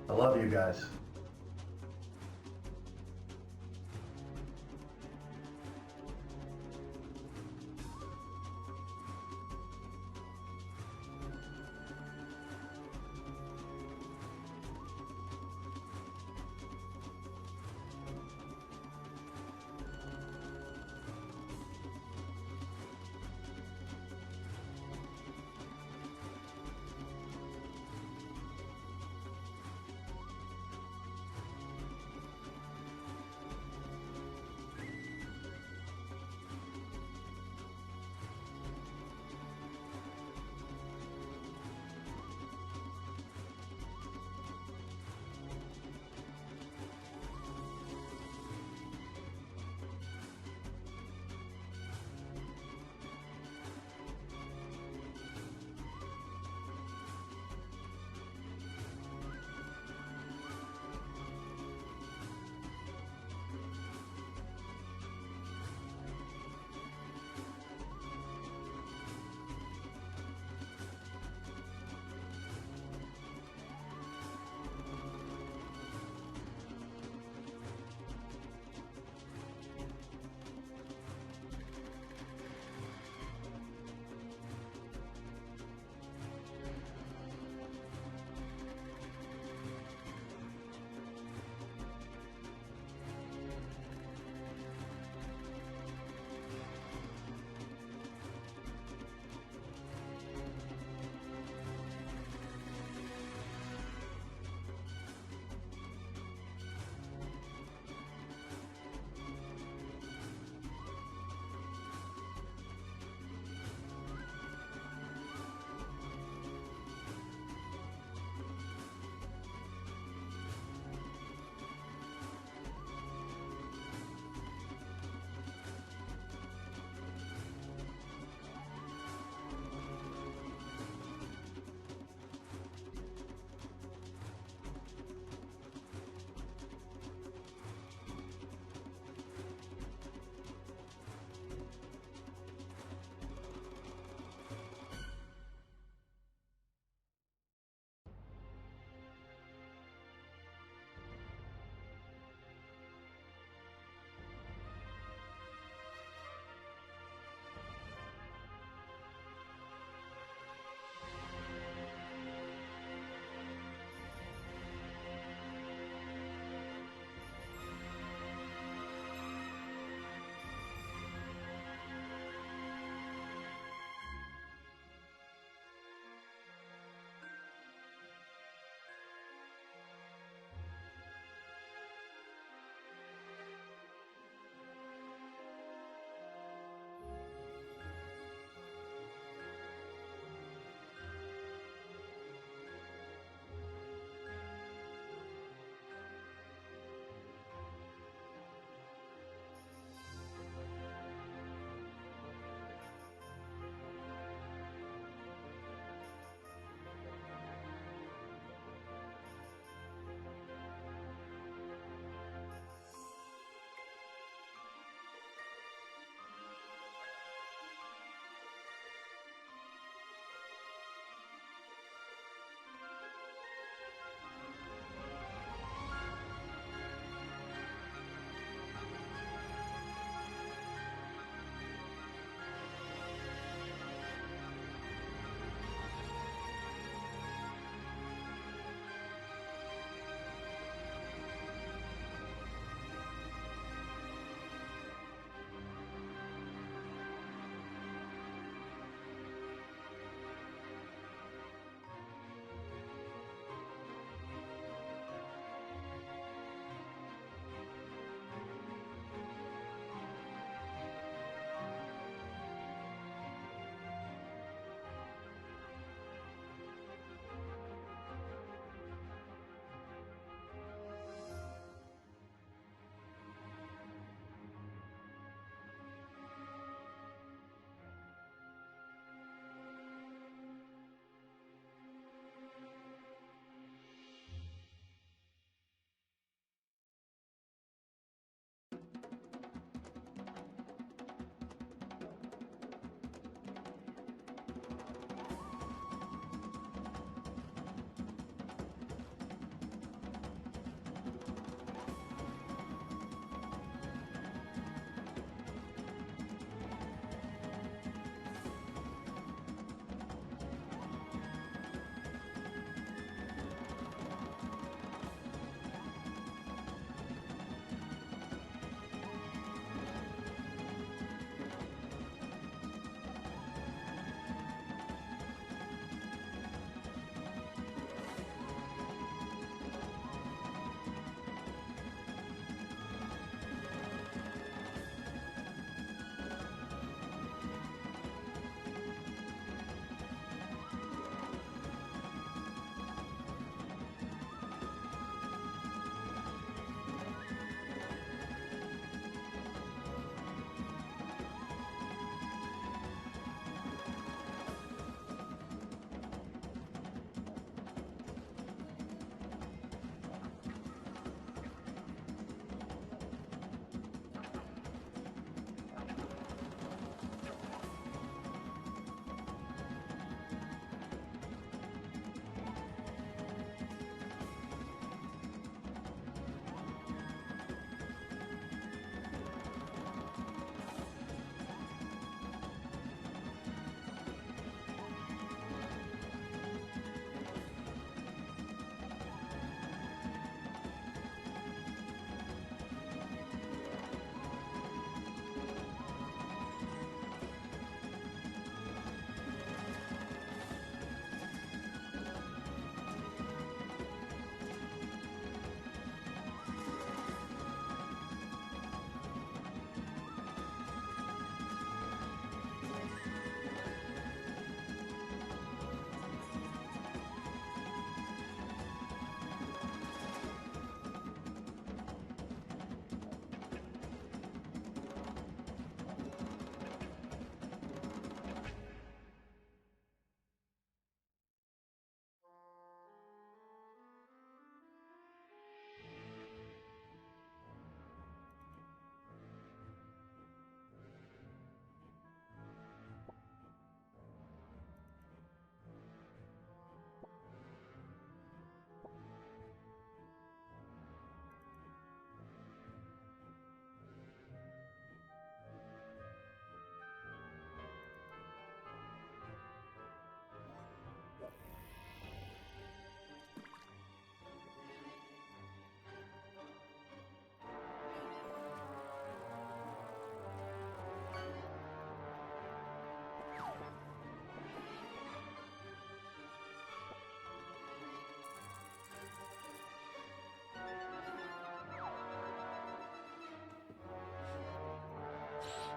I love you guys.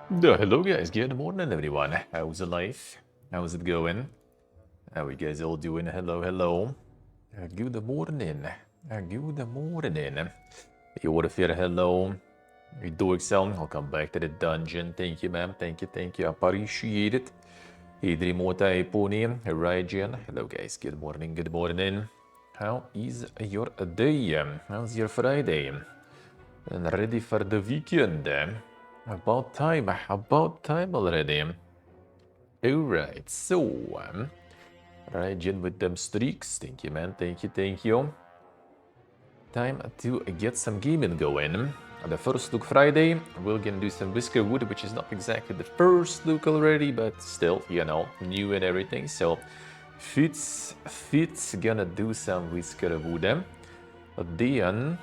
Hello guys, good morning everyone. How's the life? How's it going? How are you guys all doing? Hello. Good morning. Good morning. Warfare, hello. Dorkselm, I'll come back to the dungeon. Thank you, ma'am. Thank you. Appreciate it. Idrimota Epony, Ryjan. Hello guys, good morning. How is your day? How's your Friday? And ready for the weekend? About time already. Alright, so, Ryan with them streaks. Thank you, man. Thank you. Time to get some gaming going. The first look Friday, we're gonna do some Whiskerwood, which is not exactly the first look already, but still, you know, new and everything. So, Fitz gonna do some Whiskerwood. Then,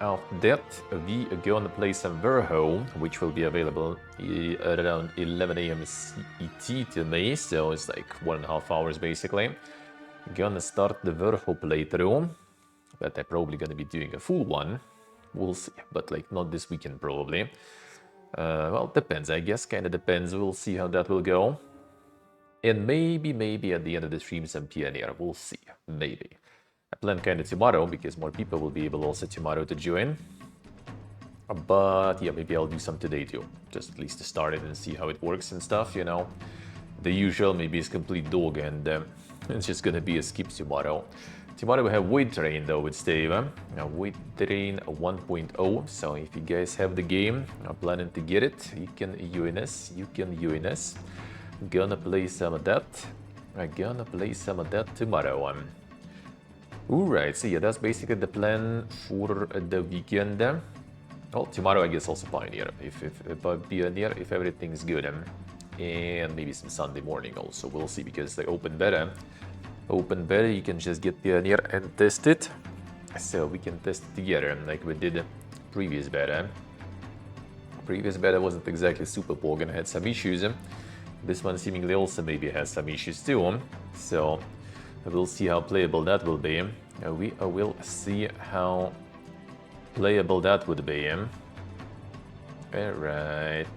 after that, we are gonna play some Verho, which will be available around 11 a.m. CET to me, so it's like 1.5 hours basically. Gonna start the Verho playthrough, but I'm probably gonna be doing a full one. We'll see, but like not this weekend probably. Well, depends, I guess, kinda depends. We'll see how that will go. And maybe at the end of the stream some Pioneer, we'll see, maybe. I plan kinda tomorrow, because more people will be able also tomorrow to join. But yeah, maybe I'll do some today too, just at least to start it and see how it works and stuff, you know. The usual, maybe it's complete dog, and it's just gonna be a skip tomorrow. Tomorrow we have Weight Train though with Steve. Weight Train 1.0, so if you guys have the game, are planning to get it, you can join us, Gonna play some of that. Tomorrow. Alright, so yeah, that's basically the plan for the weekend. Well, tomorrow I guess also Pioneer, if Pioneer, if everything's good. And maybe some Sunday morning also, we'll see, because the open beta, you can just get Pioneer and test it. So we can test it together, like we did previous beta. Previous beta wasn't exactly super pogging, had some issues. This one seemingly also maybe has some issues too. So we'll see how playable that will be. We will see how playable that would be. Alright.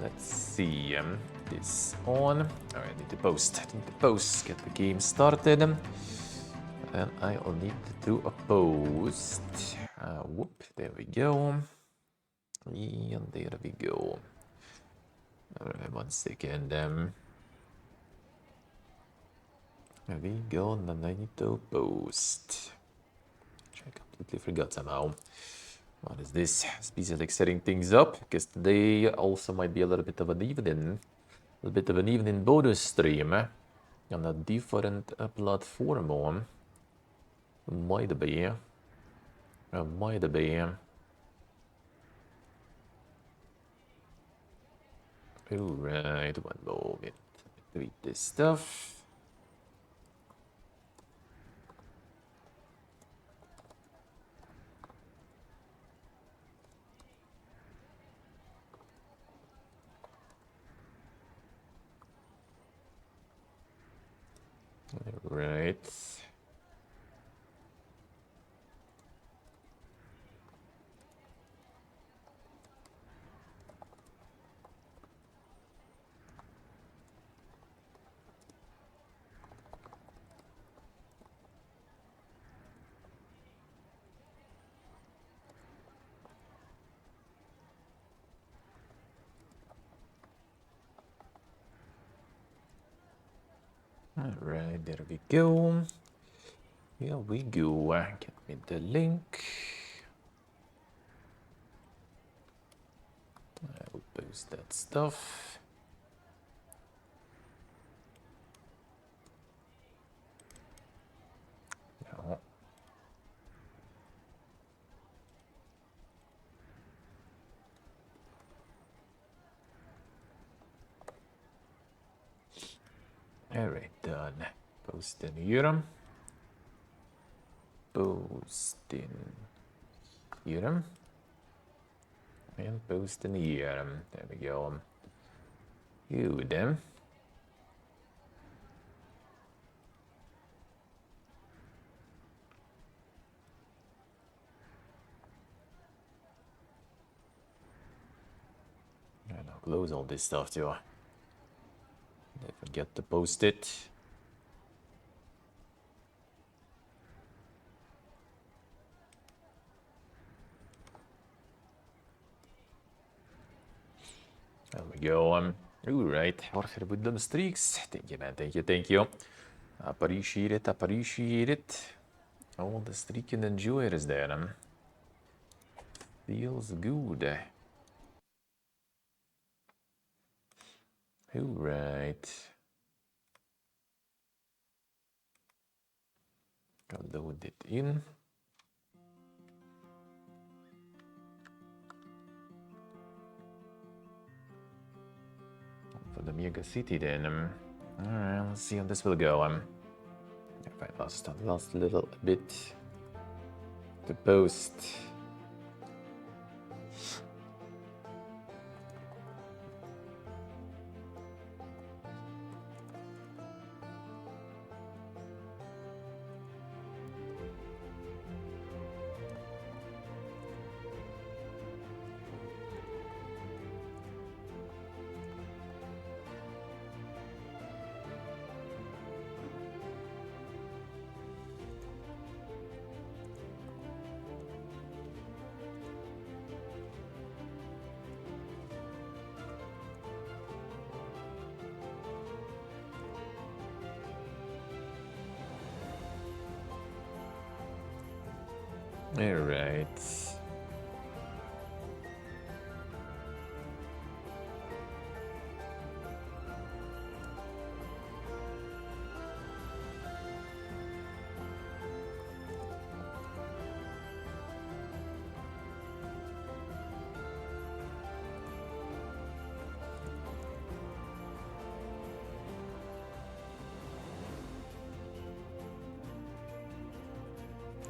Let's see. This on. Alright, need to post. Get the game started. And I'll need to do a post. Whoop, there we go. And there we go. Alright, 1 second. There we go, and then I need to post. Which I completely forgot somehow. What is this? It's busy like setting things up, because today also might be a little bit of an evening. Bonus stream on a different platform. Might be. Alright, one moment. Read this stuff. Alright. Alright, there we go. Here we go. Get me the link. I will post that stuff. No. Alright, done. Post in here. And post in here. There we go. Good. close all this stuff too. Don't forget to post it. There we go. Alright, Jorge with them streaks. Thank you, man. Thank you, thank you. Appreciate it, appreciate it. All the streaking enjoyers there. Feels good. Alright. Gotta load it in. For the mega city then. Alright, let's see how this will go. If I lost a little bit to post. Alright.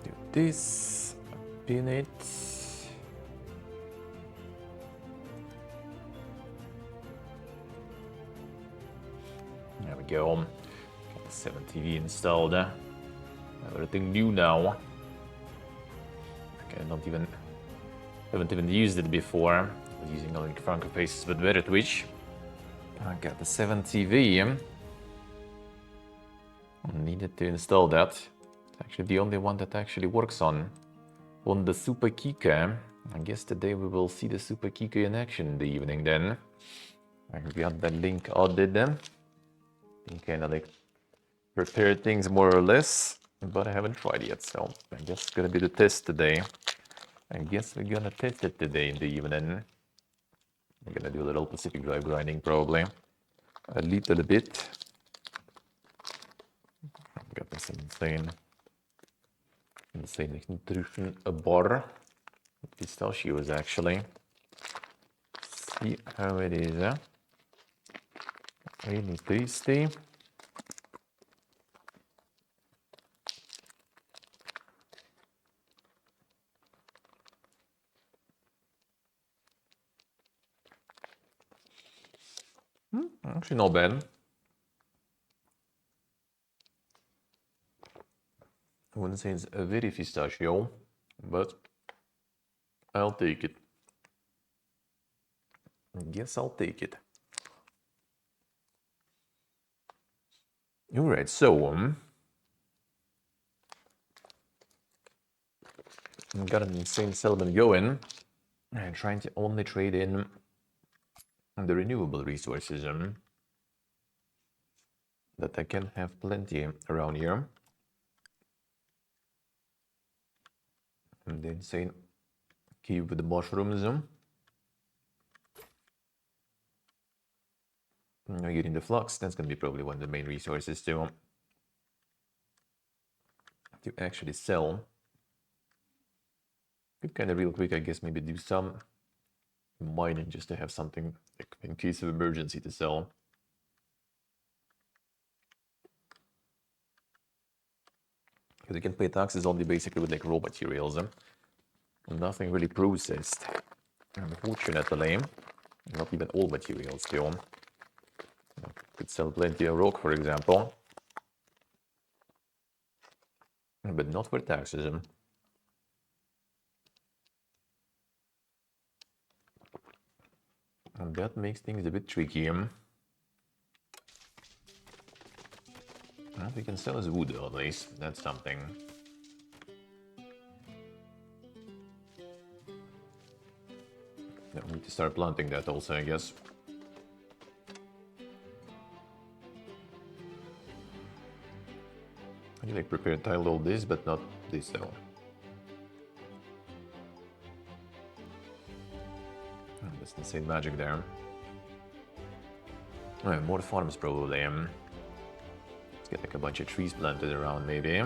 Do this, pin it. There we go. Got the 7 TV installed. Everything new now. Okay, haven't even used it before. I was using only Franco Faces but better Twitch. I got the 7 TV. Needed to install that. It's actually the only one that actually works on the Super Kika. I guess today we will see the Super Kika in action in the evening then. I got the link added. Kind of like prepared things more or less, but I haven't tried yet, so I guess it's gonna be the test today. I guess we're gonna test it today in the evening. I'm gonna do a little Pacific Drive grinding probably. A little bit. I've got this insane nutrition bar. Pistachios actually. See how it is. Really tasty. Actually not bad. I wouldn't say it's a very pistachio, but I'll take it. I guess I'll take it. Alright, so I've got an insane settlement going. I'm trying to only trade in the renewable resources that I can have plenty around here. And the insane cube with the mushrooms. Now getting the flux, that's gonna be probably one of the main resources to actually sell. Could kind of real quick, I guess, maybe do some mining just to have something like, in case of emergency to sell. Because you can pay taxes only basically with like raw materials. Nothing really processed. Unfortunately, not even all materials still. Could sell plenty of rock, for example. But not for taxes. And that makes things a bit tricky. Well, we can sell his wood at least. That's something. Yeah, we need to start planting that also, I guess. I like prepared tiled all this, but not this though. Oh, that's insane magic there. Alright, more farms probably. Let's get like a bunch of trees planted around maybe.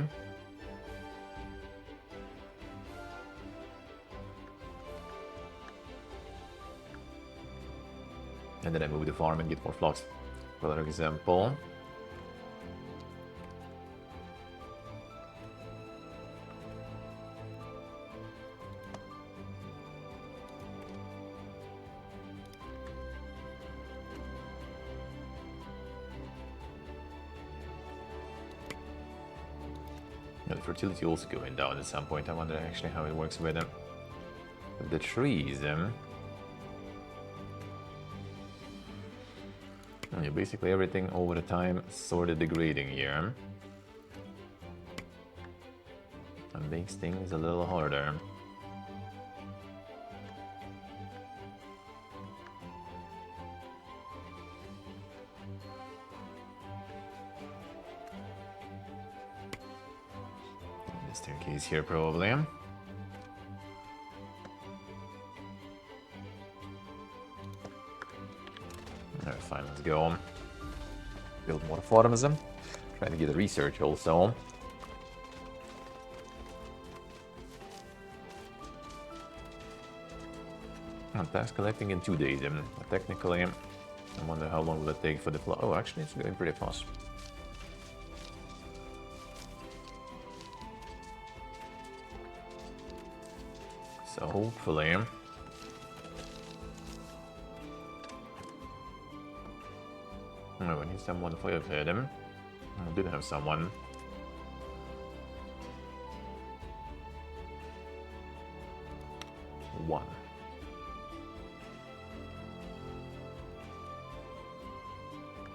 And then I move the farm and get more flocks. For example. The fertility also going down at some point. I wonder actually how it works with the trees. Yeah, basically everything over the time sort of degrading here. And makes things a little harder. The staircase here probably. Alright, fine, let's go. Build more farms. Try to get a research also. Task collecting in 2 days. Technically, I wonder how long will it take for the flow. Oh, actually, it's going pretty fast. So hopefully. Oh, we need someone for him. I did have someone. One.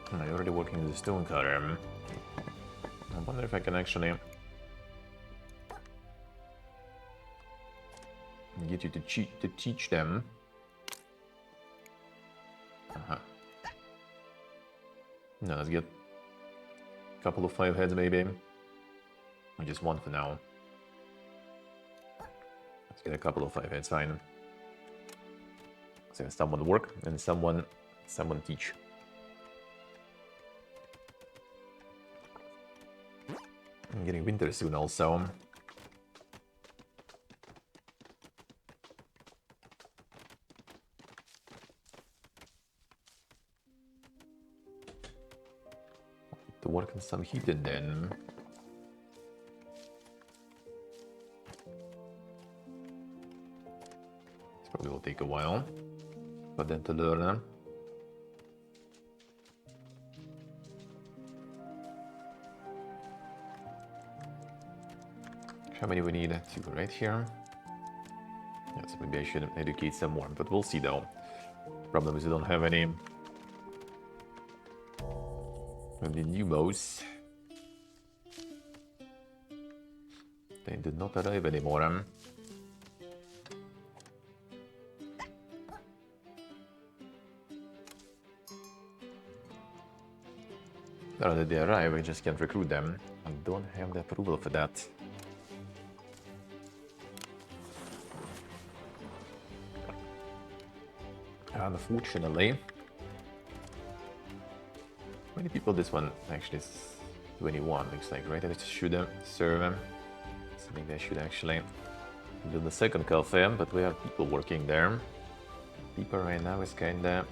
I'm already working with the stone cutter. I wonder if I can actually get you to teach them. No, let's get a couple of 5 heads maybe. Or just one for now. Let's get a couple of 5 heads, fine. So someone work and someone teach. I'm getting winter soon also. To work on some heating then. This probably will take a while for them to learn. How many we need? 2 right here. Yes, maybe I should educate some more, but we'll see though. Problem is we don't have any new modes. They did not arrive anymore. Now that they arrive, I just can't recruit them. I don't have the approval for that. Unfortunately. How many people this one actually is? 21 looks like, right? I should serve them. So maybe I should actually build the second cafe, but we have people working there. People right now is kinda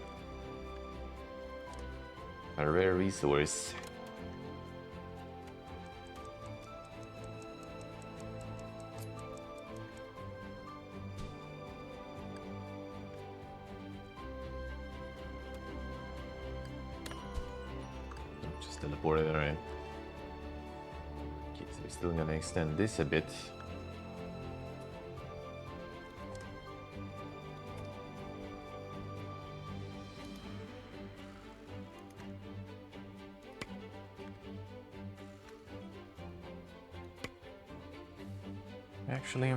a rare resource. Just teleported, alright. Okay, so we're still gonna extend this a bit. Actually,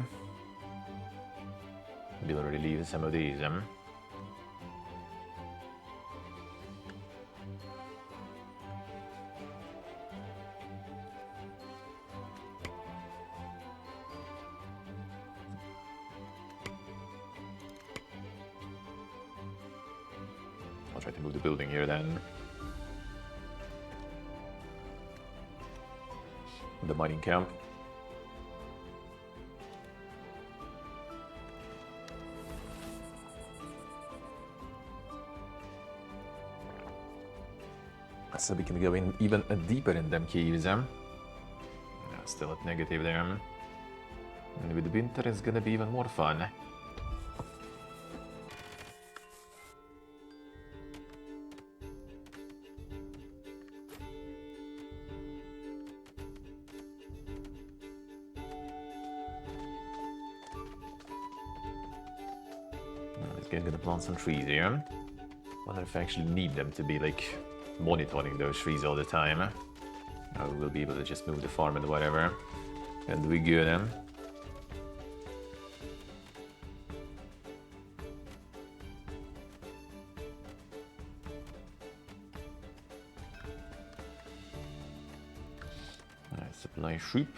we'll relieve some of these. I'll try to move the building here then. The mining camp. So we can go in even deeper in them caves. Still at negative there. And with winter it's gonna be even more fun. Let's get gonna plant some trees here. Wonder if I actually need them to be like monitoring those trees all the time. We'll be able to just move the farm and whatever. And we good them. Supply sheep.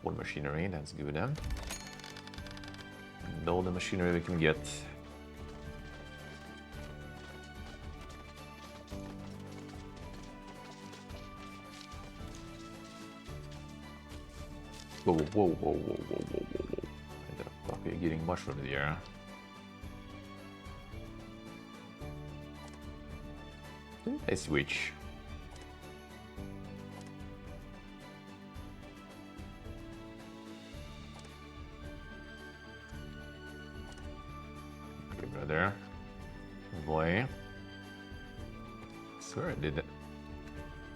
More machinery, that's good. And all the machinery we can get. Whoa, whoa, whoa, whoa, whoa, whoa, whoa, whoa. Where the fuck are you getting mushrooms here? I switch. Okay, brother. Boy. I swear I did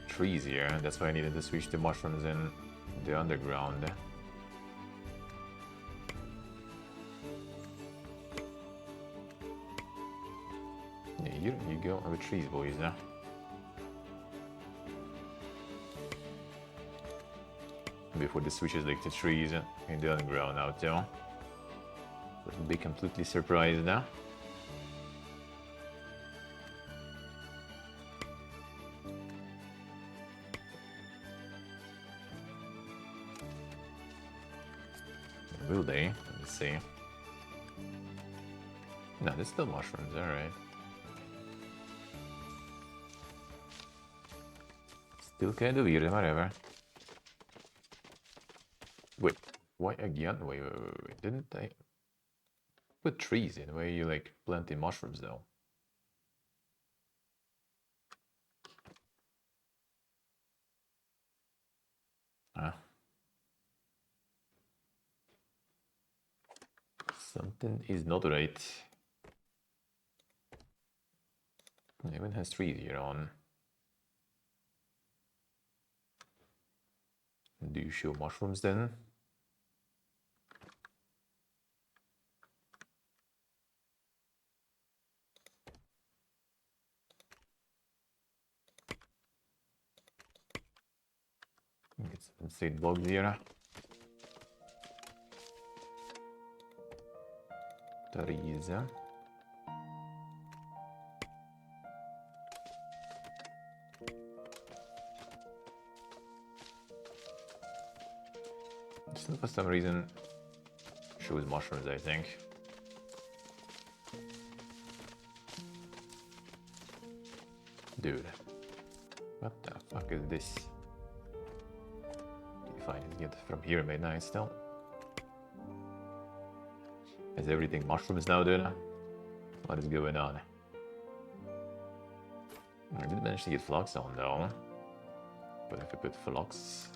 trees here. That's why I needed to switch the mushrooms in the underground. Yeah, you go with trees, boys. Before the switches like the trees in the underground out there. Wouldn't be completely surprised now. Will they? Let me see. No, there's still mushrooms, alright. Still kind of weird, whatever. Wait, why again? Wait, didn't I put trees in where you like planting mushrooms though? Huh? Something is not right. It even has trees here on. Do you show mushrooms then? Get some seed bugs here. Trees. Still for some reason shows mushrooms, I think. Dude, what the fuck is this? If I can get from here, maybe nice still. Is everything mushrooms now, dude? What is going on? I did manage to get flux on though. But if I put flux,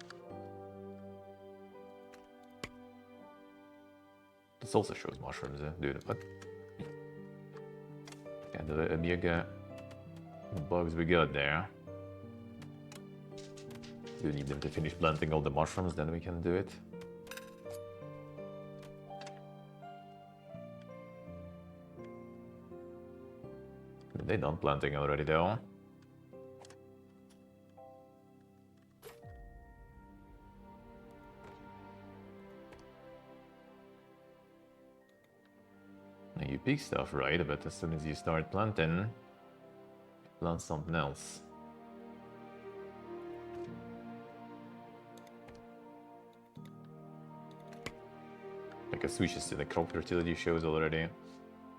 this also shows mushrooms, dude. What kind of omega bugs we got there? Do we need them to finish planting all the mushrooms, then we can do it. They done planting already though. big stuff, right? But as soon as you start planting, plant something else. Like a switches to the crop fertility shows already.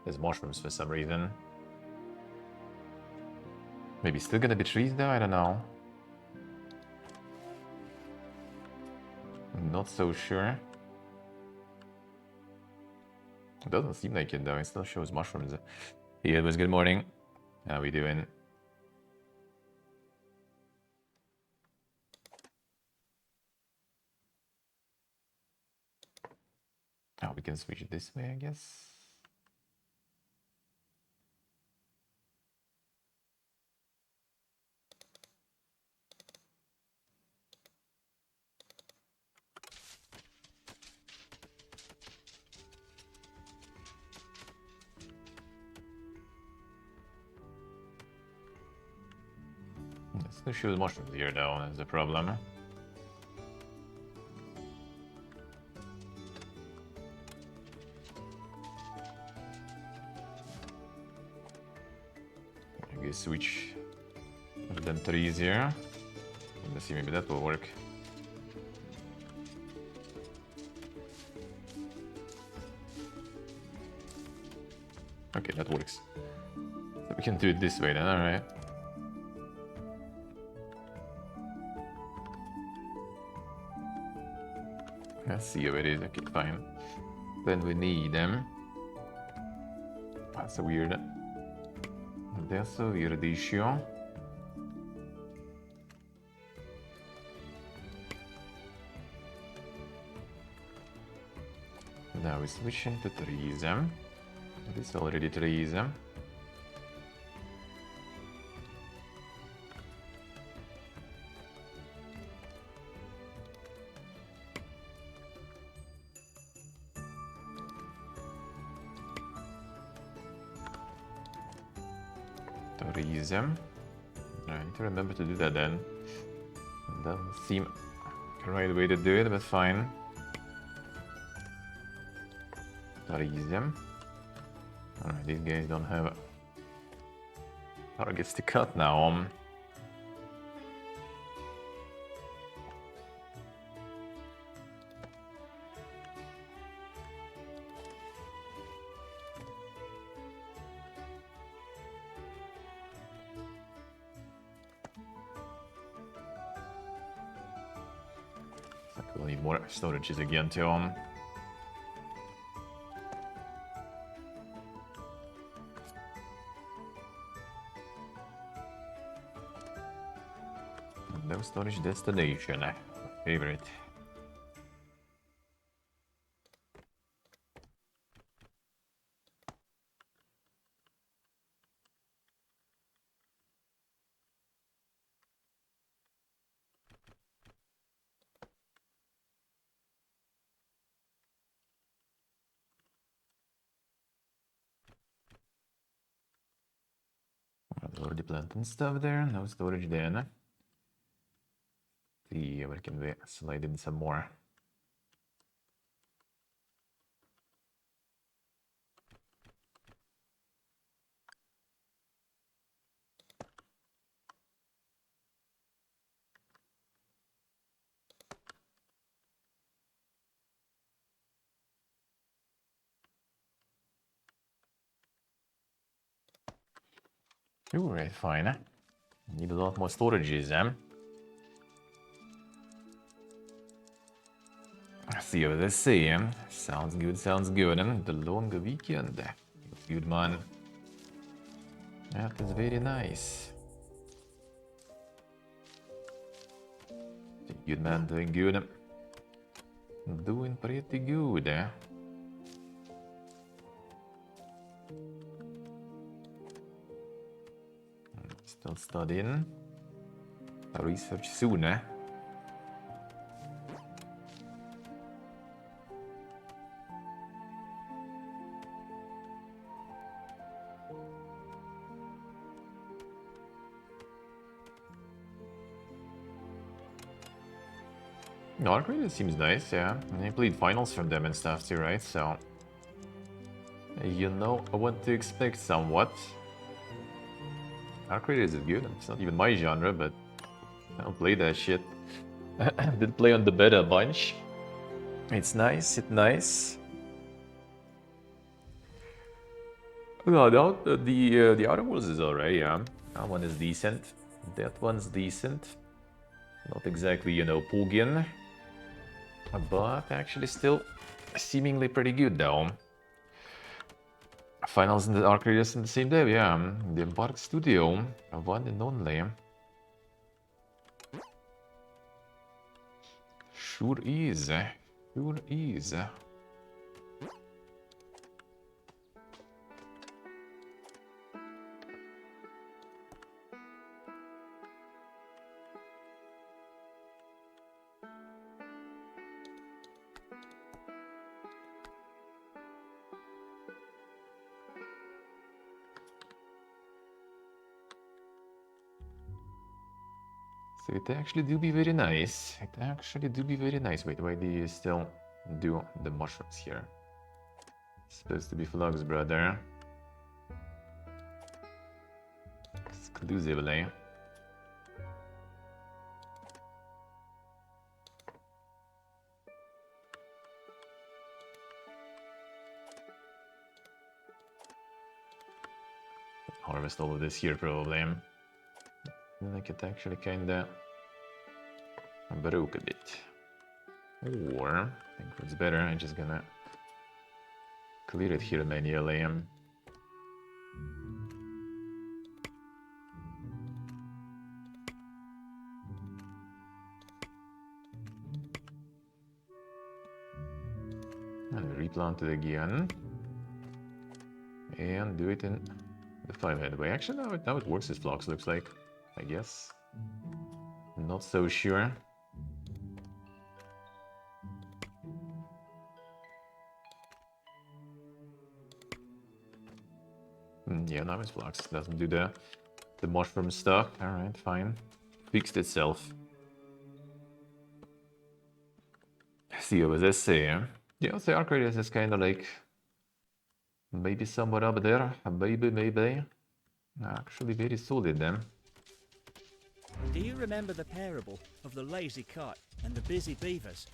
There's mushrooms for some reason. Maybe still gonna be trees though, I don't know. Not so sure. It doesn't seem like it though, it still shows mushrooms. Hey Edwards, good morning. How we doing? Oh, we can switch it this way, I guess. It still shows mushrooms here though, that's the problem. I guess switch them trees here. Let's see, maybe that will work. Okay, that works. So we can do it this way then, alright. Let's see how it is. Okay, fine. Then we need them. That's a weird. That's a weird issue. Now we switch into trees. This already trees. I need to remember to do that then. Doesn't seem the right way to do it, but fine. Alright, these guys don't have targets to cut now. We'll need more storages again too. No storage destination. Favorite. Already planting stuff there. No storage then. See where can we slide in some more. Alright, fine. Need a lot more storages, See what they say. Sounds good, sounds good. The longer weekend. Looks good, man. That is very nice. Good, man, doing good. Doing pretty good, Still studying. Research soon, Arcade seems nice, yeah. And I played finals from them and stuff too, right? So you know what to expect somewhat. Arc Raiders is good. It's not even my genre, but I don't play that shit. Did play on the beta a bunch. It's nice, it's nice. No, the Outer Worlds is alright, yeah. That one is decent. That one's decent. Not exactly, you know, Pugin. But actually still seemingly pretty good, though. Finals in the Arc Raiders in the same day, yeah. The Embark Studio, one and only. Sure is. Sure is. So it actually do be very nice. It actually do be very nice. Wait, why do you still do the mushrooms here? Supposed to be Flux, brother. Exclusively. Harvest all of this here, probably. Then I could actually kinda broke a bit. Or, I think what's better, I'm just gonna clear it here manually. And replant it again. And do it in the 5-head way. Actually, now it works as Flux, looks like. I guess. Not so sure. Yeah, now it's Flux. Doesn't do the mushroom stuff. Alright, fine. Fixed itself. See, what was I saying? Yeah, the Arc Raiders is kind of like maybe somewhat up there. Maybe. Actually, very solid then. Do you remember the parable of the lazy cat and the busy beavers?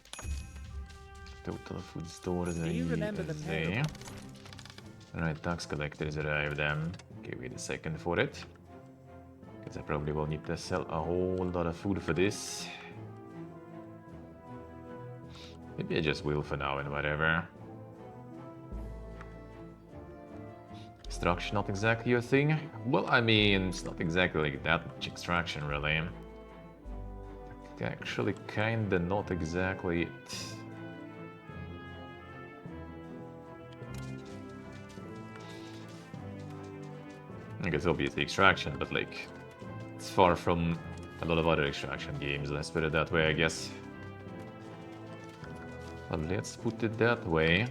Total food stores. Do you remember the parable? Alright, tax collectors arrived. Give me a second for it. Because I probably will need to sell a whole lot of food for this. Maybe I just will for now and whatever. Extraction not exactly your thing? Well, I mean, it's not exactly like that much extraction, really. Actually, kinda not exactly it. I guess obviously extraction, but like, it's far from a lot of other extraction games, let's put it that way, I guess. But let's put it that way.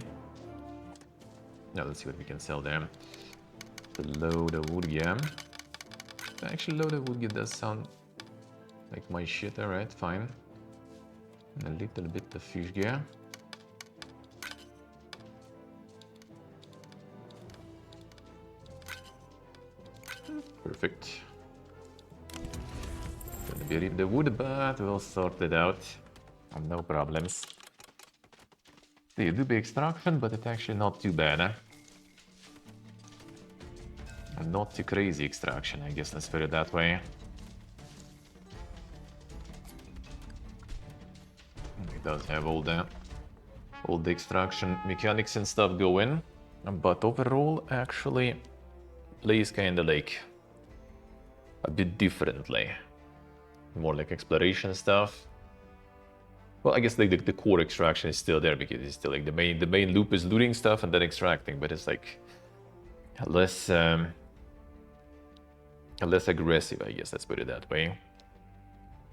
Now let's see what we can sell there. The load of wood, yeah. Actually, load of wood does sound like my shit, alright, fine. And a little bit of fish gear. Perfect. Gonna be rip the wood, but we'll sort it out. No problems. So you do the extraction, but it's actually not too bad, eh? Not too crazy extraction, I guess, let's put it that way. It does have all the extraction mechanics and stuff going, but overall actually plays kinda like a bit differently. More like exploration stuff. Well, I guess like the core extraction is still there because it's still like the main loop is looting stuff and then extracting, but it's like less less aggressive, I guess, let's put it that way.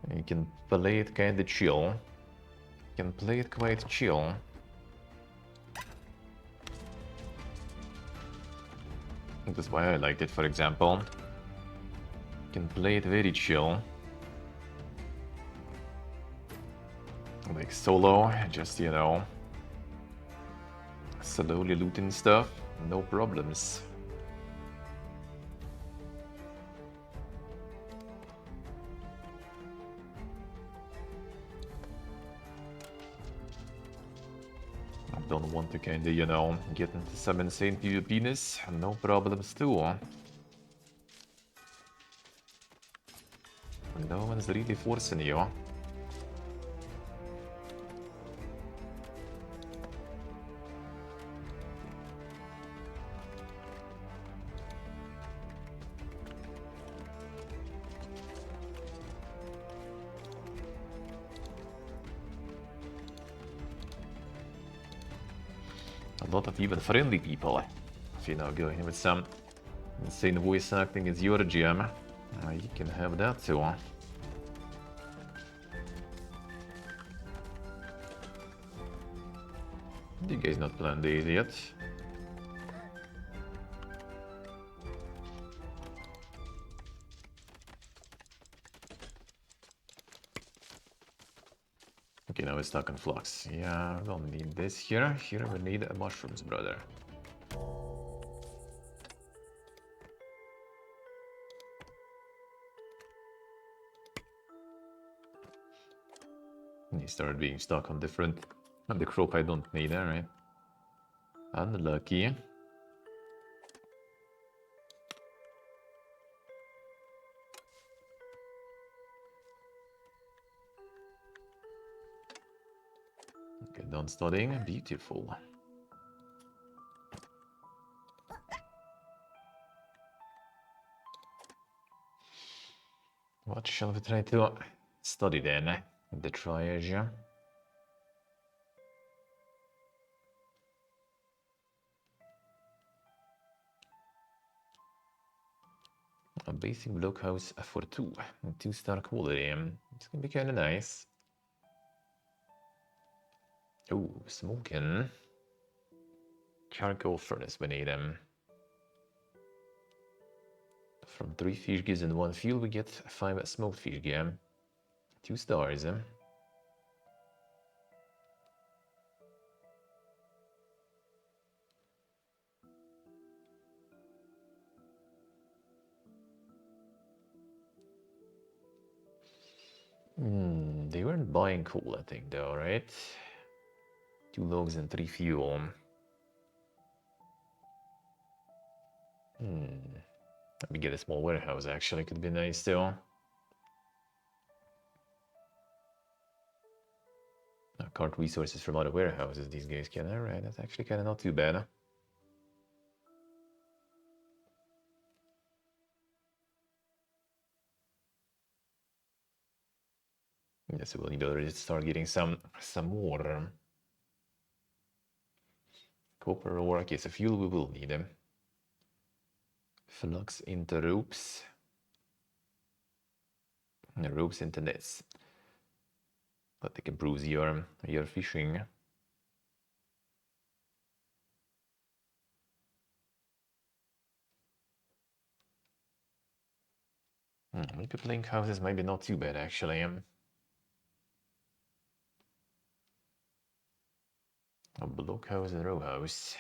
And you can play it kinda chill. You can play it quite chill. That's why I liked it, for example. You can play it very chill. Like solo, just, you know, slowly looting stuff. No problems. I don't want to kinda, you know, get into some insane PvPness. No problems too. No one's really forcing you. A lot of even friendly people. If you're now going with some insane voice acting is your jam, you can have that too. You guys not planned these yet? Okay, now it's stuck in flux. Yeah, we don't need this here. Here we need mushrooms, brother. You start being stuck on different... And the crop I don't need, alright. Unlucky. Okay, done studying. Beautiful. What shall we try to study then? The triage. A basic blockhouse for 2. 2-star quality. It's gonna be kinda nice. Oh, smoking. Charcoal furnace we need them. From 3 fish gives in 1 fuel we get 5 smoked fish game. 2 stars. They weren't buying coal, I think, though, right? 2 logs and 3 fuel. Let me get a small warehouse, actually, could be nice, too. Cart resources from other warehouses these guys can, alright, that's actually kinda not too bad. Yes, we'll need to start getting some more. Copper ore, okay, so fuel we will need them. Flux into ropes. And ropes into nets. But they can bruise your fishing. Maybe playing houses might be not too bad, actually. A blockhouse and row house.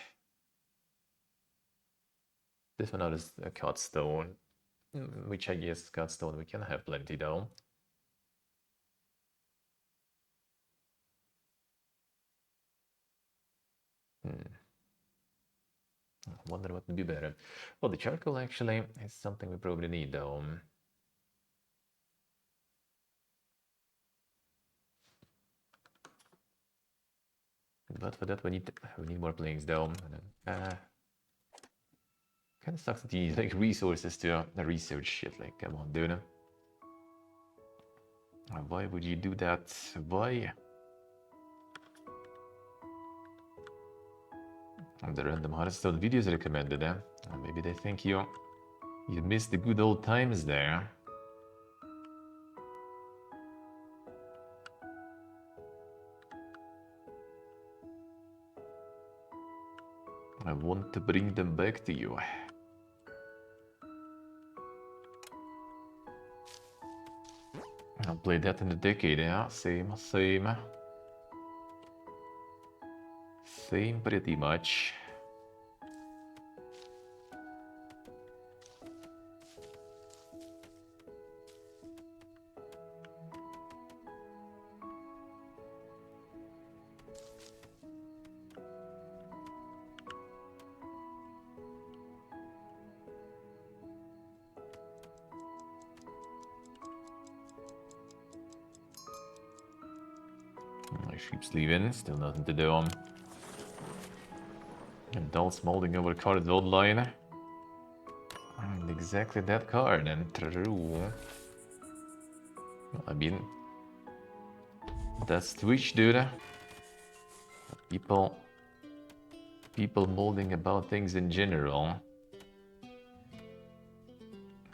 This one is a cut stone, which I guess cut stone we can have plenty though. I wonder what would be better. Well, the charcoal actually is something we probably need though. But for that we need more planks though. Kind of sucks that you need like resources to research shit. Like, come on, dude. Why would you do that? Why? The random Hearthstone videos recommended, eh? Maybe they think you missed the good old times there. I want to bring them back to you. I played that in a decade, yeah? Same. Same pretty much. Sheep's leaving, still nothing to do. Adults molding over card's old line. And exactly that card, and true. I mean, that's Twitch, dude. People molding about things in general.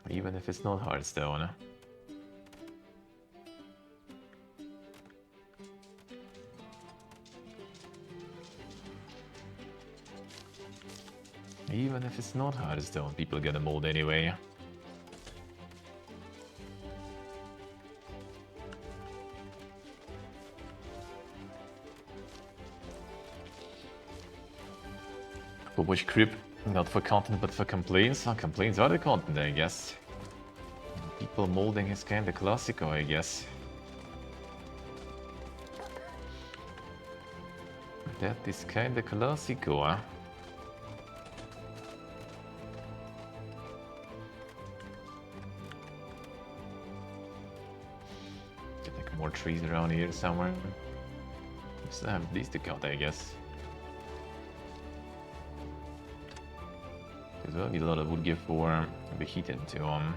Even if it's not Hearthstone. Even if it's not Hearthstone, people get a mold anyway. For which crib? Not for content, but for complaints. Complaints are the content, I guess. People molding is kinda classico, I guess. That is kinda classico, huh? Get like more trees around here somewhere. Just have these to cut, I guess. Because we'll need a lot of wood gear for the heating to I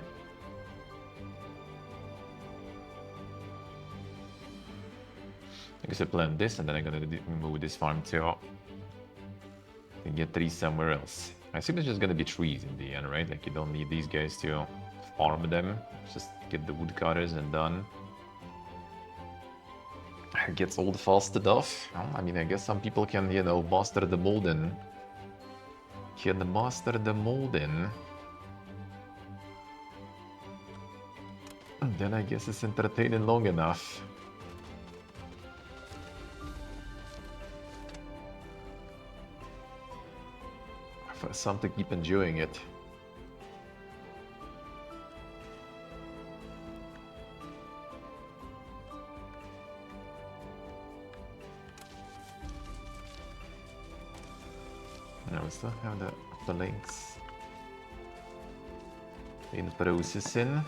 guess I plan this and then I'm gonna move this farm too. And get trees somewhere else. I think there's just gonna be trees in the end, right? Like you don't need these guys to farm them. Just get the woodcutters and done. It gets old fast enough. Well, I mean, I guess some people can, you know, master the molding. Can master the molding. And then I guess it's entertaining long enough. For some to keep enjoying it. No, we still have the links in processing.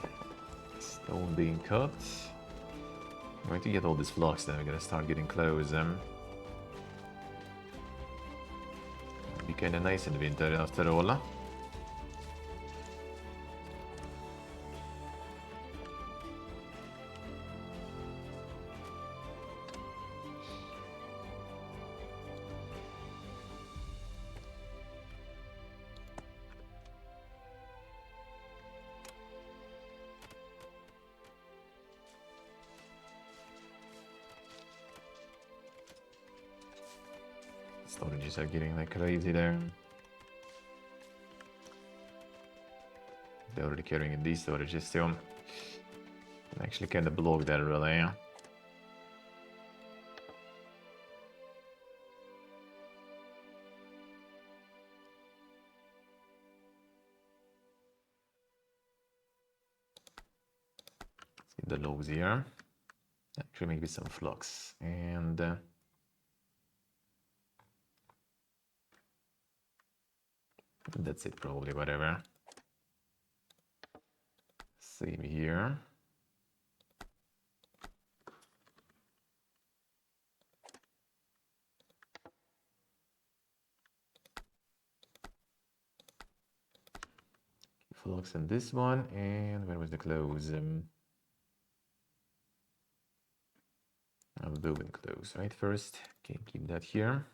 Stone being cut. I'm going to get all these flocks then, we're gonna start getting close. Be kinda nice in winter after all. Storages are getting like crazy there. They're already carrying in these storages too. Actually kinda block that really. Let's get the logs here. Actually maybe some flux. And that's it probably, whatever. Same here. Flux in this one, and where was the close? I'll do and close, right? First, okay, keep that here.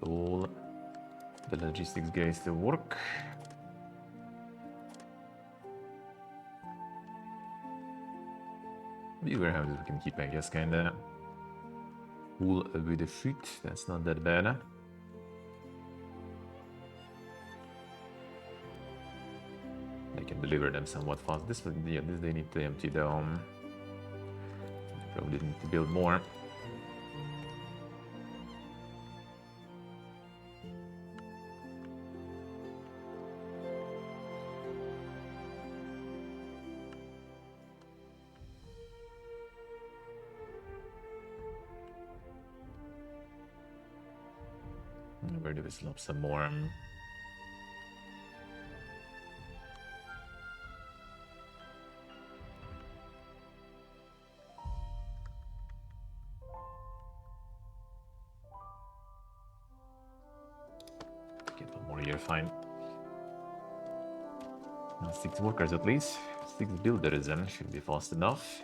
All the logistics guys to work. The warehouses we can keep, I guess, kinda full with the fruit. That's not that bad. I can deliver them somewhat fast. This they need to empty down. Probably need to build more. Where do we slop some more? Get one more here, fine. 6 workers at least. 6 builders then should be fast enough.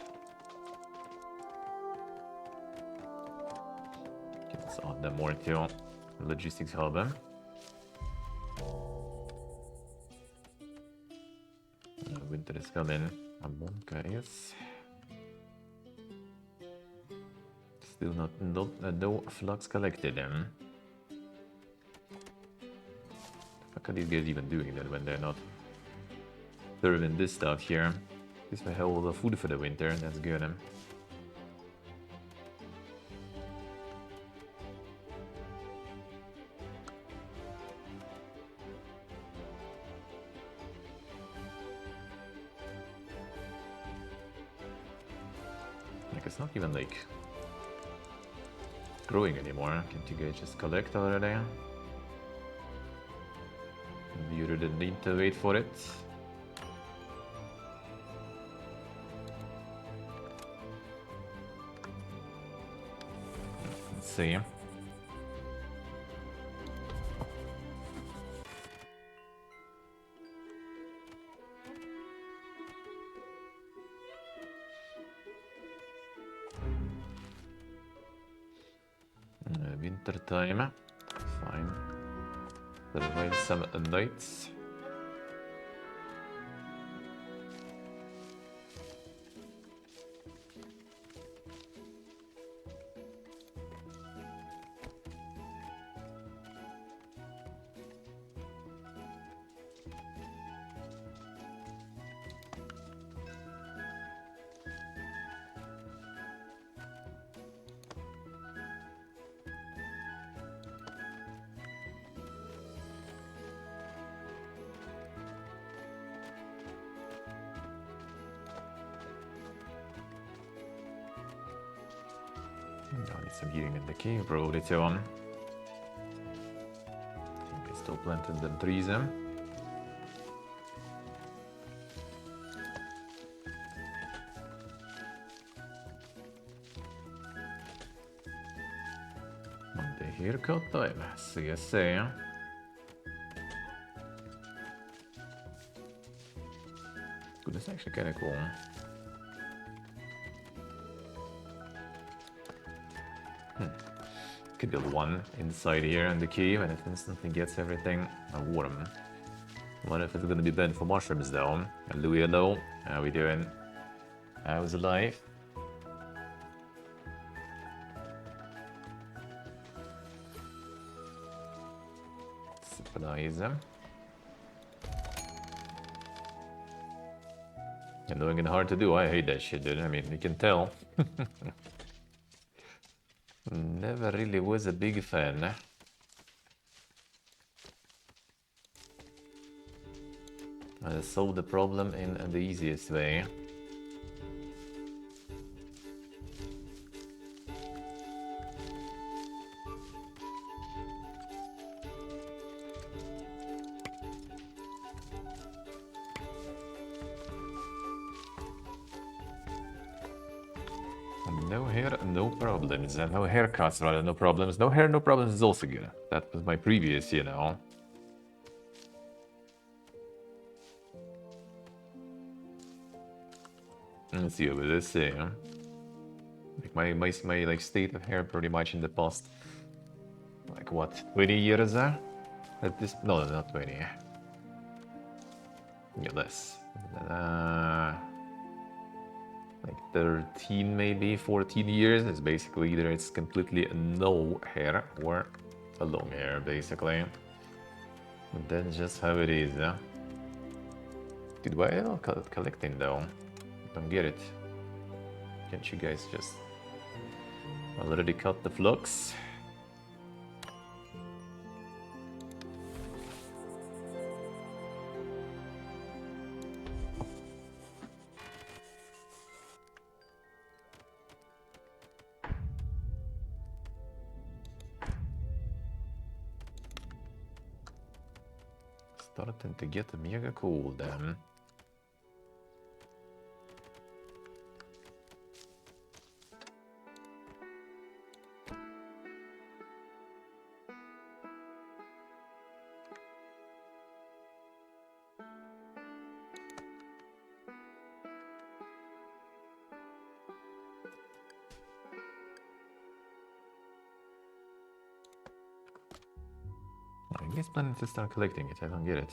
Okay, let's add them more to logistics hub. Winter is coming. Guys. Still no flux collected. What are these guys even doing then when they're not serving this stuff here? This will have all the food for the winter. That's good. Like it's not even like growing anymore. Can't you guys just collect already? You didn't need to wait for it. Let's see. Winter time. Fine. Survive some nights. I need some healing in the cave, probably too. I think I still planted them trees in. Monday haircut time, CSA. Good, that's actually kinda cool. Could build one inside here in the cave and it instantly gets everything warm. What if it's gonna be bad for mushrooms though? Hello, hello. How we doing? How's life? Supplies. Annoying and hard to do. I hate that shit, dude. I mean, you can tell. Never really was a big fan. I solved the problem in the easiest way. No hair, no problems. No haircuts, rather, no problems. No hair, no problems is also good. That was my previous, you know. Let's see what this say. Like my like state of hair pretty much in the past, like what, 20 years? At this, no, not 20. Yeah, less. Like 13, maybe 14 years. It's basically either it's completely no hair or a long hair, basically. And that's just how it is. Dude, why are they not collecting though? I don't get it. Can't you guys just already cut the flux? Starting to get mega cold then. I guess planning to start collecting it, I don't get it.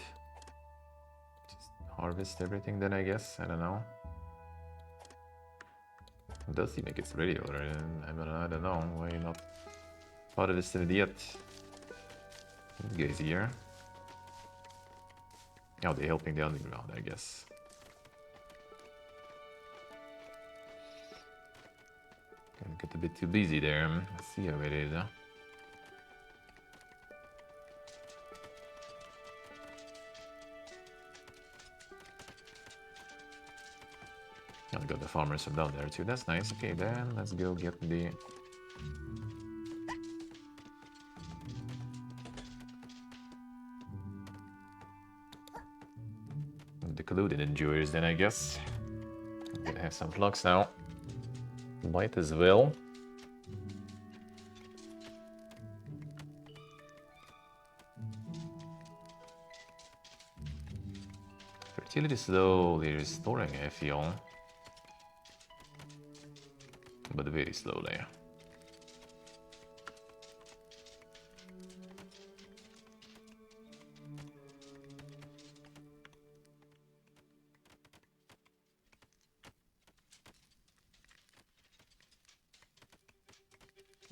Just harvest everything then, I guess, I don't know. Does he make it ready or I don't know, why not part of this yet? You guys here. Oh, they're helping the underground, I guess. Get a bit too busy there. Let's see how it is, huh? I got the farmers from down there too. That's nice. Okay, then let's go get the colluded enjoyers then, I guess. I'm gonna have some flux now. Might as well. Fertility slowly restoring, I feel. But very slowly.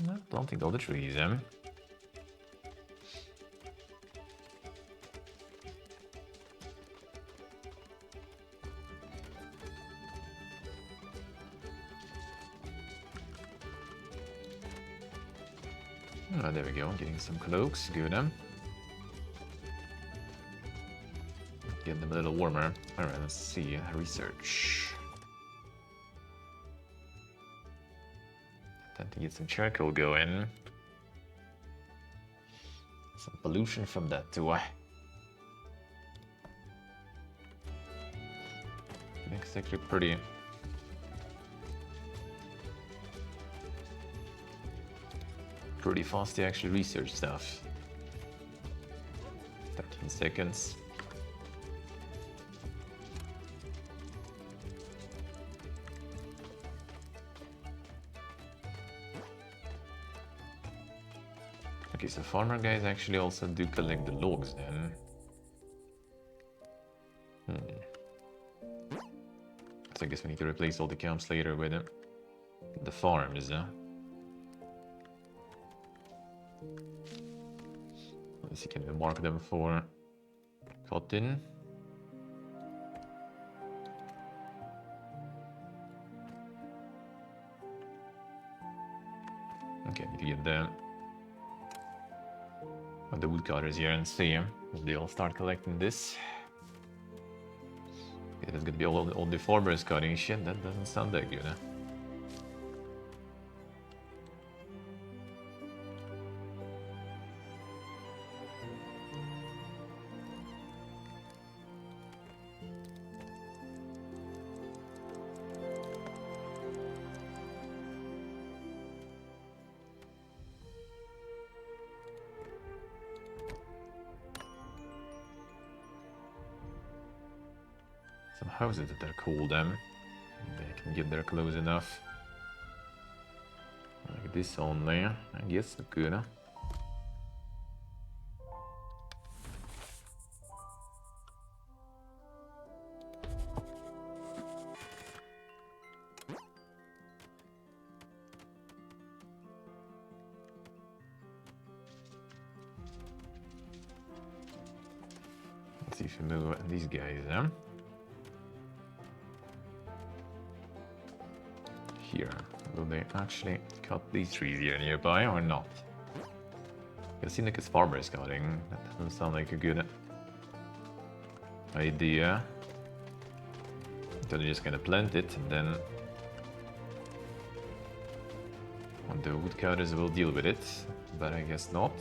Not planting all the trees, eh? Oh, there we go, getting some cloaks, good. Getting them a little warmer. Alright, let's see, research. Time to get some charcoal going. Some pollution from that too. Makes it actually pretty fast to actually research stuff. 13 seconds. Okay, so farmer guys actually also do collect the logs then. So I guess we need to replace all the camps later with the farms. Let's see, can we mark them for cotton? Okay, I need to get the woodcutters here and see if they'll start collecting this. If it's gonna be all the farmers cutting shit, that doesn't sound that good, huh? Some houses that are cool then. They can get there close enough. Like this only, I guess, good, huh? Let's see if we move these guys, huh? Here. Will they actually cut these trees here nearby or not? It seems like it's farmer scouting. That doesn't sound like a good idea. So they're just gonna plant it and then the woodcutters will deal with it, but I guess not.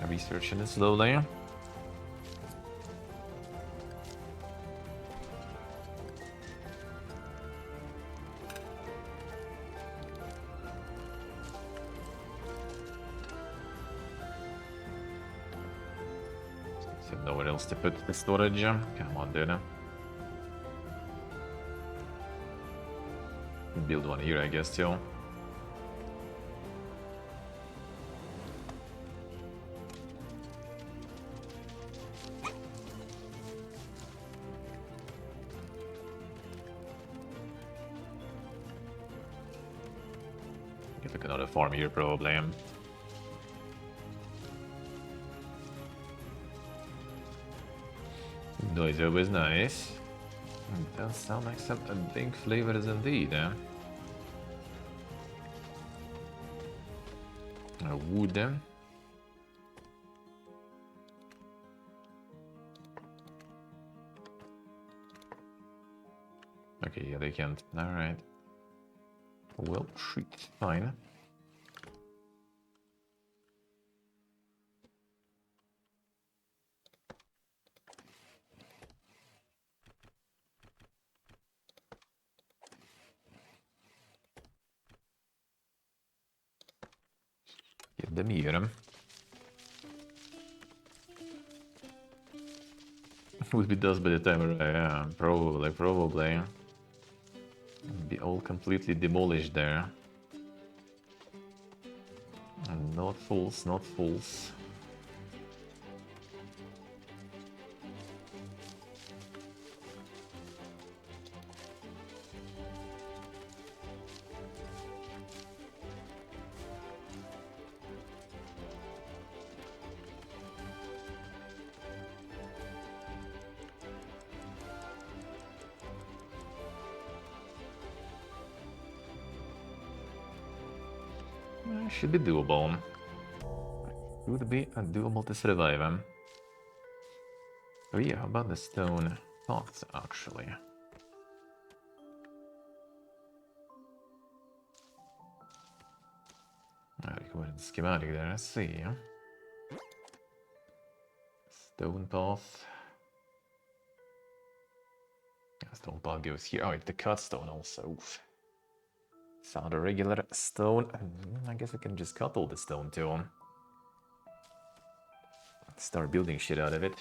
Researching it slowly. Nowhere else to put the storage. Come on, dude. Build one here, I guess, too. Get like another farm here, probably. Noise always nice. It does sound like some big flavors indeed, eh? Wood. Okay, yeah, they can't. Alright. Well, shit, fine. Get them here. Would be dust by the time, yeah, probably. Be all completely demolished there. And not fools, not fools. Should be doable. Would be doable to survive. Oh yeah, how about the stone pots, actually? Record schematic there, let's see. Stone path. Stone path goes here. Oh, it's the cut stone also. Oof. Found a regular stone. I guess we can just cut all the stone too. Start building shit out of it.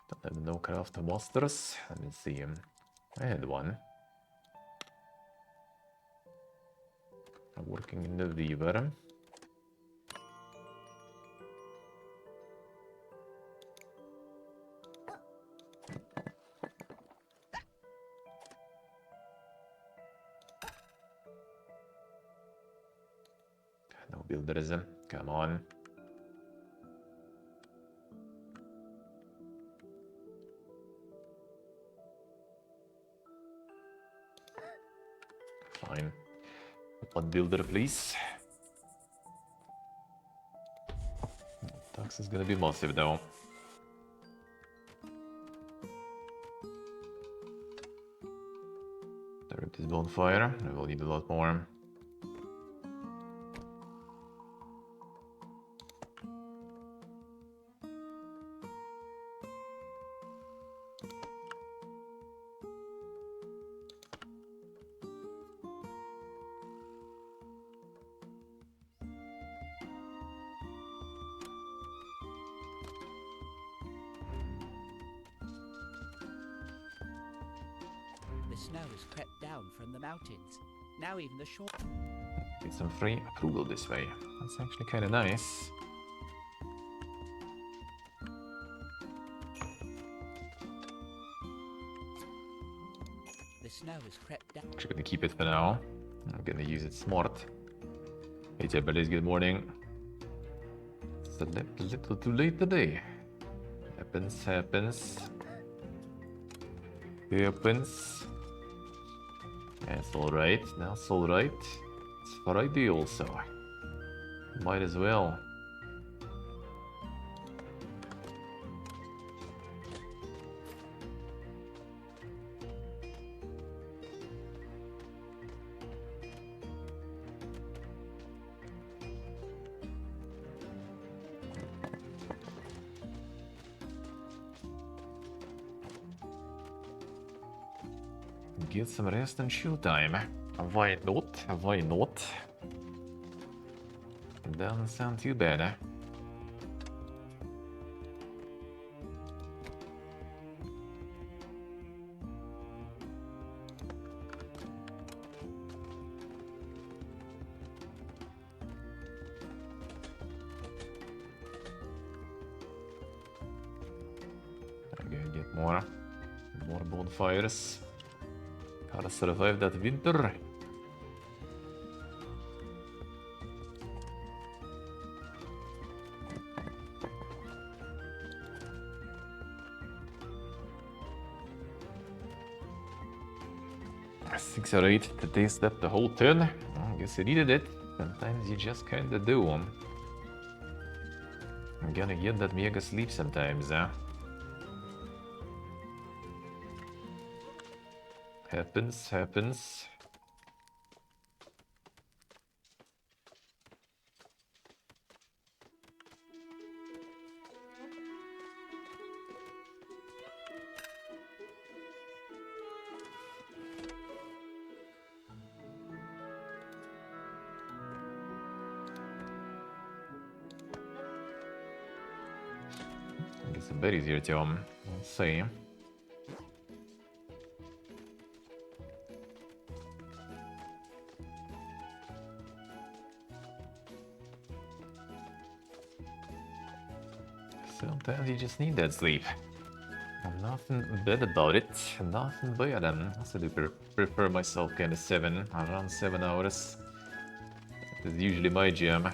Don't have no craft masters. Let me see. I had one. I'm working in the weaver. No builders. Come on. Fine. One builder, please. Tax is gonna be massive though. Direct this bonfire. I will need a lot more. The snow has crept down from the mountains. Now even the shore... Get some free approval this way. That's actually kind of nice. The snow has crept down... Actually gonna keep it for now. I'm gonna use it smart. Hey everybody, good morning. It's a little too late today. Happens. Happens. That's alright. That's alright. It's Friday also. Might as well Get some rest and chill time. Why not? Why not? Doesn't sound too bad. I'm gonna get more bonfires. Gotta survive that winter. Six or eight to taste up the whole turn. I guess you needed it. Sometimes you just kinda do. I'm gonna get that mega sleep sometimes, huh? Happens. Get some berries here too. Let's see. Sometimes you just need that sleep. Nothing bad about it. Nothing bad. I also do prefer myself kind of around 7 hours. That's usually my jam.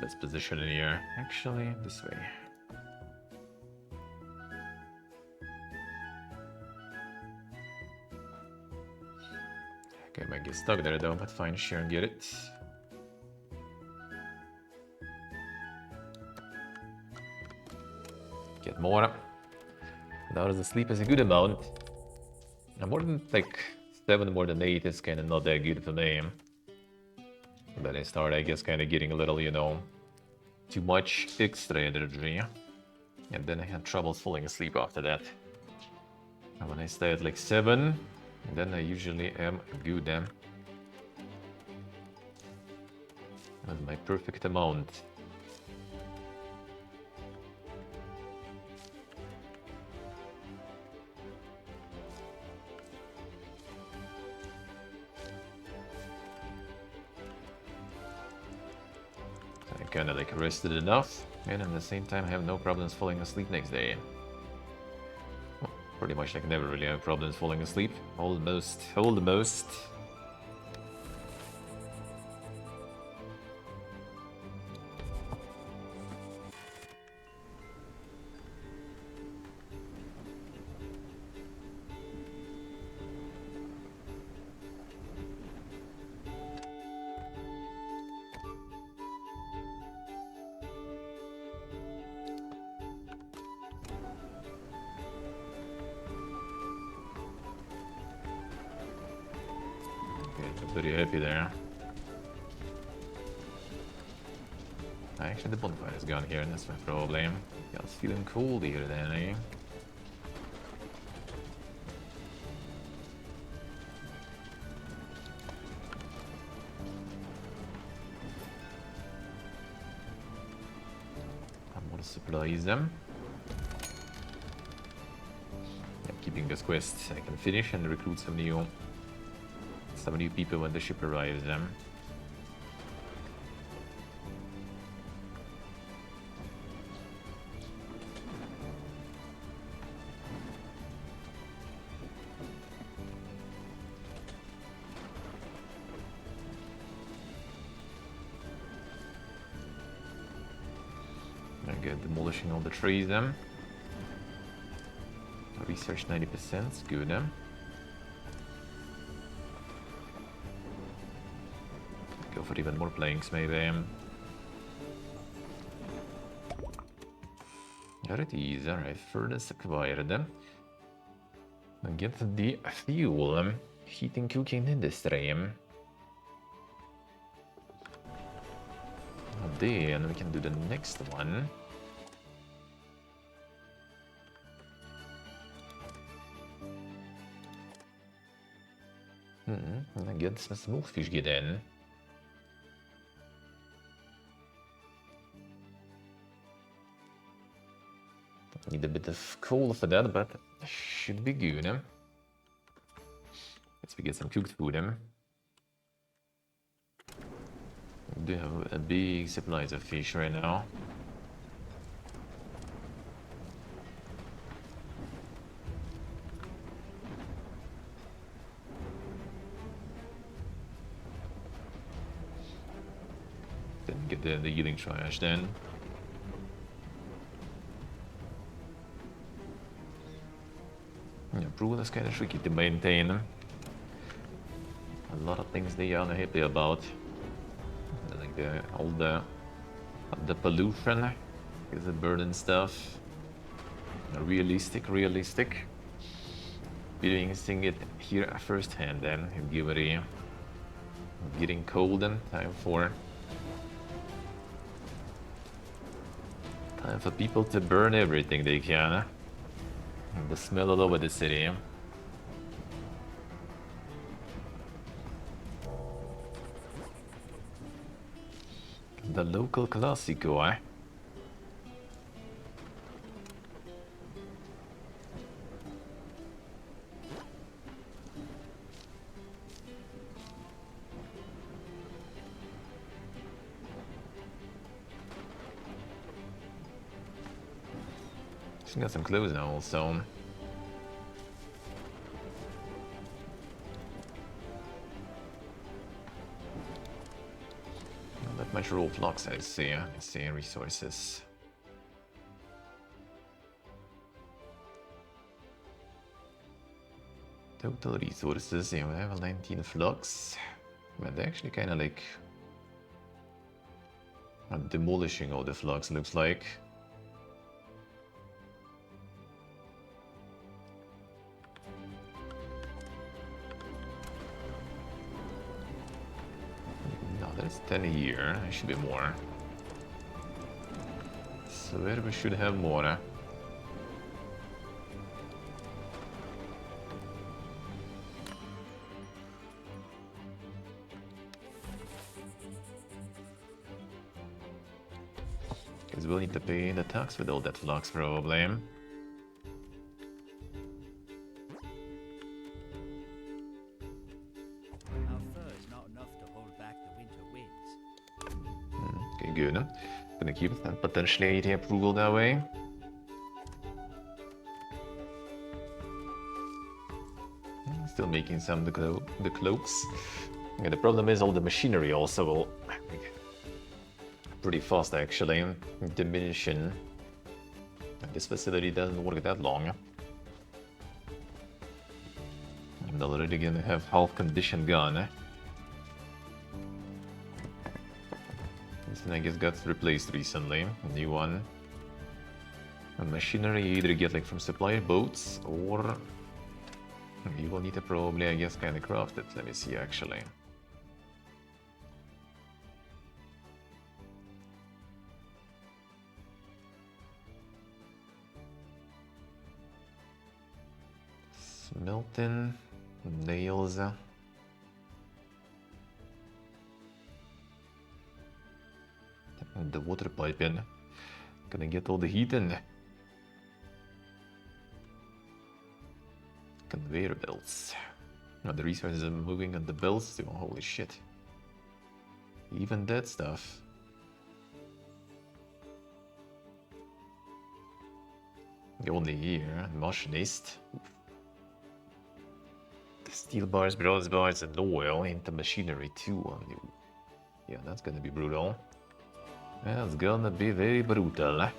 Best position in here. Actually, this way. Okay, might get stuck there though, but fine, sure, get it. Get more. Now the sleep is a good amount. More than like 7 more than 8 is kind of not that good for me. Then I start, I guess, kind of getting a little, you know, too much extra energy. And then I had trouble falling asleep after that. And when I stay at like 7, then I usually am good. That's my perfect amount. Kind of like rested enough, and at the same time have no problems falling asleep next day. Well, pretty much like never really have problems falling asleep. Almost. Pretty happy there. Actually, the bonfire is gone here, and that's my problem. I was feeling cold here then, eh? I'm gonna supplies them. Yeah, keeping this quest I can finish and recruit some new people when the ship arrives. I get demolishing all the trees. Research 90%, good. Go for even more planks, maybe. There it is. Alright, furnace acquired. Get the fuel. Heating, cooking industry. Then we can do the next one. I get some small fish get in. Need a bit of coal for that, but should be good. Let's get some cooked food. We do have a big supplies of fish right now. Then get the healing trash then. Yeah, Brule is kind of tricky to maintain. A lot of things they are happy about. Like all the pollution is the burden stuff. Realistic. Experiencing it here firsthand then. Give it a getting cold and time for people to burn everything they can. The smell all over the city. The local classico, eh? She's got some clothes now also. Not that much raw flocks I see. Let's see resources. Total resources, yeah, we have 19 flocks. But they're actually kind of like demolishing all the flocks, looks like. No, that's 10 a year. There should be more. So where we should have more. Because we'll need to pay the tax with all that flux, probably. Our fur is not enough to hold back the winter winds. Okay, good. Gonna keep that potentially 80 approval that way. Still making some of the cloaks. Yeah, the problem is all the machinery also will pretty fast actually. Diminishing. This facility doesn't work that long. I'm already gonna have half condition gone. This thing I guess got replaced recently. New one. And machinery you either get like from supplier boats or you will need to probably, I guess, kind of craft it. Let me see actually. Smelting, nails. And the water pipe in. Gonna get all the heat in. Conveyor belts. Now the resources are moving on the belts too. Holy shit. Even that stuff. Only here, machinist. The steel bars, bronze bars, and oil into machinery too. Yeah, that's gonna be brutal. That's gonna be very brutal. I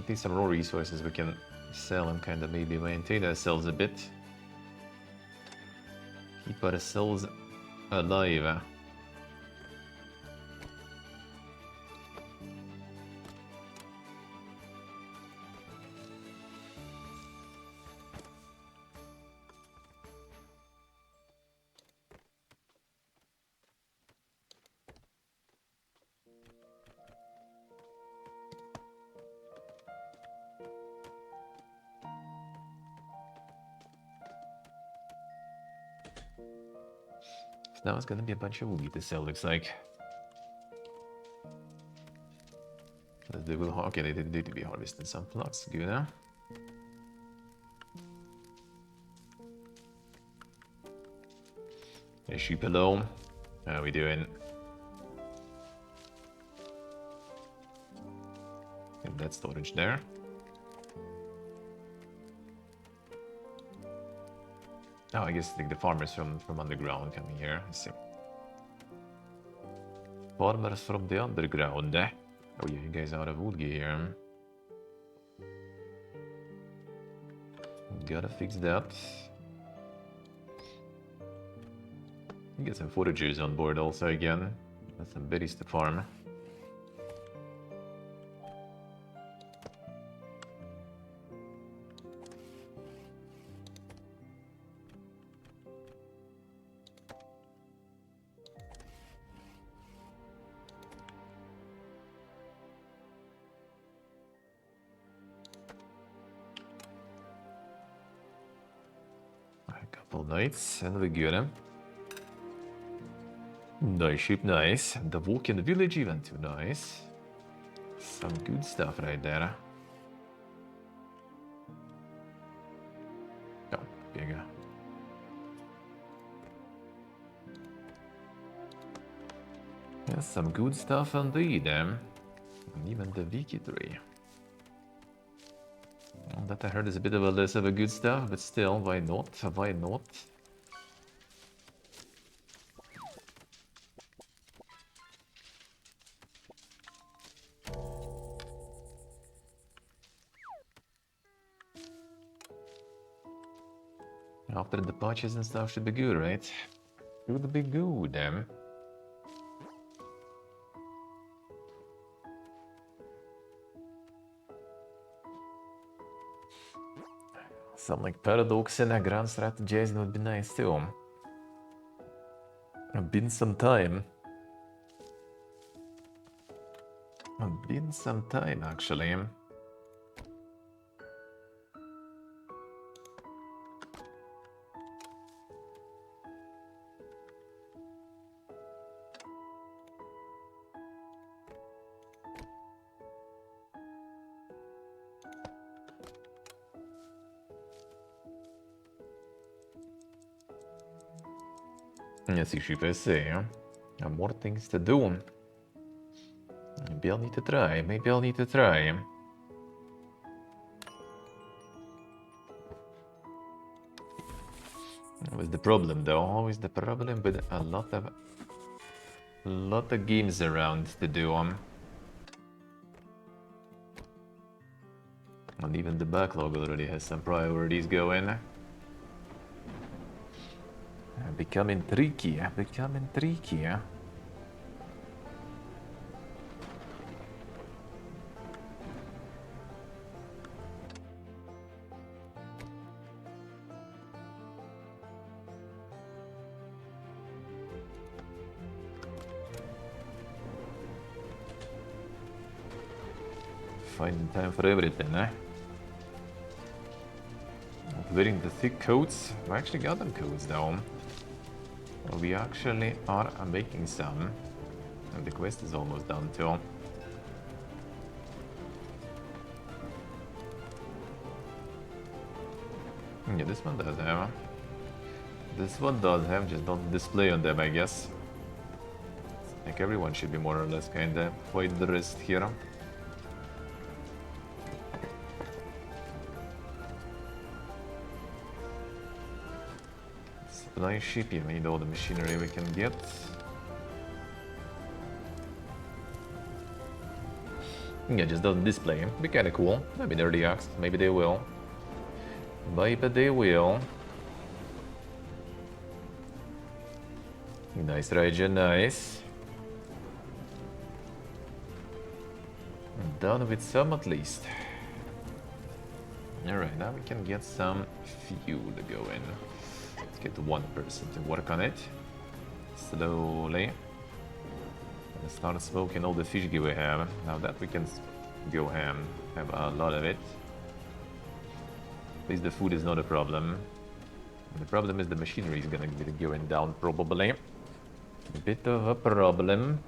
think some raw resources we can sell and kind of maybe maintain ourselves a bit. Keep ourselves alive. now it's gonna be a bunch of wheat to sell, looks like. They will, okay, they need to be harvesting some flocks, good now. Hey, sheep, hello. How are we doing? Get that storage there. Oh, I guess like the farmers from underground coming here. I see. Farmers from the underground. Oh yeah, you guys are out of wood here. Gotta fix that. Get some foragers on board also again. That's some berries to farm. A couple nights and we're good. Nice sheep, nice. The walk in the village even too nice. Some good stuff right there. Oh, bigger. Yes, some good stuff indeed. And even the Wiki tree. Well, that I heard is a bit of a less of a good stuff, but still, why not? Why not? After the patches and stuff should be good, right? Should be good. Some like paradox and grand strategies would be nice too. Been some time. Been some time actually. Yes, if I say, more things to do. Maybe I'll need to try. Maybe I'll need to try. Always the problem, though. Always the problem with a lot of games around to do. And even the backlog already has some priorities going. Becoming tricky. Becoming tricky. Finding time for everything, eh? Wearing the thick coats. We actually got them coats though. We actually are making some. And the quest is almost done too. Yeah, this one does have. This one does have, just don't display on them, I guess. Like everyone should be more or less kinda quite the rest here. Supply ship, yeah, we need all the machinery we can get. Yeah, just doesn't display. Be kinda cool. Maybe they're the access, maybe they will. Maybe they will. Nice, Raja, nice. Done with some at least. Alright, now we can get some fuel going. Let's get one person to work on it. Slowly. And start smoking all the fish gear we have. Now that we can go ham, have a lot of it. At least the food is not a problem. The problem is the machinery is gonna be going down probably. A bit of a problem.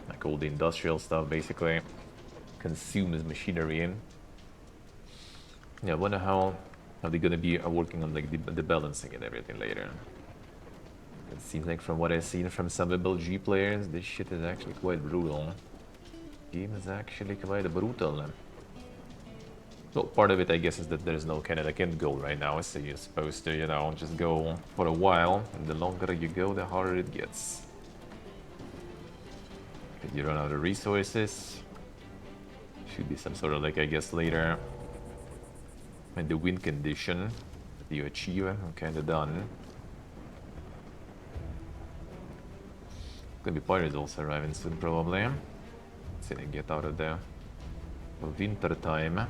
Like all the industrial stuff basically consumes machinery. Yeah, I wonder how they're gonna be working on like the balancing and everything later. It seems like from what I've seen from some MLG players, this shit is actually quite brutal. Game is actually quite brutal. Well, part of it, I guess, is that there's no kind of like end goal right now, so you're supposed to, you know, just go for a while, and the longer you go, the harder it gets. Because you run out of resources. Should be some sort of like, I guess, later. And the win condition that you achieve, I'm kind of done. Gonna be pirates also arriving soon, probably. See they get out of the winter time.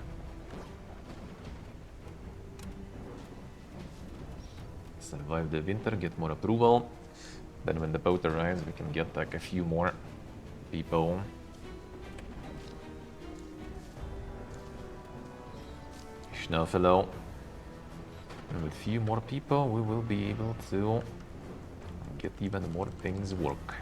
Survive the winter, get more approval. Then when the boat arrives, we can get like a few more people. Schnaufellow. And with a few more people, we will be able to get even more things work.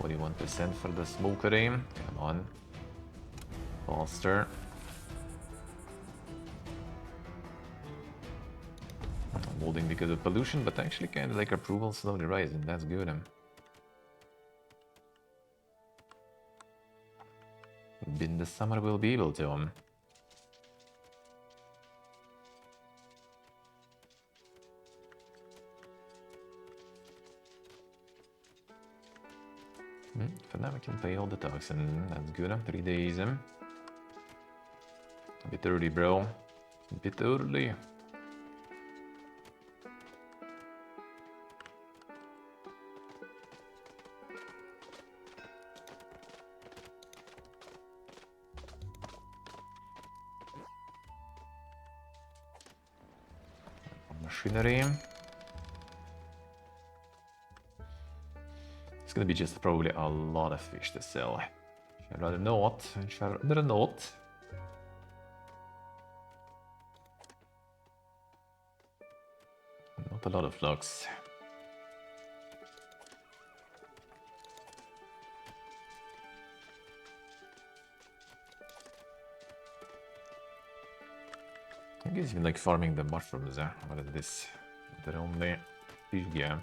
%41% for the smokery. Come on. Faster. I'm holding because of pollution, but actually kind of like approval slowly rising. That's good. In the summer we'll be able to. For now we can pay all the toxin. That's good. 3 days. A bit early, bro. A bit early. Machinery. It's gonna be just probably a lot of fish to sell. I'd rather not. I'd rather not. Not a lot of flux. I guess even like farming the mushrooms, what is this? They're only fish, yeah.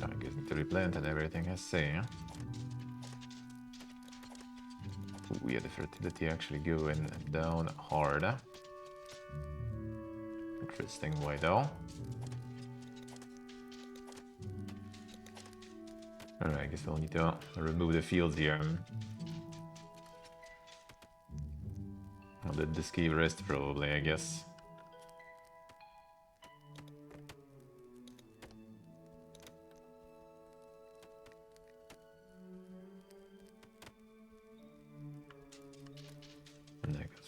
I guess need to replant and everything, I see. Ooh, yeah, the fertility actually going down hard. Interesting, why though? Alright, I guess we'll need to remove the fields here. I'll let this cave rest probably, I guess.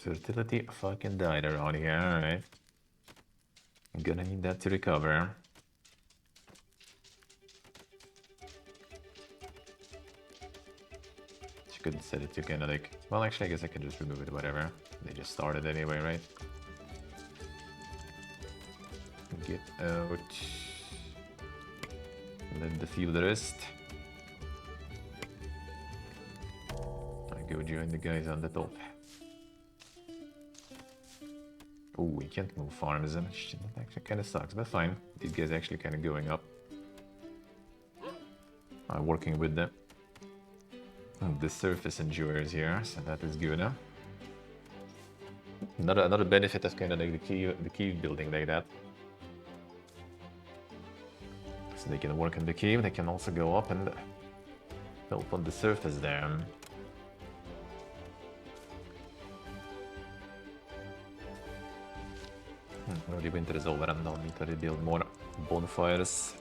Fertility fucking died around here, alright. I'm gonna need that to recover. She couldn't set it to kinda like... Well, actually, I guess I can just remove it, whatever. They just started anyway, right? Get out. Let the field rest. I go join the guys on the top. Oh, we can't move farms, and that actually kind of sucks, but fine. These guys actually kind of going up. I'm working with them. The surface endures here, so that is good. Another benefit of kind of like the cave building like that. So they can work in the cave. They can also go up and help on the surface there. Already winter is over and I'll need to rebuild more bonfires.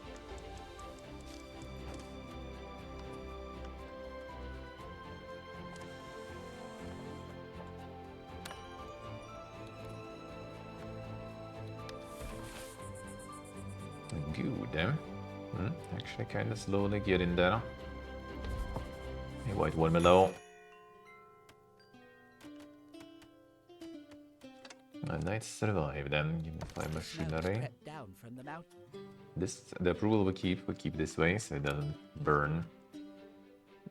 Good, actually kind of slowly getting there. White Warmelo. Knights survive then. Give me 5 machinery. Crept down from the mountain. The approval we keep this way so it doesn't burn.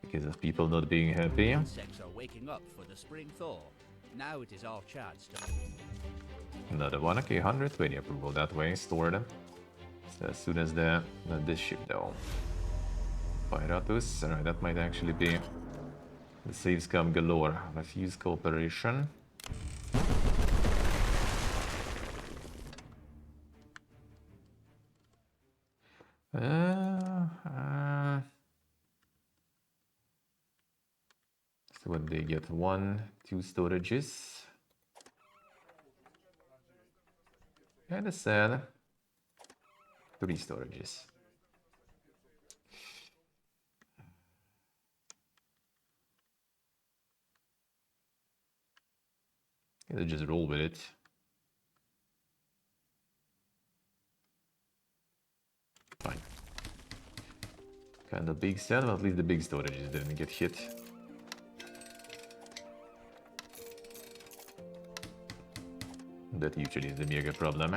Because of people not being happy. Insects are waking up for the spring thaw. Now it is our chance to... Another one. Okay, 120 approval that way, stored. So as soon as this ship though. Piratus. Alright, that might actually be the saves come galore. Refuse cooperation. So what they get? 1, 2 storages. Kinda sad. 3 storages. Let's just roll with it. Fine. Kinda big sad, but at least the big storages didn't get hit. That usually is the mega problem.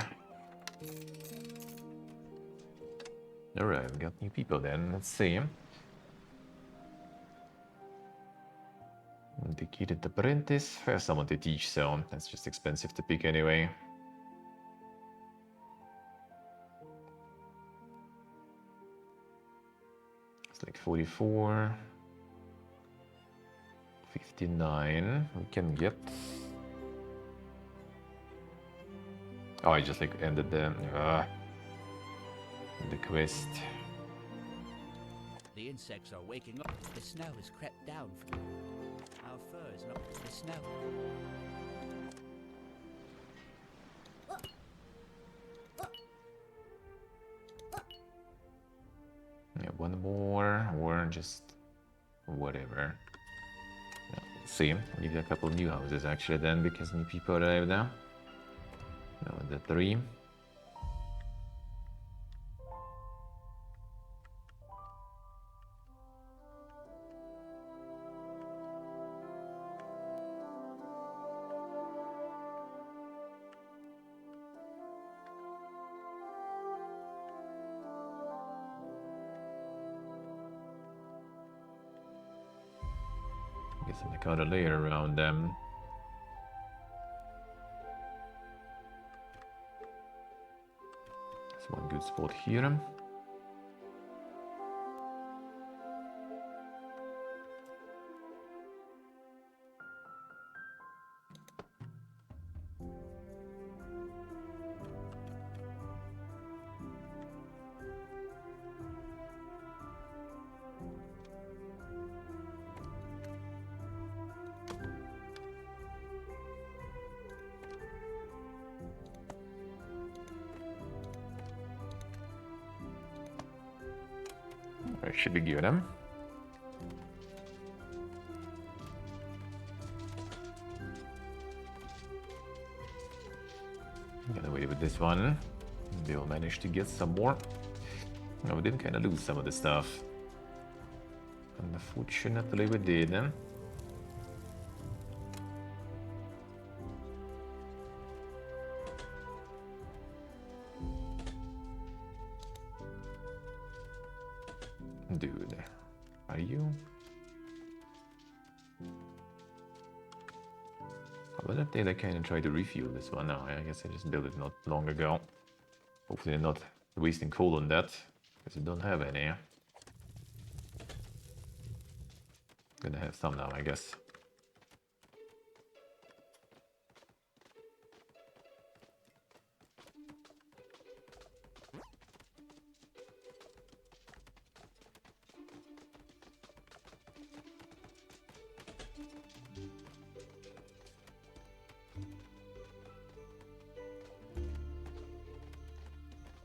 Alright, we got new people then. Let's see. Indicated apprentice. I have someone to teach, so that's just expensive to pick anyway. It's like 44. 59. We can get... Oh, I just like ended the quest. The insects are waking up. The snow has crept down from... Our fur is not... The snow... Yeah, one more, or just whatever. Yeah, see, I'll give you a couple new houses actually then, because new people arrived now. Now the 3. Guess I got a layer around them. That's one good spot here. I should be good, them. Get away with this one. They'll manage to get some more. No, we didn't kind of lose some of the stuff. Unfortunately, we did. Dude, are you? I wonder if they like kind of try to refuel this one. No, I guess I just built it not long ago. Hopefully not wasting coal on that, because we don't have any. Gonna have some now, I guess.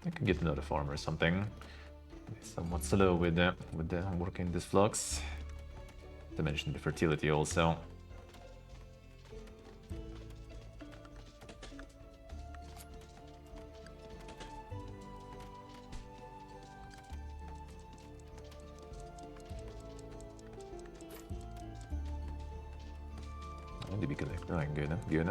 I could get another farm or something. It's somewhat slow with the working this flux. To mention the fertility also. When did we collect? Alright, good, good.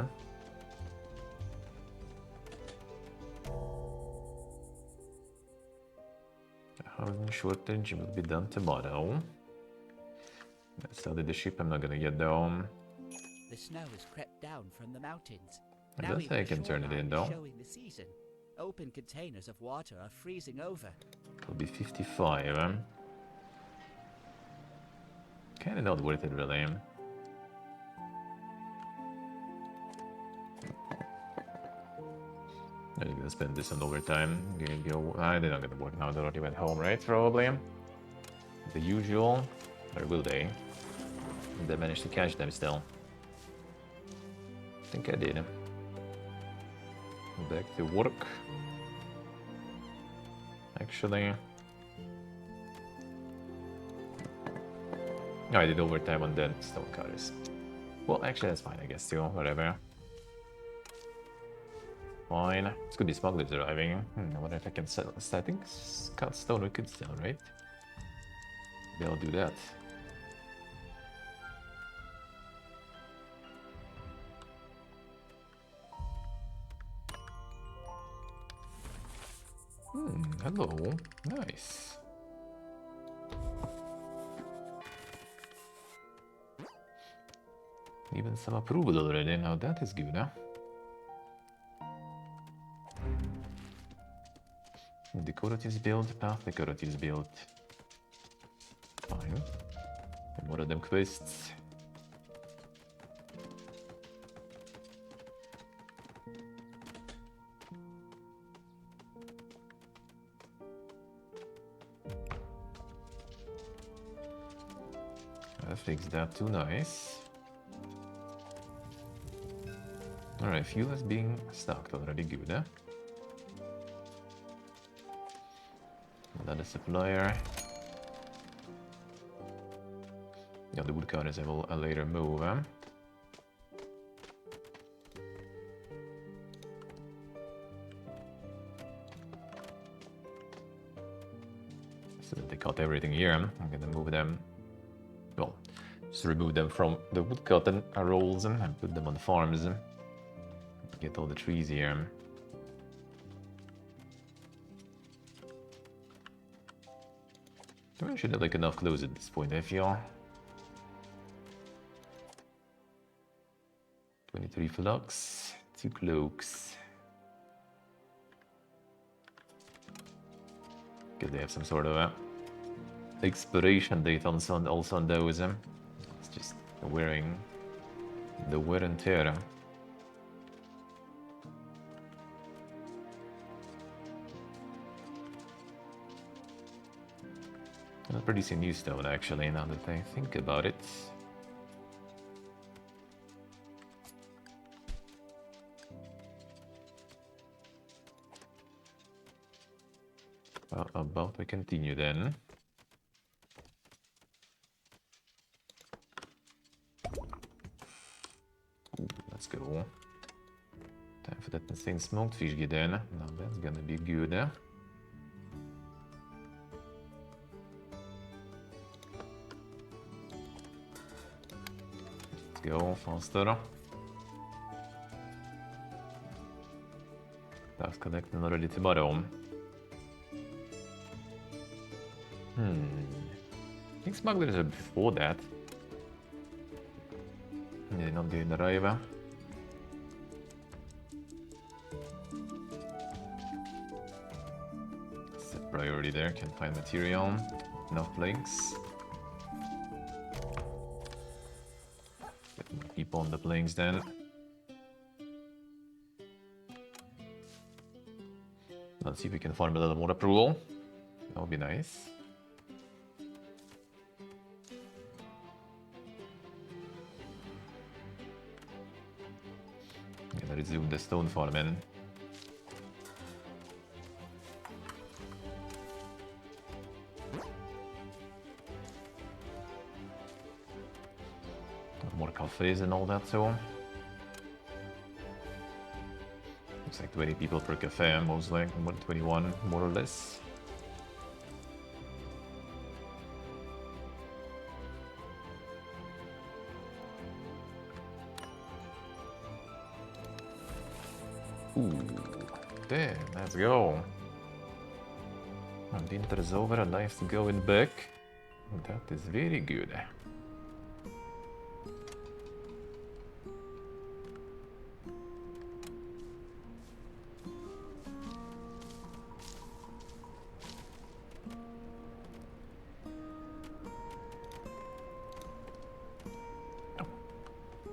The housing shortage will be done tomorrow. That's how the ship I'm not gonna get down. The snow has crept down from the mountains. I Now don't even think I the can turn it in shoreline is though. showing the season. Open containers of water are freezing over. It'll be 55. Kinda not worth it really. I'm gonna spend this on overtime. I'm gonna go. They're not gonna work now. They already went home, right? Probably. The usual. Or will they? Did I manage to catch them still? I think I did. Back to work. Actually. No, I did overtime on the stone cutters. Well, actually, that's fine, I guess, too. Whatever. Fine. It's gonna be smugglers arriving. I wonder if I can sell. I think cut stone we could sell, right? Maybe I'll do that. Hello. Nice. Even some approval already. Now that is good, huh? Decoratives build, path decoratives build. Fine. And what are them quests? I fixed that too, nice. Alright, fuel is being stocked already, good, huh? Another supplier. Yeah, the woodcutters I will later move, huh? So that they cut everything here, I'm gonna move them. Well, just remove them from the woodcutting rolls and put them on the farms. Get all the trees here. I should have like enough clothes at this point, I feel. 23 flux, 2 cloaks. Because they have some sort of expiration date also on those. It's just wearing the wear and tear. Not producing new stone actually, now that I think about it. Well, about to continue then. Ooh, let's go. Time for that insane smoked fish get in. Now that's gonna be good. Go faster. That's connecting already tomorrow. I think smugglers are before that. They're not going to arrive. Set priority there, can find material. Enough links. Keep on the planes then. Let's see if we can farm a little more approval. That would be nice. Gonna resume the stone farming. More cafes and all that, so looks like 20 people per cafe, most like 21 more or less. Ooh, damn, let's go. And Winter is over and I have to go in back. That is very good.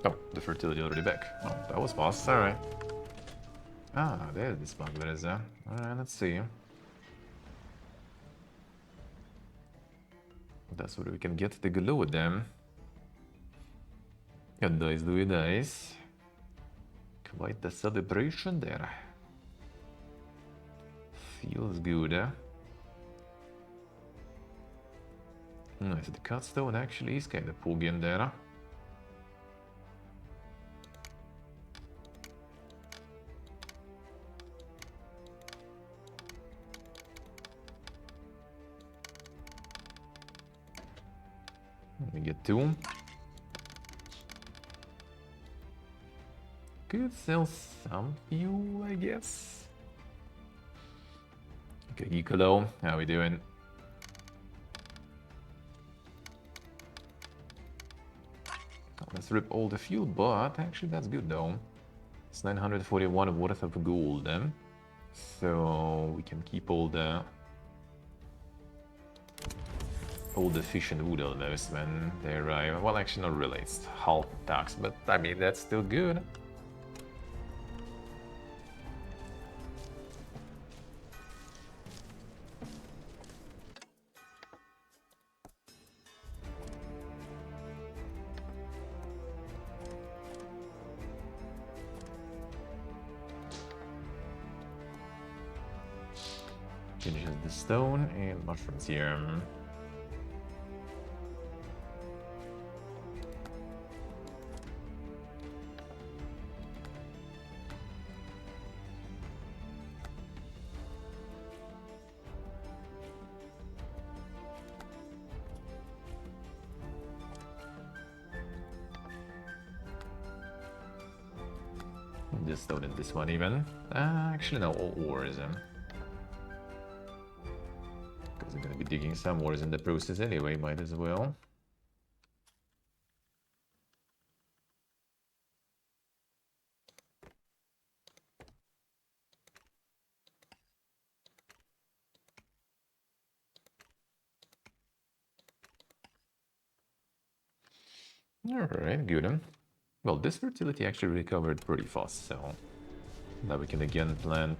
Oh, the fertility already back. Oh, that was fast, alright. Ah, there's the smuggler is there. Alright, let's see. That's where we can get the glue with them. And dice, do dice. Quite the celebration there. Feels good, eh? Nice, the cutstone actually is kind of puggy there. We get 2. Could sell some fuel, I guess. Okay, Ecolo, how we doing? Oh, let's rip all the fuel, but actually that's good though. It's 941 worth of gold then. So we can keep all the fish and wood almost when they arrive. Well, actually not really, it's half tax, but I mean that's still good. Finishes the stone and mushrooms here. Just stone in this one even. Actually no, all ores. Because I'm gonna be digging some ores in the process anyway, might as well. Alright, good. Well, this fertility actually recovered pretty fast, so now we can again plant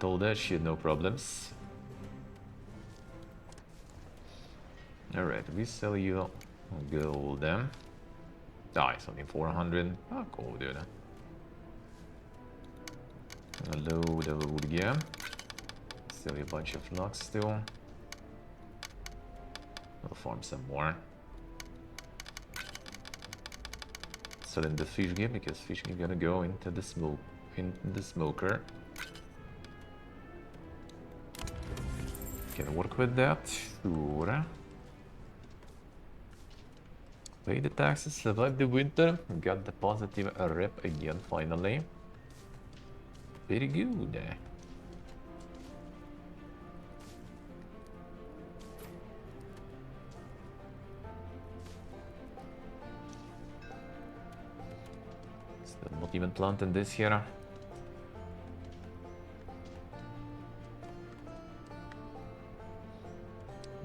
all that shit, no problems. Alright, we sell you gold then. Ah, it's only 400. Oh, cool, dude. A load of wood again. Sell you a bunch of logs still. We'll farm some more. Selling the fish game because fish game gonna go into the smoker. Can work with that, sure. Pay the taxes, survive the winter. Got the positive rep again finally. Very good. Still not even planting this here.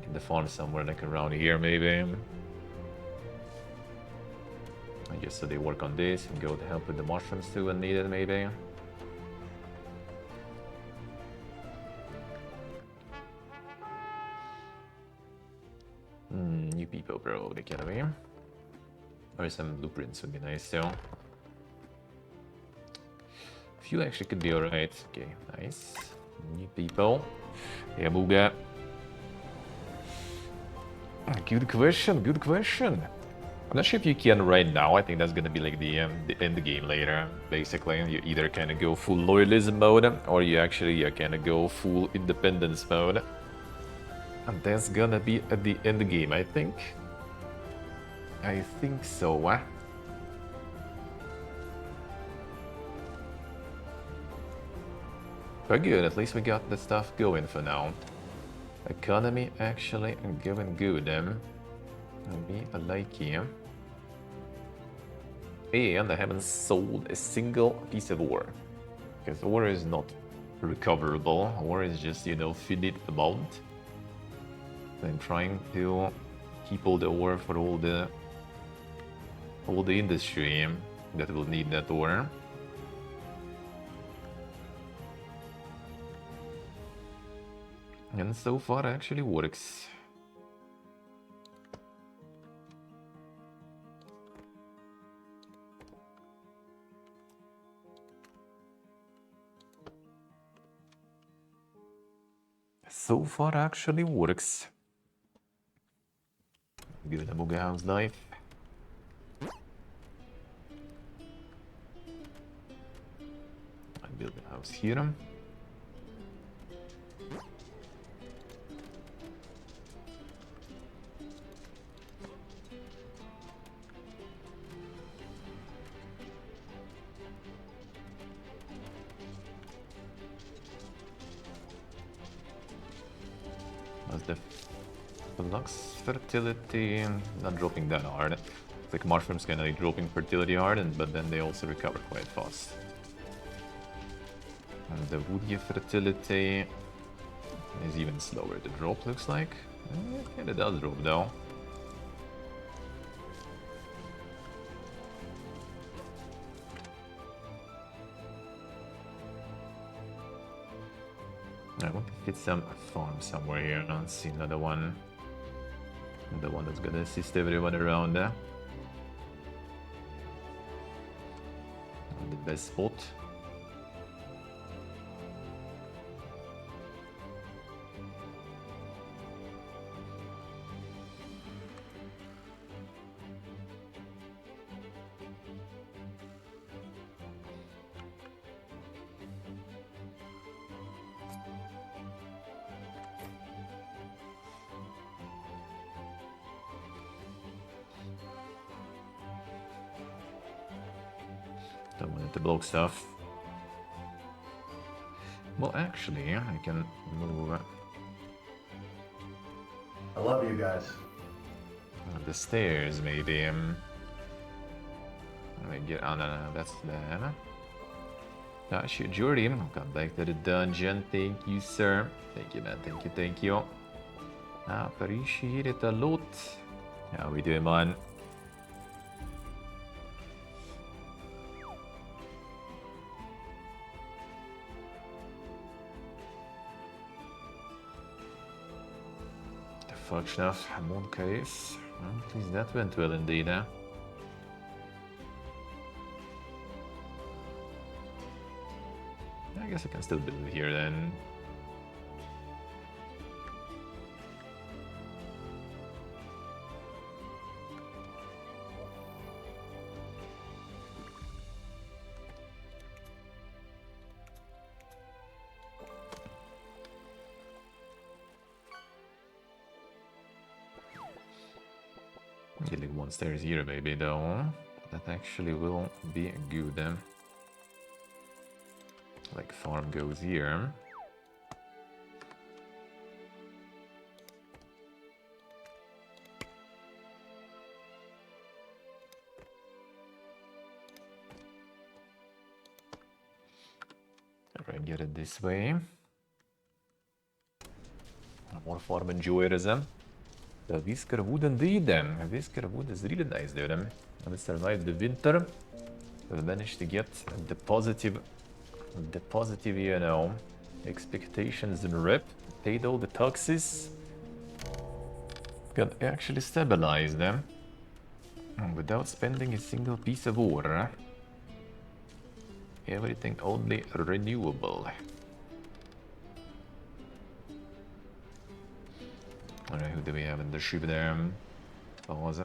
Get the farm somewhere like around here maybe. I guess so they work on this and go to help with the mushrooms too when needed maybe. New people bro, the academy. Or some blueprints would be nice too. Few actually could be alright. Okay, nice. New people. Yeah, Muga. Good question, good question. I'm not sure if you can right now. I think that's gonna be like the end game later. Basically, you either kind of go full loyalism mode, or you actually kind of go full independence mode. And that's gonna be at the end game, I think. I think so. But good, at least we got the stuff going for now. Economy actually going good. Me, I like him. And I haven't sold a single piece of ore. Because ore is not recoverable. Ore is just, you know, finite amount. I'm trying to keep all the ore for all the industry that will need that ore. And so far actually works. So far actually works. Build a boogie house life. I build a house here. What's the flux fertility? Not dropping that hard. It's like mushrooms kind of dropping fertility hard, but then they also recover quite fast. And the woody fertility is even slower to drop, looks like. Yeah, it does drop though. I want to fit some farm somewhere here. Let's see another one. The one that's gonna assist everyone around there. The best spot. Don't want it to block stuff. Well, actually, I can move I love you guys. the stairs, maybe. Let me get on. That's there. Gosh, Jordy, come back to the dungeon. Thank you, sir. Thank you, man. Thank you, thank you. Appreciate it a lot. How we doing, man? Function of Moon Case. At least that went well indeed, eh? I guess I can still build it here then. Getting one stairs here, maybe, though. That actually will be good. Like, farm goes here. Alright, get it this way. More farm enjoyers, eh? The Whiskerwood indeed. Whiskerwood is really nice, dude. We survived the winter. We managed to get the positive, you know, expectations in rep. Paid all the taxes. Got actually stabilized them without spending a single piece of ore. Everything only renewable. Alright, who do we have in the ship there? Pause.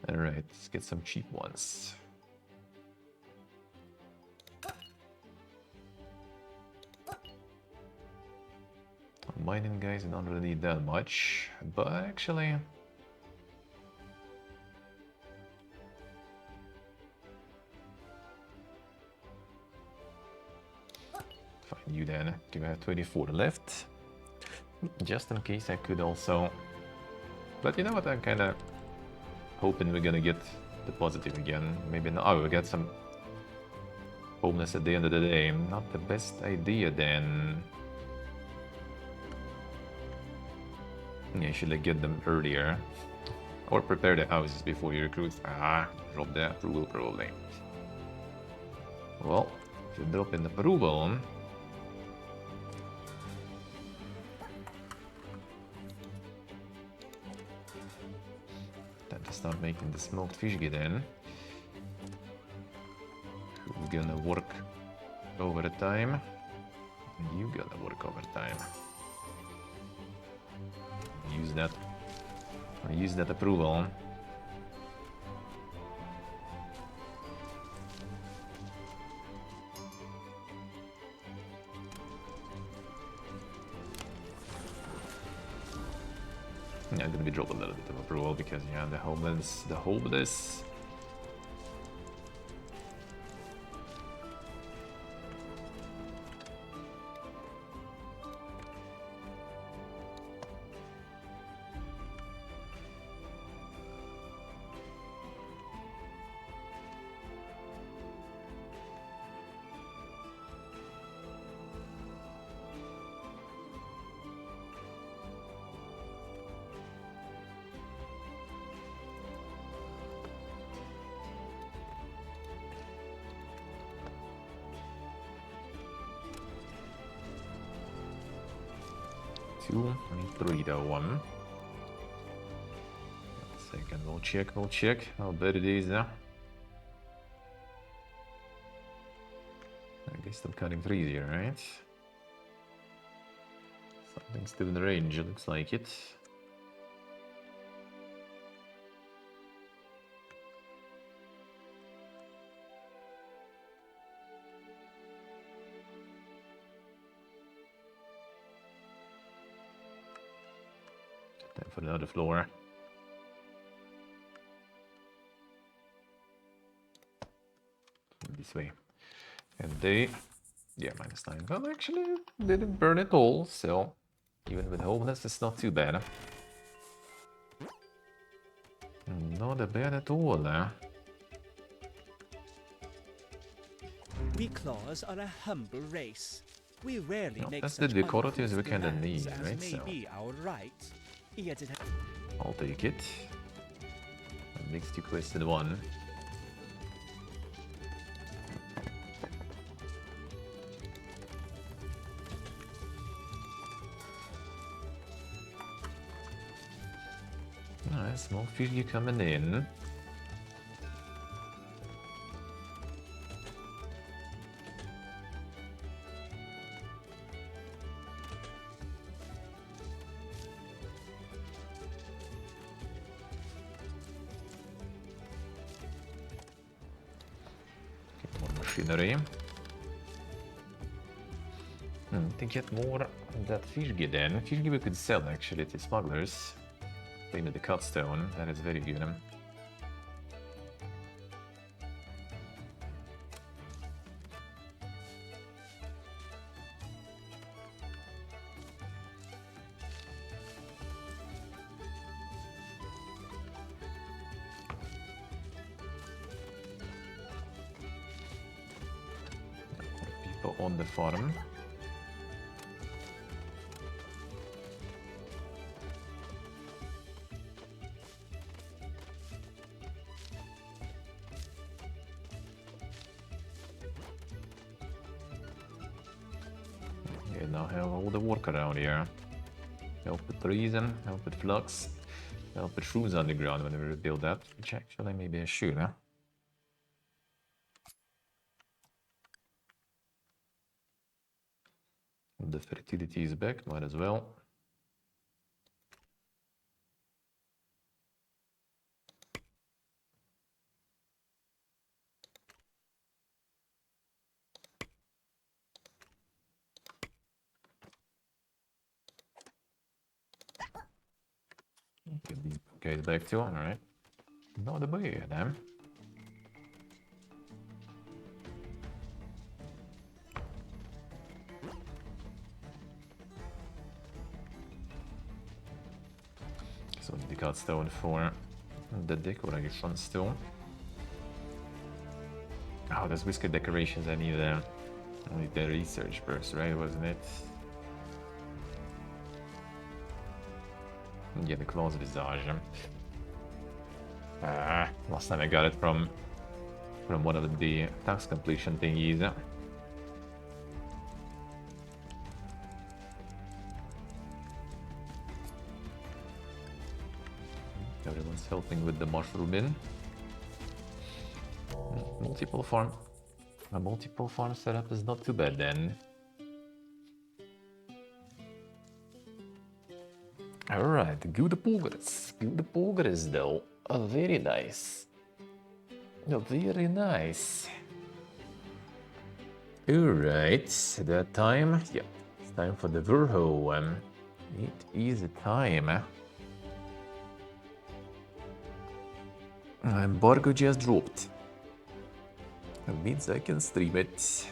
Alright, let's get some cheap ones. Mining guys don't really need that much, but actually... Find you then. Do I have 24 left? Just in case I could also... But you know what, I'm kinda hoping we're gonna get the positive again. Maybe not. Oh, we got some homeless at the end of the day. Not the best idea then. Yeah, should I get them earlier? Or prepare the houses before you recruit? Ah, drop the approval probably. Well, if you drop in the approval... Time to start making the smoked fish get in. Who's gonna work overtime? You gotta work overtime. Use that approval. Yeah, I'm gonna be dropped a little bit of approval because yeah, the homeless. Two, three though, one. Second, we'll check how bad it is now. I guess I'm cutting trees here, right? Something's still in the range, it looks like it. Time for another floor. This way. And they, yeah, -9. Well, actually, didn't burn at all, so even with homeless, it's not too bad. Not bad at all, We claws are a humble race. We rarely make that's the such decoratives we uncouth kinda demands need, as right? may So be our right. Yet it I'll take it. Next two quests in one. Alright, small fish you coming in. Get more machinery. To get more of that fish get in. Fish we could sell actually to smugglers. Same with the cut stone, that is very good. People on the farm. Okay, now have all the work around here. Help with treason, help with flux, help with shrooms underground when we rebuild that, which actually maybe I should, huh? The fertility is back, might as well. Get these guys back too, alright. Not a bad, damn. difficult stone for the decoration stone. Oh, those whisker decorations, I need the research first, right? Wasn't it? Yeah, the claws visage. Last time I got it from one of the task completion thingies. Everyone's helping with the mushrooming. Multiple farm. A multiple farm setup is not too bad then. Alright, good progress. Good progress though. Very nice. Very nice. Alright, that time? Yeah, it's time for the Verho. It is time. Embargo just dropped. That means I can stream it.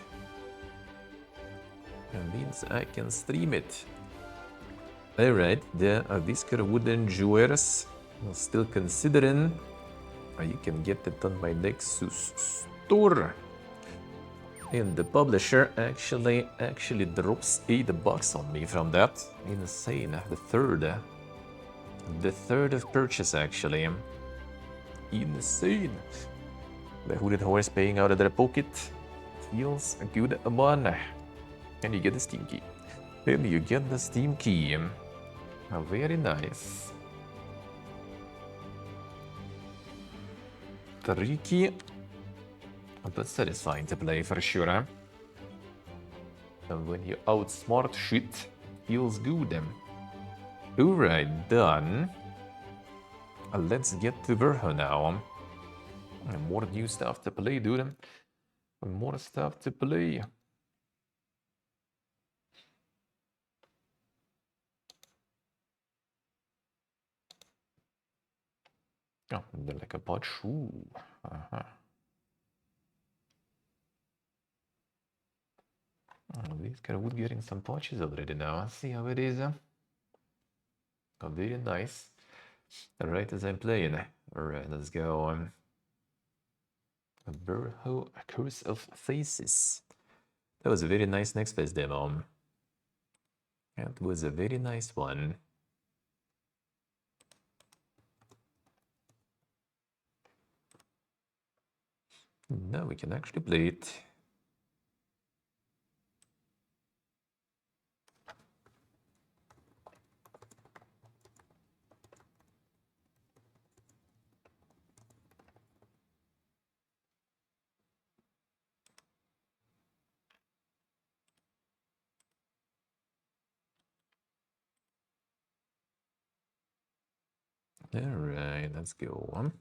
That means I can stream it. Alright, the Whiskerwood enjoyers still considering you can get it on my Nexus store. And the publisher actually drops $8 on me from that. Insane. The third purchase actually. Insane. The hooded horse paying out of their pocket feels a good one. And you get the Steam key. Very nice. Tricky, but satisfying to play for sure. And when you outsmart shit, feels good. Alright, done. Let's get to Verho now. And more new stuff to play, dude. More stuff to play. Oh, they're like a potch. Ooh. Oh, these guys would getting some potches already now. Let's see how it is. Oh, very nice. Right as I'm playing. Alright, let's go. Verho Curse of Faces. That was a very nice next phase demo. That was a very nice one. Now we can actually play it. Alright, let's go.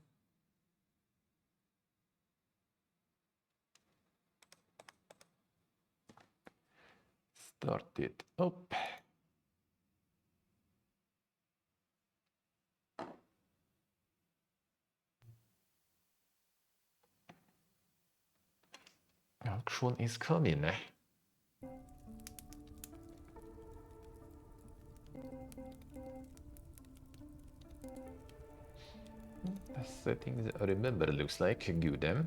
Start it up. Action is coming. The settings I remember looks like good.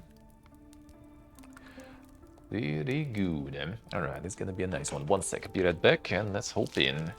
Very good. Alright, it's gonna be a nice one. 1 sec, be right back and let's hope in.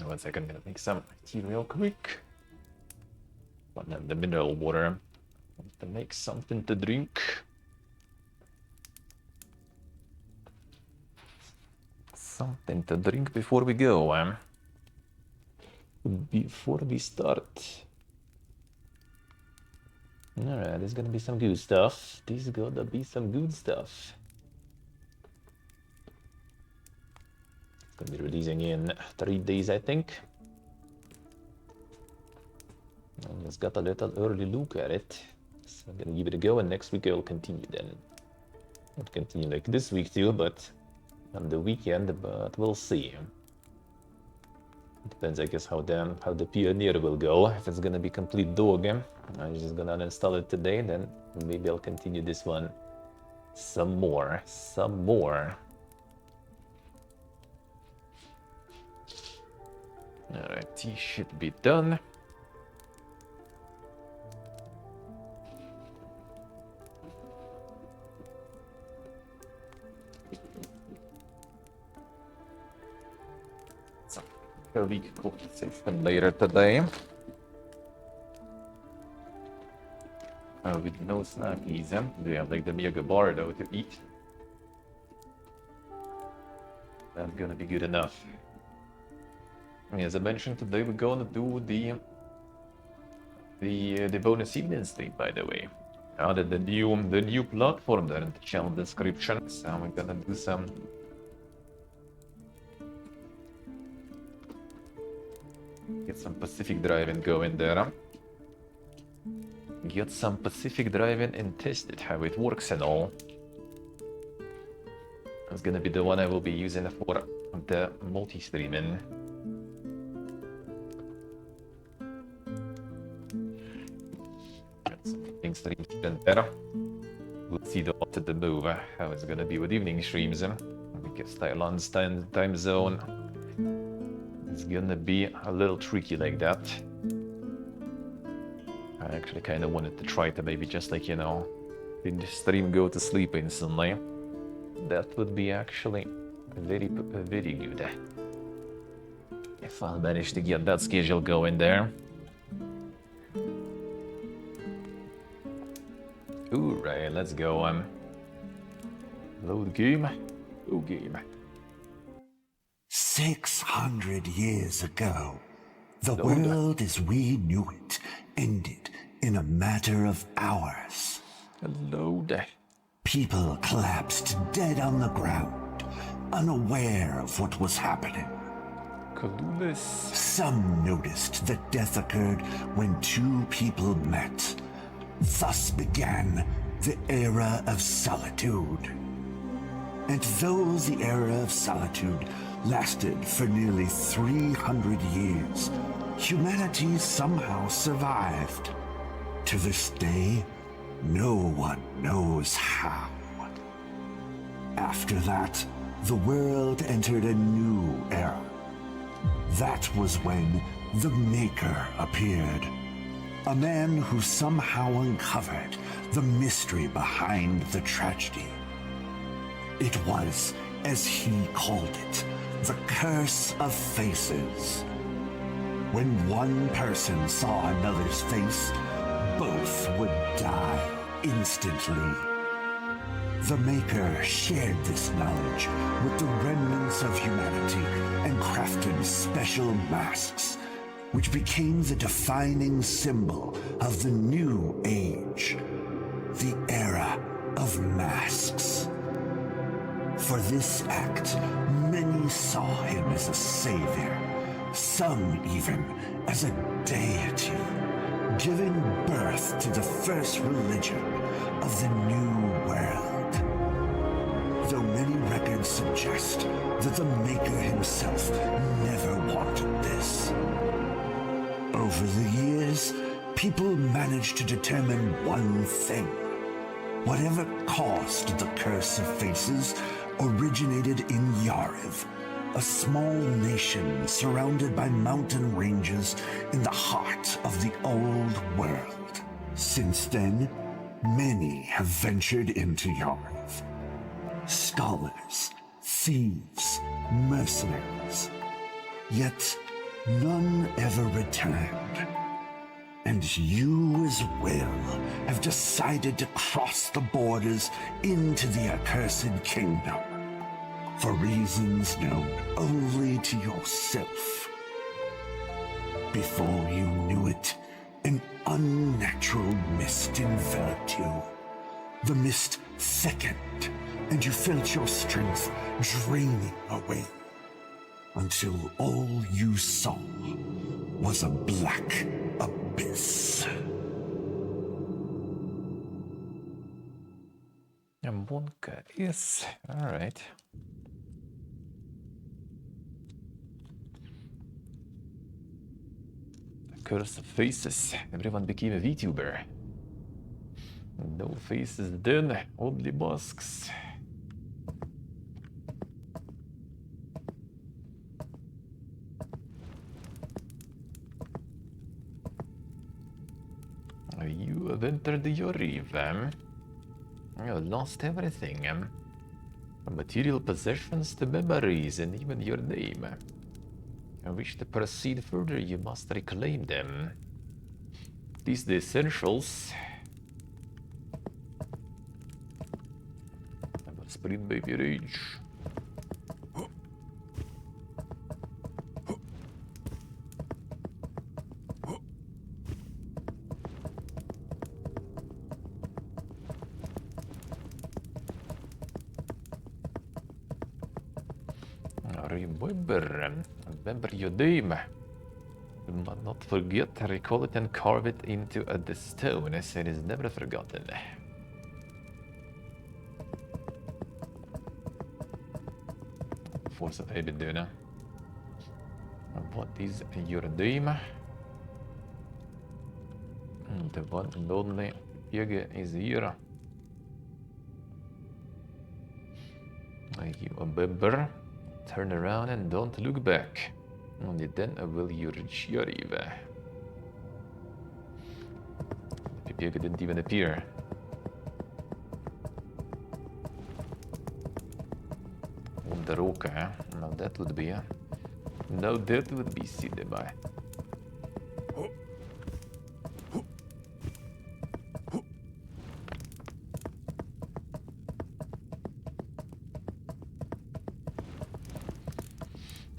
One second, I'm gonna make some tea real quick. But then the mineral water to make something to drink. Something to drink before we go. Before we start. Alright, there's gonna be some good stuff. There's gonna be some good stuff. It's gonna be releasing in 3 days, I think. I just got a little early look at it. So I'm gonna give it a go, and next week I'll continue then. Not continue like this week too, but on the weekend, but we'll see. Depends, I guess, how the Pioneer will go. If it's gonna be complete dog, I'm just gonna uninstall it today, then maybe I'll continue this one some more. Alright, tea should be done. A week session later today. With no snackies. We have like the mega bar though to eat. That's gonna be good enough. As I mentioned today, we're gonna do the bonus evening stream, by the way. Added the new platform there in the channel description. So we're gonna do some get some Pacific driving going there. Get some Pacific driving and test it, how it works and all. It's gonna be the one I will be using for the multi-streaming. Got some evening streams here and there. We'll see after the move how it's gonna be with evening streams. I guess Thailand's time zone. It's gonna be a little tricky like that. I actually kind of wanted to try to maybe just like, in the stream go to sleep instantly. That would be actually very good. If I'll manage to get that schedule going there. Alright, let's go. Load game. Load game. 600 years ago, the world as we knew it ended in a matter of hours. Load. People collapsed dead on the ground, unaware of what was happening. Clueless. Some noticed that death occurred when two people met. Thus began the era of solitude. And though the era of solitude lasted for nearly 300 years, humanity somehow survived. To this day, no one knows how. After that, the world entered a new era. That was when the Maker appeared. A man who somehow uncovered the mystery behind the tragedy. It was, as he called it, the curse of faces. When one person saw another's face, both would die instantly. The Maker shared this knowledge with the remnants of humanity and crafted special masks, which became the defining symbol of the new age, the era of masks. For this act, many saw him as a savior, some even as a deity, giving birth to the first religion of the New World. Though many records suggest that the Maker himself never wanted this. Over the years, people managed to determine one thing. Whatever caused the Curse of Faces originated in Yariv, a small nation surrounded by mountain ranges in the heart of the old world. Since then, many have ventured into Yarth. Scholars, thieves, mercenaries. Yet none ever returned. And you as well have decided to cross the borders into the accursed kingdom. For reasons known only to yourself. Before you knew it, an unnatural mist enveloped you. The mist thickened, and you felt your strength draining away. Until all you saw was a black abyss. And Wonka is alright. Curse of faces. Everyone became a VTuber. No faces then, only masks. You have entered your reef. You lost everything. From material possessions to memories and even your name. I wish to proceed further, you must reclaim them. These the essentials. I will sprint baby rage. Remember your name. Do not forget, recall it and carve it into the stone, as it is never forgotten. Force of Ebeduna. What is your name? The one and only Yege is here. You remember? Turn around and don't look back. Only then will you reach your Yariv. Pipiega didn't even appear. On the roca, huh? Now that would be, now that would be Sideba.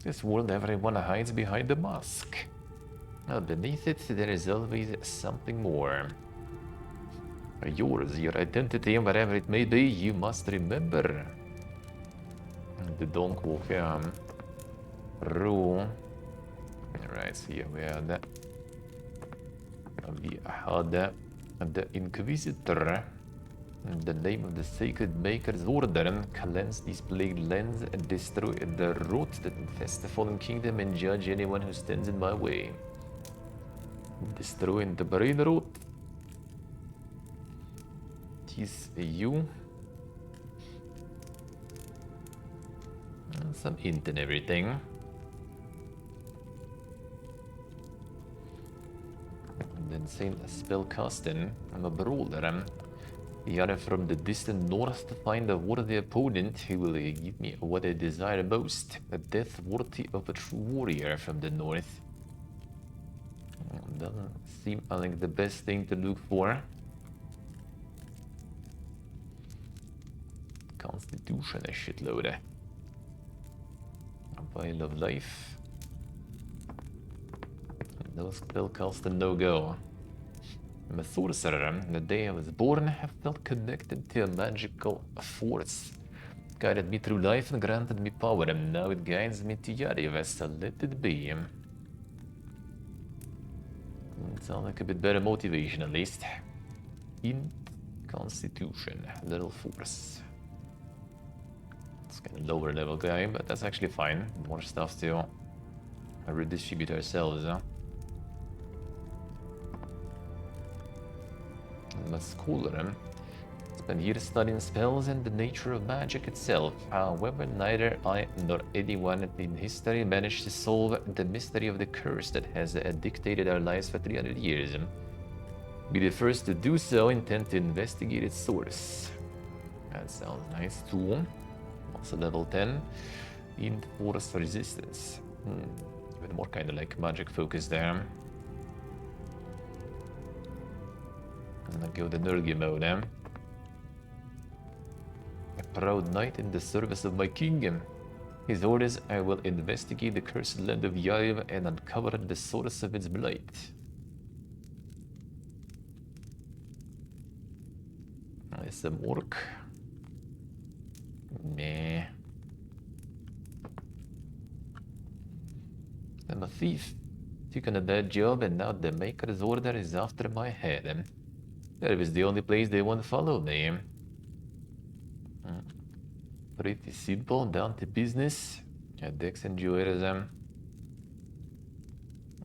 This world, everyone hides behind the mask. Now beneath it, there is always something more. Yours, your identity, and whatever it may be, you must remember. The donk walk, rule. Right, so here we have that. We had the Inquisitor. The name of the Sacred Maker's Order, cleanse these plagued lands and destroy the rot that infest the fallen kingdom and judge anyone who stands in my way. Destroying the brain rot. Tis you. And some hint and everything. And then Saint spell casting. I'm a brawler. Yara from the distant north to find a worthy opponent who will give me what I desire most. A death worthy of a true warrior from the north. Doesn't seem like the best thing to look for. Constitution a shitload. A pile of life. No spellcast and no go. I'm a sorcerer. The day I was born, I felt connected to a magical force. Guided me through life and granted me power, and now it guides me to Yariv, so let it be. Sounds like a bit better motivation, at least. In Constitution, little force. It's kind of lower level guy, but that's actually fine. More stuff to redistribute ourselves, huh? Let's call them Spent years studying spells and the nature of magic itself. However, neither I nor anyone in history managed to solve the mystery of the curse that has dictated our lives for 300 years. Be the first to do so, intend to investigate its source. That sounds nice too. Also level 10. Enforce resistance. Even more kind of like magic focus there. I'm gonna go the Nurgi mode, eh? A proud knight in the service of my king. His orders, I will investigate the cursed land of Yaiv and uncover the source of its blight. There's some orc. Meh. I'm a thief. Taken a bad job and now the Maker's order is after my head. That is the only place they won't follow me. Pretty simple, down to business. Dex and Joerism.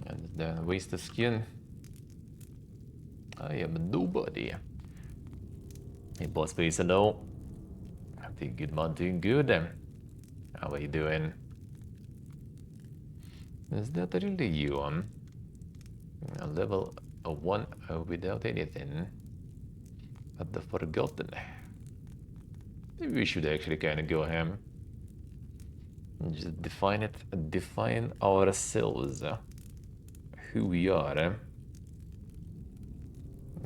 And then waste of skin. I am nobody. Hey, boss face, hello. I think good man, doing good. How are you doing? Is that really you? A level 1 without anything. But the Forgotten. Maybe we should actually kind of go ham. Just define ourselves. Who we are.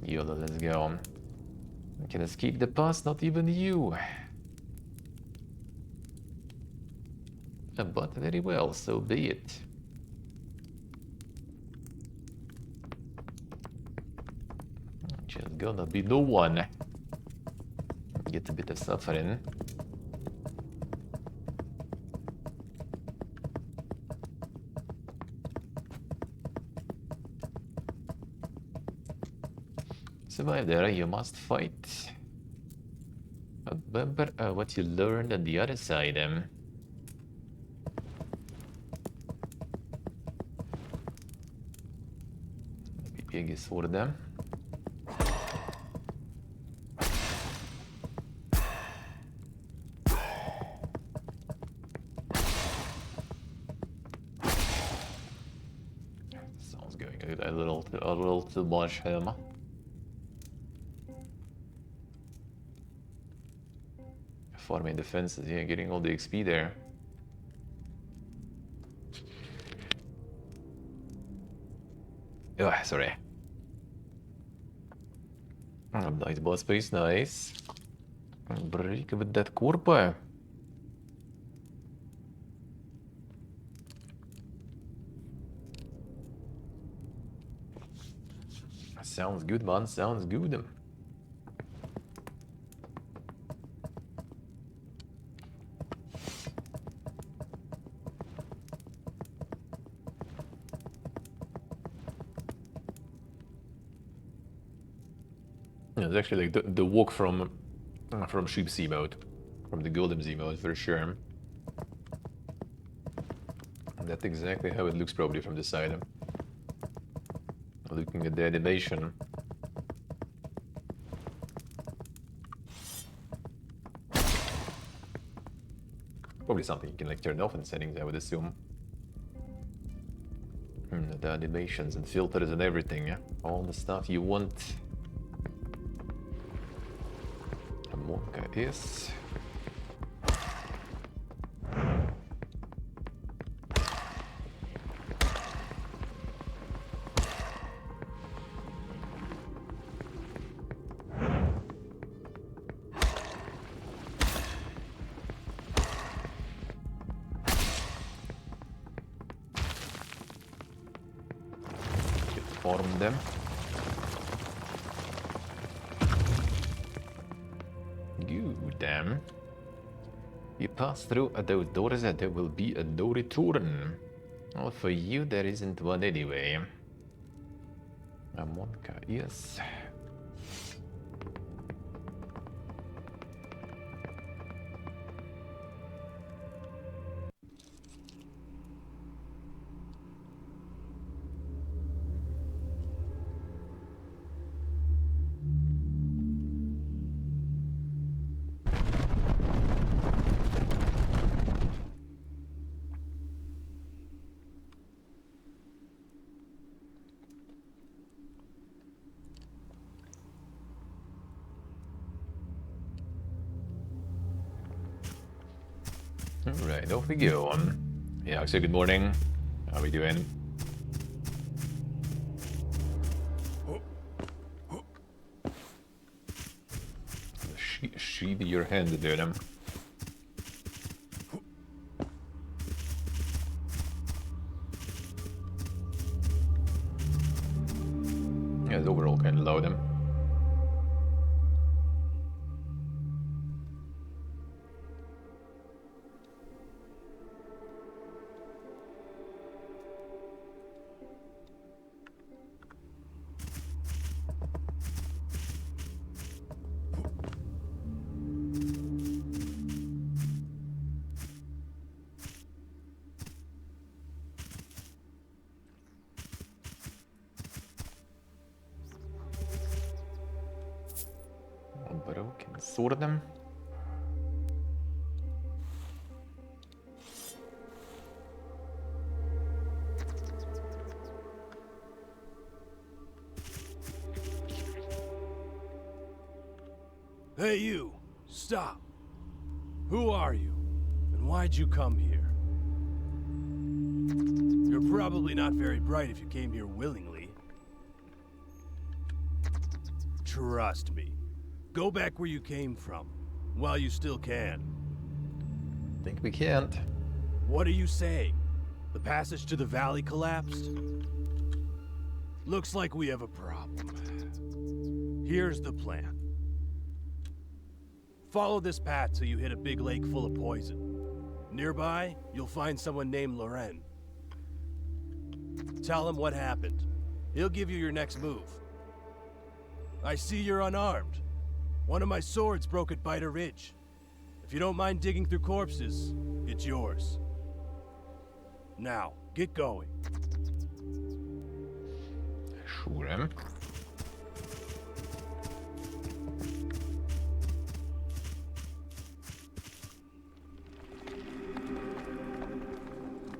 YOLO, let's go. I can escape the past, not even you. But very well, so be it. Just gonna be no one. Get a bit of suffering. Survive there, you must fight. Remember what you learned on the other side. Big sword them. Sounds going a little too much, him. Farming defenses, yeah, getting all the XP there. Oh, sorry. Nice boss space, nice. Break with that corpo. Sounds good, man, sounds good. It's actually like the walk from Sheep Z mode, from the Golem Z mode for sure. That's exactly how it looks probably from the side. Looking at the animation. Probably something you can like turn off in settings, I would assume. The animations and filters and everything, yeah? All the stuff you want. Monka is. Form them. Good, damn. You pass through those doors and there will be a no return. Well, for you there isn't one anyway. Monka, yes. Right, off we go. Yeah, so good morning. How are we doing? Sheathe your hand, dude. Yeah, it's overall kind of low them. Broken sort of them. Hey you, stop. Who are you? And why'd you come here? You're probably not very bright if you came here willingly. Trust me. Go back where you came from, while you still can. Think we can't. What are you saying? The passage to the valley collapsed? Looks like we have a problem. Here's the plan. Follow this path till you hit a big lake full of poison. Nearby, you'll find someone named Loren. Tell him what happened. He'll give you your next move. I see you're unarmed. One of my swords broke at Biter Ridge. If you don't mind digging through corpses, it's yours. Now, get going. Sure.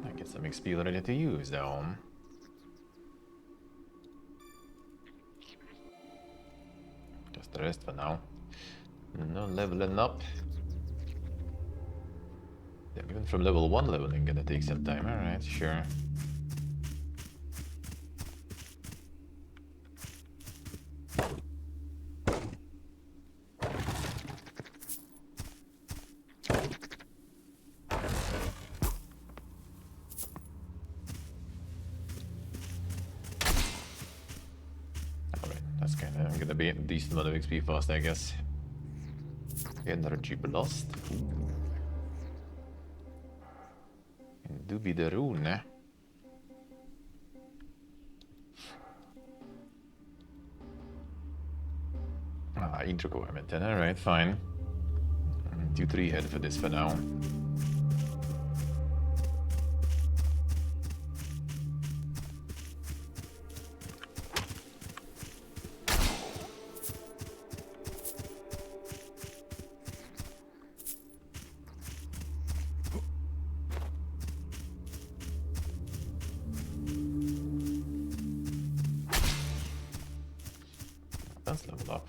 I get some XP ready to use though. Just the rest for now. No leveling up. Yeah, even from level 1 leveling gonna take some time. Alright, sure. Alright, that's kinda gonna be a decent amount of XP fast, I guess. Energy blast. Dubi de rune. Ah, intro requirement then. Alright, fine. 2-3 head for this for now. Let's level up.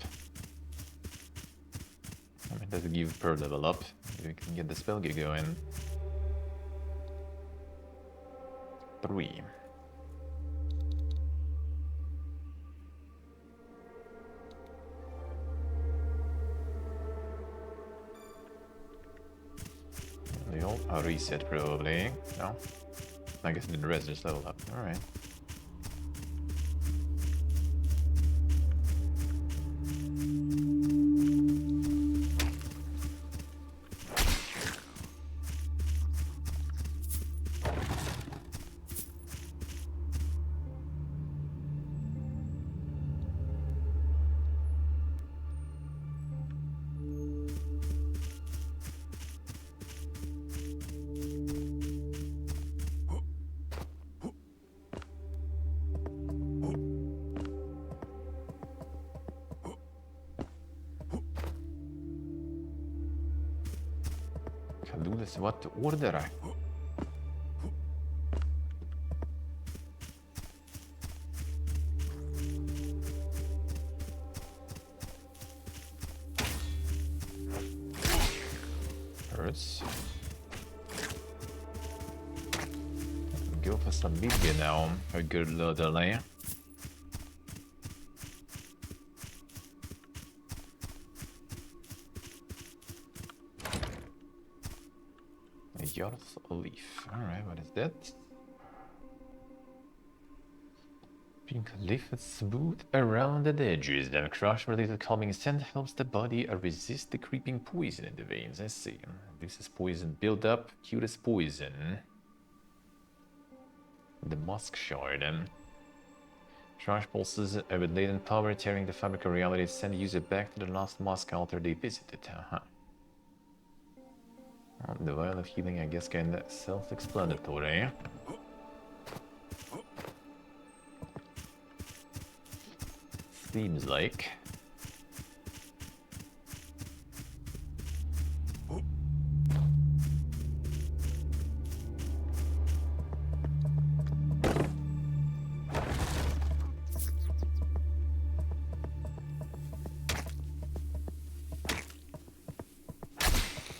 I mean, let's give per level up. We can get the spell gear going. 3. They all are reset probably. No? I guess the rest just level up. Alright. Can do this what order? Hurts. go for some media now. A good little delay. A Yarth leaf. Alright, what is that? Pink leaf is smooth around the edges. The crush-related calming scent helps the body resist the creeping poison in the veins. I see. This is poison build up. Cutest poison. The musk shard. Charge pulses with latent power, tearing the fabric of reality. Send user back to the last musk altar they visited. The vial of healing, I guess, kinda self-explanatory. Seems like.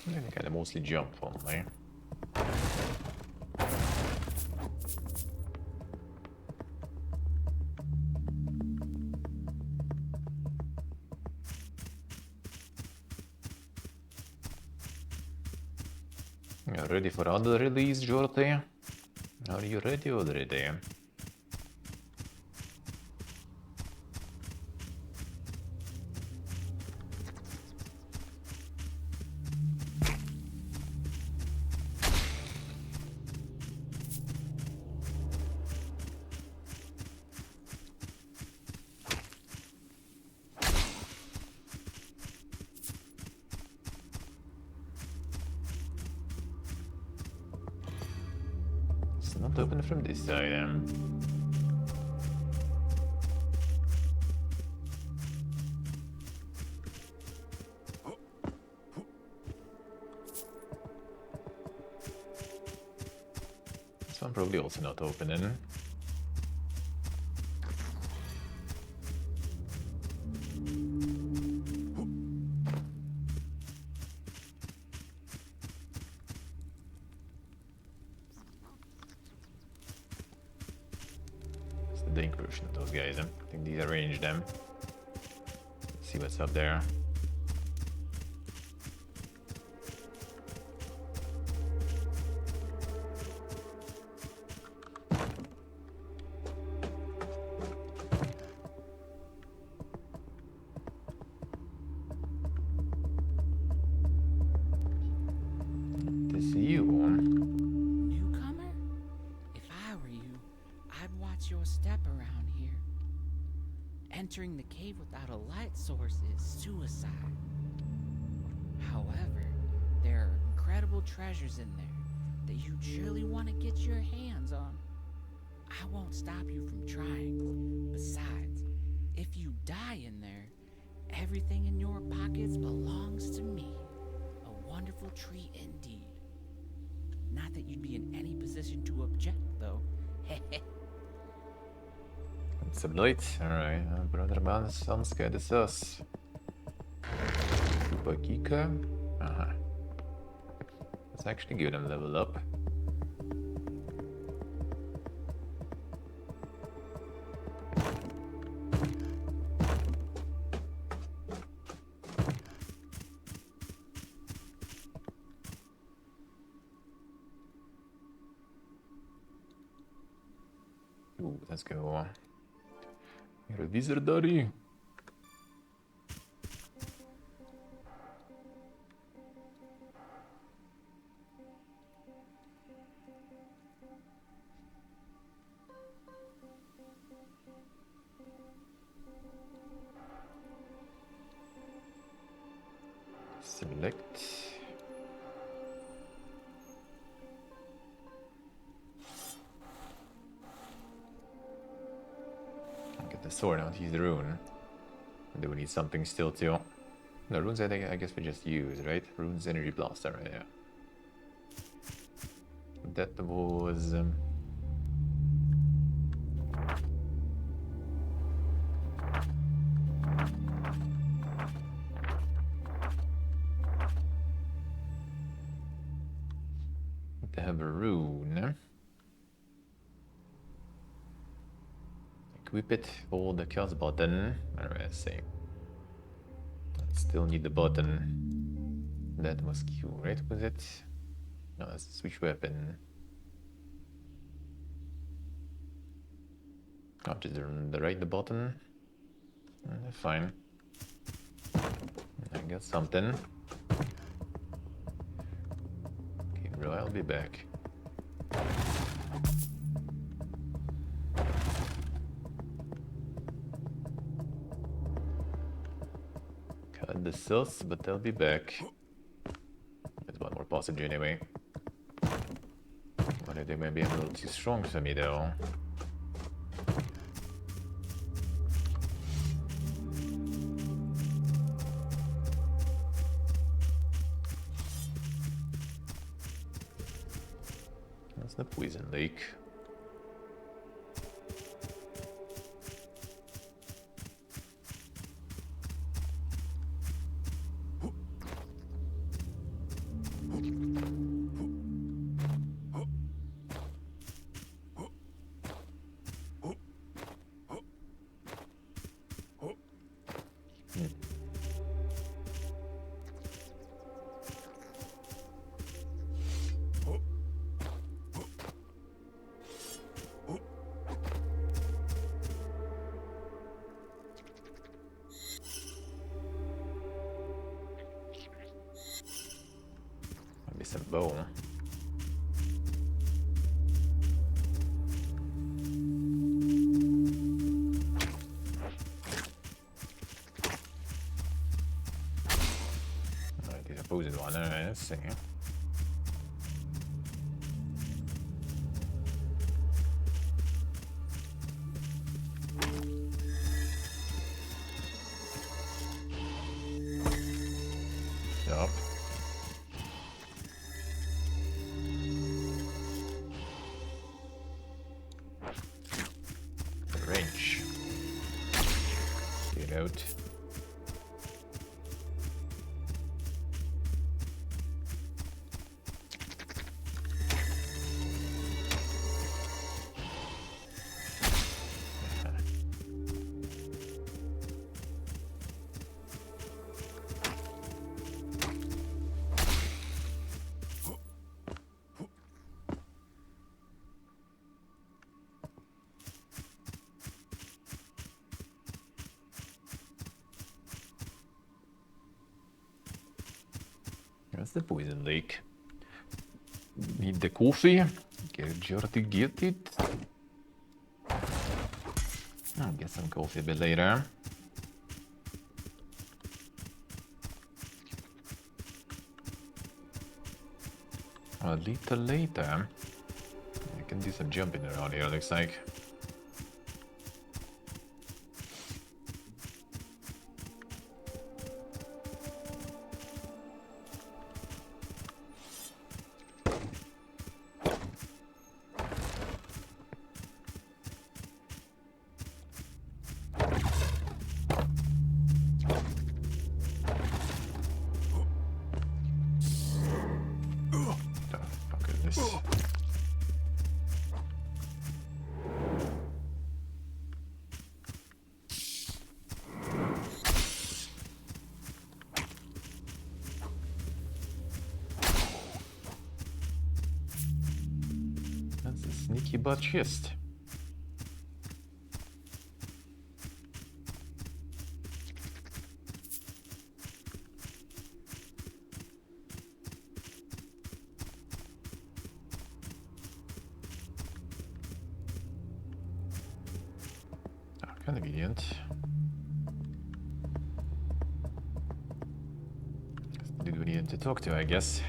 I'm gonna kinda mostly jump only. You ready for other release, Jordi? Are you ready already? It's not open from this side. This one probably also not opening. It's the Dink version of those guys. I think these arrange them. Let's see what's up there. This is you. Newcomer? If I were you, I'd watch your step around here. Entering the cave without a light source is suicide. However, there are incredible treasures in there that you'd surely want to get your hands on. I won't stop you from trying. Besides, if you die in there, everything in your pockets belongs to me. A wonderful treat indeed. Not that you'd be in any position to object, though. Some light. Alright, brother man sounds good as us. Bakika. Let's actually give them level up. Ooh, let's go. You're a wizard, Daddy. Select. Get the sword, not use the rune. Do we need something still too? No, runes I guess we just use, right? Runes energy blaster, right? Yeah. That was... They have a rune. Equip it, hold the cast button. Let's see. I still need the button. That was Q, right? Was it? No, that's switch weapon. Oh, just the right the button. Fine. I got something. Okay, bro, I'll be back. Cut the sus, but I'll be back. There's one more passage anyway. But they may be a little too strong for me though. That's the poison lake. Maybe some bone. Alright, the opposite one, let's see. Yup. Range. Get out. That's the poison lake. Need the coffee. Get sure to get it. I'll get some coffee a bit later. A little later. I can do some jumping around here, looks like. That's a sneaky butt chest. Convenient. Dude we needed to talk to, I guess.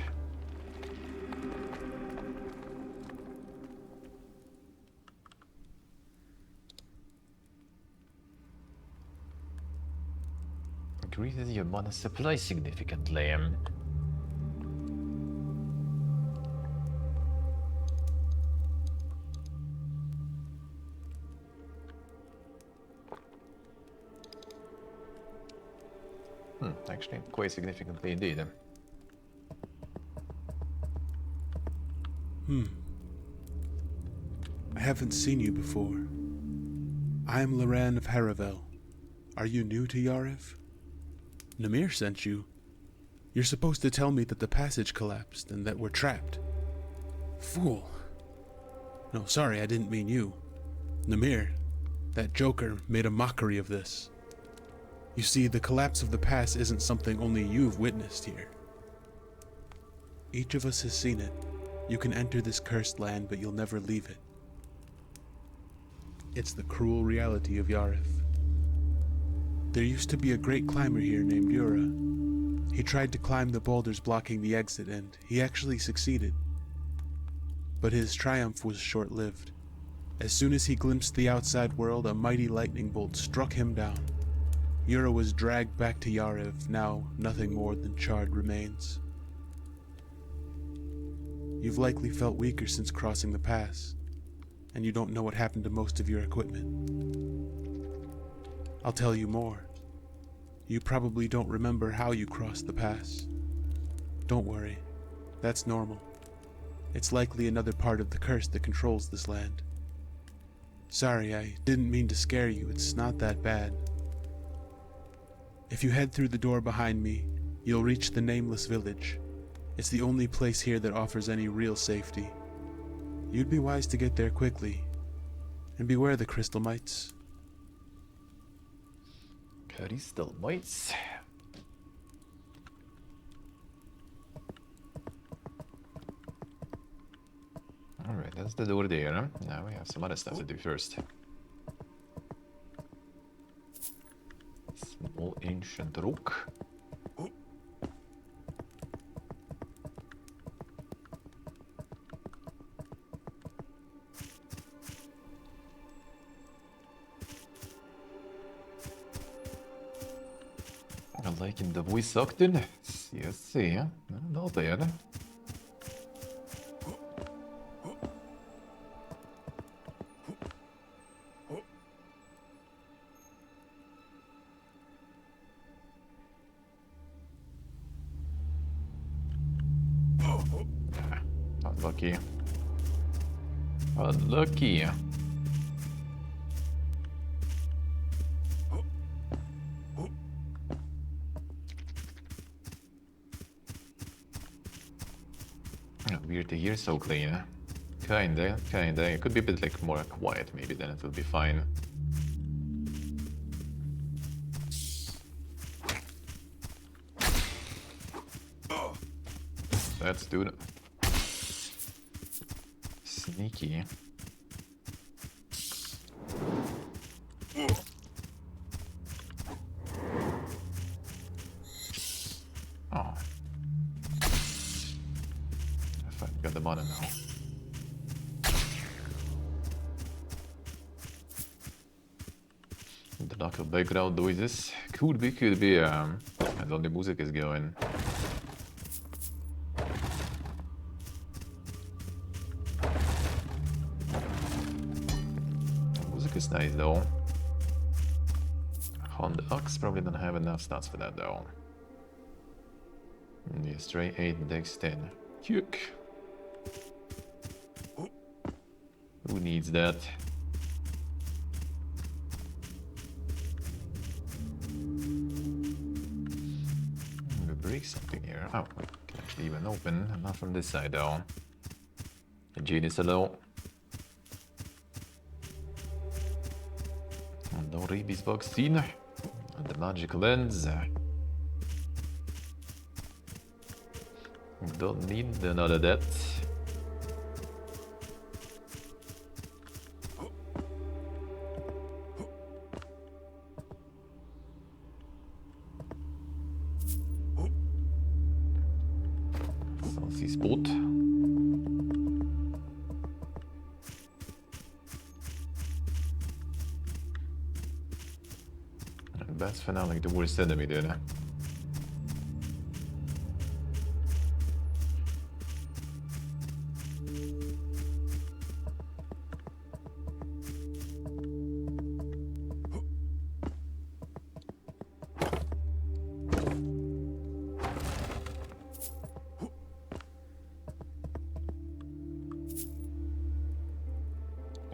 Increases your mana supply significantly. Actually, quite significantly indeed. I haven't seen you before. I'm Loran of Haravel. Are you new to Yariv? Namir sent you. You're supposed to tell me that the passage collapsed and that we're trapped. Fool. No, sorry, I didn't mean you. Namir, that joker, made a mockery of this. You see, the collapse of the pass isn't something only you've witnessed here. Each of us has seen it. You can enter this cursed land, but you'll never leave it. It's the cruel reality of Yariv. There used to be a great climber here named Yura. He tried to climb the boulders blocking the exit, and he actually succeeded. But his triumph was short-lived. As soon as he glimpsed the outside world, a mighty lightning bolt struck him down. Yura was dragged back to Yariv, now nothing more than charred remains. You've likely felt weaker since crossing the pass, and you don't know what happened to most of your equipment. I'll tell you more. You probably don't remember how you crossed the pass. Don't worry, that's normal. It's likely another part of the curse that controls this land. Sorry, I didn't mean to scare you, it's not that bad. If you head through the door behind me, you'll reach the Nameless Village. It's the only place here that offers any real safety. You'd be wise to get there quickly. And beware the crystal mites. Crystal mites. Alright, that's the door there. Now we have some other stuff to do first. Small ancient rook. I'm liking the voice acting. Yes, yeah. Not bad. Unlucky. Unlucky. Weird to hear so clean. Kinda. It could be a bit like more quiet maybe, then it will be fine. That's dude. Sneaky. Oh. I got the money now. The lack of background noises. Could be, and then the music is going. Is nice though. Honda Ox probably don't have enough stats for that though. The Stray 8, Dex 10. Cuke. Who needs that? We break something here. Oh, we can actually even open. Not from this side though. The genius hello. No rabies vaccine, and the magic lens. Don't need another that. Fancy spot. That's for now like the worst enemy there.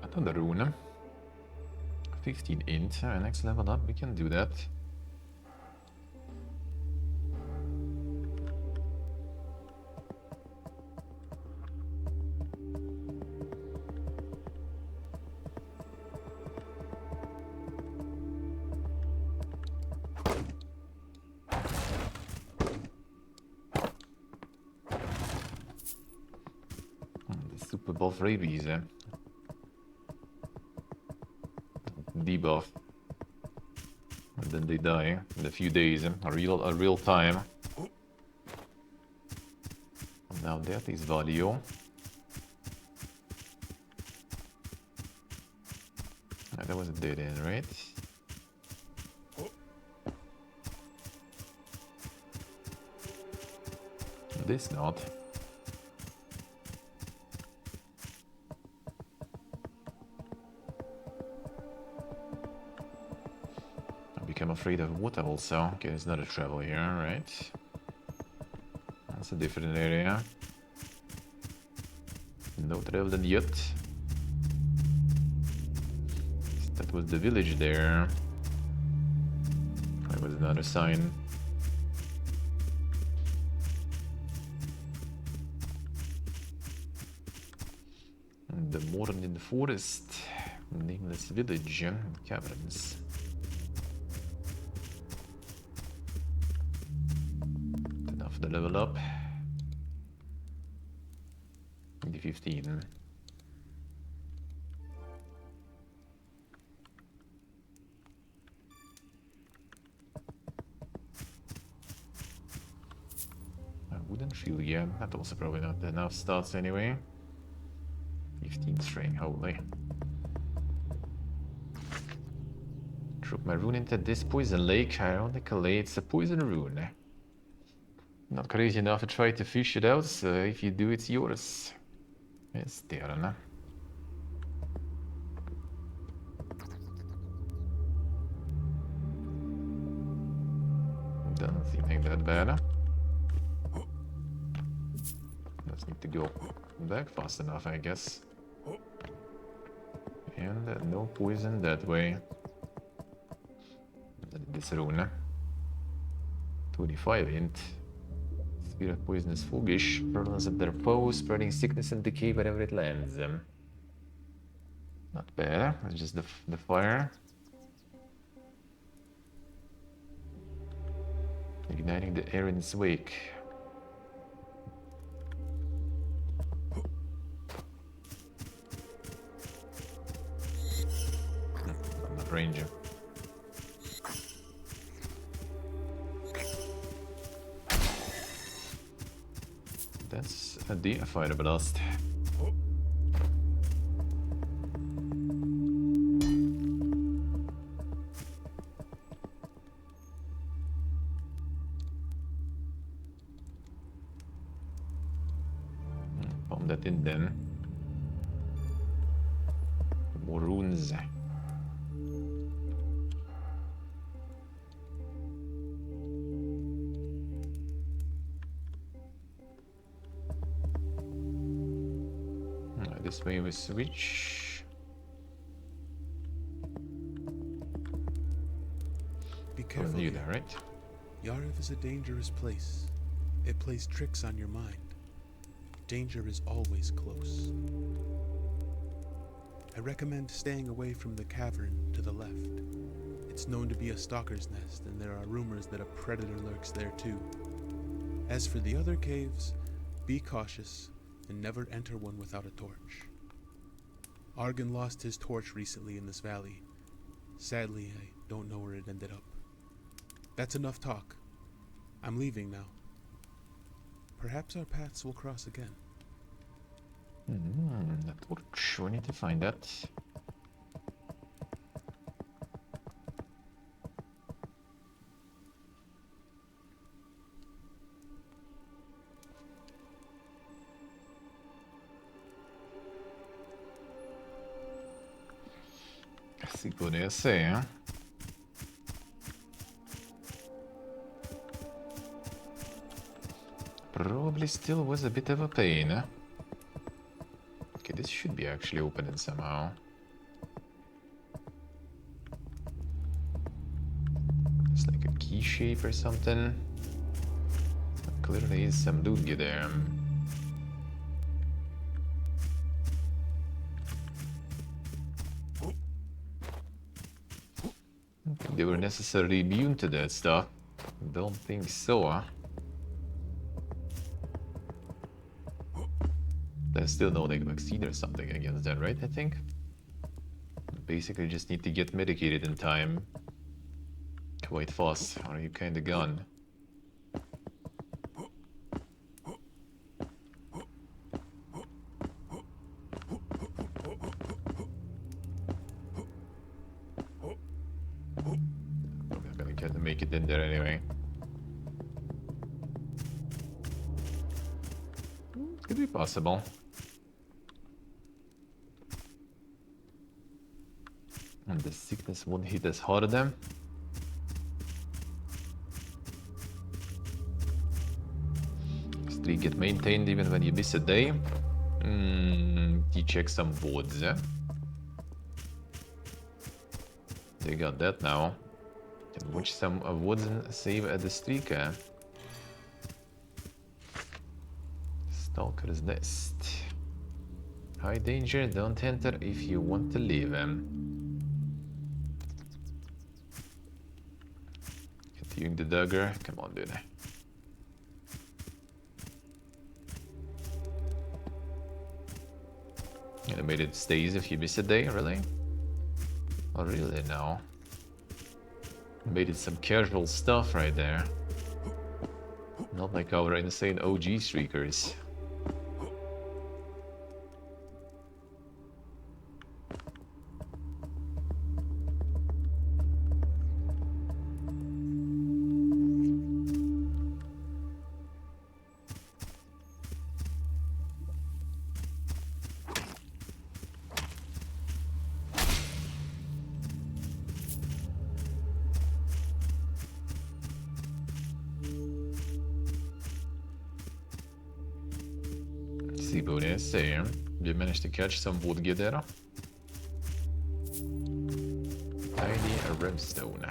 Got another rune. 15 int. Next level up, we can do that. The super buff rabies, debuff. And then they die in a few days, a real time. Now that is value. That was a dead end, right? This not. I become afraid of water also. Okay, there's not a travel here, right? That's a different area. No traveling yet. That was the village there. There was another sign. The morning in the forest. Nameless village. Caverns. Enough to level up. 15. I wouldn't feel, yeah, that also probably not enough stats anyway. 15 string, holy. Drop my rune into this poison lake. Ironically, it's a poison rune. Not crazy enough to try to fish it out, so if you do, it's yours. Yes, Terna. Doesn't seem like that bad. Just need to go back fast enough, I guess. And no poison that way. This rune. 25 int. Spear of poisonous fogish, purlins of their foes, spreading sickness and decay wherever it lands. Not bad, it's just the fire. Igniting the air in its wake. I'm not ranger. That's a fire blast. Pump that in then. More runes. This way we switch. Be careful. You there, right? Yarv is a dangerous place. It plays tricks on your mind. Danger is always close. I recommend staying away from the cavern to the left. It's known to be a stalker's nest, and there are rumors that a predator lurks there too. As for the other caves, be cautious and never enter one without a torch. Argon lost his torch recently in this valley. Sadly, I don't know where it ended up. That's enough talk. I'm leaving now. Perhaps our paths will cross again. The torch, we need to find that. Si podría ser, ¿eh? Probably still was a bit of a pain, huh? Okay, this should be actually opening somehow. It's like a key shape or something. Clearly is some loot there. Don't think they were necessarily immune to that stuff. Don't think so, huh? There's still no like vaccine or something against that, right? I think. Basically just need to get medicated in time. Quite fast, or you kinda gone. Probably not gonna get to make it in there anyway. Could be possible. And the sickness won't hit as hard then. Streak get maintained even when you miss a day. You check some woods, yeah? They got that now. Can watch some woods and save at the streak, Stalker's Nest. High danger, don't enter if you want to live. Continuing the dagger, come on dude. Animated stays if you miss a day, really? Oh really now? Made it some casual stuff right there. Not like our insane OG streakers. See what I say. We managed to catch some wood there. Tiny brimstone.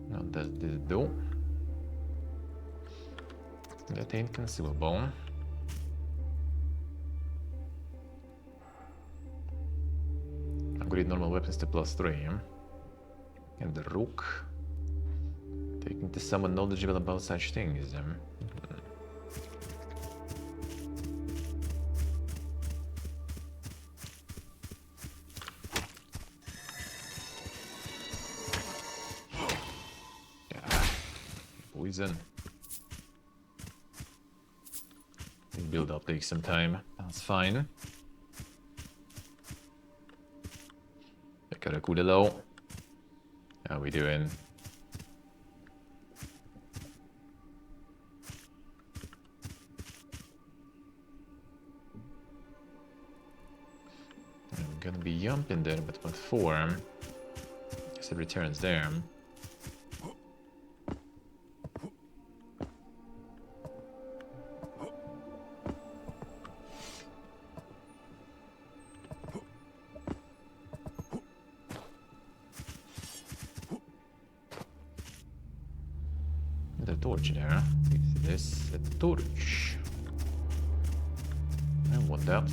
Now does this do? That ain't consumable. Upgrade normal weapons to +3. And the rook. Taking to someone knowledgeable about such things. Poison. This build up takes some time. That's fine. Got a cool low. How we doing? I'm gonna be jumping there, but what for? Guess it returns there. The torch there. Is this a torch? I want that.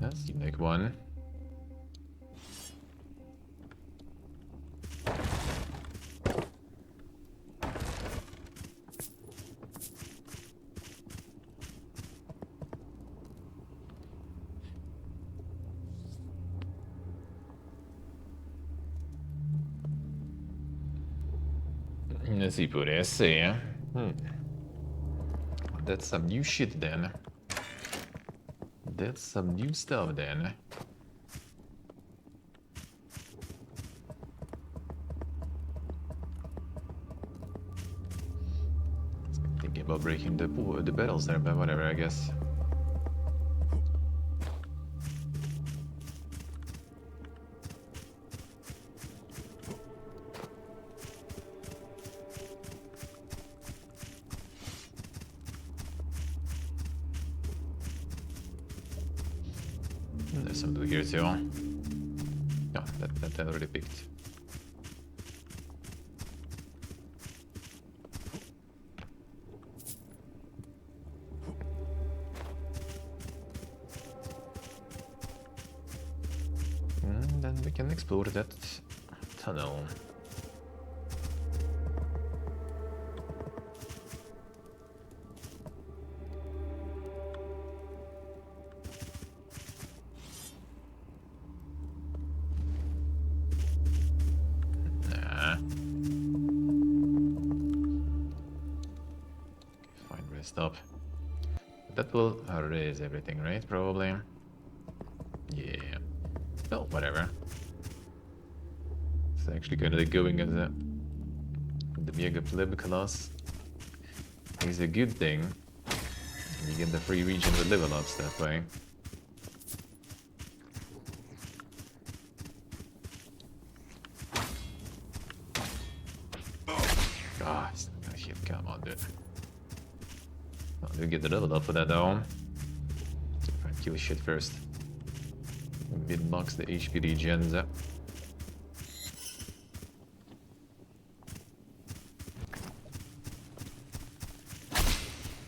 That seems like one. Si può essere. That's some new shit then. That's some new stuff then. Thinking about breaking the barrels there, but whatever, I guess. there's some blue here too. No, that already picked. And then we can explore that tunnel. Stop. That will raise everything, right? Probably. Yeah. Well, whatever. It's actually kind of going as the Mega Pleb class is a good thing. You get the free region with level ups that way. Ah, it's not gonna hit. Come on, dude. We'll get the level up for that though. Try and kill shit first. Mid-max the HP regens.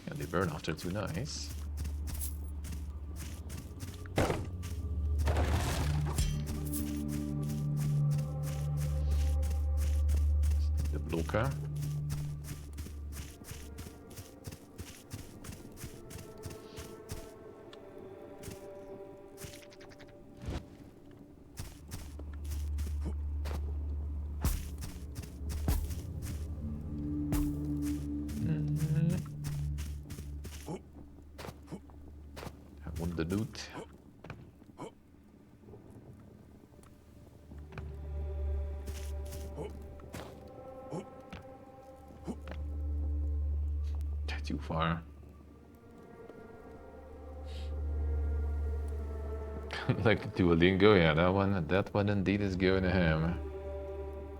And they burn after too, nice. The blocker. The loot. Too far. Like Duolingo, yeah, that one indeed is going to him.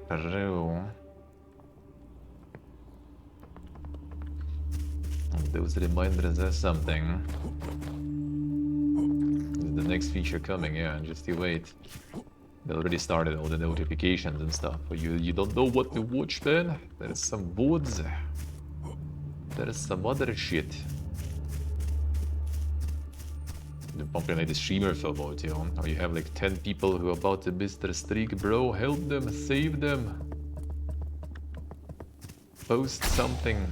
Peru. Those reminders are something. The next feature coming, yeah, just you wait. They already started all the notifications and stuff, but you don't know what to watch, man. There is some woods. There is some other shit. The pumping like the streamer FOMO, you know, or you have like 10 people who are about to miss their streak, bro. Help them, save them. Post something.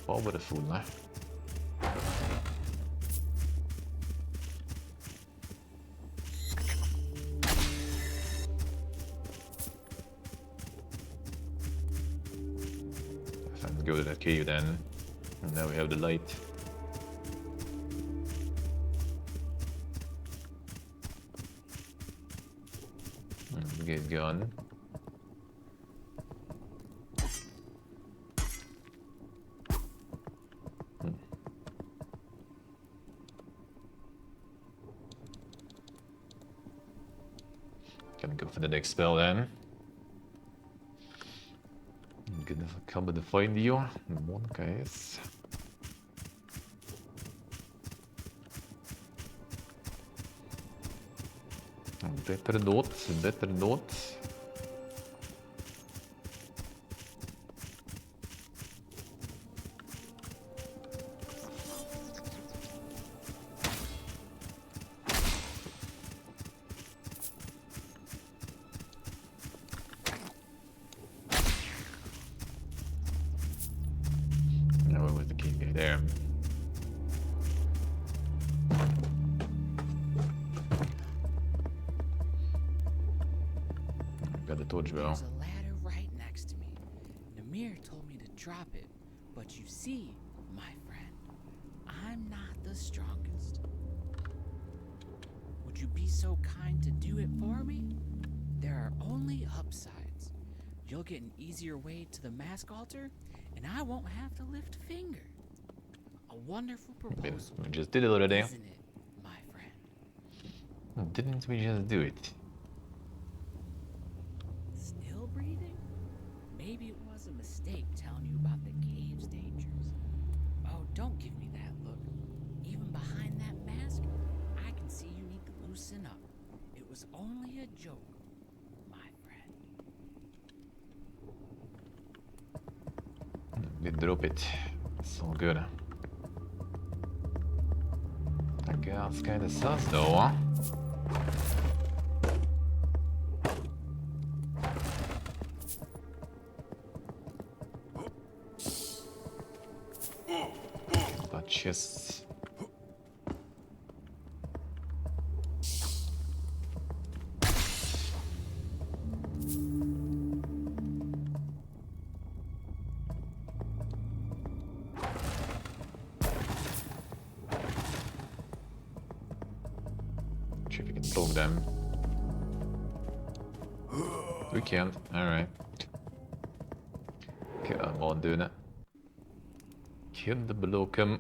Powerful, né? Let's go to that cave then. And now we have the light. The gate's gone. Gonna go for the next spell then. I'm gonna come to find you. One guys. Better not, better not. There. Got the torch bell. There's a ladder right next to me. Namir told me to drop it, but you see, my friend, I'm not the strongest. Would you be so kind to do it for me? There are only upsides. You'll get an easier way to the mask altar, and I won't have to lift a finger. A wonderful proposal. We just did it already. Isn't it, my friend? Didn't we just do it? Still breathing? Maybe it was a mistake telling you about the cave's dangers. Oh, don't give me that look. Even behind that mask, I can see you need to loosen up. It was only a joke, my friend. They drop it. It's all good. That guy's kinda sus though, huh? That chest. See if we can blow them. We can't. Alright. Come on, doing it. Can the block him?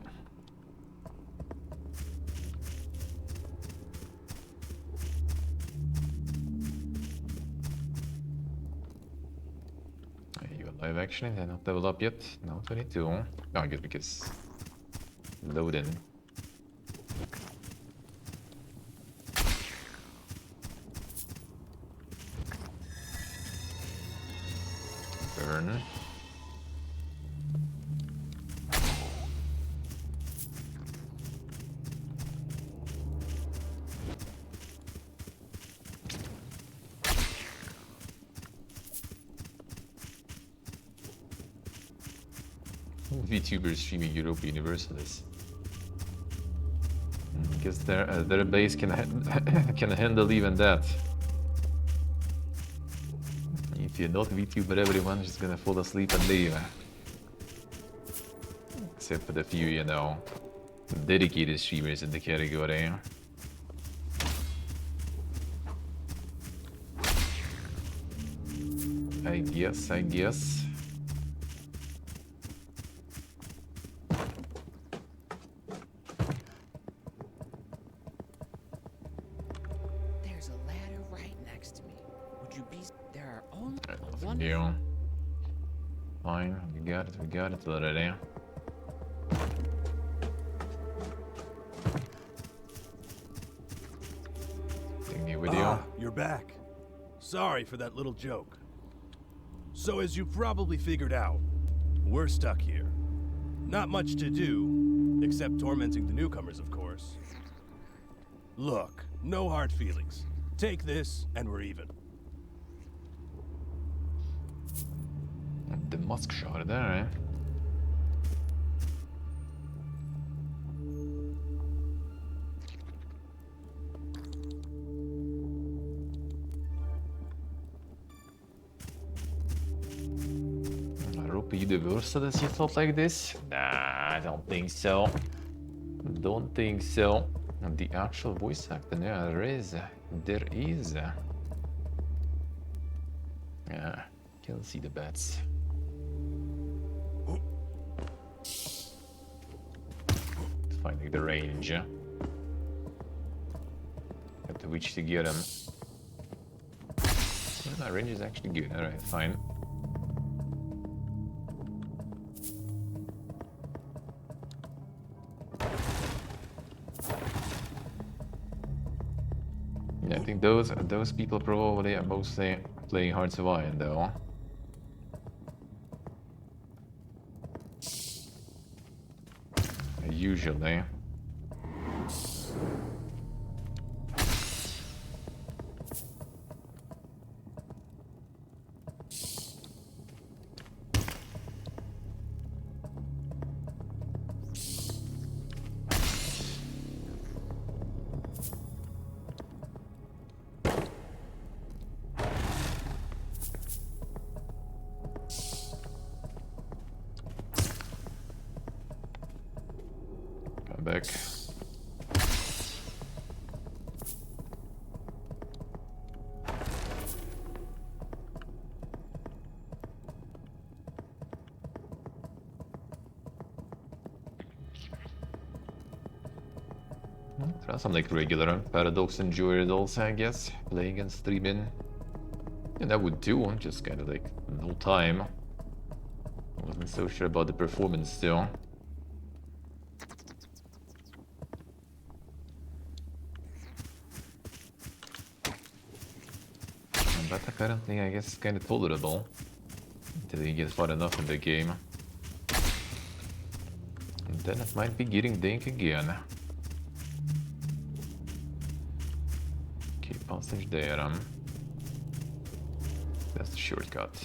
You got live action, they're not leveled up yet. No, 22. Oh, good, because loading. Burn. VTubers streaming Europa Universalis. Guess their base can can handle even that. If you're not VTuber, everyone's just gonna fall asleep and leave. Except for the few, you know, dedicated streamers in the category. I guess. There's a ladder right next to me. Would you be? There are only Thank one. you. Fine, we got it already. Thingy video. Ah, you're back. Sorry for that little joke. So as you probably figured out, we're stuck here. Not much to do, except tormenting the newcomers, of course. Look, no hard feelings. Take this, and we're even. The musk shot there, eh? Europa Universalis, you thought like this? Nah, I don't think so. Don't think so. And the actual voice actor, yeah, there is. Yeah, can see the bats. Finding the range. Have to reach to get him. Yeah, my range is actually good. Alright, fine. Yeah, I think those people probably are mostly playing Hearts of Iron though. Usually. Come back. Try some like regular Paradox enjoyables, I guess. Playing and streaming. And I would do, just kind of like no time. Not so sure about the performance still. But apparently, I guess it's kind of tolerable until you get far enough in the game. And then it might be getting dank again. Okay, passage there. That's the shortcut.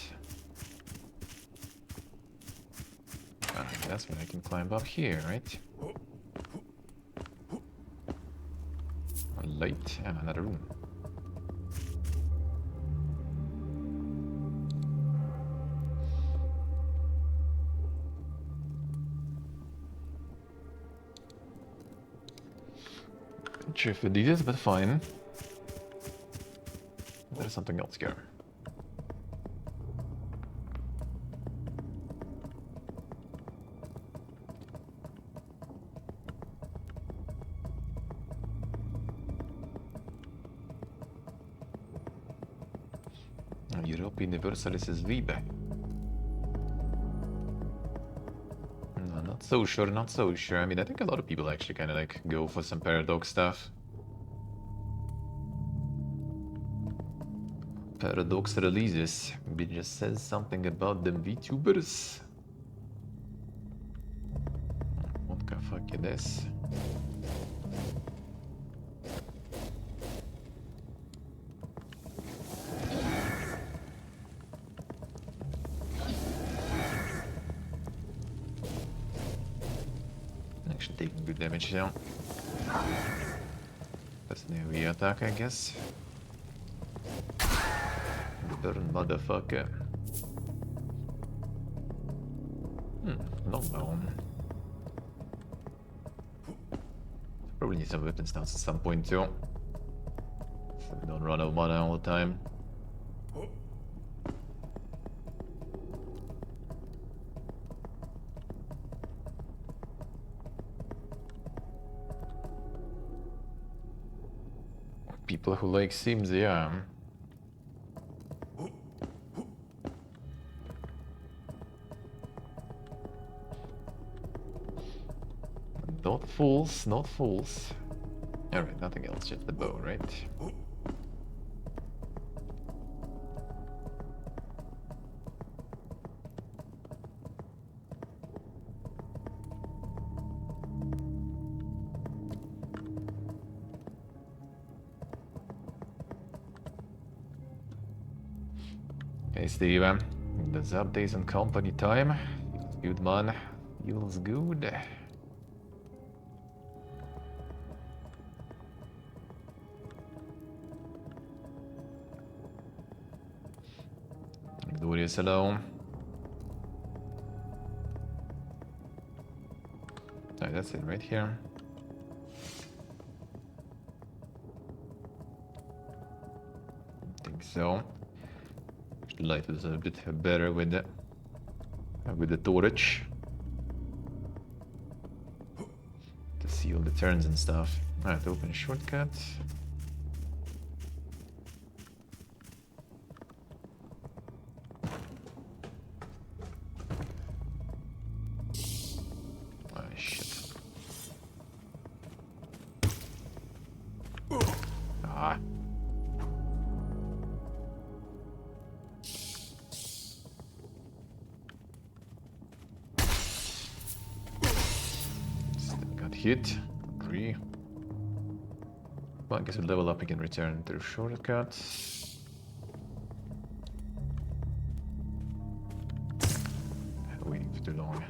Ah, that's when I can climb up here, right? A light and another room. Not sure if it did this, but fine. There's something else here. Europa Universalis is Vibe. No, not so sure, not so sure. I mean, I think a lot of people actually kind of like go for some Paradox stuff. Paradox releases. It just says something about them VTubers. What the fuck is this? Actually taking good damage now. That's an AoE attack, I guess. Burn, motherfucker. Longbow. Probably need some weapon stance at some point too. So we don't run out of mana all the time. People who like Sims, yeah. Not fools, not fools. Alright, nothing else, just the bow, right? Hey Steve, that's updates and company time. Feels good, man. Feels good. Glorious, hello. Alright, that's it right here. I think so. The light is a bit better with the torch to see all the turns and stuff. Alright, open a shortcut. Oh shit. Ah. Got hit. Agree. Well, I guess we level up again, return to shortcut. Waiting for too long.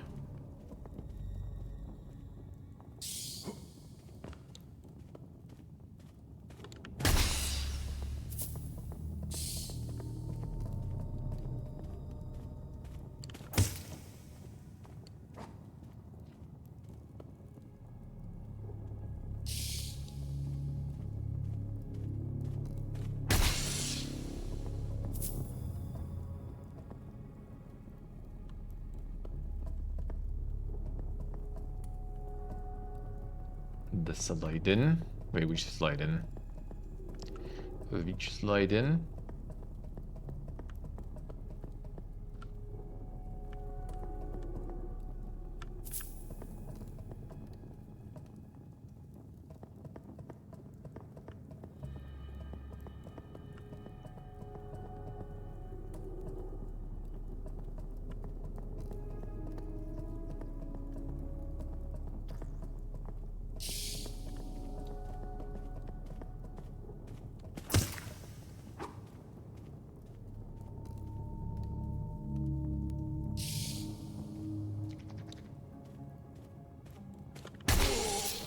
The slide in. Wait, which slide in? Which slide in?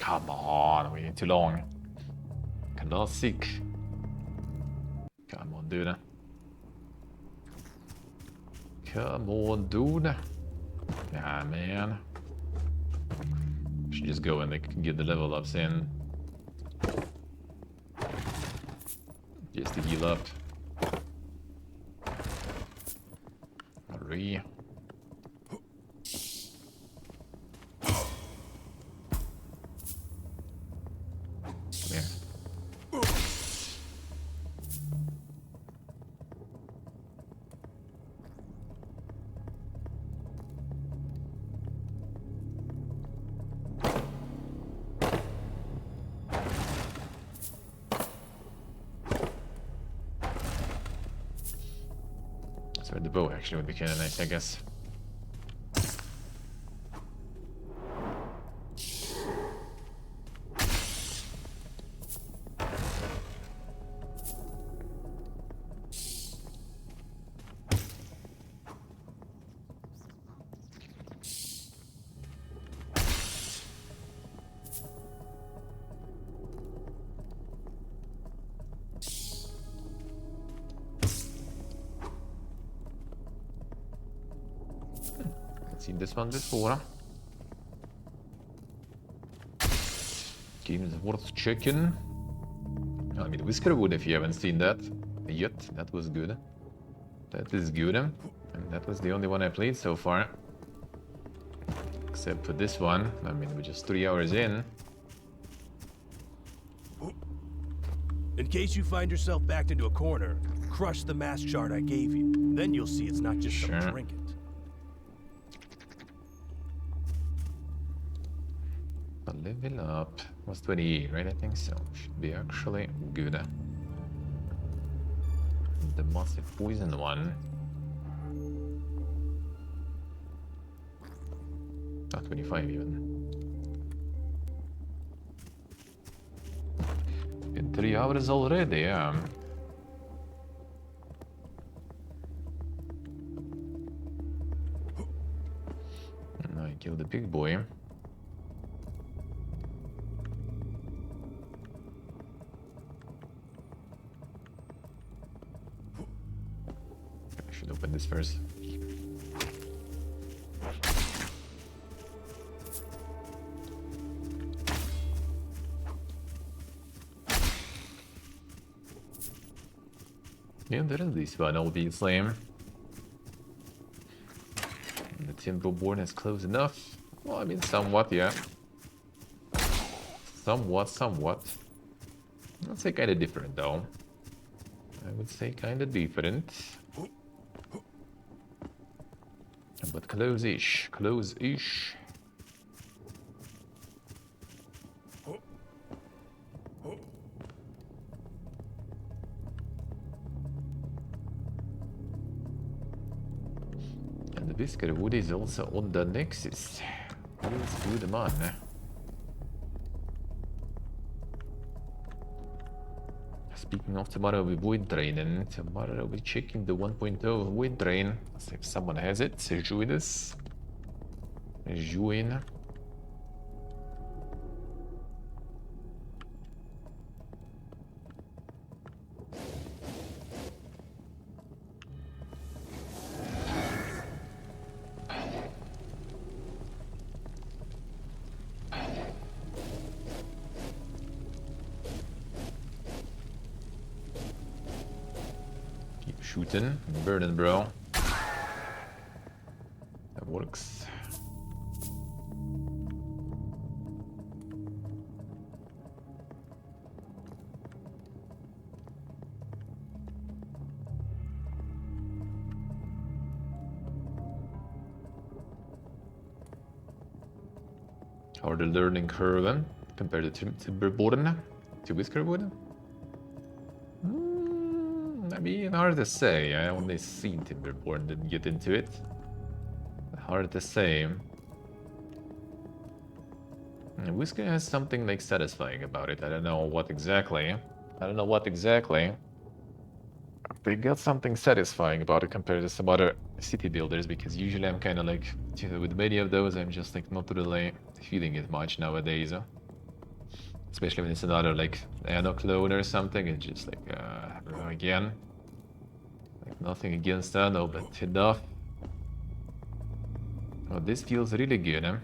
Come on, waiting too long. Classic. Come on, dude. Come on, dude. Yeah, man. Should just go and like, get the level ups in. Just to heal up. Hurry. Come here. So the bow actually would be kind of nice, I guess. Seen this one before. Game is worth checking. I mean, Whiskerwood, if you haven't seen that yet, that was good. That is good. And that was the only one I played so far. Except for this one. I mean, we're just 3 hours in. In case you find yourself backed into a corner, crush the mask shard I gave you. Then you'll see it's not just some trinket. Level up. Was 28, right? I think so. Should be actually good. The massive poison one. Not 25 even. Been 3 hours already, yeah. And I killed the big boy. Should open this first. Yeah, there is this one, obviously. The timber board is close enough. Well, I mean, somewhat, yeah. Somewhat. I'd say kind of different, though. I would say kind of different. But close-ish. And the Whiskerwood is also on the Nexus. Let's do the man. Speaking of tomorrow, we void drain, and tomorrow we're checking the 1.0 void drain. Let's see if someone has it. Join us. Join. Shooting, burning, bro. That works. How are the learning curve compared to Timberborn to Whiskerwood? I mean, hard to say. I only seen Timberborn, didn't get into it. Hard to say. Whisker has something like satisfying about it. I don't know what exactly. They got something satisfying about it compared to some other city builders, because usually I'm kind of like, with many of those, I'm just like not really feeling it much nowadays. Especially when it's another like Anno clone or something, it's just like again. Like nothing against Anno, but enough. Oh, this feels really good, huh?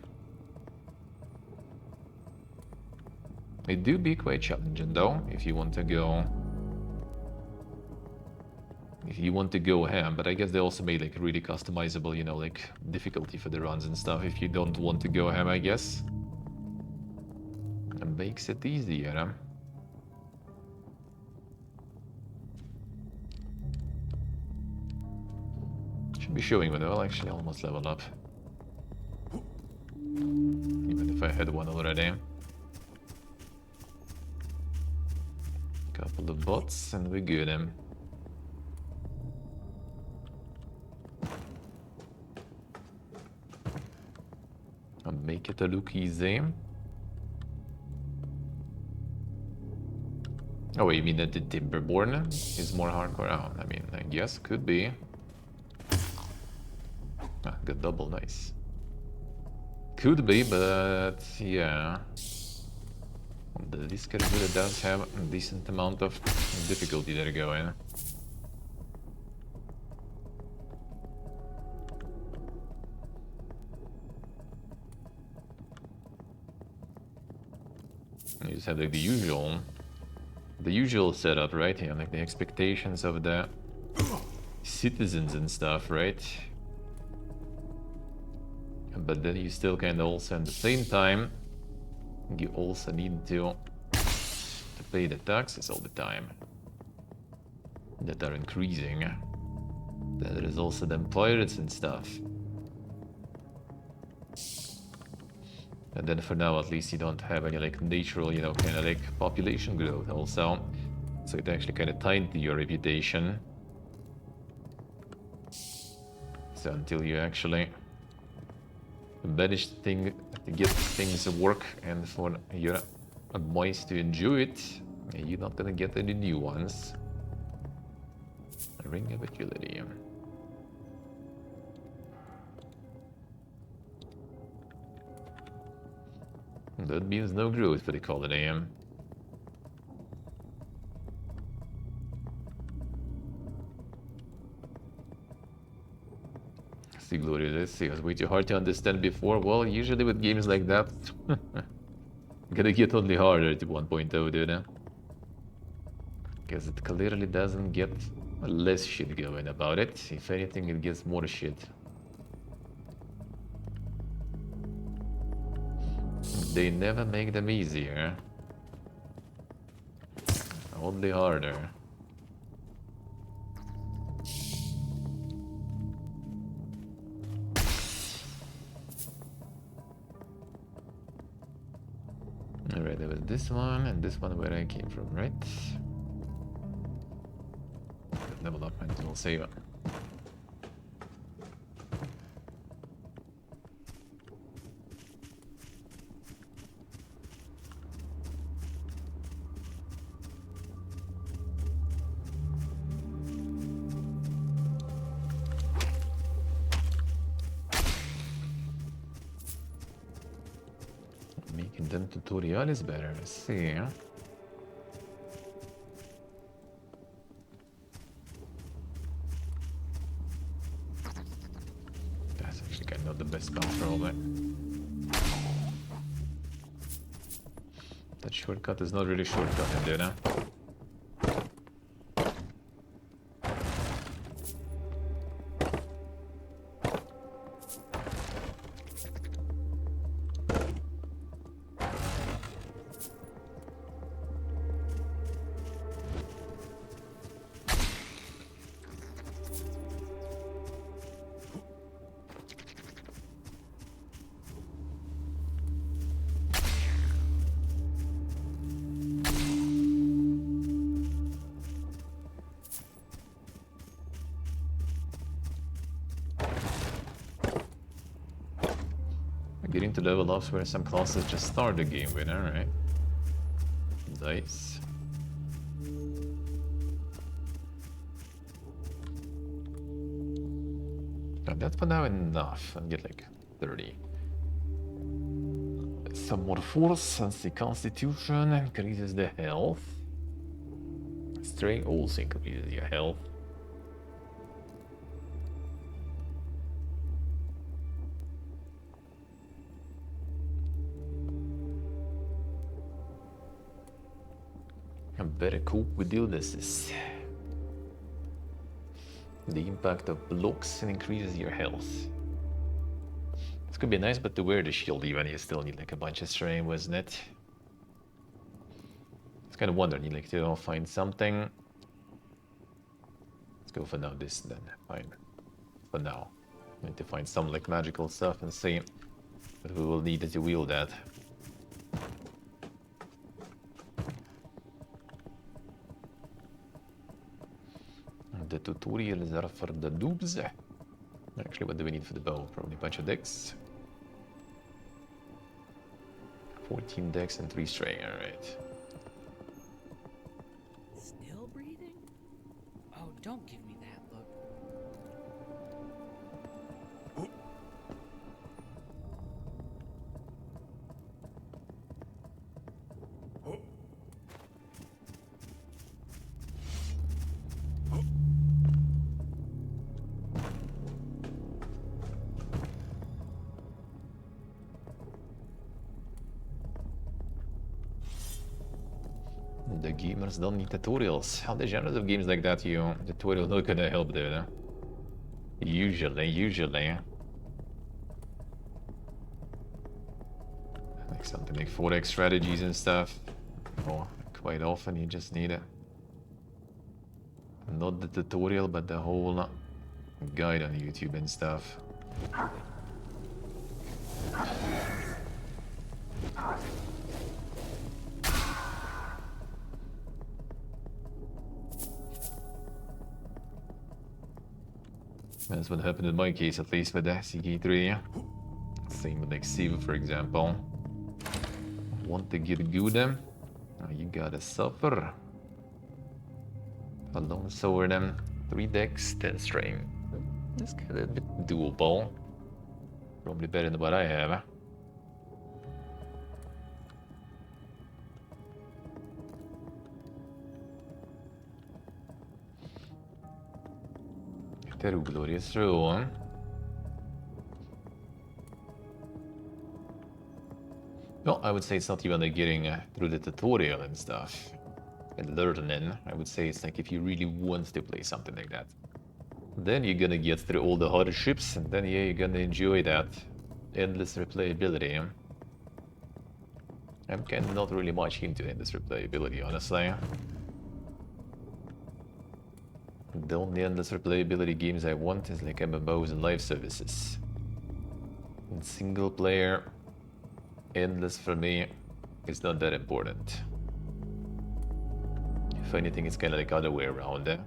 It do be quite challenging though, if you want to go. If you want to go ham, but I guess they also made like really customizable, you know, like difficulty for the runs and stuff if you don't want to go ham, I guess. It makes it easier, huh? Should be showing when I'll actually almost level up. Even if I had one already. Couple of bots and we're good. I'll make it a look easy. Oh, you mean that the Timberborn is more hardcore? Oh, I mean, I guess could be. Ah, got double, nice. Could be, but yeah. The Whiskerwood really does have a decent amount of difficulty there going. You just have like the usual setup, right? Yeah, like the expectations of the citizens and stuff, right? But then you still kind of also at the same time, you also need to pay the taxes all the time that are increasing. Then there is also them pirates and stuff. And then for now, at least you don't have any like natural, you know, kind of like population growth also. So it actually kind of tied to your reputation. So until you actually manage to get things to work and for your boys to enjoy it, you're not gonna get any new ones. A ring of utility. That means no growth for the colony. See, Glory, this was way too hard to understand before. Well, usually with games like that, gonna get only harder to 1.0, dude. Because it clearly doesn't get less shit going about it. If anything, it gets more shit. They never make them easier. Only harder. Alright, there was this one and this one where I came from, right? Level up and we'll save it. Making them tutorial is better, let's see. That's actually kind of not the best spell probably. That shortcut is not really shortcut in there, huh? Getting to level ups where some classes just start the game with, alright. Nice. That's for now enough. I'll get like 30. So some more force, since the constitution increases the health. Strength also increases your health. And better cope with illnesses. The impact of blocks increases your health. This could be nice, but to wear the shield even, you still need like a bunch of strain, wasn't it? It's kind of wondering, you like to find something. Let's go for now this then, fine. For now. Need to find some like magical stuff and see what we will need to wield that. The tutorials are for the noobs. Actually, what do we need for the bow? Probably a bunch of decks. 14 decks and 3 strain, alright. Still breathing? Oh, don't give me that look. The gamers don't need tutorials. How the genres of games like that, tutorials not gonna help there. Usually. Like something like 4x strategies and stuff. Or quite often you just need it. Not the tutorial, but the whole guide on YouTube and stuff. That's what happened in my case, at least with the CK3. Same with like Siva, for example. Want to get good, you gotta suffer. A lone sword, 3 decks, 10 strain. That's kind of a bit doable. Probably better than what I have. The glorious row. No, I would say it's not even like getting through the tutorial and stuff and learning. I would say it's like if you really want to play something like that, then you're gonna get through all the hardships, and then yeah, you're gonna enjoy that endless replayability. I'm kind of not really much into endless replayability, honestly. The only endless replayability games I want is like MMOs and live services. And single player, endless for me, is not that important. If anything, it's kind of like other way around. I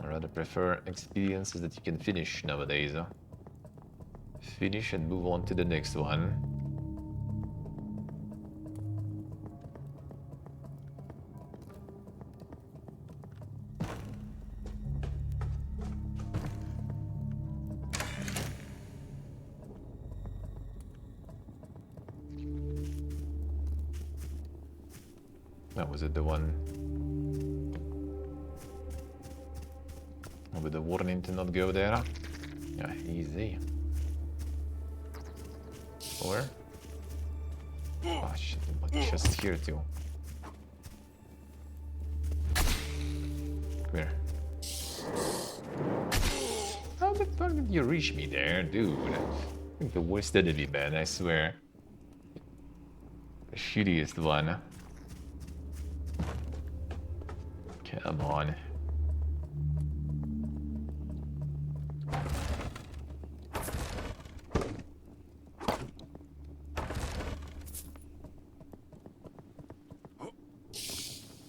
rather prefer experiences that you can finish nowadays. Finish and move on to the next one. That was it, the one with the warning to not go there? Yeah, easy. Or? Oh shit, but just here too. Come here. How the fuck did you reach me there, dude? I think the worst enemy, man, I swear. The shittiest one. Come on.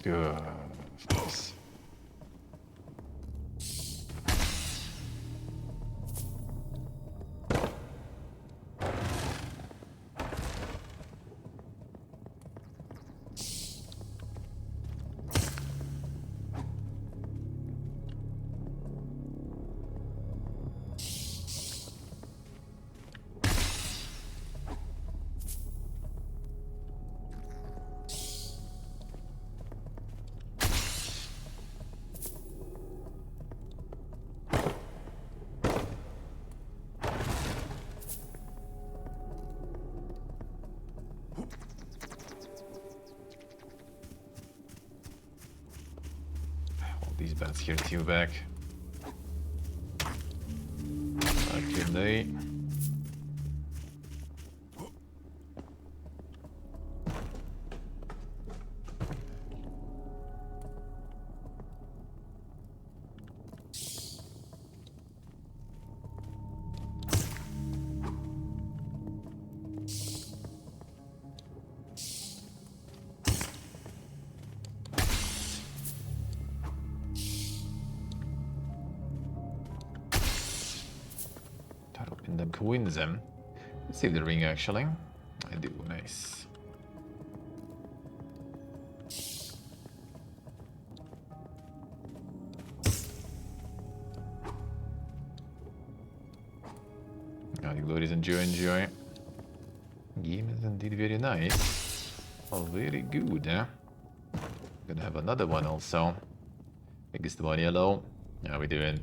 Good. All these bats here too back. Can they? Open them, coins them. Let's save the ring actually. I do, nice. The glories, enjoy. Game is indeed very nice. Oh, very good, eh? Gonna have another one also. Biggest one yellow. How we doing?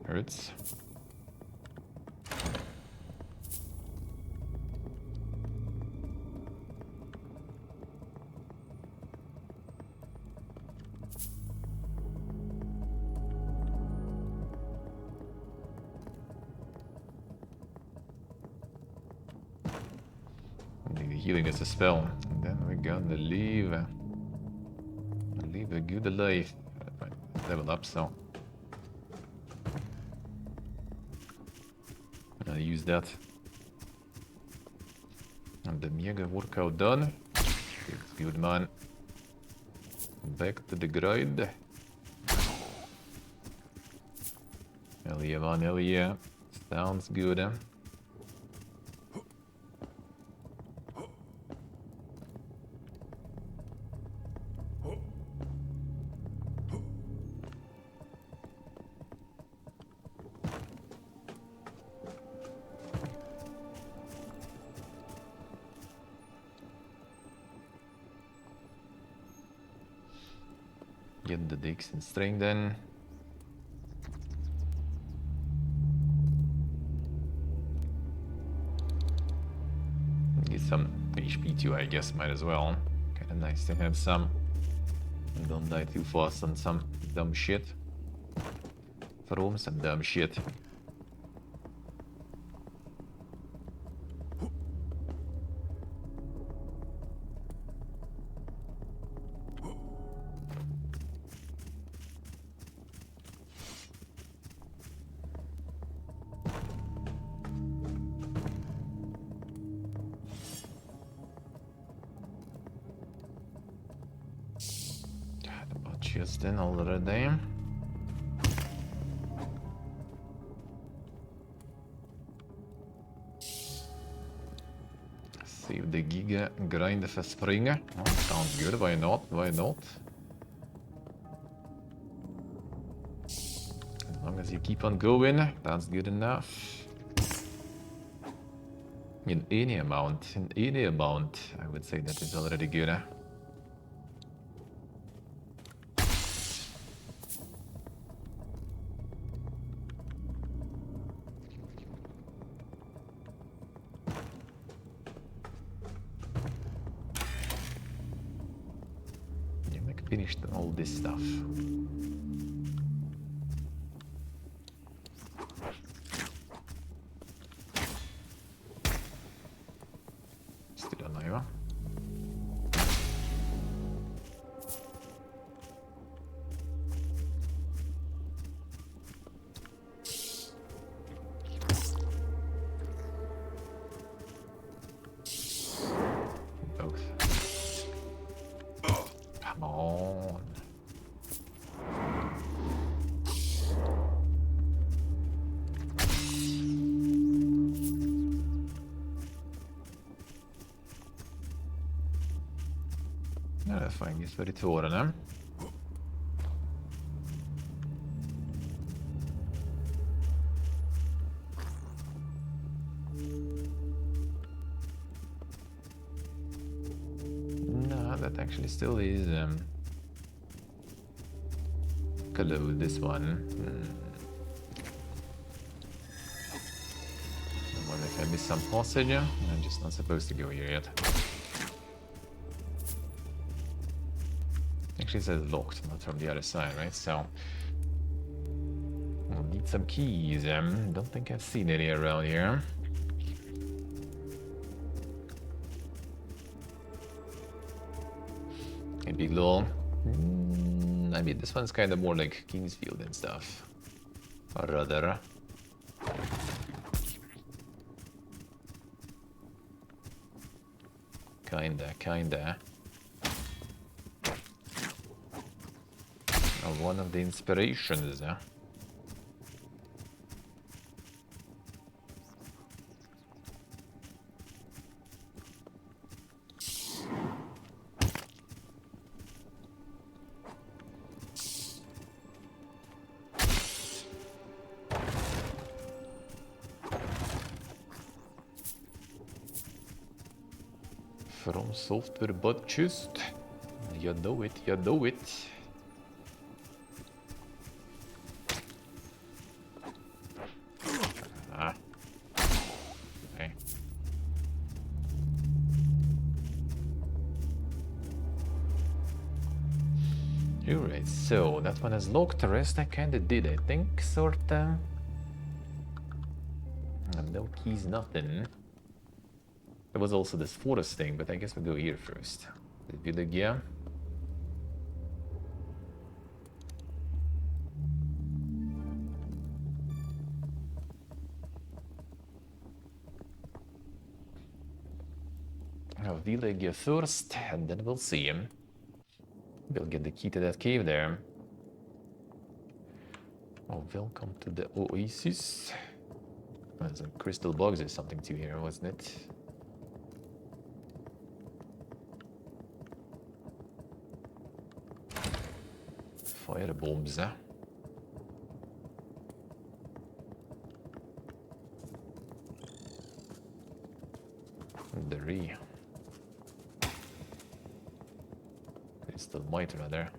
Hurts. Healing is a spell, and then we're gonna leave a good life. Level up, so I'll use that. And the mega workout done. It's good, man. Back to the grind. Hell yeah, man, hell yeah. Sounds good, eh? Get the dicks and string then. Get some HP too, I guess, might as well. Kinda nice to have some. And don't die too fast on some dumb shit. From some dumb shit. Just in already. Save the Giga grind for spring. Oh, sounds good, why not? Why not? As long as you keep on going, that's good enough. In any amount, I would say that is already good. Finished all this stuff. Still alive. Both. Come on. Ja, det får inget för i tårarna. No, that actually still is Whiskerwood, this one. I wonder if I missed some passage. I'm just not supposed to go here yet. Actually, it says locked, not from the other side, right? So we'll need some keys. Don't think I've seen any around here. A big law. I mean, this one's kind of more like Kingsfield and stuff. Or rather. Kinda. One of the inspirations. From software budget. You know it, you know it. Okay. Alright, so that one is locked. The rest I kinda did, I think, sorta. No keys, nothing. There was also this forest thing, but I guess we'll go here first. The village, yeah. Village first, and then we'll see him. We'll get the key to that cave there. Oh, welcome to the oasis. There's some crystal bugs or something too here, wasn't it? Fire bombs, huh? The crystal mitre there.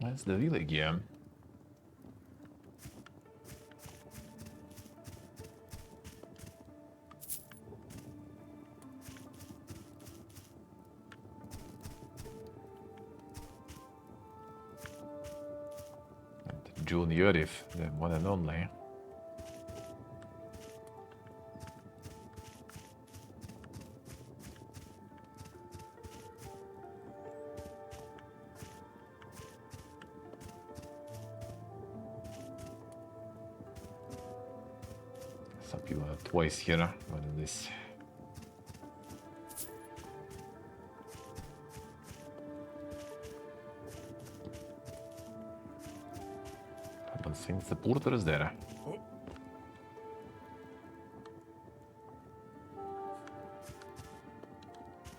That's the village, yeah. And June Yurif, the one and only. Some people have twice here. What is this? I don't think the porter is there.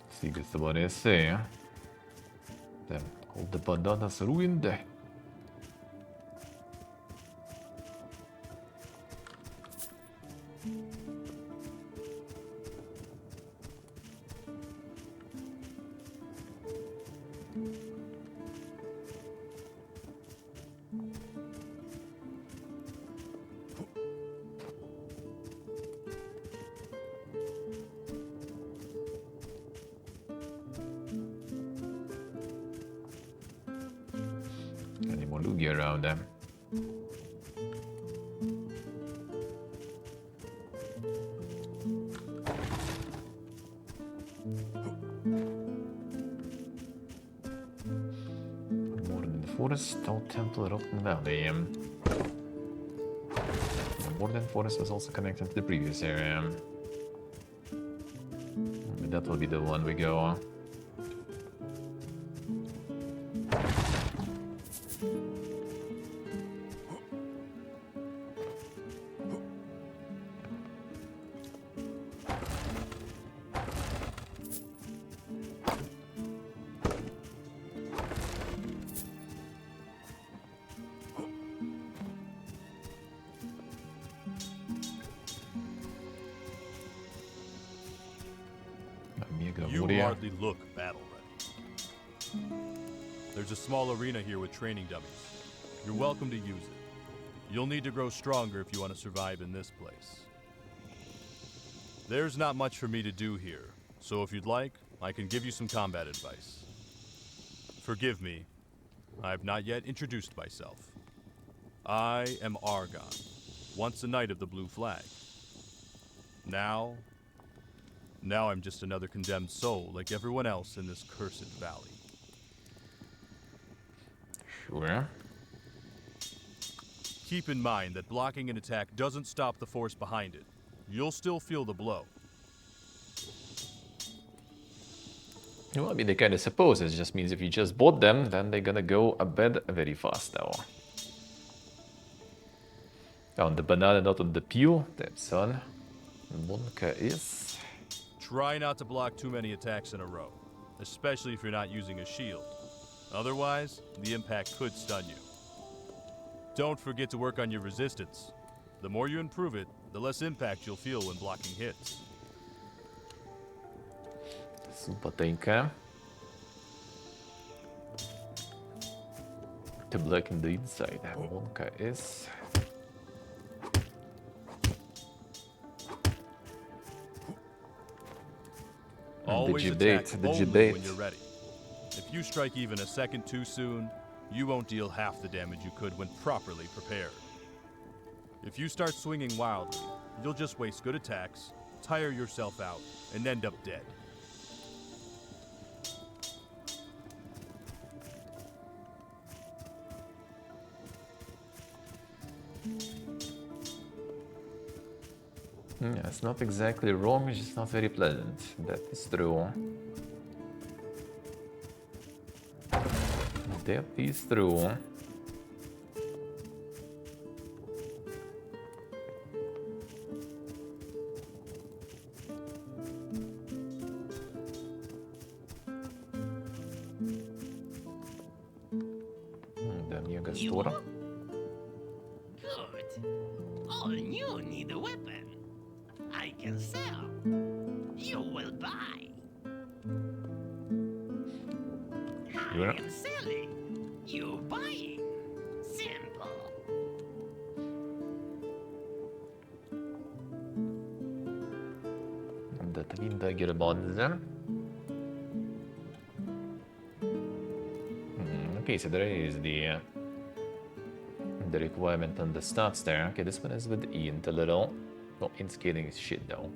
See, questo vuole essere. Damn, all the bananas ruined. Any more Lugia around them? More than the forest, Old Temple, Rotten Valley. The Warden Forest was also connected to the previous area. That will be the one we go. You hardly look battle ready. There's a small arena here with training dummies. You're welcome to use it. You'll need to grow stronger if you want to survive in this place. There's not much for me to do here, so if you'd like, I can give you some combat advice. Forgive me, I've not yet introduced myself. I am Argon, once a knight of the Blue Flag. Now I'm just another condemned soul like everyone else in this cursed valley. Sure. Keep in mind that blocking an attack doesn't stop the force behind it. You'll still feel the blow. Well, I mean, they kind of suppose it just means if you just bought them, then they're gonna go a bed very fast now. On the banana, not on the peel. That son. Monka is. Try not to block too many attacks in a row, especially if you're not using a shield. Otherwise, the impact could stun you. Don't forget to work on your resistance. The more you improve it, the less impact you'll feel when blocking hits. Sympatyjkę. To black in the inside. Monka is. Always debate, attack the only debate. when you're ready. If you strike even a second too soon, you won't deal half the damage you could when properly prepared. If you start swinging wildly, you'll just waste good attacks, tire yourself out, and end up dead. Yeah, it's not exactly wrong, it's just not very pleasant. That is true. That is true. Den jaga stora. Good. All you need a weapon. I can sell. You will buy. Sure. I am selling. You buying. Simple. Det vindager bonze. Okay, so there is the requirement on the stats there. Okay, this one is with int a little. Well, int scaling is shit though.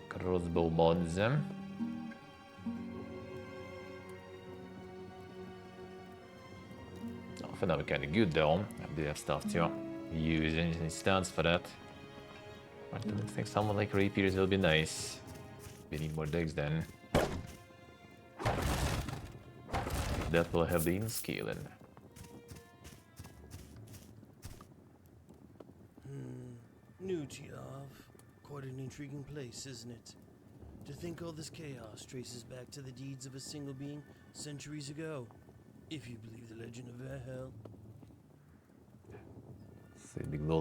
Crossbow mods. For now, we're kind of good though. I do have stuff to use any stats for that. But I think someone like rapiers will be nice. We need more decks then. That will have the in-scaling. New Tiav. Quite an intriguing place, isn't it? To think all this chaos traces back to the deeds of a single being centuries ago. If you believe the legend of Valhalla.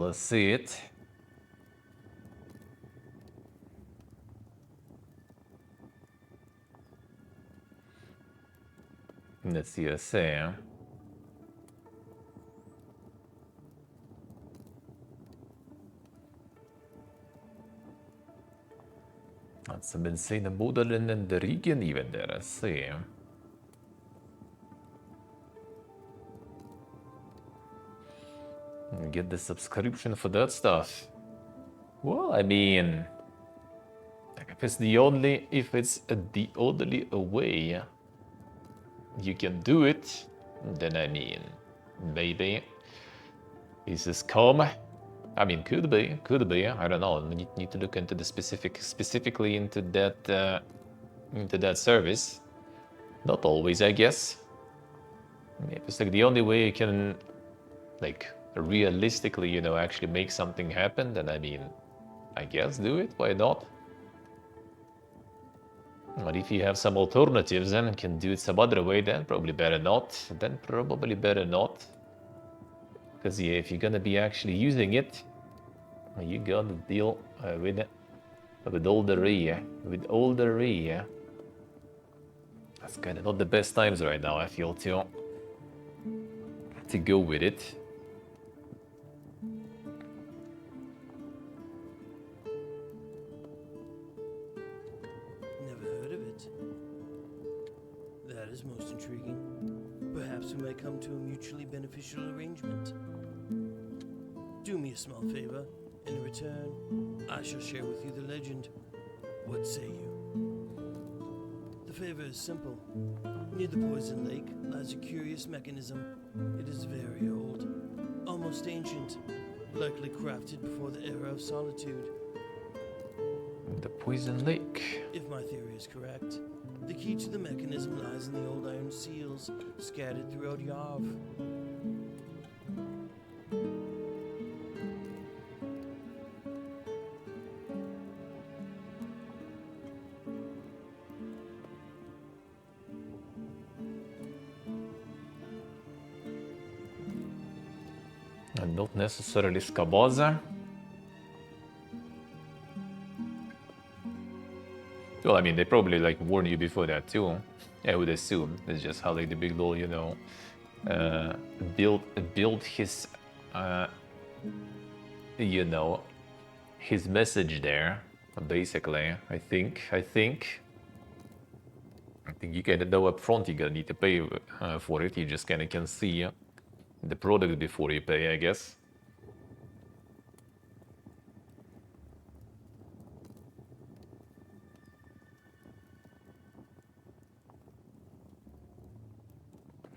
Let's see it. Let's see what I say. That's some insane modeling in the region even there, I see. Get the subscription for that stuff. Well, I mean, if it's the only way you can do it, then I mean, maybe is this calm? I mean, could be. I don't know. Need to look into the specifically into that service. Not always, I guess. If it's like the only way you can, like, realistically, you know, actually make something happen, then I mean, I guess do it. Why not? But if you have some alternatives and can do it some other way, then probably better not. Because yeah, if you're gonna be actually using it, you gotta deal with all the rear. That's kind of not the best times right now, I feel, to go with it. Never heard of it. That is most intriguing. Perhaps we might come to a mutually beneficial arrangement. Do me a small favor. In return, I shall share with you the legend. What say you? The favor is simple. Near the poison lake lies a curious mechanism. It is very old, almost ancient, likely crafted before the era of solitude. The poison lake. If my theory is correct, the key to the mechanism lies in the old iron seals scattered throughout Yav. And not necessarily Scaboza. Well, I mean, they probably like warned you before that too. I would assume it's just how like the big doll, you know, built his, you know, his message there. Basically, I think you kind of know up front you're gonna need to pay for it. You just kind of can see the product before you pay, I guess.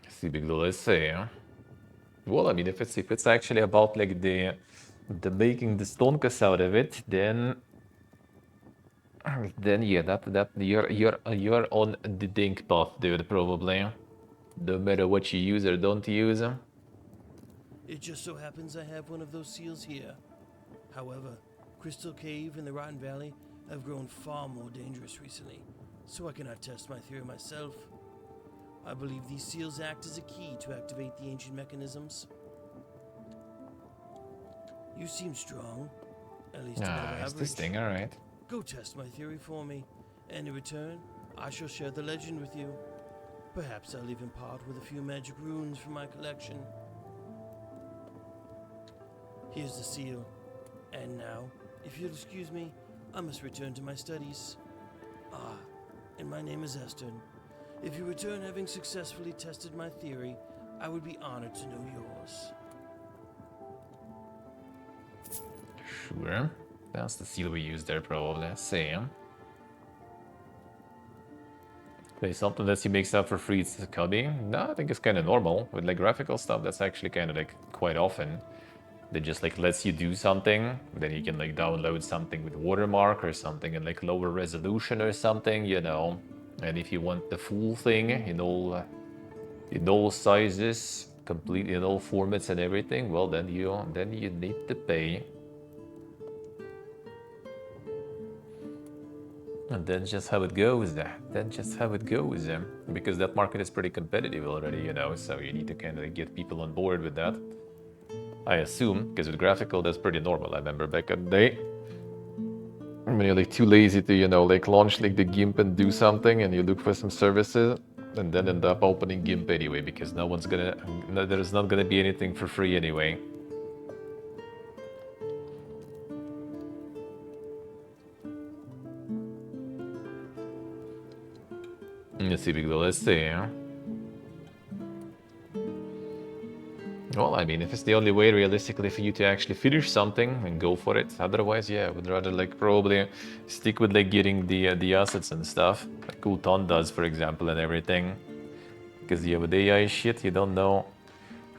See, big deal, let's say. Well, I mean, if it's actually about like the making the stonkas out of it, then yeah, that you're on the dink path, dude, probably. No matter what you use or don't use. It just so happens I have one of those seals here. However, Crystal Cave and the Rotten Valley have grown far more dangerous recently, so I cannot test my theory myself. I believe these seals act as a key to activate the ancient mechanisms. You seem strong, at least above It's average. this thing, alright. Go test my theory for me, and in return, I shall share the legend with you. Perhaps I'll even part with a few magic runes from my collection. Here's the seal. And now, if you'll excuse me, I must return to my studies. Ah, and my name is Estern. If you return having successfully tested my theory, I would be honored to know yours. Sure. That's the seal we used there, probably. Same. Play something that he makes up for free, it's a cubby. No, I think it's kind of normal. With like graphical stuff, that's actually kind of like quite often. They just like lets you do something, then you can like download something with watermark or something in like lower resolution or something, you know. And if you want the full thing in all sizes, complete in all formats and everything, well then you need to pay. And then just how it goes. Because that market is pretty competitive already, you know, so you need to kind of get people on board with that. I assume, because with graphical, that's pretty normal. I remember back in the day, when you're like too lazy to, you know, like launch like the GIMP and do something, and you look for some services, and then end up opening GIMP anyway, because there's not gonna be anything for free anyway. Let's see, let's see. Well, I mean, if it's the only way realistically for you to actually finish something, and go for it. Otherwise, yeah, I would rather like probably stick with like getting the assets and stuff, like Kulton does, for example, and everything. Because yeah, with AI shit, you don't know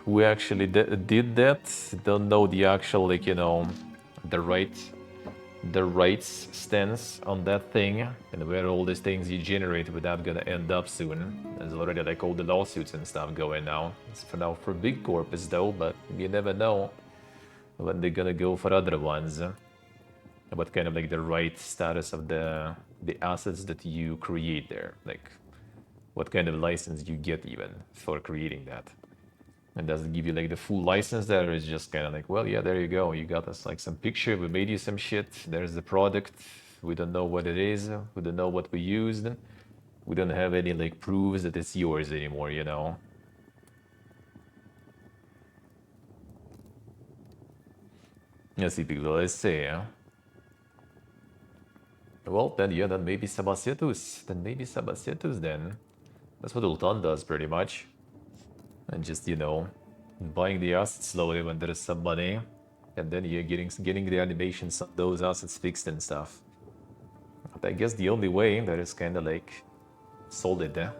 who actually did that. You don't know the actual like the rights stance on that thing, and where all these things you generate without gonna end up soon. There's already like all the lawsuits and stuff going now. It's for now for big corpus though, but you never know when they're gonna go for other ones. What kind of like the right status of the assets that you create there, like what kind of license you get even for creating that. And does it give you like the full license there, or is just kind of like, well, yeah, there you go. You got us like some picture. We made you some shit. There's the product. We don't know what it is. We don't know what we used. We don't have any like proofs that it's yours anymore, you know? Let's see, people. Let's see. Well, then, yeah, then maybe Sabacetus. Then maybe Sabacetus then. That's what Ultan does pretty much. And just, buying the assets slowly when there is some money, and then you're getting the animations of those assets fixed and stuff. But I guess the only way that is kind of like solid,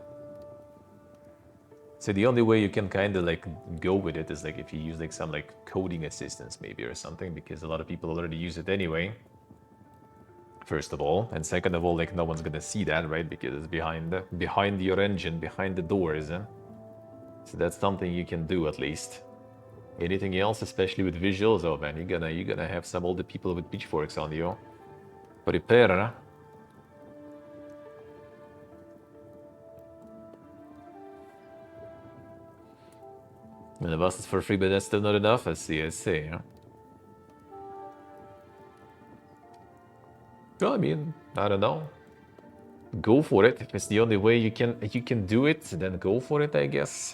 so the only way you can kind of like go with it is like if you use like some like coding assistance maybe or something, because a lot of people already use it anyway. First of all, and second of all, like no one's gonna see that, right? Because it's behind your engine, behind the doors. So that's something you can do at least. Anything else, especially with visuals, oh man, you're gonna have some older people with pitchforks on you. Repair. And the bus is for free, but that's still not enough. I see. Well, I mean, I don't know. Go for it. If it's the only way you can do it, then go for it, I guess.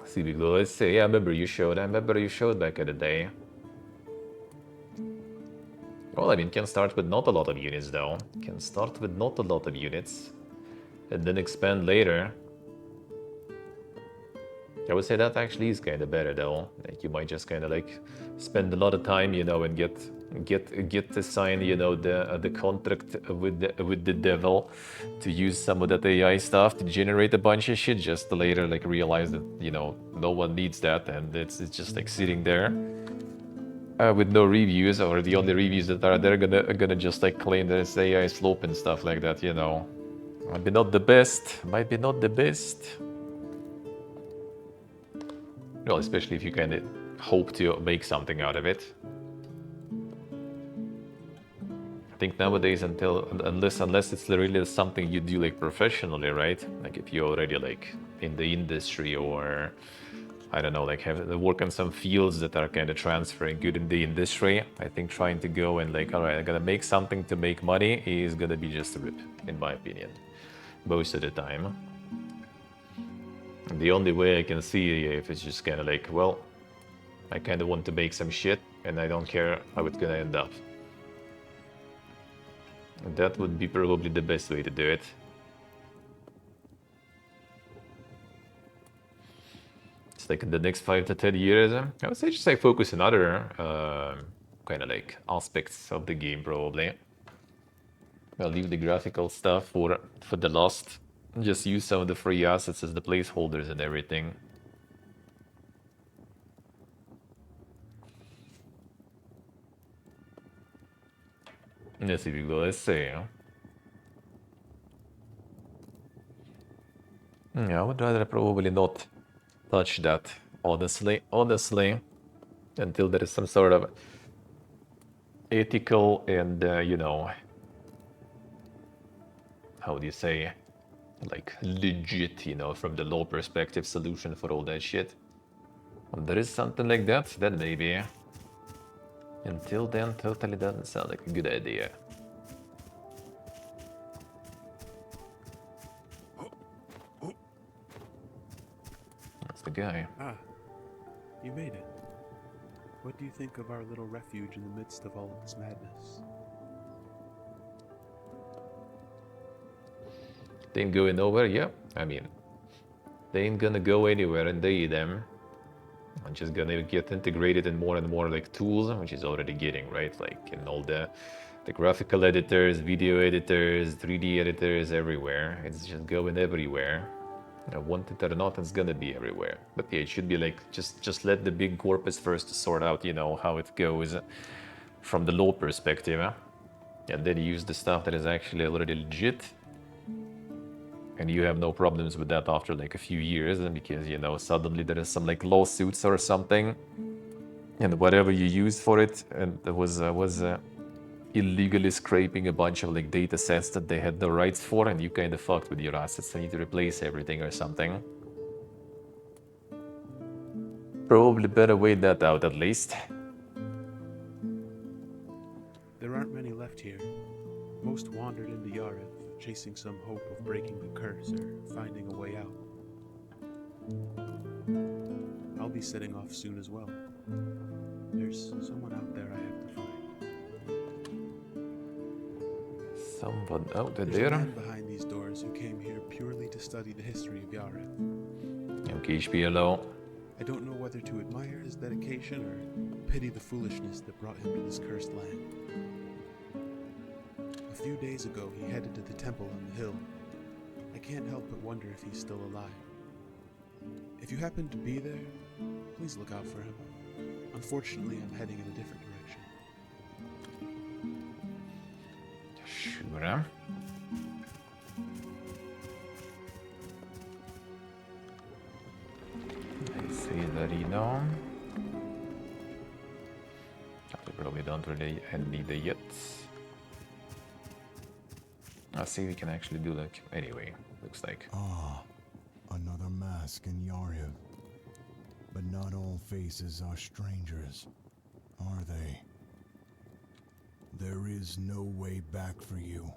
See, let's say, yeah, I remember you showed back in the day. Well, I mean, can start with not a lot of units, though. Can start with not a lot of units, and then expand later. I would say that actually is kind of better, though. Like, you might just kind of like spend a lot of time, and get to sign, the contract with the devil to use some of that AI stuff to generate a bunch of shit, just to later like realize that no one needs that, and it's just like sitting there with no reviews, or the only reviews that are there gonna just like claim that it's AI slope and stuff like that. Might be not the best. Well, especially if you kind of hope to make something out of it. I think nowadays, unless it's really something you do like professionally, right? Like if you're already like in the industry, or I don't know, like have work on some fields that are kind of transferring good in the industry, I think trying to go and like, all right, I'm gonna make something to make money is gonna be just a rip, in my opinion, most of the time. The only way I can see if it's just kind of like, well, I kind of want to make some shit and I don't care how it's gonna end up. That would be probably the best way to do it. It's like in the next 5 to 10 years, I would say just like focus on other kind of like aspects of the game probably. I'll leave the graphical stuff for the last. Just use some of the free assets as the placeholders and everything. Let's see if we go. Let's see. Yeah, I would rather probably not touch that, honestly, until there is some sort of ethical and, how do you say, like legit, from the law perspective solution for all that shit. If there is something like that, then maybe. Until then, totally doesn't sound like a good idea. That's the guy. Ah, you made it. What do you think of our little refuge in the midst of all of this madness? They ain't going nowhere, yeah. I mean, they ain't gonna go anywhere, and they them. I'm just gonna get integrated in more and more like tools, which is already getting, right? Like in all the graphical editors, video editors, 3D editors, everywhere. It's just going everywhere. I want it or not, it's gonna be everywhere. But yeah, it should be like just let the big corpus first sort out, you know, how it goes from the law perspective, and then use the stuff that is actually already legit. And you have no problems with that after like a few years, because you know suddenly there is some like lawsuits or something, and whatever you used for it, and there was illegally scraping a bunch of like data sets that they had the rights for, and you kind of fucked with your assets. I need to replace everything or something. Probably better wait that out at least. There aren't many left here. Most wandered into Yarith, chasing some hope of breaking the curse or finding a way out. I'll be setting off soon as well. There's someone out there I have to find. Someone out There's there? a man behind these doors who came here purely to study the history of Yarith. Okay, HPLO. I don't know whether to admire his dedication or pity the foolishness that brought him to this cursed land. A few days ago, he headed to the temple on the hill. I can't help but wonder if he's still alive. If you happen to be there, please look out for him. Unfortunately, I'm heading in a different direction. Sure. I see the Reno. We probably don't really need it yet. I see we can actually do that. Anyway, looks like. Ah, another mask in Yarhiv. But not all faces are strangers, are they? There is no way back for you.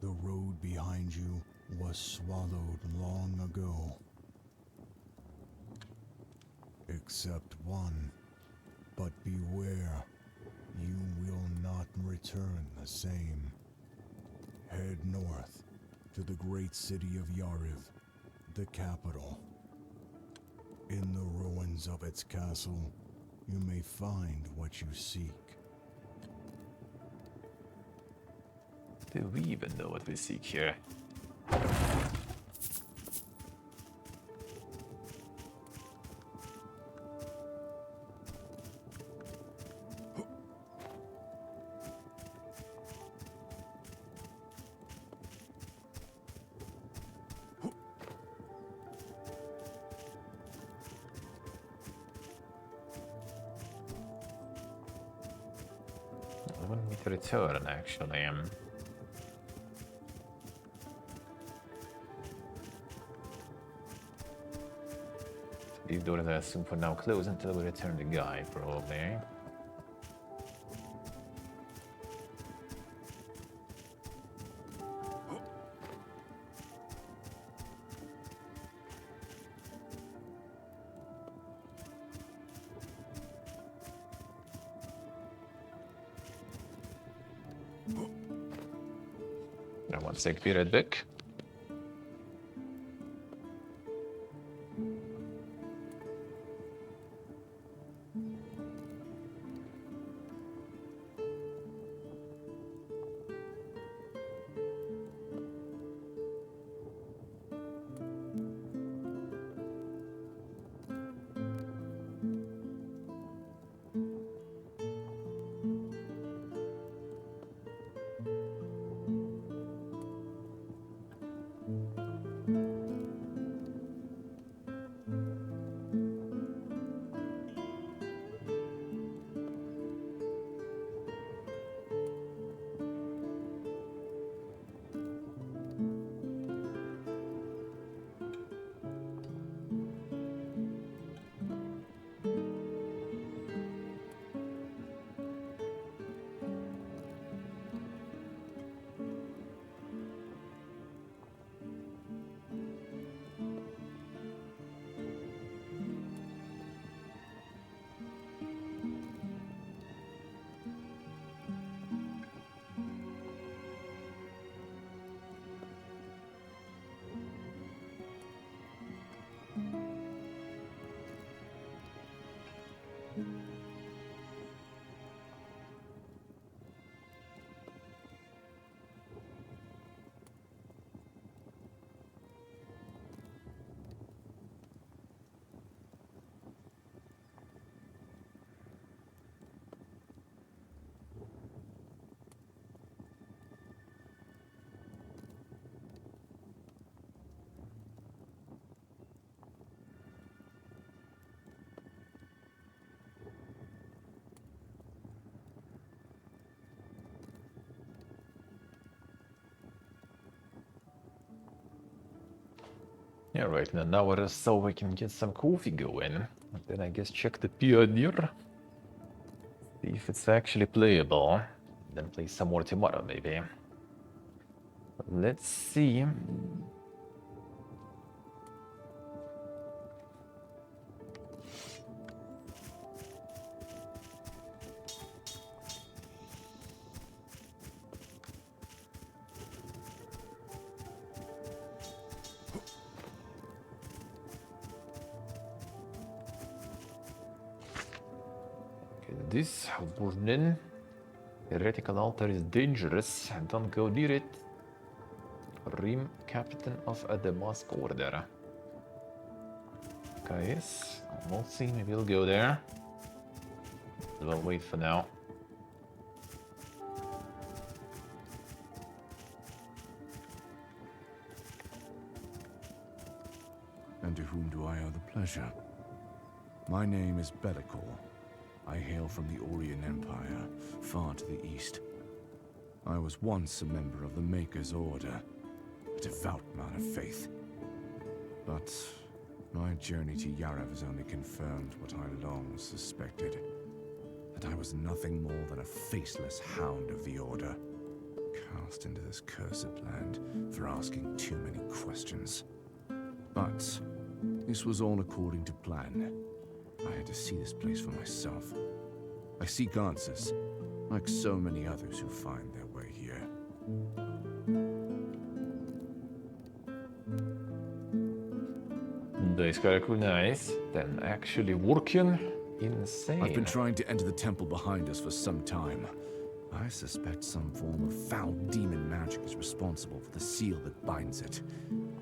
The road behind you was swallowed long ago. Except one. But beware, you will not return the same. Head north to the great city of Yarhiv, the capital. In the ruins of its castle, you may find what you seek. Do we even know what we seek here? I want me to return, actually. These doors are assumed for now closed until we return the guy, probably. I want to be right back. Yeah, right, in an hour or so we can get some coffee going. And then I guess check the Pioneer. See if it's actually playable. Then play some more tomorrow, maybe. Let's see. This burden. Heretical altar is dangerous. Don't go near it. Rim captain of a Damask order. Guys, we'll see. Maybe we'll go there. We'll wait for now. And to whom do I owe the pleasure? My name is Bellicor. I hail from the Orient Empire, far to the east. I was once a member of the Maker's Order, a devout man of faith. But my journey to Yarav has only confirmed what I long suspected. That I was nothing more than a faceless hound of the Order, cast into this cursed land for asking too many questions. But this was all according to plan. I had to see this place for myself. I seek answers, like so many others who find their way here. This character nice. Then actually working insane. I've been trying to enter the temple behind us for some time. I suspect some form of foul demon magic is responsible for the seal that binds it.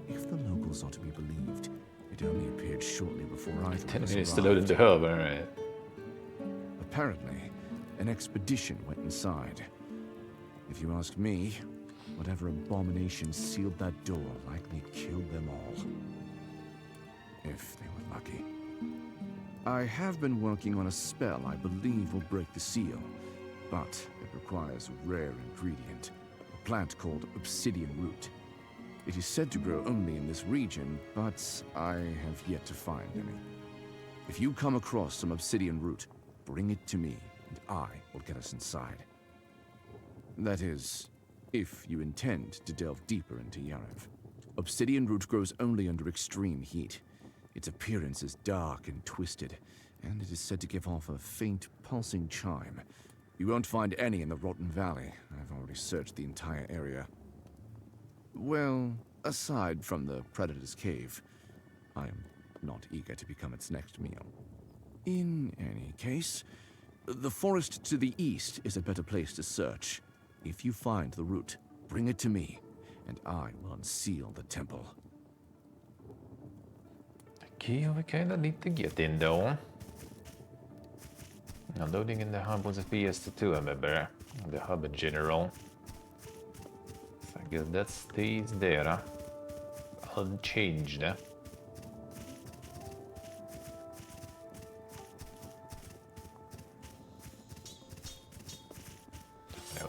If the locals are to be believed, it only appeared shortly before I 10 minutes to load into hub, alright. Apparently, an expedition went inside. If you ask me, whatever abomination sealed that door likely killed them all. If they were lucky. I have been working on a spell I believe will break the seal, but it requires a rare ingredient, a plant called obsidian root. It is said to grow only in this region, but I have yet to find any. If you come across some obsidian root, bring it to me, and I will get us inside. That is, if you intend to delve deeper into Yarav. Obsidian root grows only under extreme heat. Its appearance is dark and twisted, and it is said to give off a faint, pulsing chime. You won't find any in the Rotten Valley. I've already searched the entire area. Well, aside from the Predator's Cave, I am not eager to become its next meal. In any case, the forest to the east is a better place to search. If you find the root, bring it to me, and I will unseal the temple. Okay, we kinda need to get in though. Now, loading in the hub was a PS2, I remember. The hub in general. So I guess that stays there. Unchanged. Now,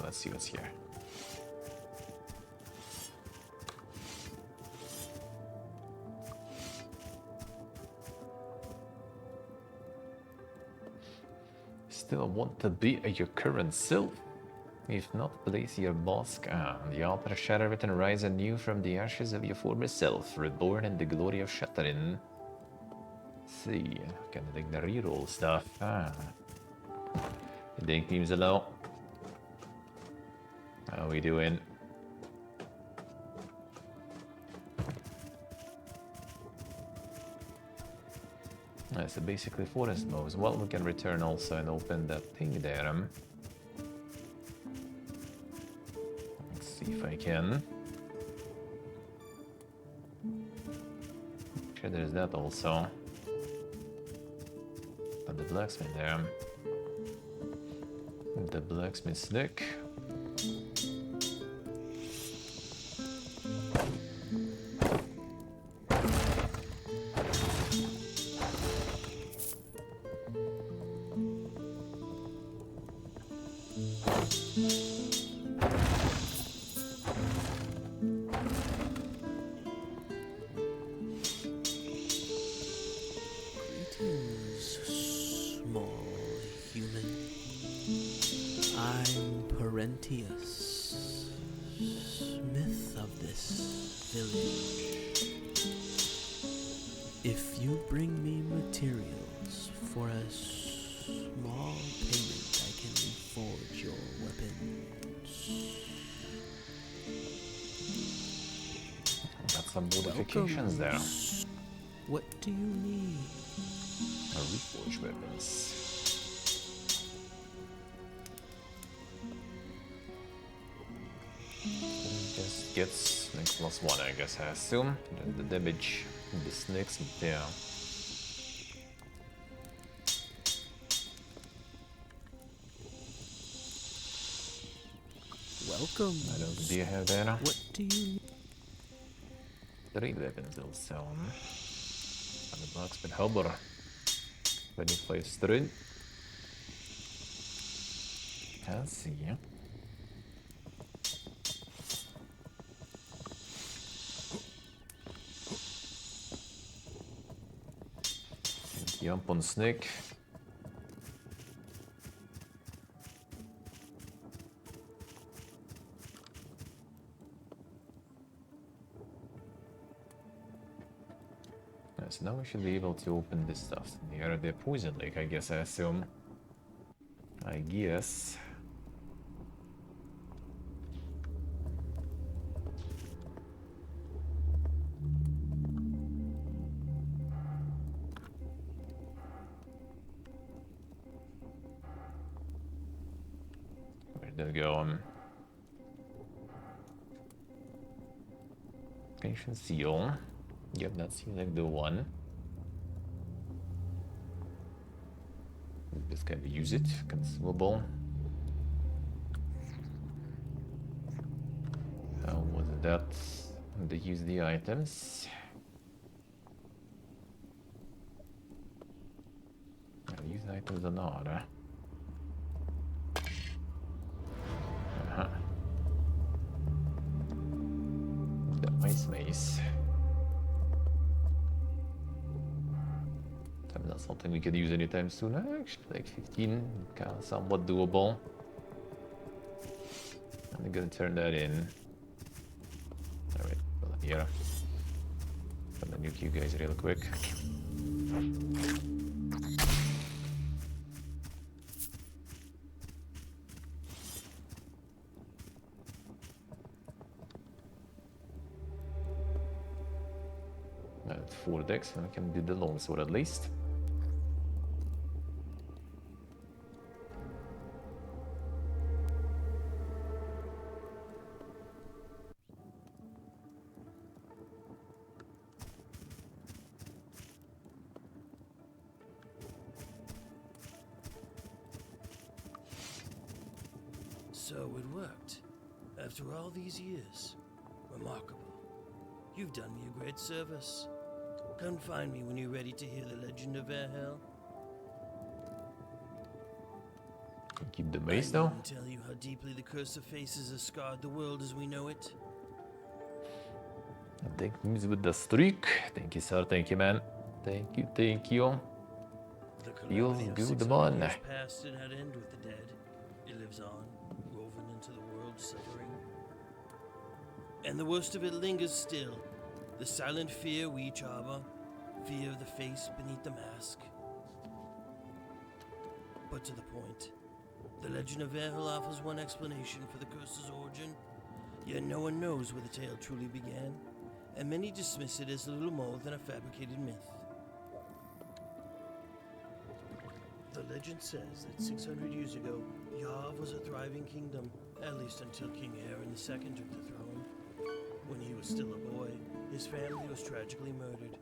let's see what's here. Still want to be your current self? If not, place your mask on. The altar shatter it and rise anew from the ashes of your former self, reborn in the glory of shattering. See, kind of like the reroll stuff. Ding teams alone. How we doing? So basically forest moves. Well, we can return also and open that thing there. Let's see if I can. Sure, there's that also. And the blacksmith there. The blacksmith's deck. Laurentius, smith of this village. If you bring me materials for a small payment, I can reforge your weapons. Got some modifications there. What do you need? Reforged weapons. Just gets snake +1, I guess, I assume. Then the damage the snakes there. Welcome. I don't do you have there? What do you need? 3 weapons also. $100 per halber. 25 straight. I'll see. Jump on snake. Yes, now we should be able to open this stuff. Near the poison lake, I guess, I assume. I guess. Where did it go? Ancient seal. Yep, that seems like the one. Just kind of use it. Consumable. How was that? They use the items. Use items or not, huh? The ice mace. Not something we could use anytime soon. Actually, like 15, kind of somewhat doable. I'm gonna turn that in. Alright, well, here. I'm gonna nuke you guys real quick. That's 4 decks, and I can do the longsword at least. So it worked. After all these years. Remarkable. You've done me a great service. Come find me when you're ready to hear the legend of Airhell. Keep the mace though. I needn't tell you how deeply the curse of faces has scarred the world as we know it. Thank you with the streak. Thank you, sir. Thank you, man. Thank you, thank you. The Feels calamity of good, 600 man. years past did not end with the dead. It lives on, woven into the world, suffering. And the worst of it lingers still. The silent fear we each harbor. Fear of the face beneath the mask. But to the point. The legend of Airhell offers one explanation for the curse's origin. Yet no one knows where the tale truly began. And many dismiss it as little more than a fabricated myth. The legend says that 600 years ago, Yav was a thriving kingdom, at least until King Aaron II took the throne. When he was still a boy, his family was tragically murdered.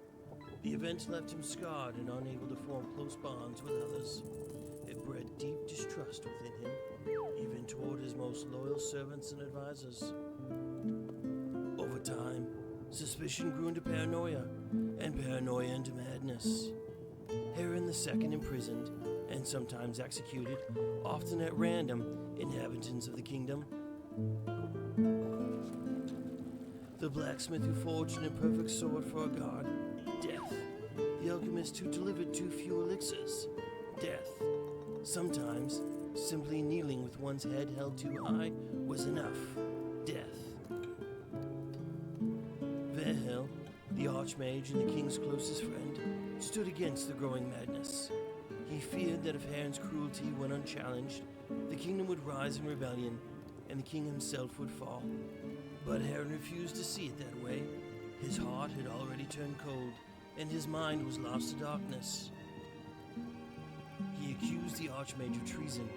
The events left him scarred and unable to form close bonds with others. It bred deep distrust within him, even toward his most loyal servants and advisors. Over time, suspicion grew into paranoia, and paranoia into madness. Aaron II imprisoned, and sometimes executed, often at random, inhabitants of the kingdom. The blacksmith who forged an imperfect sword for a god, death. The alchemist who delivered too few elixirs, death. Sometimes, Simply kneeling with one's head held too high was enough. Death. Verhel, the Archmage and the king's closest friend, stood against the growing madness. He feared that if Heron's cruelty went unchallenged, the kingdom would rise in rebellion, and the king himself would fall. But Heron refused to see it that way. His heart had already turned cold, and his mind was lost to darkness. He accused the Archmage of treason,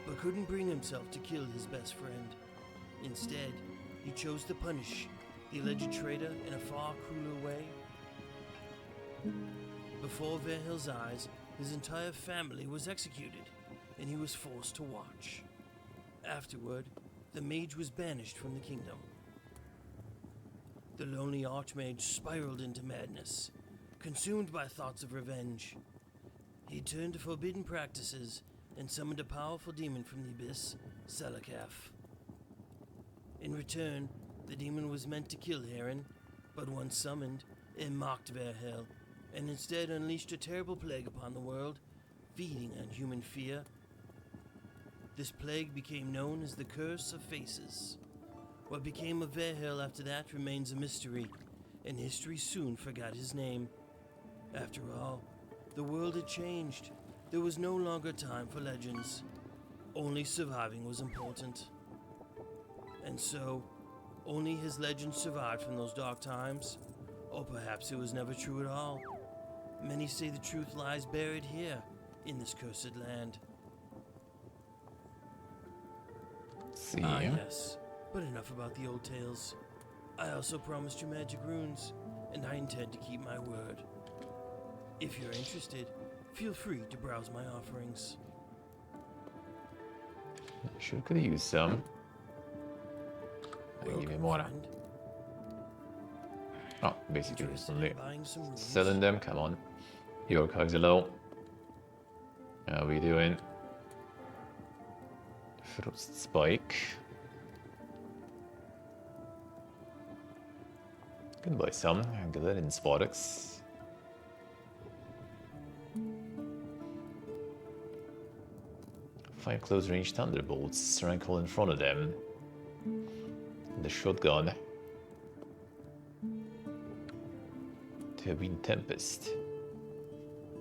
but couldn't bring himself to kill his best friend. Instead, he chose to punish the alleged traitor in a far crueler way. Before Verhel's eyes, his entire family was executed, and he was forced to watch. Afterward, the mage was banished from the kingdom. The lonely Archmage spiraled into madness, consumed by thoughts of revenge. He turned to forbidden practices and summoned a powerful demon from the abyss, Selakaf. In return, the demon was meant to kill Heron, but once summoned, it mocked Verhel, and instead unleashed a terrible plague upon the world, feeding on human fear. This plague became known as the Curse of Faces. What became of Verhel after that remains a mystery, and history soon forgot his name. After all, the world had changed. There was no longer time for legends. Only surviving was important. And so, only his legend survived from those dark times. Or perhaps it was never true at all. Many say the truth lies buried here, in this cursed land. See. Ah, yes. But enough about the old tales. I also promised you magic runes, and I intend to keep my word. If you're interested, feel free to browse my offerings. Sure could use some. Give me Welcome, more. friend. Oh, basically just Interested only in buying some runes? selling them. Come on. Your cogs are low. How we doing? Frost spike. Can buy some. Get that in Sparks. Five close range thunderbolts. Rankle in front of them. The shotgun. The wind tempest.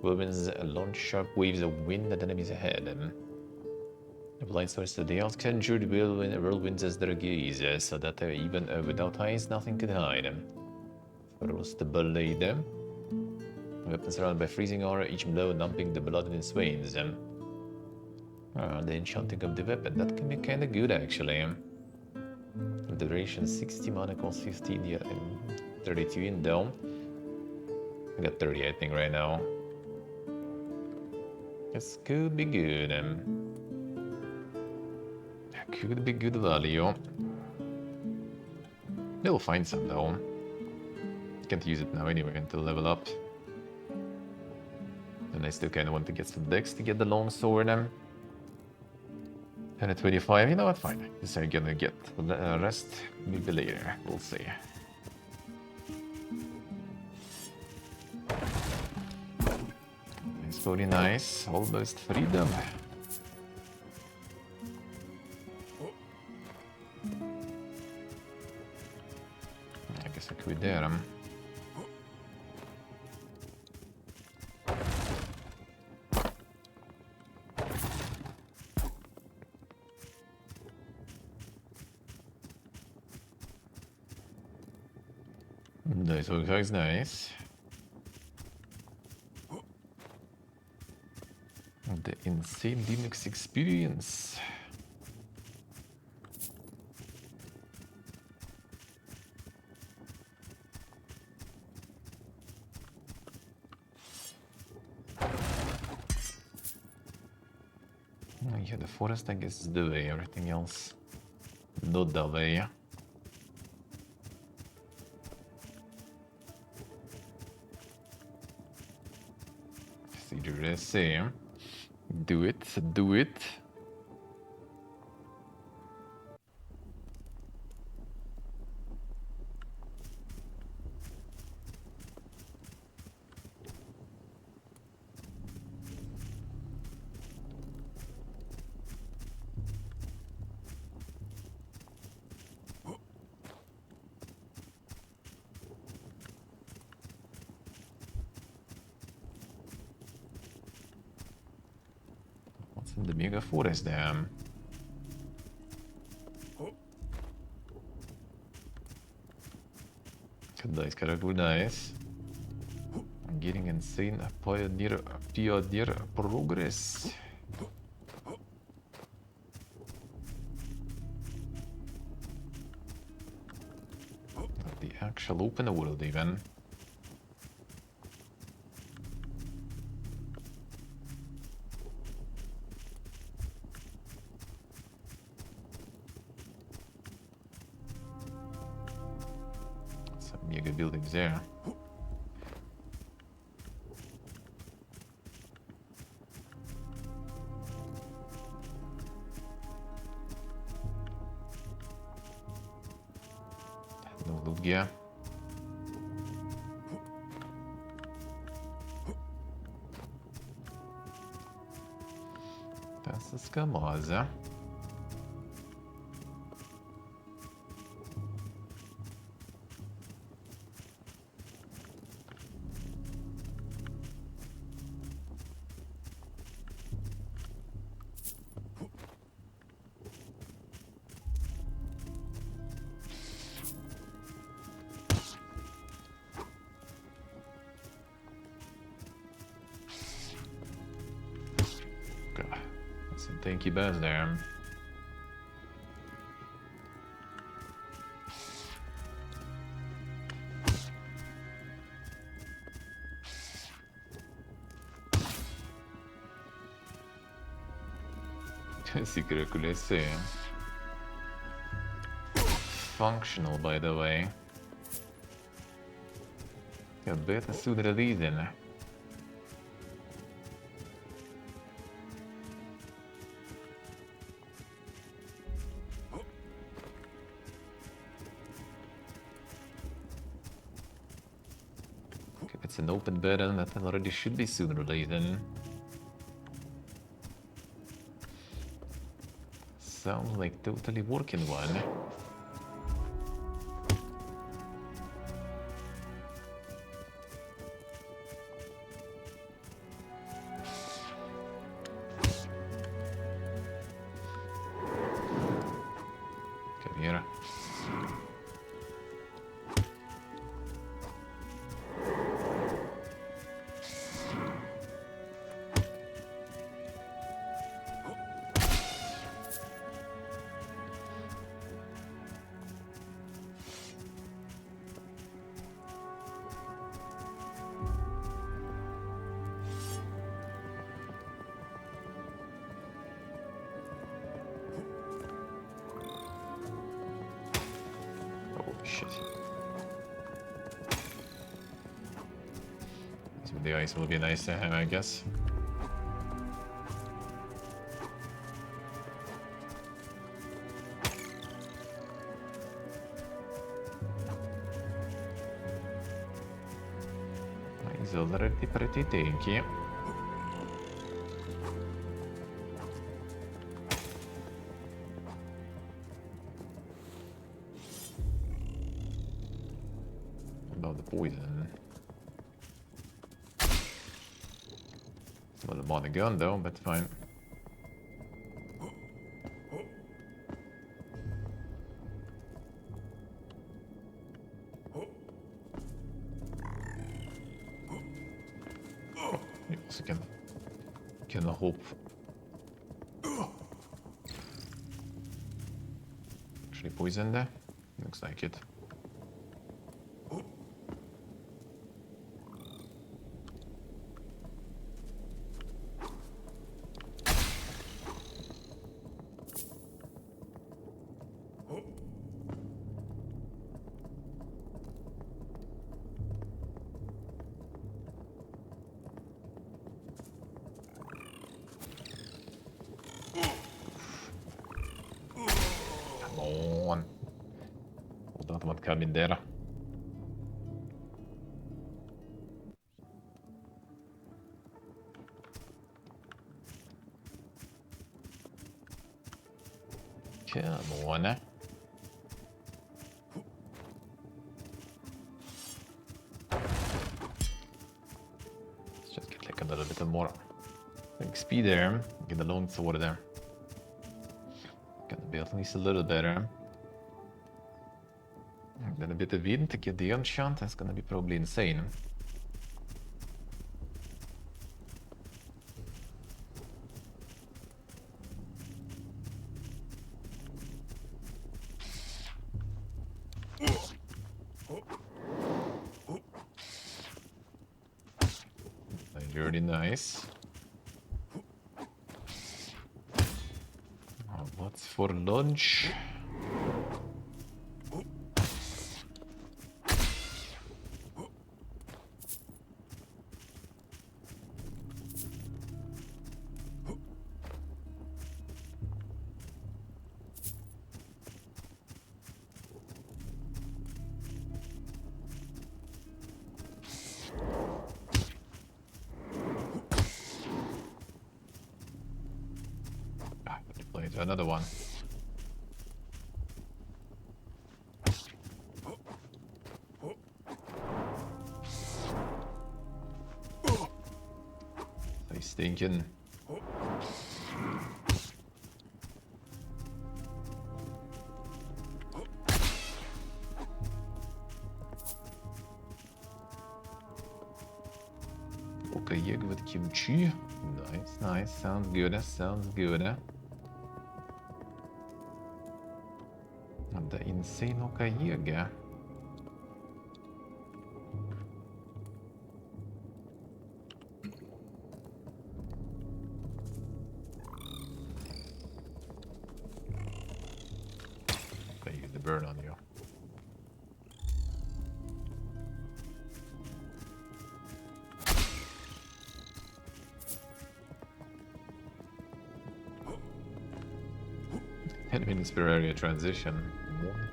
Whirlwinds launch sharp waves of wind at enemies ahead. The blind source of the elves conjured whirlwinds as their gaze, so that even without eyes nothing could hide them. Frost blade. Weapons surrounded by freezing aura, each blow numbing the blood in its veins. The enchanting of the weapon, that can be kinda good actually. Duration 60 mana, cost 15, yeah, and 32 in dome. I got 30 I think right now. This could be good. Could be good value. They'll find some though. Can't use it now anyway until level up. And I still kinda want to get some decks to get the long sword. And at 25, you know what, fine. This I'm gonna get. The rest maybe later, we'll see. It's very nice, almost freedom. I guess I could there. Nice, looks nice. The insane Linux experience. Yeah, the forest I guess is the way, everything else not the way. See, do it, do it. the mega forest there. Nice, character, nice. I'm getting insane pioneer progress. The actual open world even. Some mega buildings there. No loot gear. That's the scamosa. Some tanky birds there. Secret kulesi. Functional, by the way. Ja, beta sooner than it's an open beta, that already should be sooner than. Sounds like totally working one. Come here. Shit. So the ice will be nice to have, I guess. He's already pretty tanky. About the poison. Well, I'm on the gun though, but fine. You also can hope. Actually poison there? Looks like it. Come on. Hold on, what coming there? Come on. Let's just get like a little bit more XP HP there. Get the long sword there. Gonna be at least a little better. And then a bit of wind to get the enchant. That's gonna be probably insane. Very nice. What's for lunch? Another one. He's thinking. Okay, egg with kimchi. Nice, nice. Sounds good. Sounds good. Det insane och jäga. Okay, use the burn on you. Enemy inspire area transition.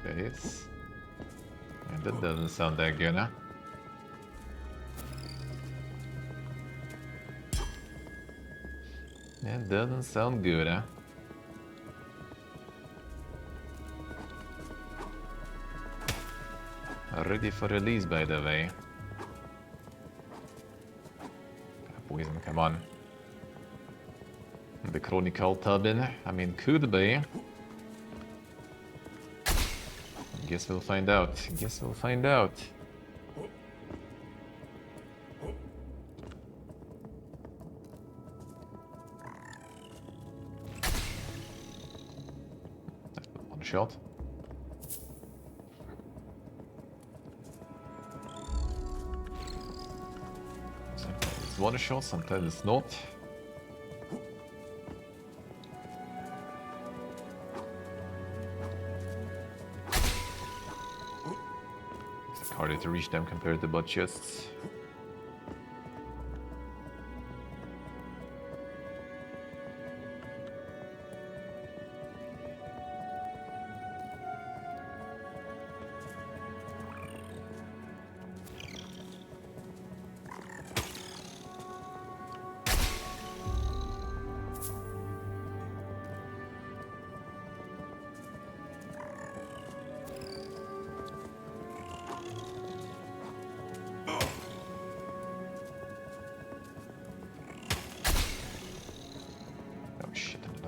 Okay, and that doesn't sound that good, huh? That doesn't sound good, huh? Ready for release, by the way. Poison, come on. The Chronicle Tubbin, I mean, could be. Guess we'll find out. Guess we'll find out. One shot. Sometimes it's one shot, sometimes it's not. Harder to reach them compared to butt chests.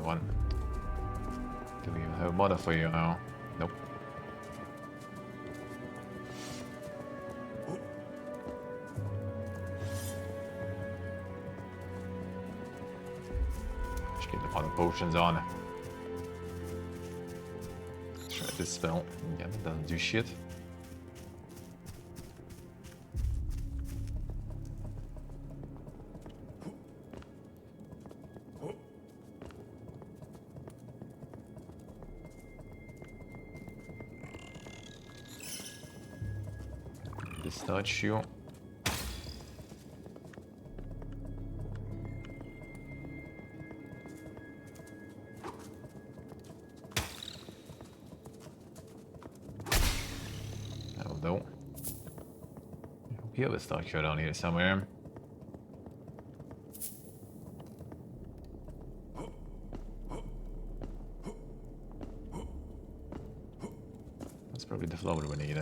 One. Do we even have mana for you now? Nope. Just get the pot of potions on. Try this spell. Yeah, it doesn't do shit. Statue. That'll do. We have a statue down here somewhere. That's probably the flower we need.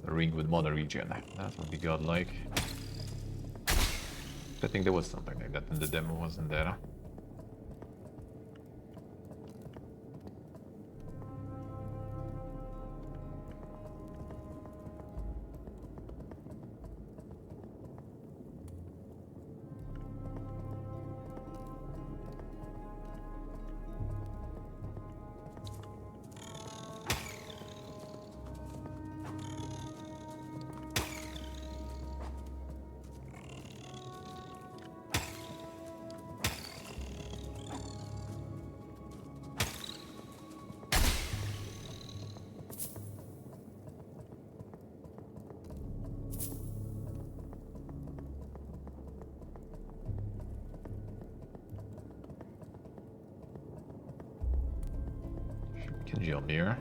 A ring with Mother region. That would be godlike. I think there was something like that in the demo, wasn't there? Can jump here.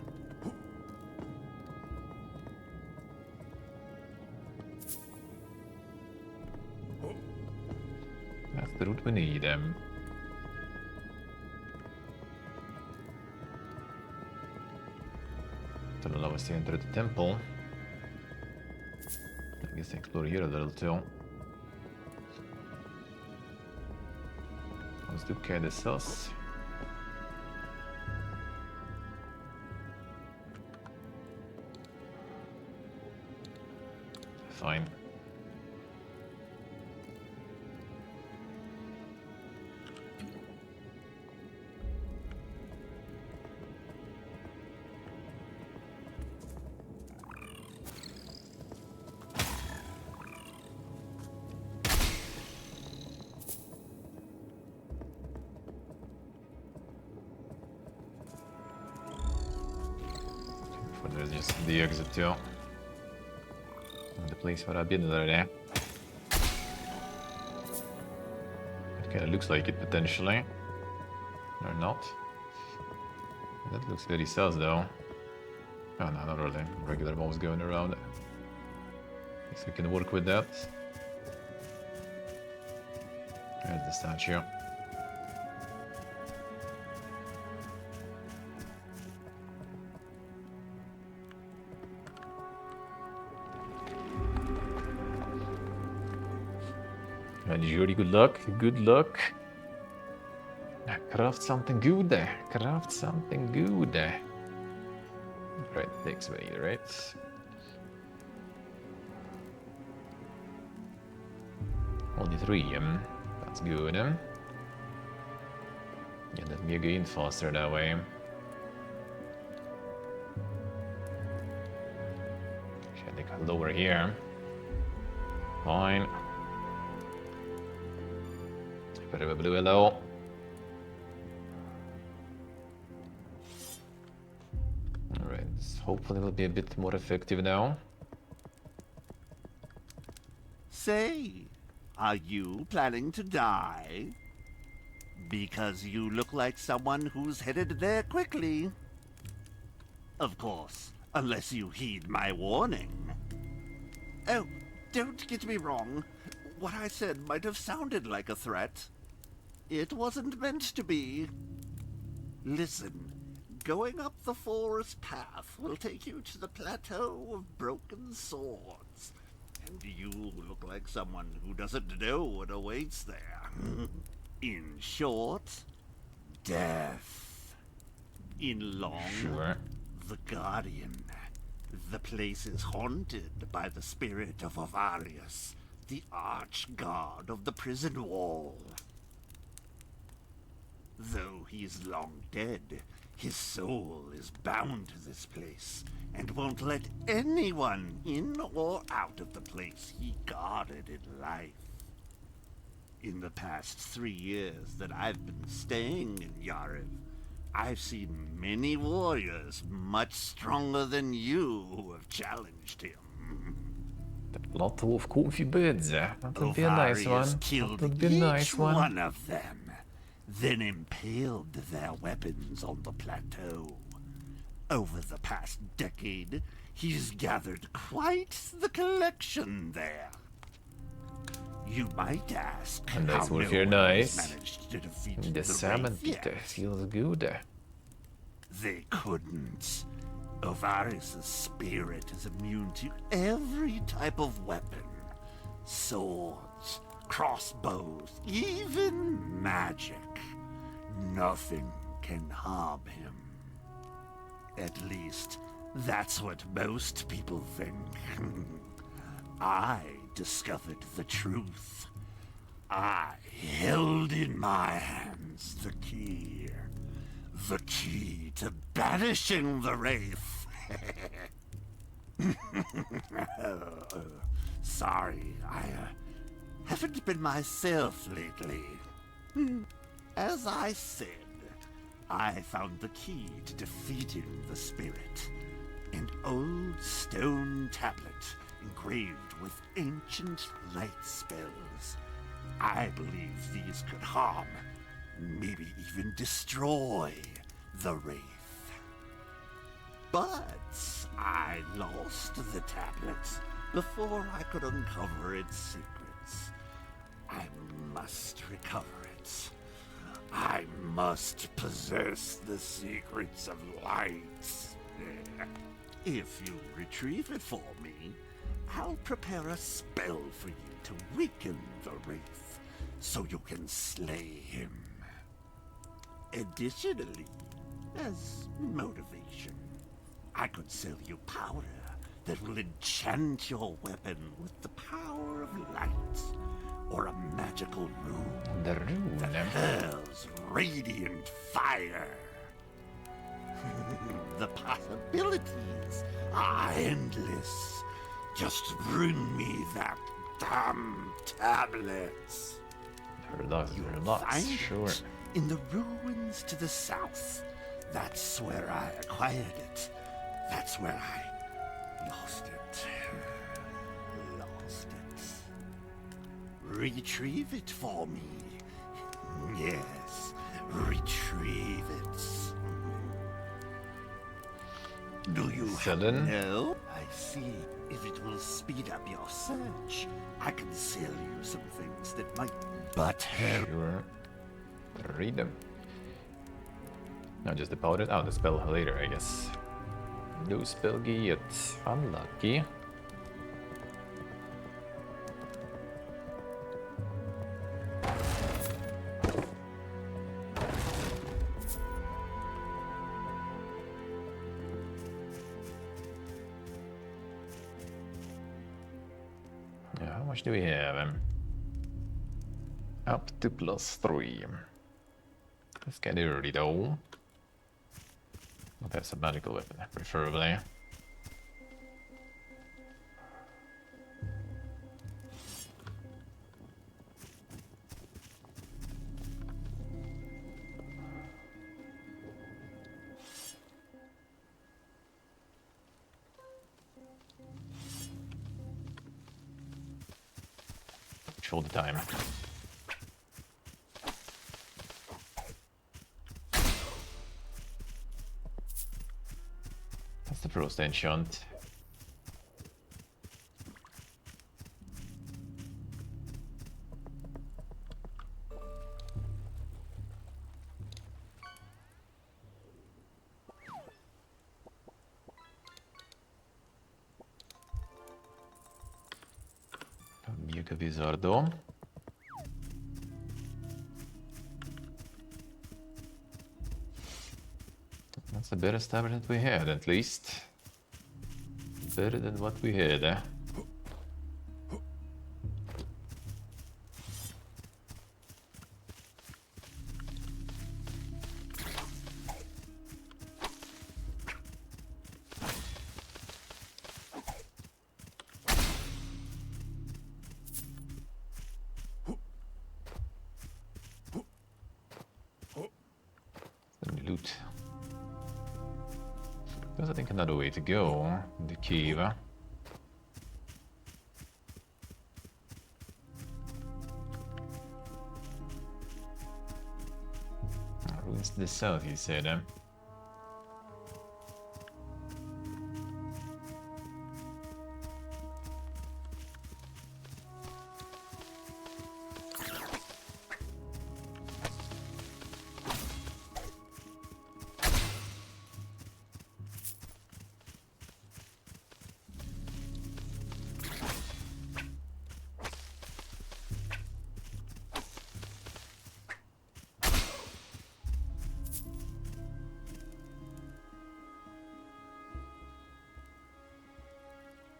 That's the route we need. To allow us to enter the temple. I guess explore here a little too. Let's do carry the sauce. Fine. There's just the exit too. The place where I've been already. It kinda looks like it potentially. Or not. That looks very sus though. Oh no, not really. Regular mobs going around. Guess we can work with that. There's the statue. And Jury, good luck, good luck. Craft something good, craft something good. Right, takes me, right? Only 3, that's good. Yeah, let me gain faster that way. Should I take a lower here? Fine. Bit of a blue hello. Alright, hopefully it'll be a bit more effective now. Say, are you planning to die? Because you look like someone who's headed there quickly. Of course, unless you heed my warning. Oh, don't get me wrong. What I said might have sounded like a threat. It wasn't meant to be. Listen, going up the forest path will take you to the Plateau of Broken Swords. And you look like someone who doesn't know what awaits there. In short, death. In long, Sure. the Guardian. The place is haunted by the spirit of Avarius, the arch-guard of the prison wall. Though he is long dead, his soul is bound to this place, and won't let anyone in or out of the place he guarded in life. In the past 3 years that I've been staying in Yariv, I've seen many warriors much stronger than you who have challenged him. Lot of comfy beds. That would be a nice one. That Killed would be a each nice one. one of them, then impaled their weapons on the plateau. Over the past decade, he's gathered quite the collection there. You might ask And how that's no what you're one nice. has managed to defeat The salmon Wraith yet. pit feels good. They couldn't. Ovaris' spirit is immune to every type of weapon. Swords, crossbows, even magic. Nothing can harm him. At least, that's what most people think. I discovered the truth. I held in my hands the key. The key to banishing the Wraith. Sorry, I haven't been myself lately. As I said, I found the key to defeating the spirit. An old stone tablet engraved with ancient light spells. I believe these could harm, maybe even destroy, the Wraith. But I lost the tablet before I could uncover its secrets. I must recover it. I must possess the secrets of light. If you retrieve it for me, I'll prepare a spell for you to weaken the Wraith, so you can slay him. Additionally, as motivation, I could sell you powder that will enchant your weapon with the power of light, or a magical rune The rune. that hurls radiant fire. The possibilities are endless. Just bring me that damn tablet. Relax, You'll relax. find Sure. it in the ruins to the south. That's where I acquired it. That's where I lost it. Lost it. Retrieve it for me. Yes, retrieve it. Do you Sudden? know? I see. If it will speed up your search, I can sell you some things that might but help. Sure. Read them. No, just the powder. Oh, the spell later, I guess. No spell yet. Unlucky. Yeah, how much do we have? Up to +3. Let's get it early though. That's a magical weapon, preferably. All the time. That's the first enchant. Mjuka Wizardo. That's a better establishment we had, at least. Better than what we had, eh? Loot. There's, I think, another way to go. The cave. Ruins to the south, you said, eh?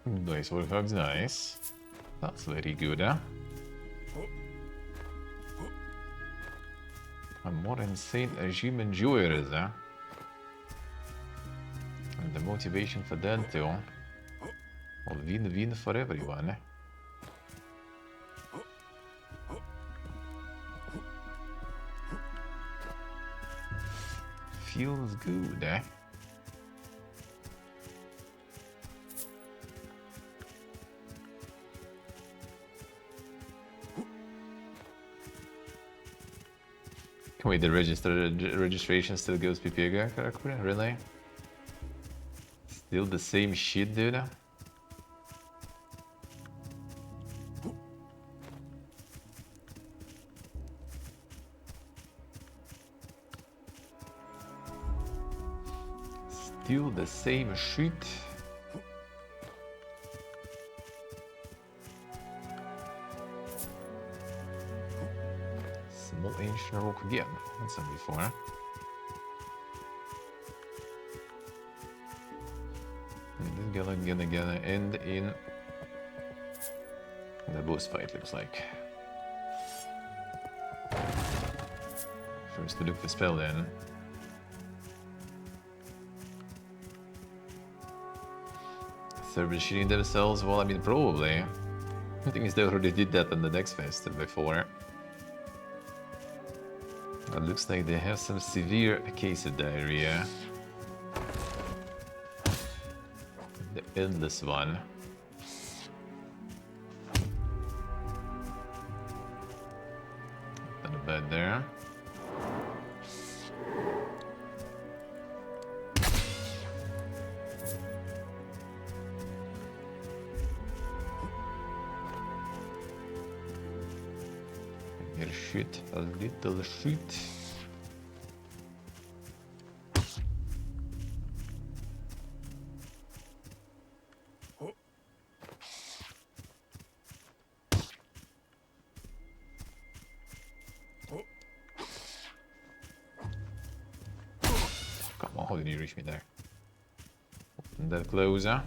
Nice Warthogs, nice. That's very good, huh? A more insane regime enjoyers, huh? And the motivation for them too. Well, win-win for everyone, eh? Feels good, eh? Wait, the registration still goes PPG, really? Still the same shit, dude? Still the same shit? Small ancient rock again. That's done before. And this gonna end in the boss fight, looks like. First to look the spell then. Servers shooting themselves? Well, I mean, probably. The thing is, they already did that on the next fest before. It looks like they have some severe case of diarrhea. The endless one. Not bad there. Here shit, a little shit. Come on, how did you reach me there? Open that closer.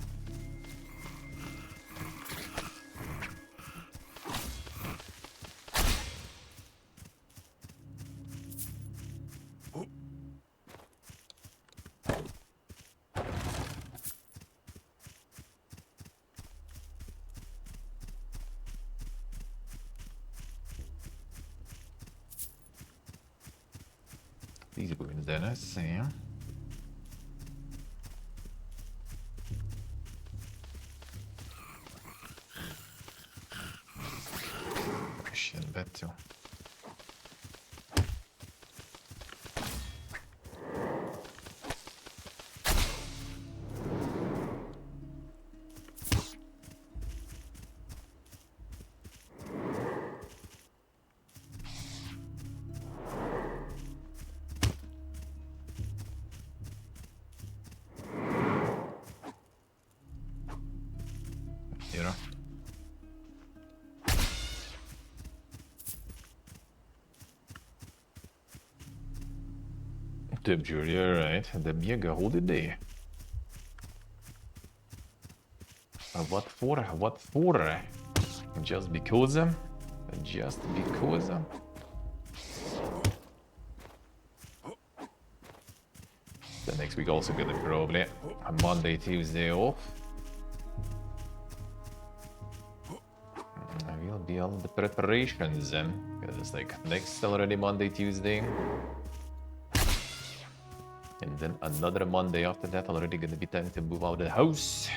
These ruins then, I see. Shit, bet too. Here. Tip jury, alright. The mega holiday. What for? What for? Just because? Just because? The next week also gonna be probably a Monday, Tuesday off. Will be all the preparations because it's like next already Monday, Tuesday. And then another Monday after that already gonna be time to move out of the house.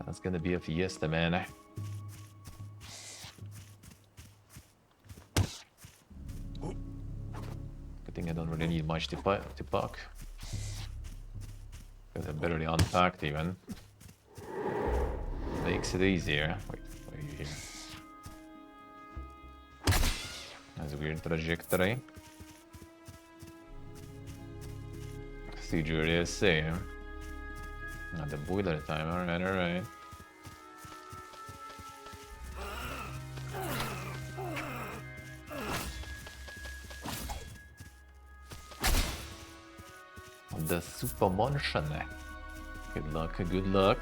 That's gonna be a fiesta, man. Good thing I don't really need much to pack. Because I barely unpacked even. Makes it easier. Wait, why are you here? That's a weird trajectory. Procedure is same. Not the boiler time, alright. The super mansion. Good luck, good luck.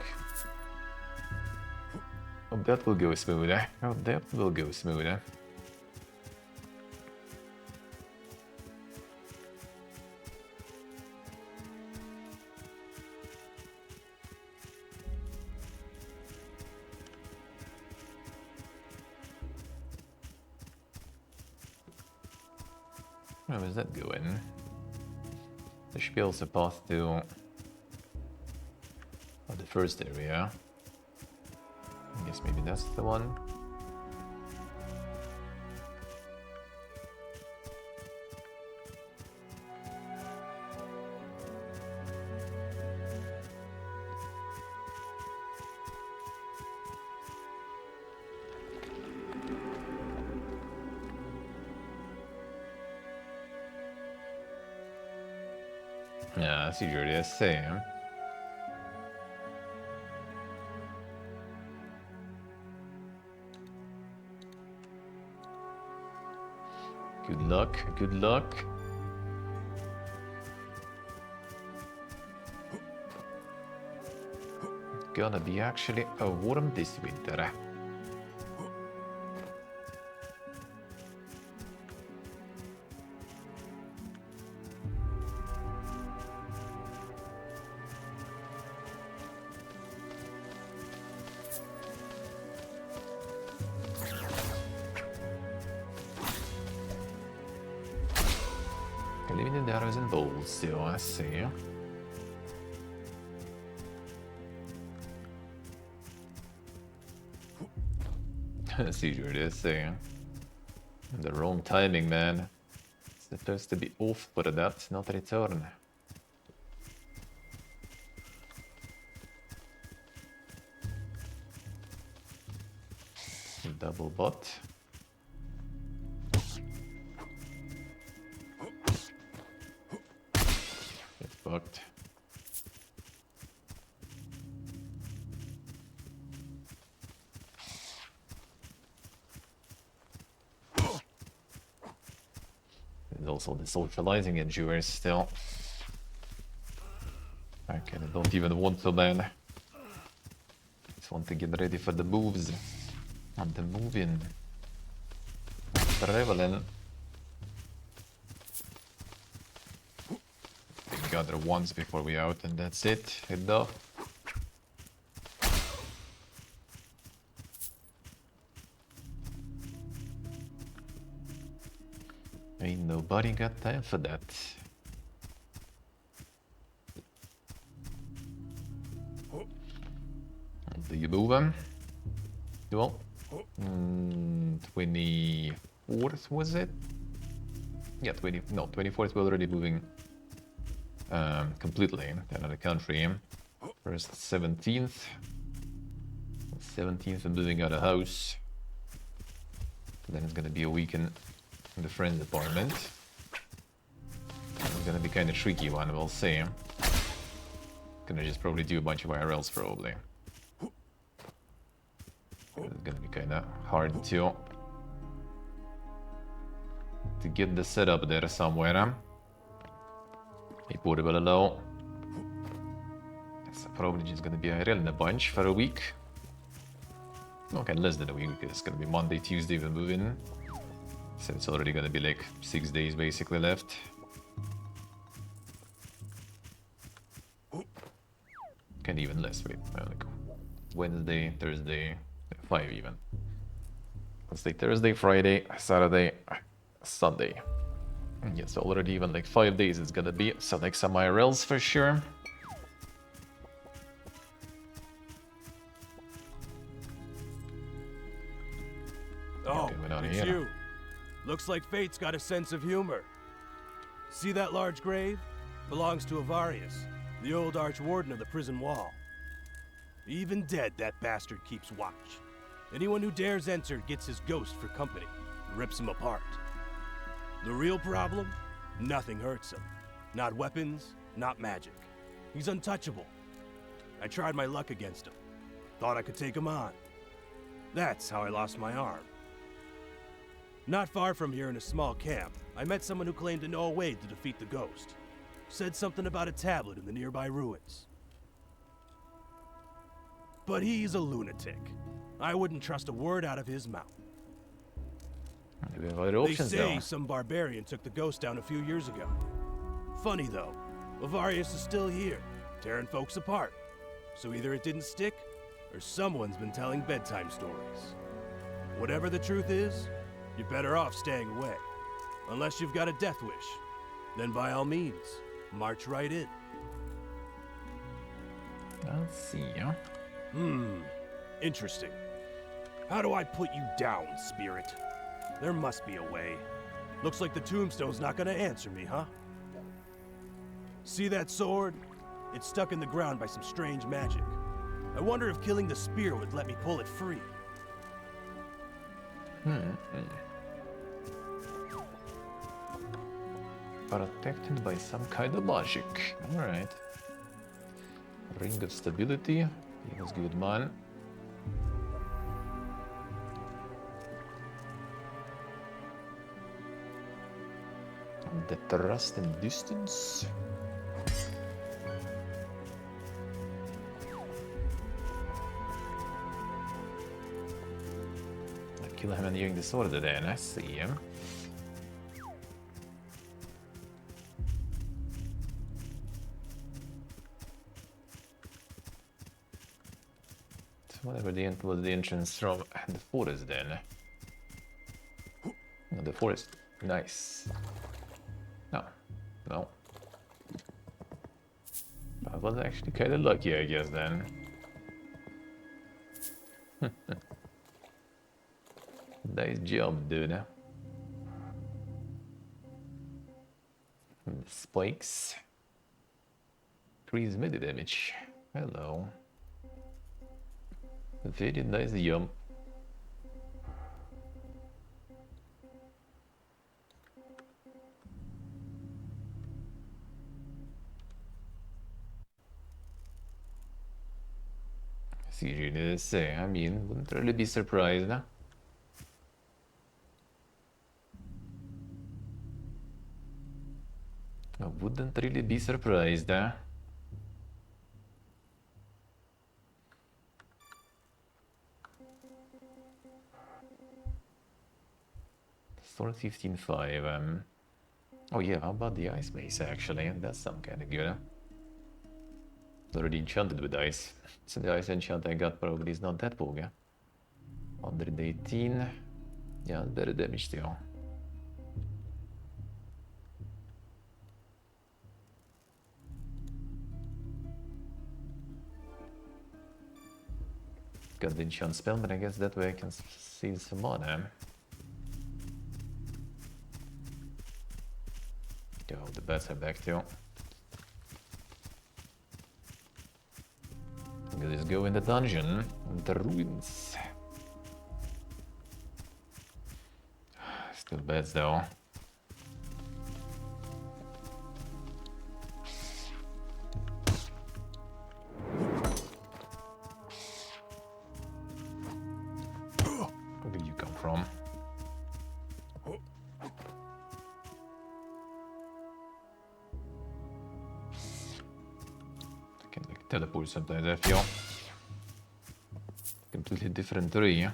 Hope that will go smoother. Hope that will go smoother. Where is that going? There should be also a path to the first area. I guess maybe that's the one. Yeah, that's usually the same. Good luck, good luck. Gonna be actually a warm this winter. Living in the arrows and bowls still, I see. See what it is saying. The wrong timing, man. It's supposed to be off for that, not return. Double bot. Get fucked. There's also the socializing endures still. Okay, I don't even want to, man. Just want to get ready for the moves. And the moving. Traveling. We gather once before we out and that's it. Head off. Ain't nobody got time for that. Do you move them? Well, 24th was it? Yeah, 24th we're already moving completely out of the country. First 17th. 17th I'm moving out of house. Then it's gonna be a weekend in the friend's apartment. It's gonna be kind of tricky one, we'll see. Gonna just probably do a bunch of IRLs probably. It's gonna be kind of hard to get the setup there somewhere. A portable allow. It's probably just gonna be IRL in a bunch for a week. Okay, less than a week. It's gonna be Monday, Tuesday we move in. So it's already gonna be like 6 days basically left. Can even less, wait, like Wednesday, Thursday, 5 even. Let's say Thursday, Friday, Saturday, Sunday. Yes, already even like 5 days it's gonna be, so like some IRLs for sure. Oh, Okay, it's you. Looks like fate's got a sense of humor. See that large grave? Belongs to Avarius, the old archwarden of the prison wall. Even dead, that bastard keeps watch. Anyone who dares enter gets his ghost for company, rips him apart. The real problem? Nothing hurts him. Not weapons, not magic. He's untouchable. I tried my luck against him. Thought I could take him on. That's how I lost my arm. Not far from here in a small camp, I met someone who claimed to know a way to defeat the ghost. Said something about a tablet in the nearby ruins. But he's a lunatic. I wouldn't trust a word out of his mouth. We have other They options say though. some barbarian took the ghost down a few years ago. Funny though, Bavarius is still here, tearing folks apart. So either it didn't stick, or someone's been telling bedtime stories. Whatever the truth is, you're better off staying away. Unless you've got a death wish. Then by all means, march right in. Let's see. Interesting. How do I put you down, spirit? There must be a way. Looks like the tombstone's not gonna answer me, huh? See that sword? It's stuck in the ground by some strange magic. I wonder if killing the spear would let me pull it free. Protected by some kind of magic. Alright. Ring of stability. Feels good, man. The trust and distance. I kill him and using the sword then, I see him. So whatever the end was the entrance from the forest then. No, the forest. Nice. No. No. I was actually kinda lucky, I guess, then. Nice job, dude. Spikes. Increase melee damage. Hello. Very nice jump. Serious to say, I mean, wouldn't really be surprised, huh? I wouldn't really be surprised, huh? Sword 15.5, oh yeah, how about the ice base actually? That's some kinda good, huh? Already enchanted with ice. So the ice enchant I got probably is not that bog, yeah? 118. Yeah, better damage still. Got the enchant spell, but I guess that way I can save some mana. Yo, the bats are back too. Let's go in the dungeon. The ruins. Still bats though. Where did you come from? I can like teleport sometimes, I feel. Completely different tree.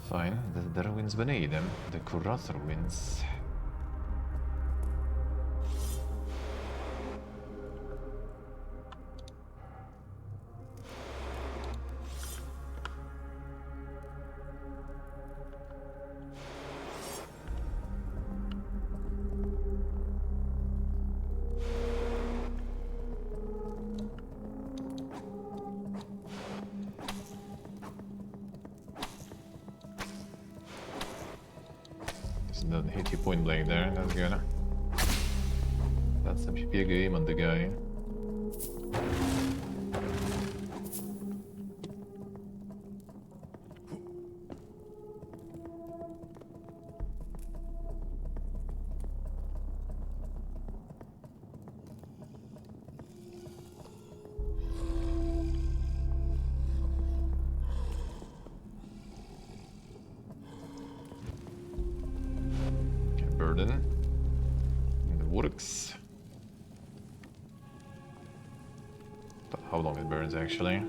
Fine, the ruins beneath them, the Kurath ruins. Doesn't hit you point blank there, that's good. That's some big aim on the guy. works. But how long it burns actually?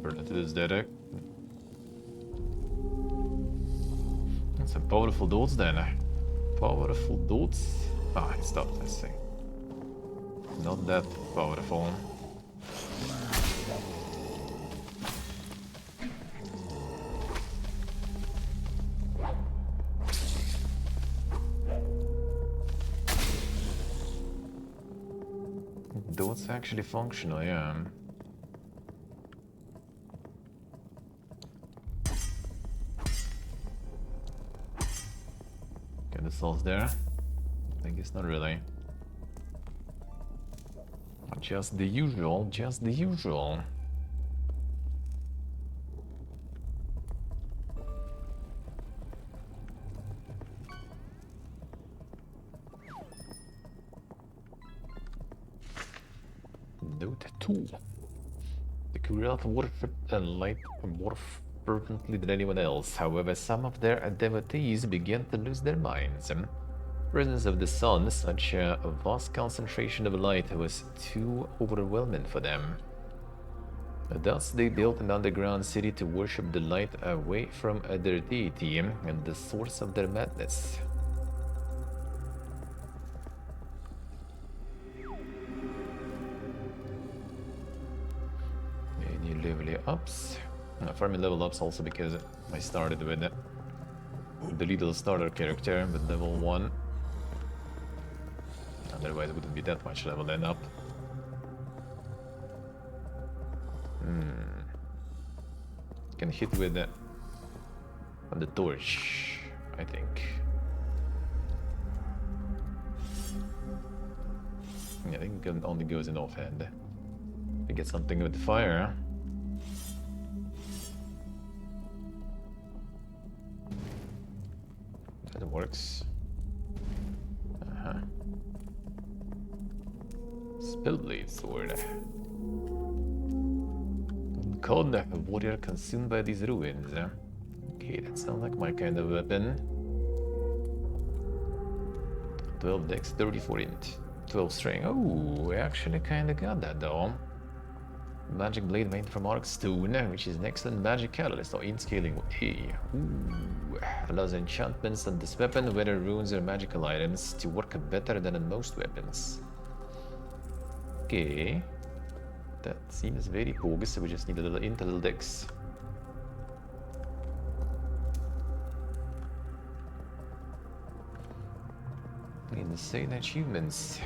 Burn it to this direct. Some powerful dots then. Powerful dots. Ah, it stopped, let's see. Not that powerful. Dots actually functional, yeah. Okay, the salt's there. I guess not really. Just the usual, just the usual. Note 2. The Kurelth worship and light more fervently than anyone else. However, some of their devotees began to lose their minds. Presence of the sun, such a vast concentration of light, was too overwhelming for them. Thus, they built an underground city to worship the light away from their deity and the source of their madness. Any level ups? Farming level ups also because I started with the little starter character with level 1. Otherwise it wouldn't be that much level then up. Can hit with the torch, I think. Yeah, I think it only goes in offhand. We get something with fire. That works. Spellblade sword. Code a warrior consumed by these ruins. Okay, that sounds like my kind of weapon. 12 dex, 34 int, 12 string. Oh, I actually kinda got that though. Magic blade made from arc stone, which is an excellent magic catalyst or int scaling A. Ooh, allows enchantments on this weapon, whether runes or magical items, to work better than on most weapons. Okay, that seems very bogus, so we just need a little int, a little dex. Insane achievements.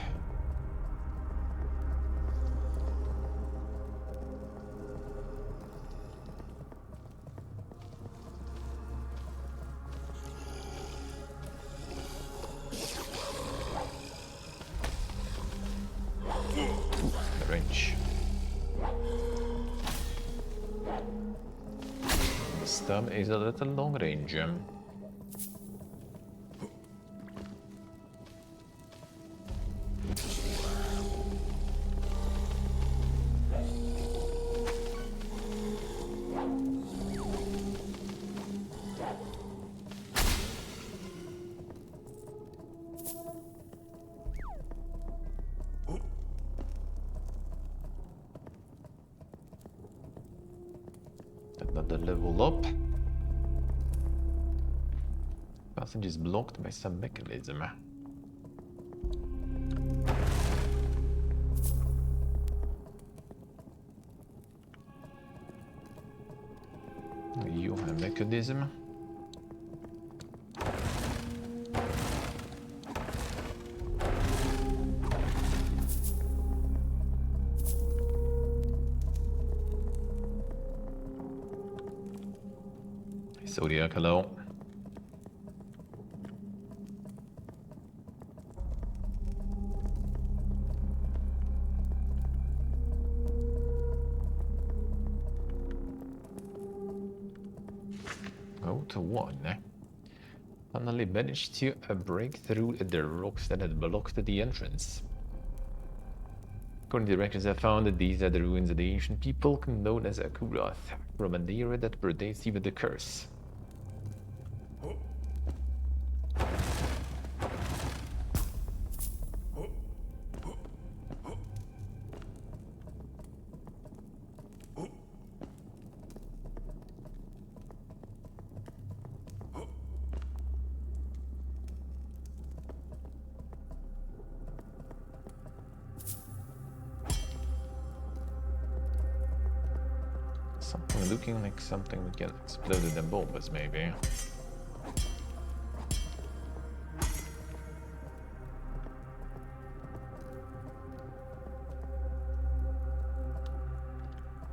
Stab is a little long range. Another level up. Passage is blocked by some mechanism. You have mechanism. Zodiac, hello. Go to 1. Finally managed to break through the rocks that had blocked the entrance. According to the records I found, these are the ruins of the ancient people known as Akurath, from an era that predates even the curse. Looking like something that can explode in the bombs, maybe.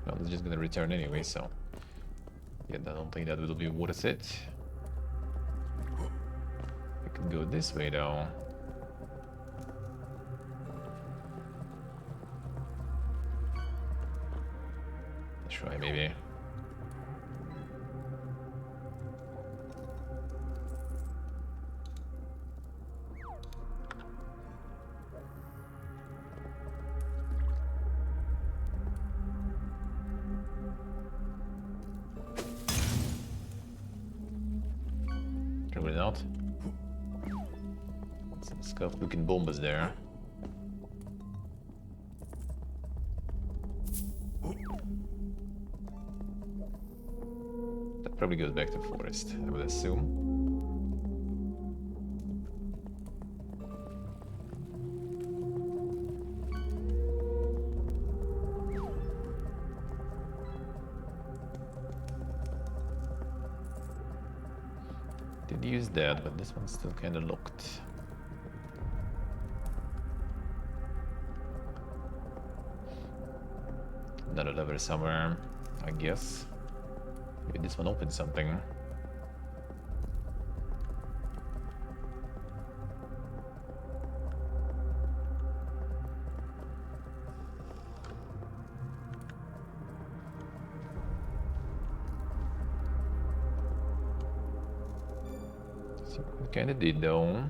Well, it's just gonna return anyway, so yeah, I don't think that will be worth it. We can go this way though. Let's try maybe. Probably not. Some scuffed looking bombs there. That probably goes back to forest, I would assume. Did use that, but this one's still kind of locked. Another lever somewhere, I guess. Maybe this one opens something. Kinda did though.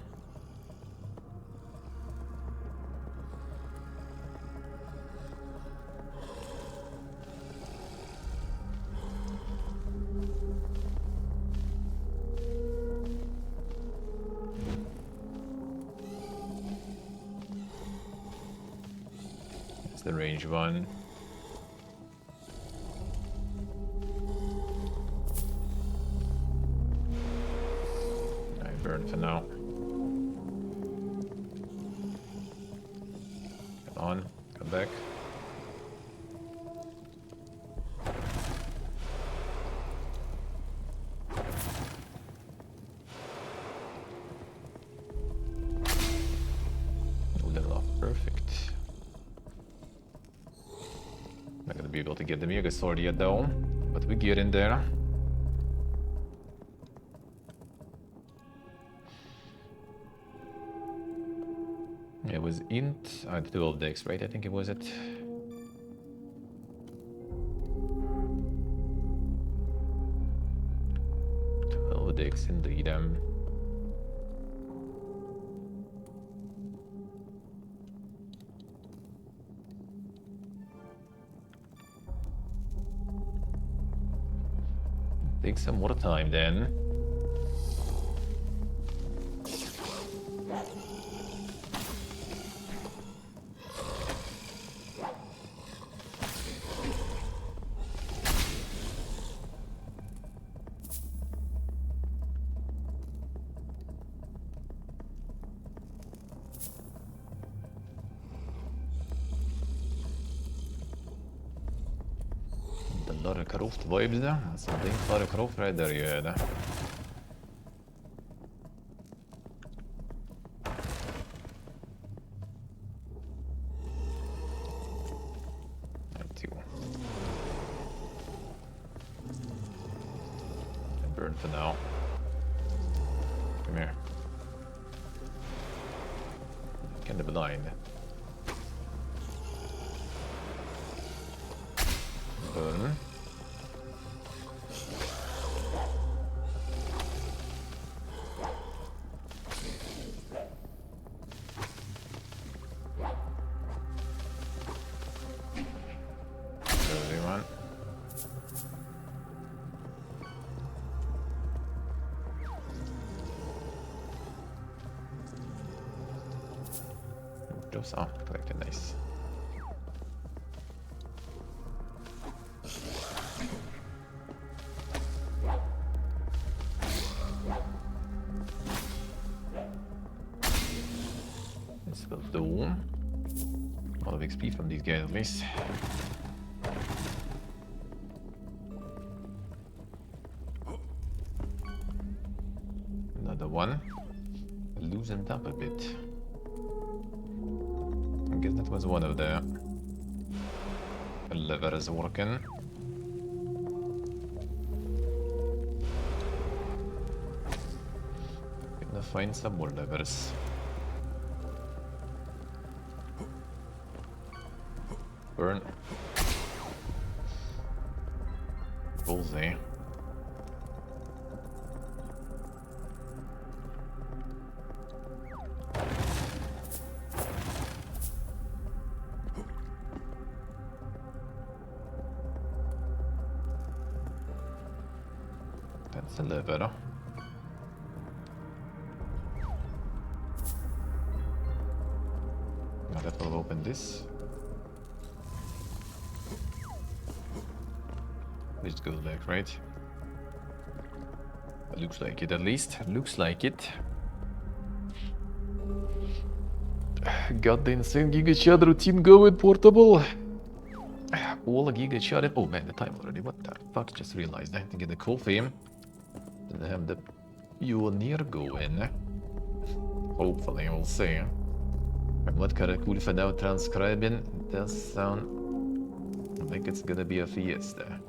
It's the range one. Burn for now. Come on, come back. Level up, perfect. Not gonna be able to get the Mega Sword yet though, but we get in there. It was int, 12 decks, right? I think it was it. Decks indeed. Take some more time then. Lara Croft vibes där. Alltså det är inte Lara Croft Rider gör det. Burn for now. Come here. Can be blind. Burn. Everyone. Those are collected, nice. This will do. A lot of XP from these guys at least. one. Loosened up a bit. I guess that was one of the levers working. Gonna find some more levers. Burn. Bullseye. That's a lever. Now that will open this. This goes back, right? Looks like it, at least. Looks like it. Got the insane Giga Chad routine going, portable. All Giga Chad. Oh man, the time already. What the fuck? Just realized I had to get the coffee. And have the pioneer going. Hopefully, we'll see. I'm not kinda cool for now transcribing. It does sound like it's gonna be a fiesta.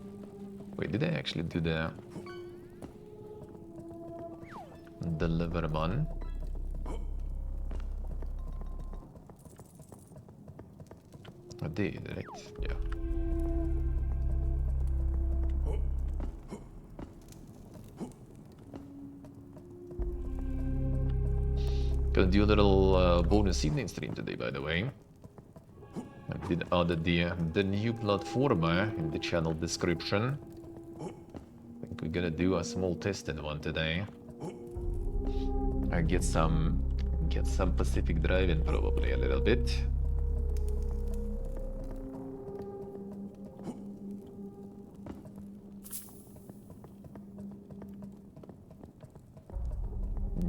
Wait, did I actually do the lever one? I did, right? Yeah. Gonna do a little bonus evening stream today, by the way. I did add the new platform in the channel description. I think we're gonna do a small testing one today. I get some Pacific driving probably a little bit.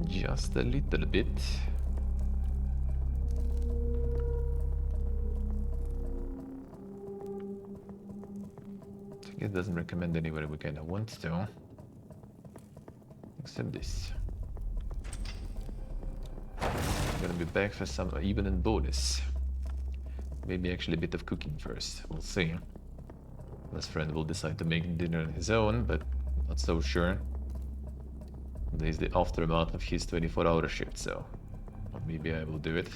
Just a little bit. It doesn't recommend anywhere we kind of want to. Except this. Gonna be back for some evening bonus. Maybe actually a bit of cooking first. We'll see. This friend will decide to make dinner on his own, but not so sure. There's the aftermath of his 24-hour shift, so maybe I will do it.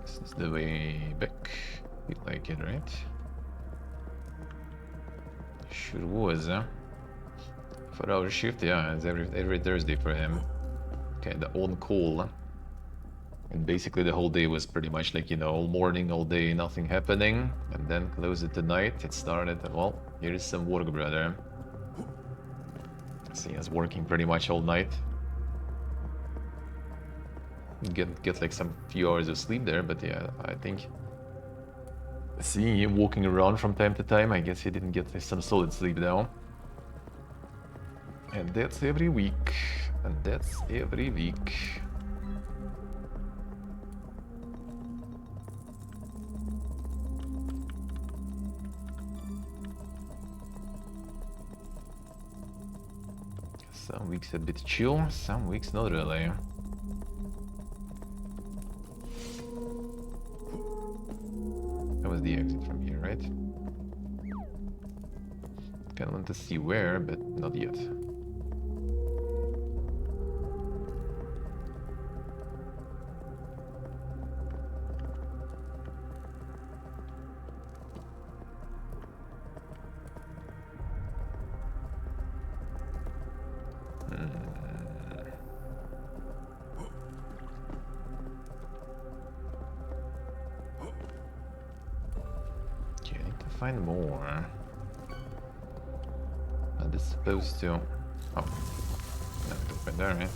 This is the way back. You like it, right? Sure was, huh? 4-hour shift, yeah, it's every Thursday for him. Okay, the on call. And basically the whole day was pretty much like, you know, all morning, all day, nothing happening. And then close it to night, it started, and well, here is some work, brother. See us working pretty much all night. Get like some few hours of sleep there, but yeah, I think seeing him walking around from time to time, I guess he didn't get some solid sleep now. And that's every week. And that's every week. Some weeks a bit chill, some weeks not really. That was the exit from here, right? Kinda want to see where, but not yet. Find more. Not this supposed to. Oh, no, go right there, man.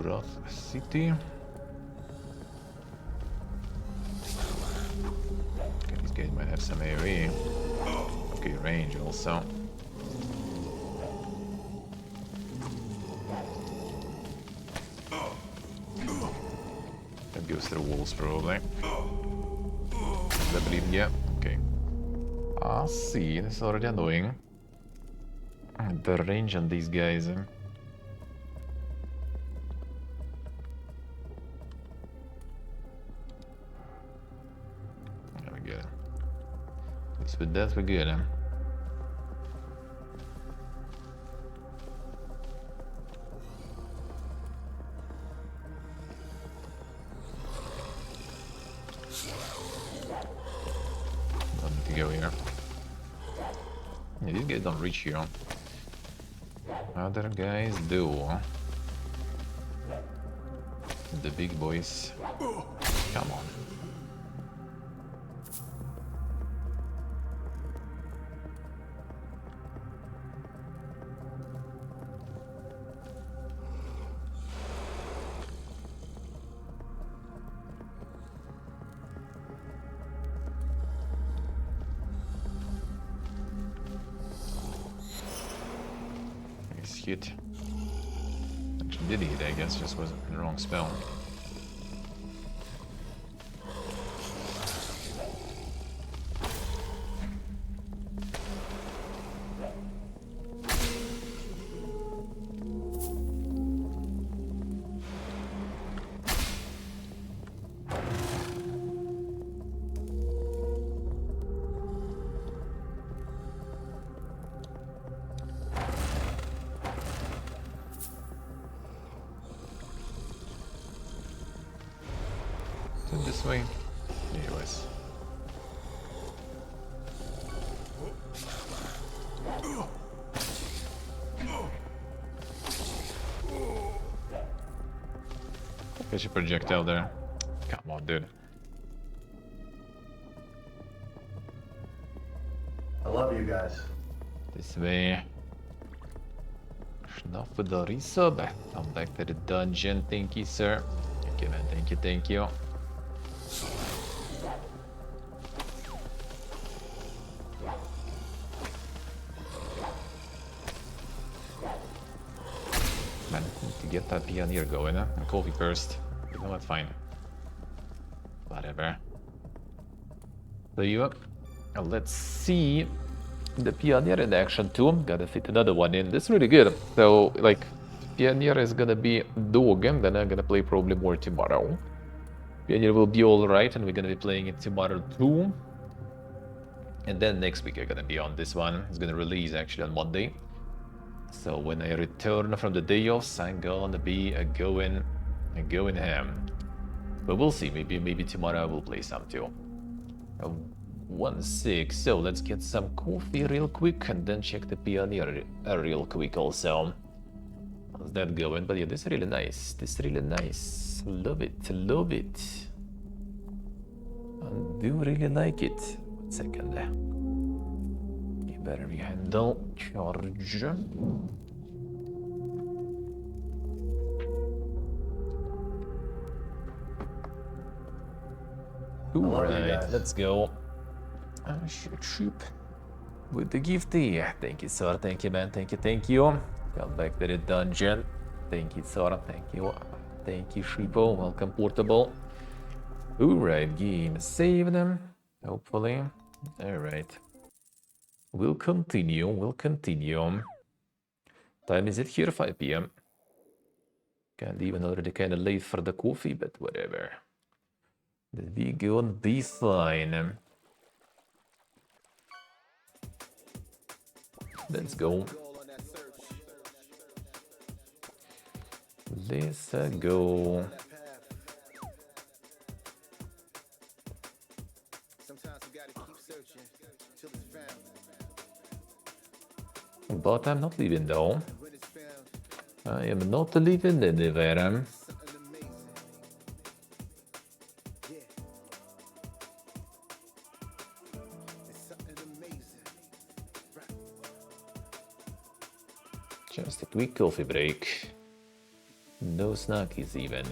Rough City. Okay, these guys might have some AoE. Okay, range also. That goes through walls probably. I believe, yeah. Okay. Ah, see, this is already annoying. The range on these guys. There we go. At least with that we're good. Don't need to go here. Yeah, these guys don't reach here. Other guys do. The big boys. Come on. Nice hit. Actually did hit, I guess, just was the wrong spell. This way. Anyways. Catch a projectile there. Come on, dude. I love you guys. This way. Enough with the resub. Come back to the dungeon. Thank you, sir. Thank you, man. Thank you, thank you. Man, need to get that pioneer going, huh? And coffee first. You know what? Fine. Whatever. So you let's see the pioneer in action too. Gotta fit another one in. This is really good. So like pioneer is gonna be dog, and then I'm gonna play probably more tomorrow. Pioneer will be alright, and we're gonna be playing it tomorrow too. And then next week I'm gonna be on this one. It's gonna release actually on Monday. So when I return from the day offs, I'm gonna be going ham. But we'll see. Maybe tomorrow I will play some too. 1-6. So let's get some coffee real quick and then check the pioneer real quick also. How's that going? But yeah, this is really nice. This is really nice. Love it. Love it. I do really like it. 1 second. Battery handle charge. Alright, let's go. Shoot. With the gifty. Thank you, sir. Thank you, man. Thank you, thank you. Come back to the dungeon. Thank you, sir. Thank you. Thank you, Sheepo. Welcome, portable. Alright, game. Save them. Hopefully. Alright. We'll continue. Time is it here? 5 p.m. Can't even already kind of late for the coffee, but whatever. We gonna be fine. Let's go. Let's go. But I'm not leaving though. I am not leaving anywhere. Just a quick coffee break. No snackies even.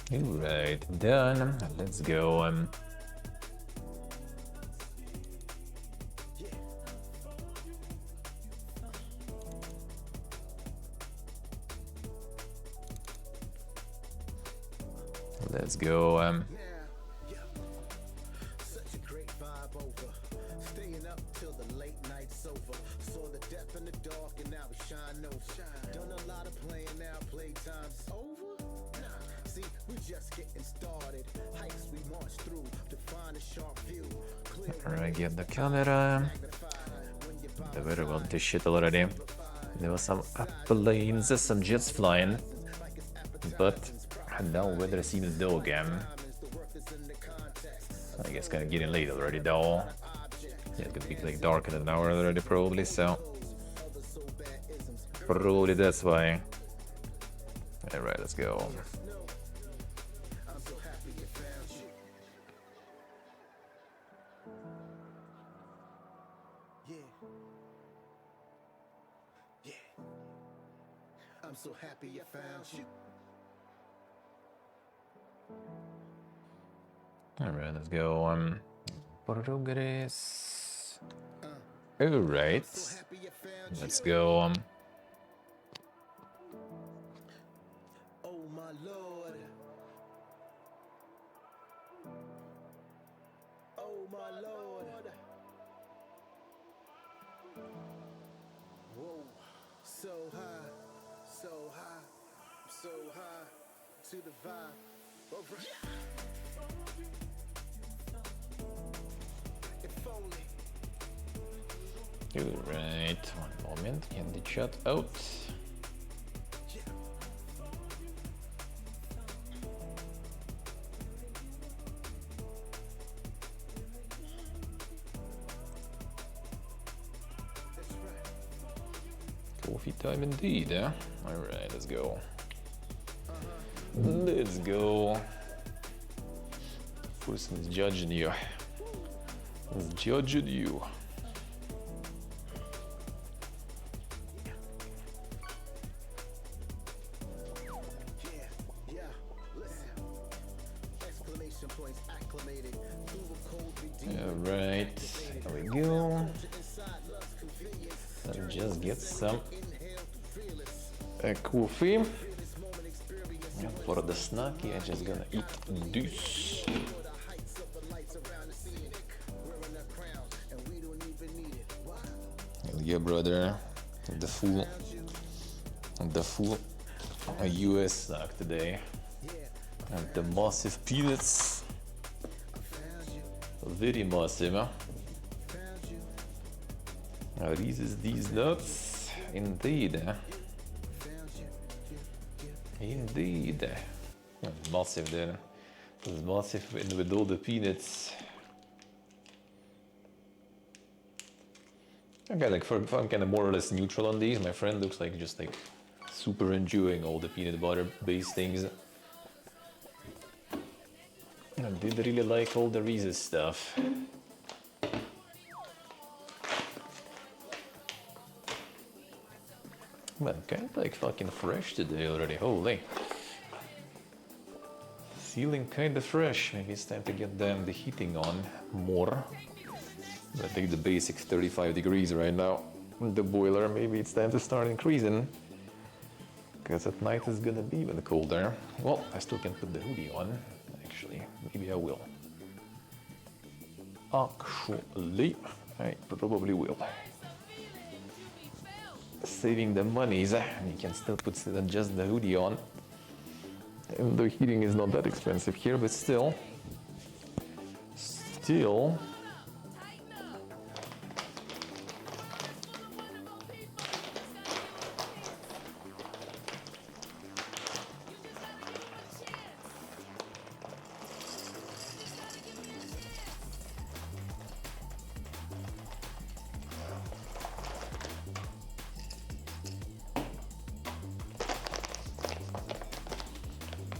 Alright, done. Let's go. Let's go. Such a great vibe over. Staying up till the late night's over. Saw the depth in the dark and now we shine over. Done a lot of playing now, playtime's over. Nah, see, we just getting started. Hikes we march through to find a sharp view. Alright, get the camera. The weather went to shit already. There were some planes, some jets flying, but now weather seems dull again. I guess kind of getting late already though. Yeah, it's gonna be like dark in an hour already probably, so probably that's why. Alright, let's go. I'm so happy I found you. Alright, let's go. Progress. Alright. Let's go. Oh my lord. Oh my lord. Whoa. So high, so high, so high to the vibe. Over. If only. Alright, one moment, get the chat out. Coffee time indeed, eh? Alright, let's go. Let's go. Person is judging you. Is judging you. Alright, there we go. Let's just get some coffee. And for the snacky, I'm just gonna eat this. Hell yeah, brother. The full US snack today. And the massive peanuts. Very massive, huh? Now these nuts, indeed. Indeed. Massive there. It's massive with all the peanuts. Okay, like I'm kind of more or less neutral on these. My friend looks like just like super enjoying all the peanut butter based things. I did really like all the Reese's stuff. Man, kind of like fucking fresh today already, holy. Feeling kind of fresh. Maybe it's time to get the heating on more. I think the basic 35 degrees right now. The boiler, maybe it's time to start increasing. Because at night it's gonna be even colder. Well, I still can put the hoodie on. Actually, maybe I will. Actually, I probably will. Saving the monies, and you can still put just the hoodie on. And the heating is not that expensive here, but still.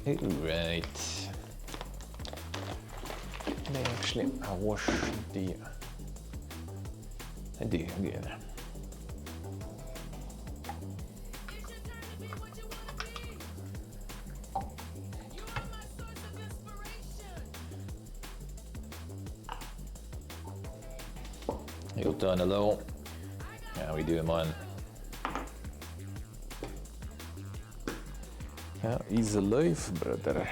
Alright. May actually wash the... I do, good. You'll turn low. Yeah, we do him on. Yeah, he's alive, brother.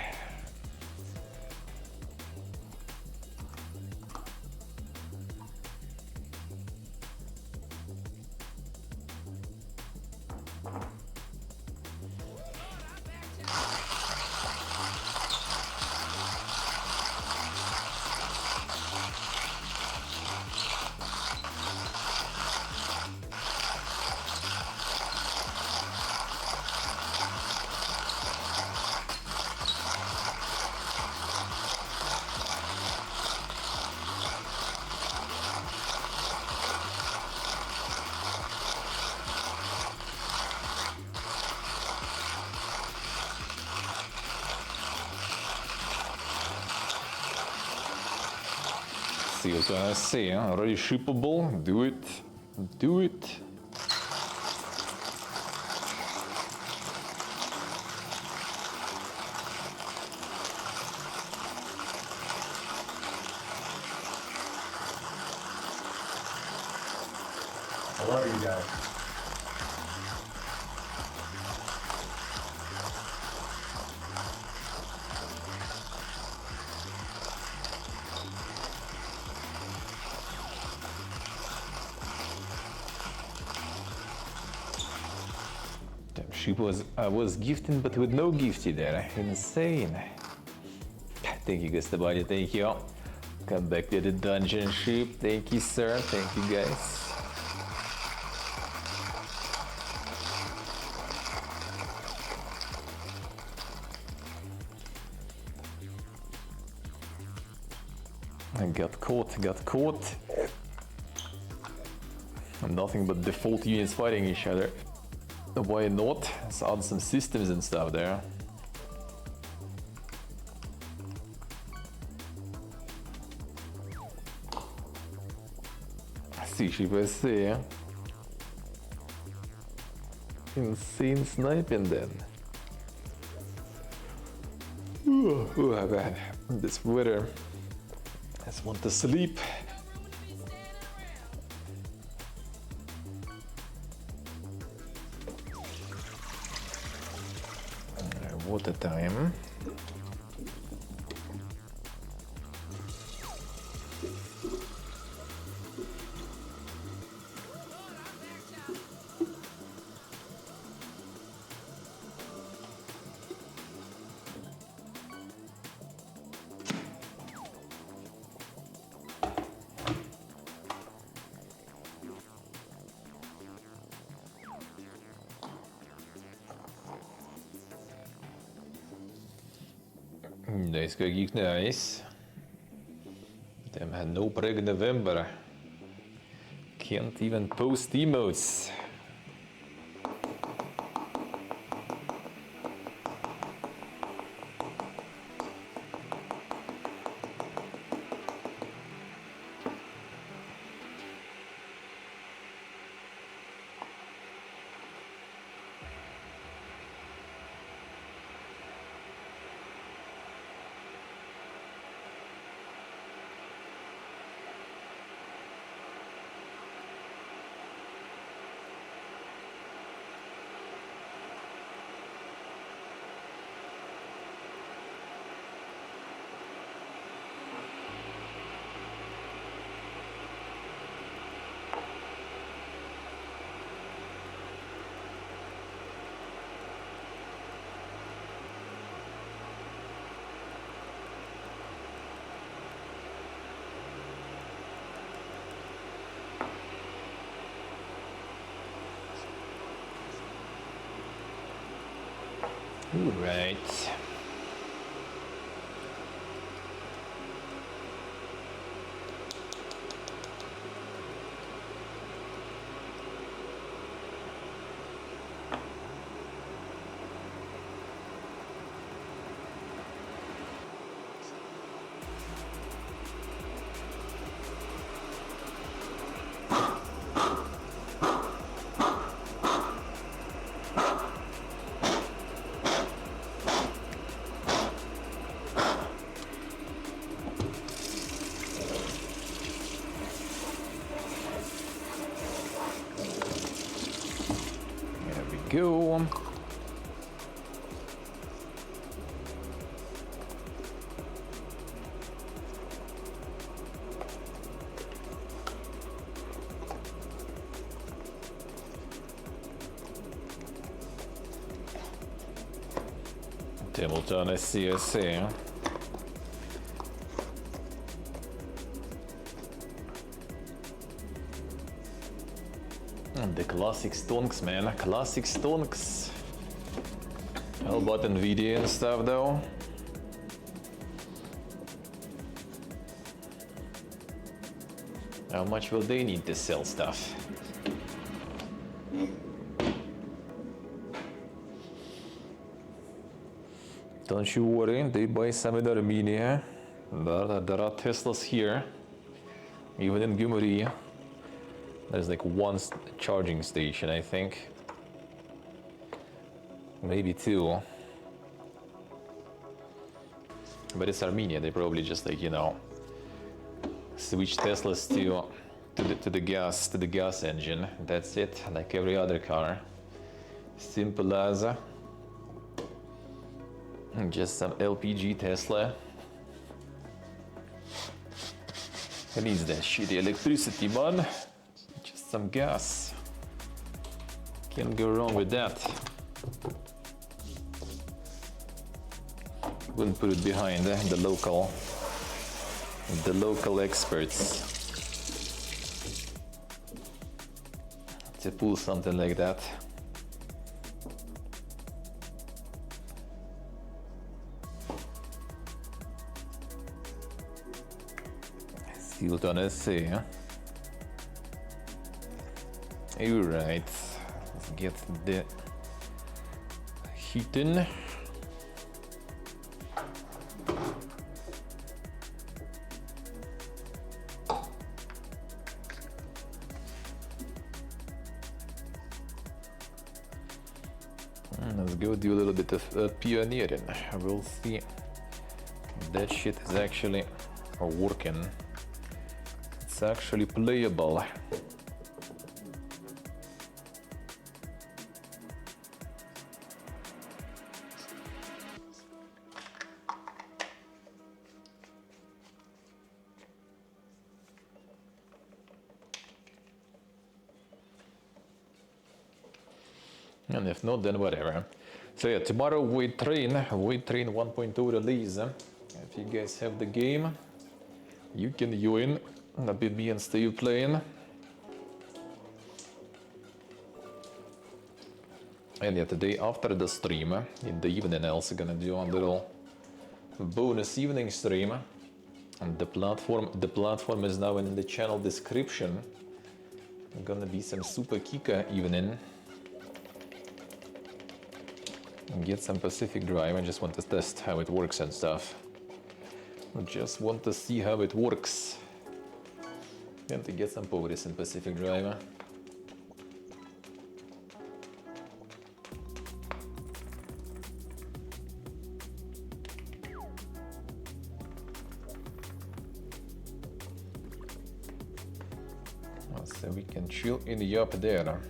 See what I say, huh? Already shippable, do it, do it. I love you guys. Damn, I was gifting, but with no gifty there. Insane. Thank you, Gustabody. Thank you. Come back to the dungeon ship. Thank you, sir. Thank you, guys. I got caught. Nothing but default units fighting each other. Why not? Let's add some systems and stuff there. See, ship I see. Insane sniping then. Ooh, man. This weather. I just want to sleep. Water time. Nice, geek, nice. Damn, had no break in November. Can't even post emotes. Right. go. Templeton CSA. The classic stonks, man. Classic stonks. How about NVIDIA and stuff, though? How much will they need to sell stuff? Don't you worry, they buy some in Armenia. There are Teslas here. Even in Gyumri. There's like one charging station, I think. Maybe two. But it's Armenia, they probably just like, you know, switch Teslas to the gas engine. That's it, like every other car. Simple as just some LPG Tesla. Who needs that shitty electricity, man? Just some gas. Can't go wrong with that. Wouldn't put it behind the local experts to pull something like that. Still gonna see, huh? Alright, let's get the heat in. Let's go do a little bit of pioneering. We'll see if that shit is actually working. It's actually playable. And if not, then whatever. So yeah, tomorrow Weight Train 1.0 release. If you guys have the game, you can join. That'll be me and Steve playing. And yeah, the day after the stream, in the evening, I'm also gonna do a little bonus evening stream. And the platform is now in the channel description. Gonna be some super Kika evening. Get some Pacific Drive. I just want to test how it works and stuff. I just want to see how it works. And to get some progress in Pacific Drive. So we can chill in the up there.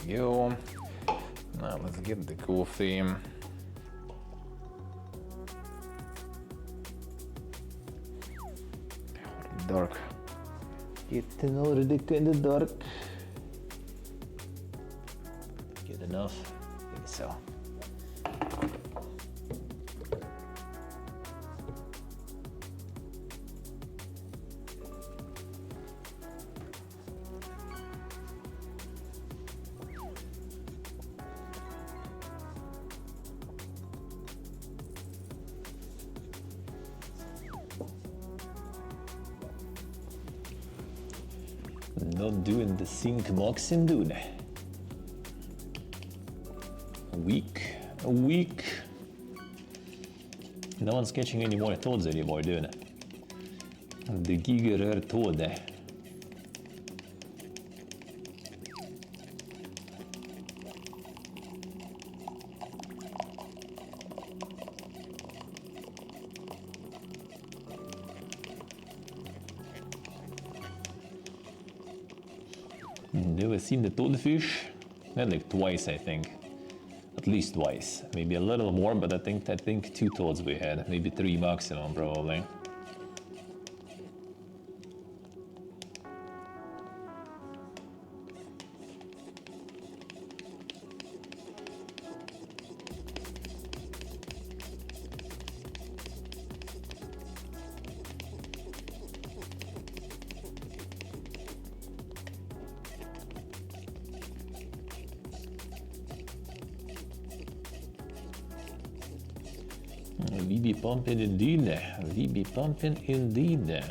Go. Now let's get the coffee. Dark. Getting already kinda dark. Good enough? I think so. Not doing the sync moxing, dude. A week. No one's catching any more toads anymore, dude. The giger toad. Never seen the toadfish? Like twice, I think. At least twice. Maybe a little more, but I think 2 toads we had. Maybe 3 maximum, probably. We be pumping indeed. We be pumping indeed.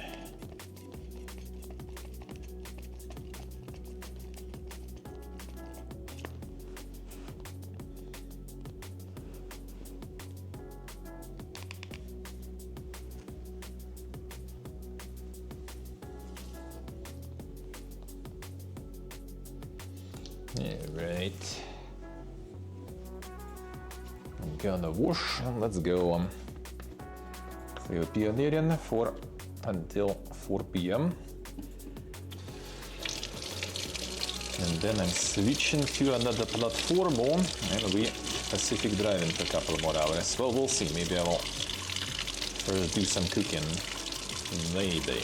Alright. I'm gonna wash. Let's go. We're pioneering for until 4 p.m. And then I'm switching to another platform and we Pacific driving for a couple more hours. Well, we'll see. Maybe I will first do some cooking. Maybe.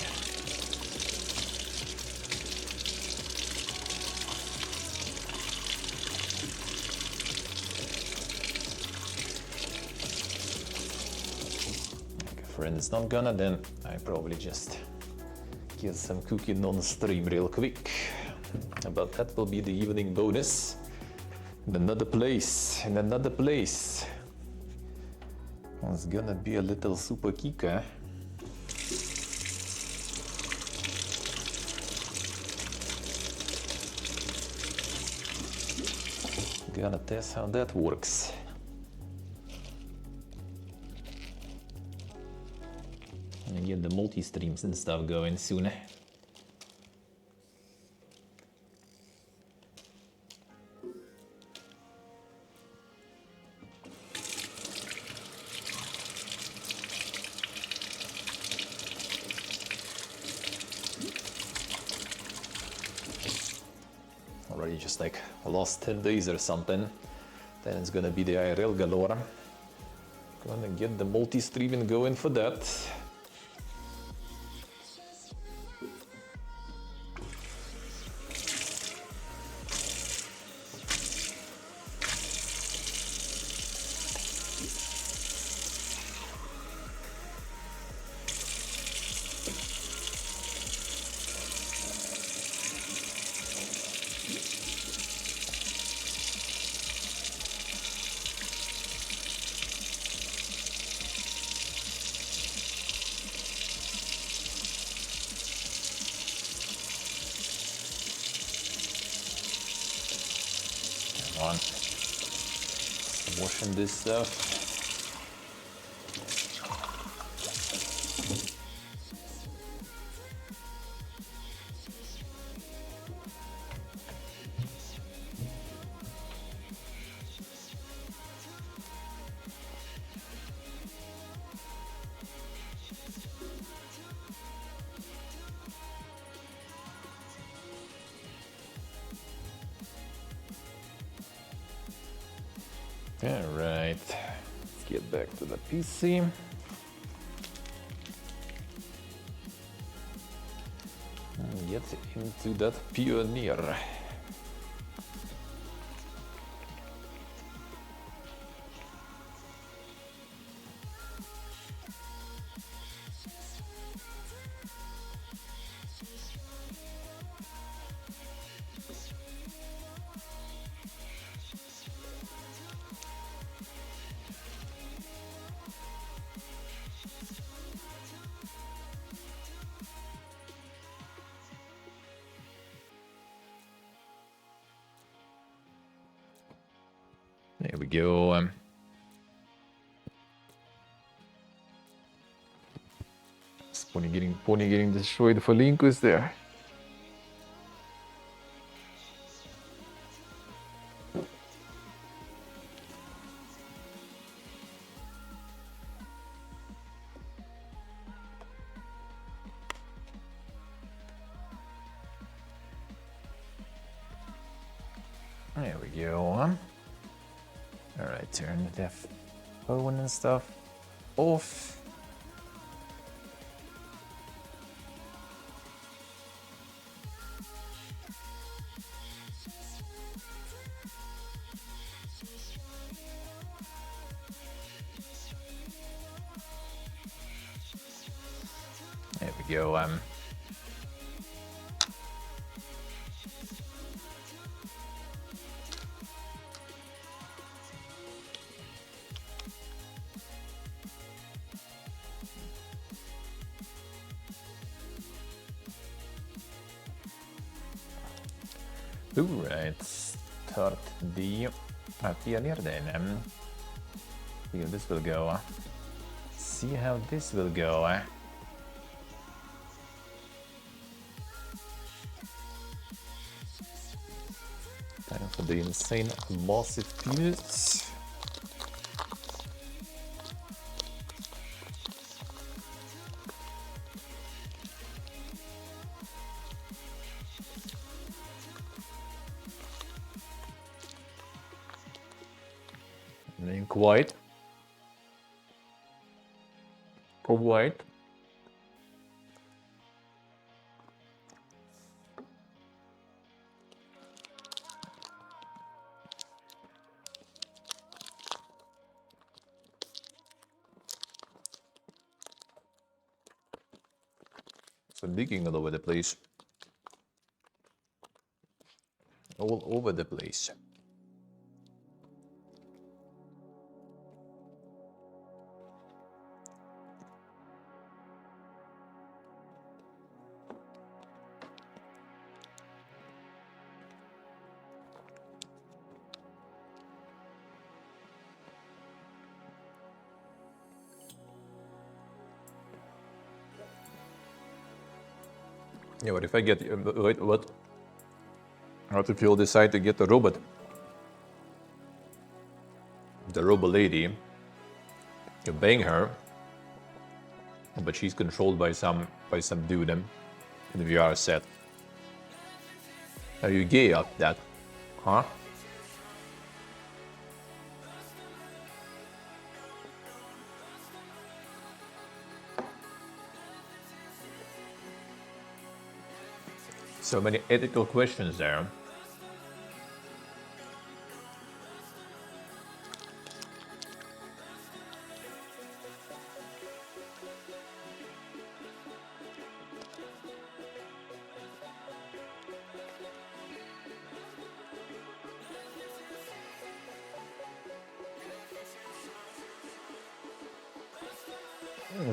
Friends not gonna, then I probably just get some cooking on stream real quick. But that will be the evening bonus. In another place, It's gonna be a little super kika. Gonna test how that works. And get the multi-streams and stuff going soon. Already just like last 10 days or something. Then it's gonna be the IRL galore. Gonna get the multi-streaming going for that. On. Washing this stuff. Alright, let's get back to the PC. And get into that Pioneer. There we go. Pony getting destroyed for Linkus there. There we go. Alright, turn the death phone and stuff off. There we go. Alright, start the pioneer then. See how this will go. See how this will go. Time for the insane massive fields. Quite. Quite. Some digging all over the place. All over the place. Yeah, but if I get wait, what? What if you'll decide to get a robot? The robot lady, you bang her, but she's controlled by some dude in the VR set. Are you gay up that? Huh? So many ethical questions there.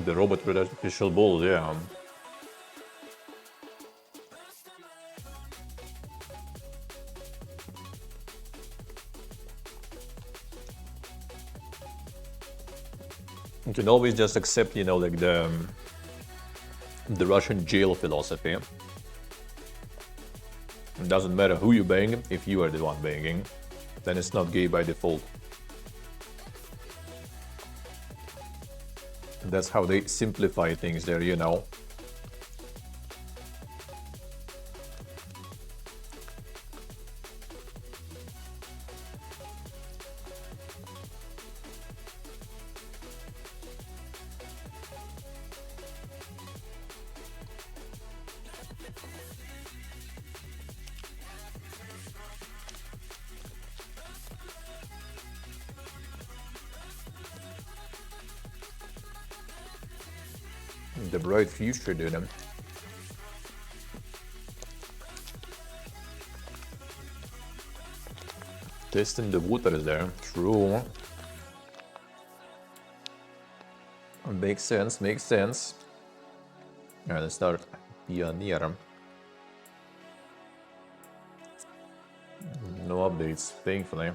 The robot with artificial balls, yeah. You can always just accept, you know, like the Russian jail philosophy. It doesn't matter who you bang, if you are the one banging, then it's not gay by default. That's how they simplify things there, you know. The bright future, dude. Testing the waters there. True. Makes sense, makes sense. Alright, let's start Pioneer. No updates, thankfully.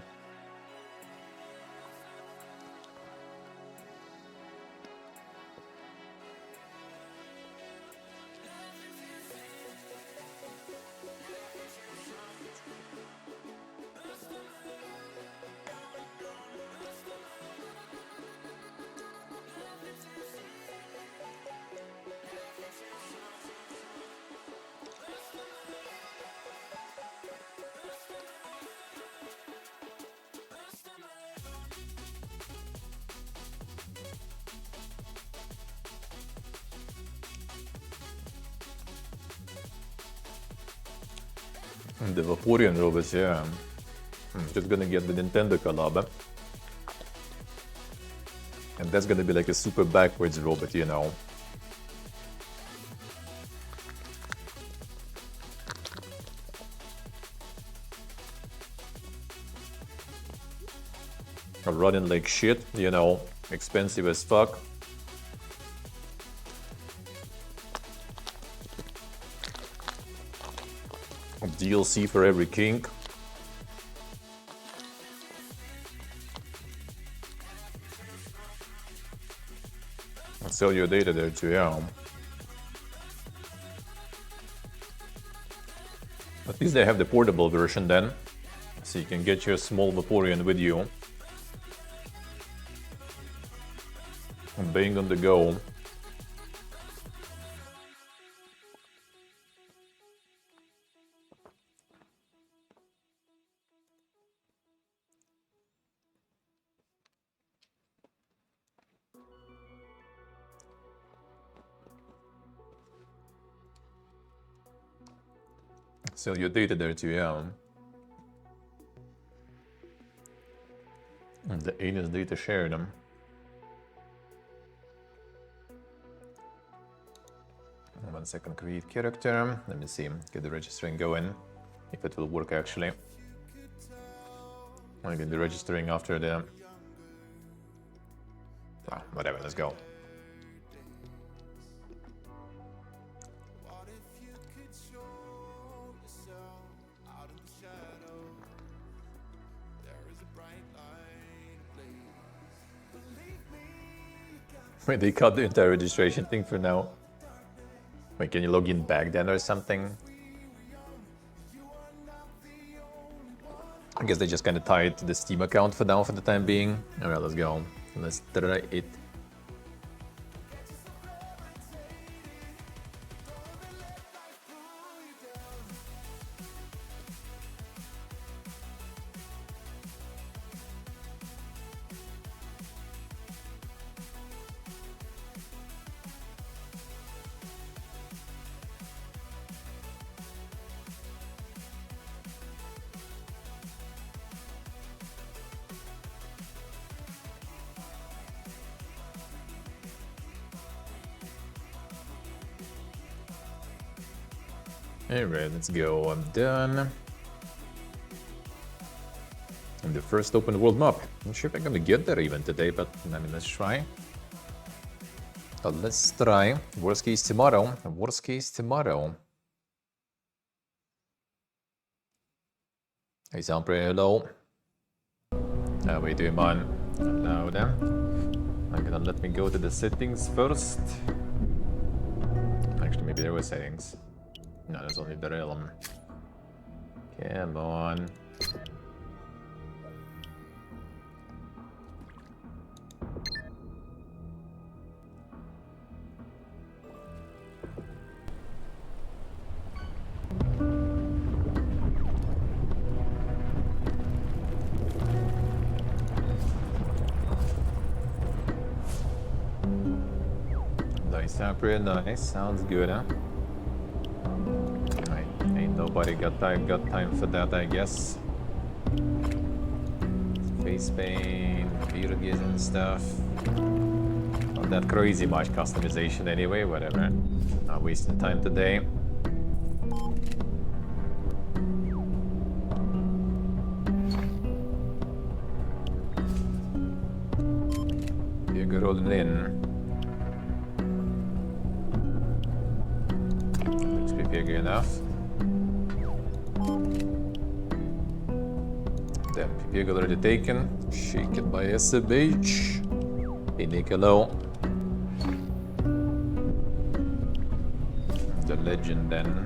The Vaporeon robots, yeah. Just gonna get the Nintendo collab. And that's gonna be like a super backwards robot, you know. Running like shit, you know, expensive as fuck. DLC for every king. I'll sell your data there too, yeah. At least they have the portable version then, so you can get your small Vaporeon with you. And being on the go. Sell your data there too, yeah. And the aim is data share them. One second, create character. Let me see, get the registering going. If it will work actually. I'll get the registering after the... Ah, whatever, let's go. Wait, they cut the entire registration thing for now. Wait, can you log in back then or something? I guess they just kind of tie it to the Steam account for now for the time being. Alright, let's go. Let's try it. Alright, let's go. I'm done. And the first open world map. I'm not sure if I'm gonna get there even today, but I mean, let's try. But let's try. Worst case tomorrow. Worst case tomorrow. I sound pretty low. How are we doing, man? Hello there. I'm gonna let me go to the settings first. Actually, maybe there were settings. No, there's only the realm. Come on. Nice, pretty nice. Sounds good, huh? Ain't nobody got time for that, I guess. Face paint, beauties and stuff. Not that crazy much customization anyway, whatever. Not wasting time today. You go rolling in. Looks be big enough. Then vehicle already taken. Shaken by SMH. Hey Niccolo. The legend then.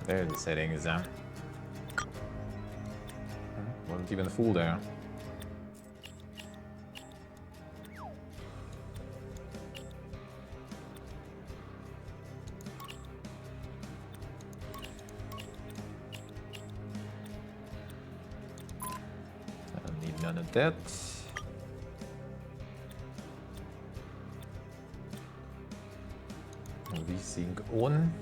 There the settings are. Wasn't even full there. None of that. Desync on.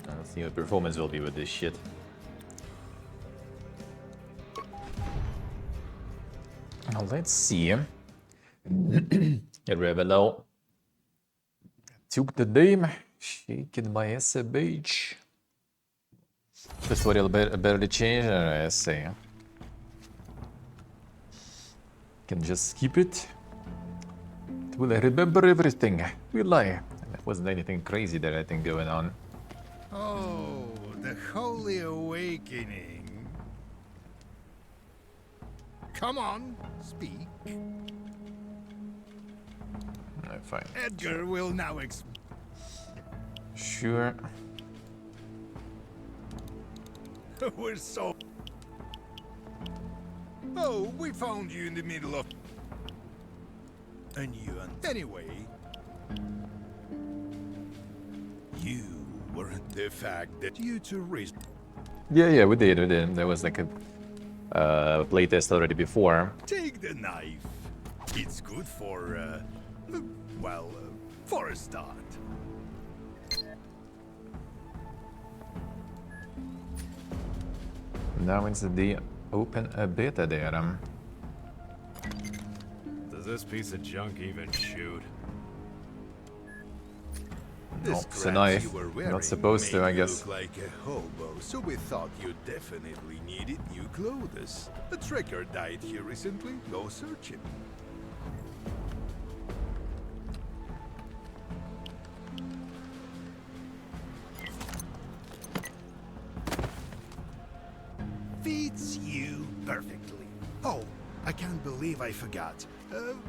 Let's see what performance will be with this shit. Now let's see. Revelo took the name, shaken by SMH. Tutorial barely changed, I say. Can just skip it. It will remember everything. We lie. There wasn't anything crazy there, I think, going on. Oh, the Holy Awakening. Come on, speak. Fine. Edgar will now Sure. We're so... Oh, we found you in the middle of... And you... Anyway... You weren't the fact that you two raised... Yeah, we did. There was like a playtest already before. Take the knife. It's good for, well, for a start. Now it's the open beta there. Does this piece of junk even shoot? No, it's a knife. Not supposed to, I guess. Look like a hobo, so we thought you definitely needed new clothes. A trekker died here recently. Go search him. Fits you perfectly. Oh, I can't believe I forgot.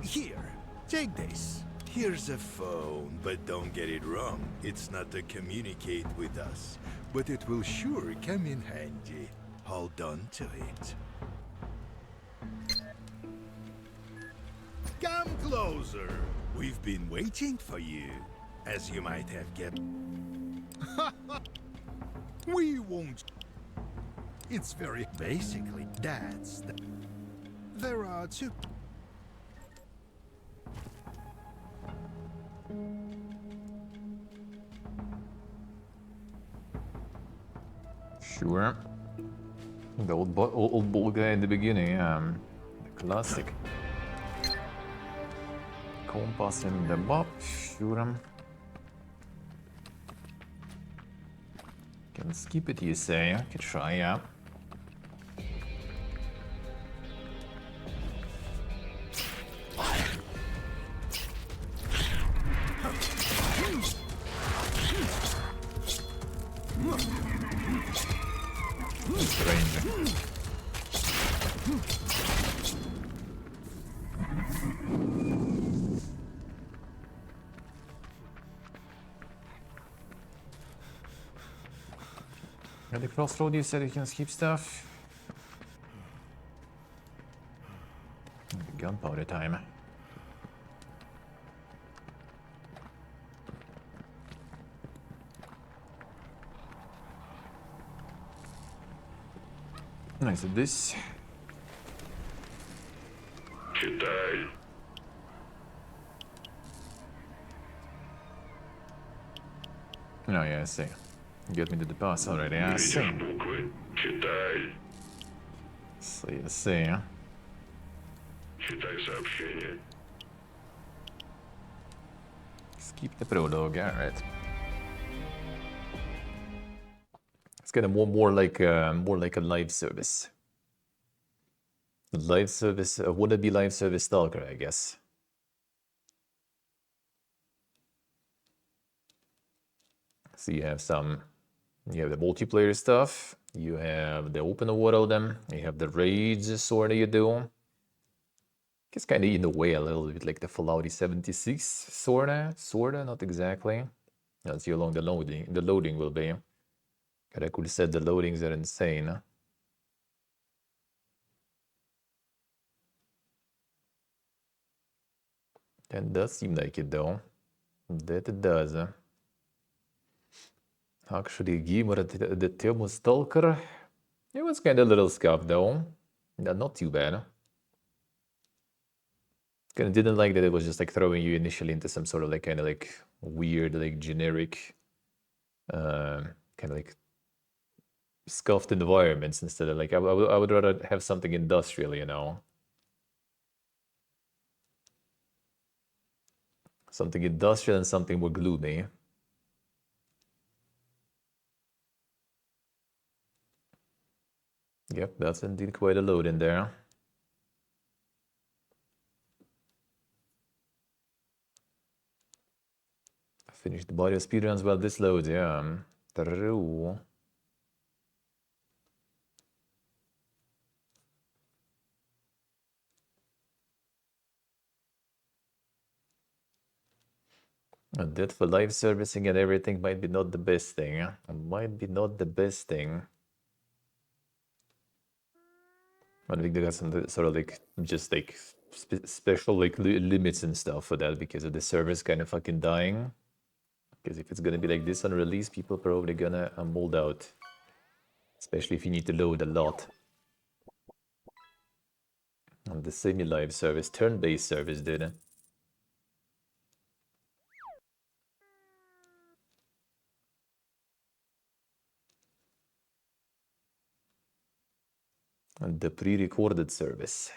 Here, take this. Here's a phone, but don't get it wrong. It's not to communicate with us, but it will sure come in handy. Hold on to it. Come closer. We've been waiting for you, as you might have guessed. We won't. It's very basically that's the... There are two. Sure. The old bull guy in the beginning, the classic. Compass in the bob, sure. Can skip it, you say? I could try, yeah. At the crossroad you said you can skip stuff. Gunpowder time. Nice of this. Читай. Oh yeah, I see. Get me to the boss already, I see. Буквы. Читай. I see. Читай сообщение. Skip the prologue, alright. It's kind of more like a live service. Live service, wannabe live service stalker, I guess. So you have the multiplayer stuff, you have the open world, you have the raids sorta you do. It's kind of in a way a little bit like the Fallout 76, sorta, not exactly. Let's see how long the loading will be. God, I could have said the loadings are insane. That does seem like it though. That it does. Actually, Gamer, the Thermo Stalker, it was kind of a little scuffed though. Not too bad. Kind of didn't like that it was just like throwing you initially into some sort of like kind of like weird, like generic, kind of like scuffed environments instead of like I would rather have something industrial, you know. Something industrial and something more gloomy. Yep, that's indeed quite a load in there. Finished the body of speedruns while this loads, yeah. True. And that for live servicing and everything might be not the best thing. Might be not the best thing. I think they got some sort of like just like special like limits and stuff for that because of the servers kind of fucking dying. Because if it's gonna be like this on release, people probably gonna mold out. Especially if you need to load a lot. And the semi-live service, turn-based service did. And the pre-recorded service.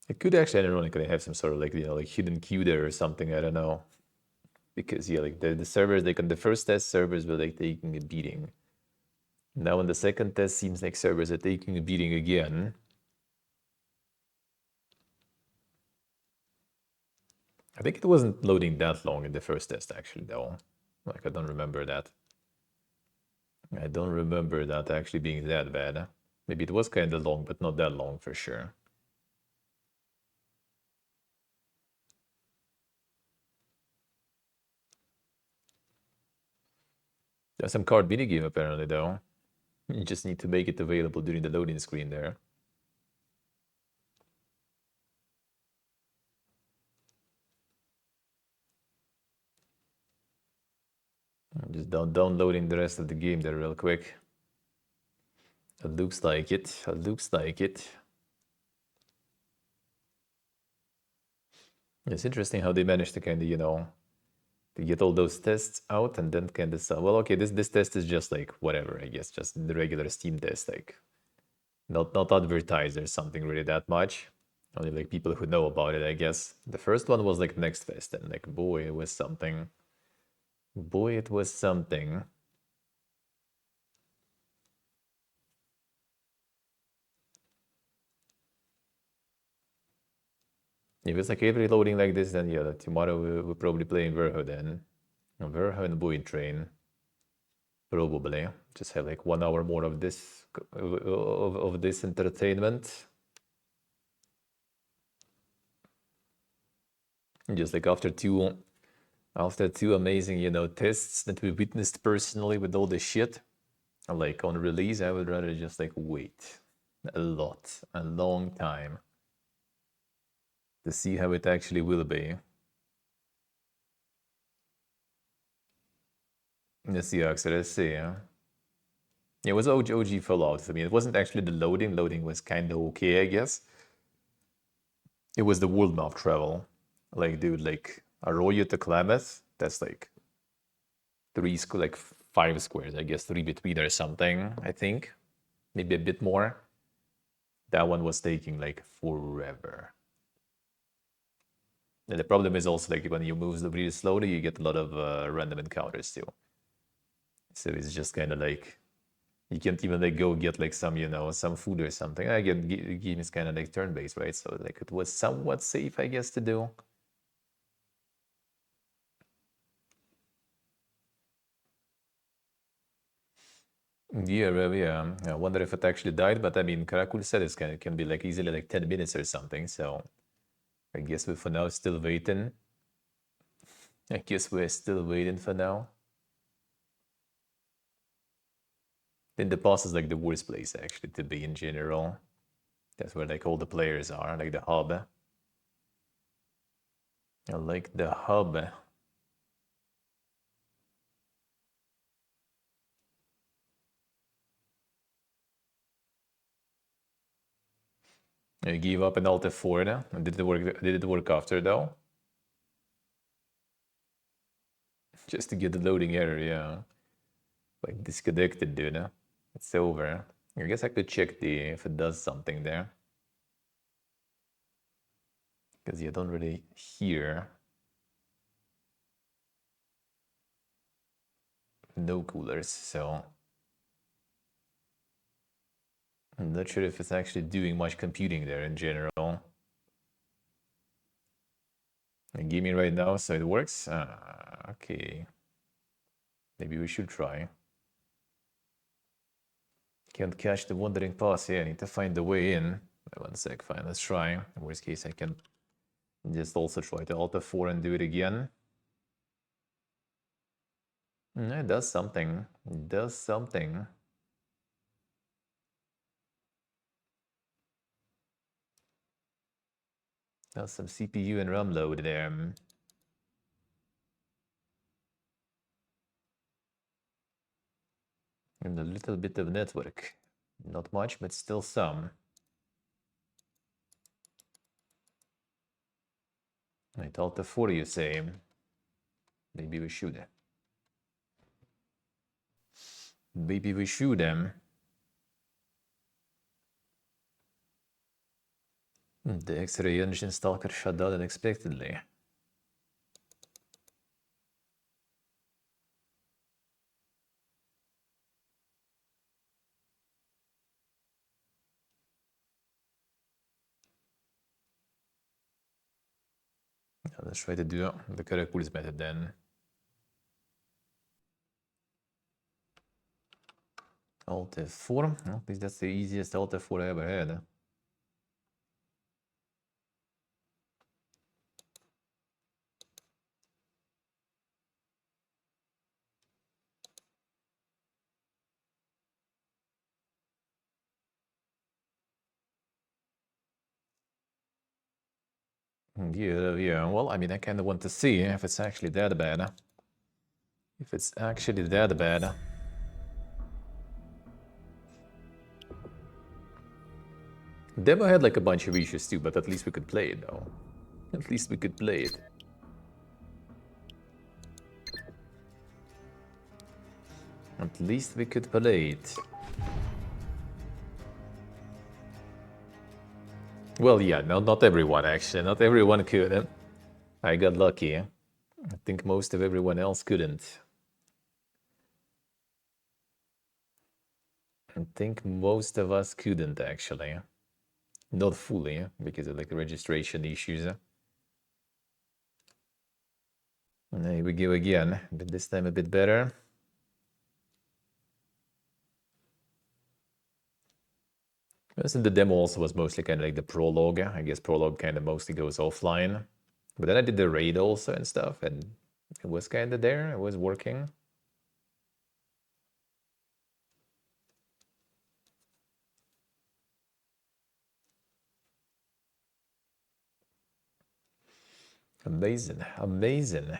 It could actually ironically have some sort of like, you know, like hidden queue there or something, I don't know. Because yeah, like the servers, like on the first test, servers were like taking a beating. Now on the second test, seems like servers are taking a beating again. I think it wasn't loading that long in the first test actually though. Like I don't remember that. I don't remember that actually being that bad. Maybe it was kind of long, but not that long for sure. There's some card minigame apparently though. You just need to make it available during the loading screen there. I'm just downloading the rest of the game there real quick. It looks like it. It looks like it. It's interesting how they managed to kind of, you know, to get all those tests out and then kind of, well, okay, this test is just like whatever, I guess, just the regular Steam test, like not advertised or something really that much. Only like people who know about it, I guess. The first one was like Next Fest, and like boy, it was something. Boy, it was something. If it's like every loading like this, then yeah, tomorrow we're probably playing Verho then. Verho and Buoy Train. Probably. Just have like 1 hour more of this of this entertainment. Just like after two amazing, you know, tests that we witnessed personally with all this shit, like on release, I would rather just like wait a long time to see how it actually will be. Let's see, Axel, let's see. Yeah, it was OG Fallout. I mean, it wasn't actually the loading. Loading was kind of okay, I guess. It was the world map travel. Like, dude, like Arroyo to Klamath, that's like like 5 squares, I guess, 3 between or something, I think. Maybe a bit more. That one was taking like forever. And the problem is also like when you move really slowly, you get a lot of random encounters too. So it's just kind of like you can't even like go get like some, you know, some food or something. Again, the game is kind of like turn-based, right? So like it was somewhat safe, I guess, to do. Yeah. I wonder if it actually died, but I mean, Karakul said it can be like easily like 10 minutes or something. So I guess we're for now still waiting. I guess we're still waiting for now. Then the boss is like the worst place actually to be in general. That's where like all the players are, like the hub. I like the hub. I gave up an Alt F4 now. Did it work after though? Just to get the loading error, yeah. Like disconnected, dude. It's over. I guess I could check if it does something there. Because you don't really hear. No coolers, so I'm not sure if it's actually doing much computing there in general. And gaming right now, so it works? Okay. Maybe we should try. Can't catch the wandering pass here. I need to find the way in. One sec, fine, let's try. In worst case, I can just also try to Alt F4 and do it again. It does something. It does something. Does some CPU and RAM load there. And a little bit of network. Not much, but still some. Right, Alt F4 you say. Maybe we should. Maybe we should. The X-ray engine stalker shut down unexpectedly. Let's try to do the correct rules method then. Alt F4. Well, at least that's the easiest Alt F4 I ever had. Yeah. Well, I mean, I kind of want to see if it's actually that bad. If it's actually that bad. Demo had like a bunch of issues too, but at least we could play it though. At least we could play it. At least we could play it. Well, yeah, no, not everyone actually. Not everyone could. I got lucky. I think most of everyone else couldn't. I think most of us couldn't actually. Not fully, because of like registration issues. And here we go again, but this time a bit better. So the demo also was mostly kind of like the prologue. I guess prologue kind of mostly goes offline. But then I did the raid also and stuff, and it was kind of there. It was working. Amazing, amazing.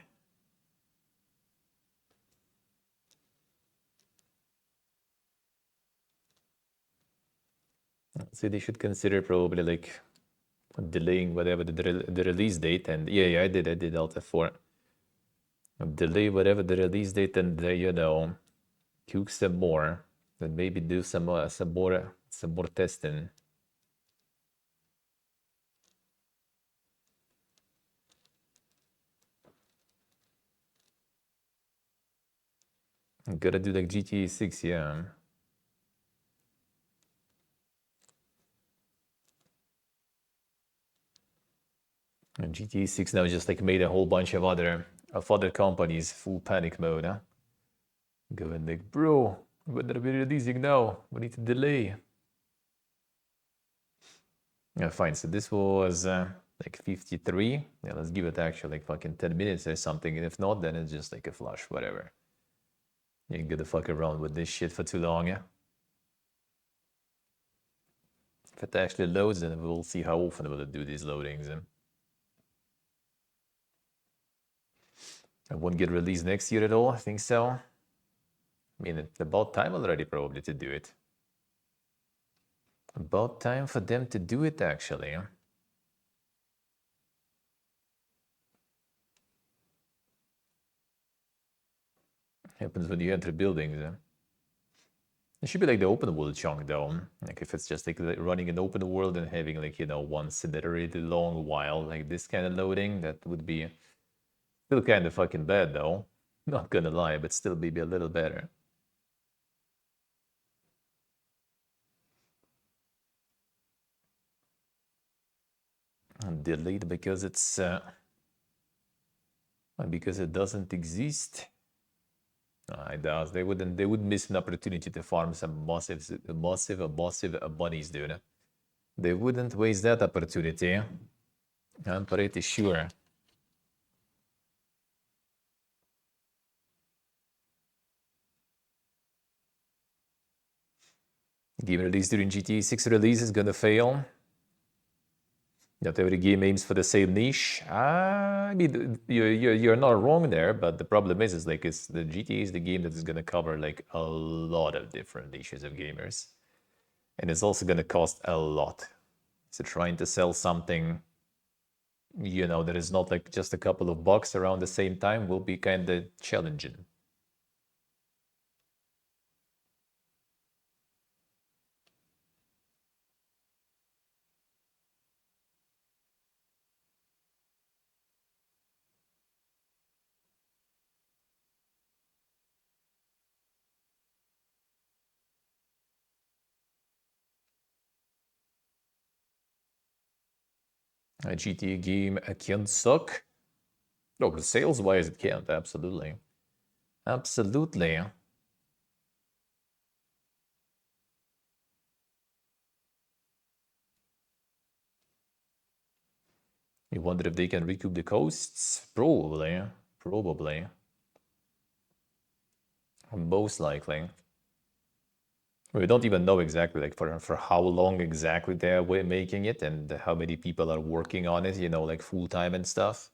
So they should consider probably like delaying whatever the release date. And yeah, I did Alt F4. Delay whatever the release date and you know, cook some more. Then maybe do some more testing. Gotta do like GTA 6, yeah. And GTA 6 now just like made a whole bunch of other companies full panic mode, huh? Going like, bro, we better be releasing now. We need to delay. Yeah, fine. So this was like 53. Yeah, let's give it actually like fucking 10 minutes or something. And if not, then it's just like a flush, whatever. You can get the fuck around with this shit for too long, yeah? If it actually loads, then we'll see how often we'll do these loadings. It won't get released next year at all, I think so. I mean, it's about time already probably to do it. About time for them to do it, actually. Happens when you enter buildings. It should be like the open world chunk, though. Like if it's just like running an open world and having like, you know, one scenario long while, like this kind of loading, that would be still kind of fucking bad, though. Not gonna lie, but still maybe a little better. Delayed because it's because it doesn't exist. It does. They wouldn't miss an opportunity to farm some massive bunnies, dude. They wouldn't waste that opportunity. I'm pretty sure. Game released during GTA 6 release is gonna fail. Not every game aims for the same niche. I mean, you're not wrong there, but the problem is like it's the GTA is the game that is gonna cover like a lot of different niches of gamers, and it's also gonna cost a lot. So trying to sell something, you know, that is not like just a couple of bucks around the same time will be kind of challenging. A GTA game can suck. No, but sales-wise, it can't. Absolutely. Absolutely. You wonder if they can recoup the costs? Probably. Probably. Most likely. We don't even know exactly like for how long exactly they're making it and how many people are working on it, you know, like full-time and stuff.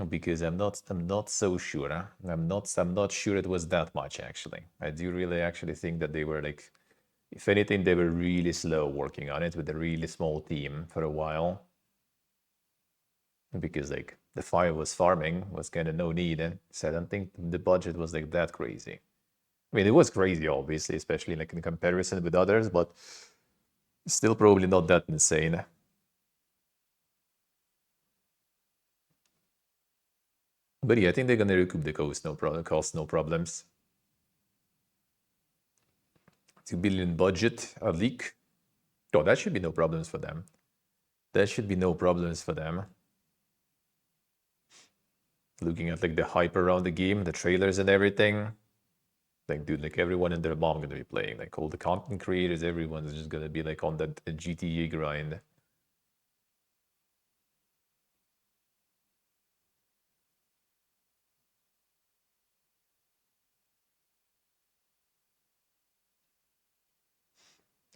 Because I'm not so sure. I'm not sure it was that much actually. I do really actually think that they were like, if anything, they were really slow working on it with a really small team for a while. Because like the fire was farming was kind of no need, and so I don't think the budget was like that crazy. I mean, it was crazy, obviously, especially like in comparison with others, but still probably not that insane. But yeah, I think they're gonna recoup the cost, no problems. 2 billion budget, a leak. Oh, that should be no problems for them. That should be no problems for them. Looking at like the hype around the game, the trailers and everything. Like, dude, like everyone and their mom gonna be playing. Like all the content creators, everyone's just gonna be like on that GTA grind.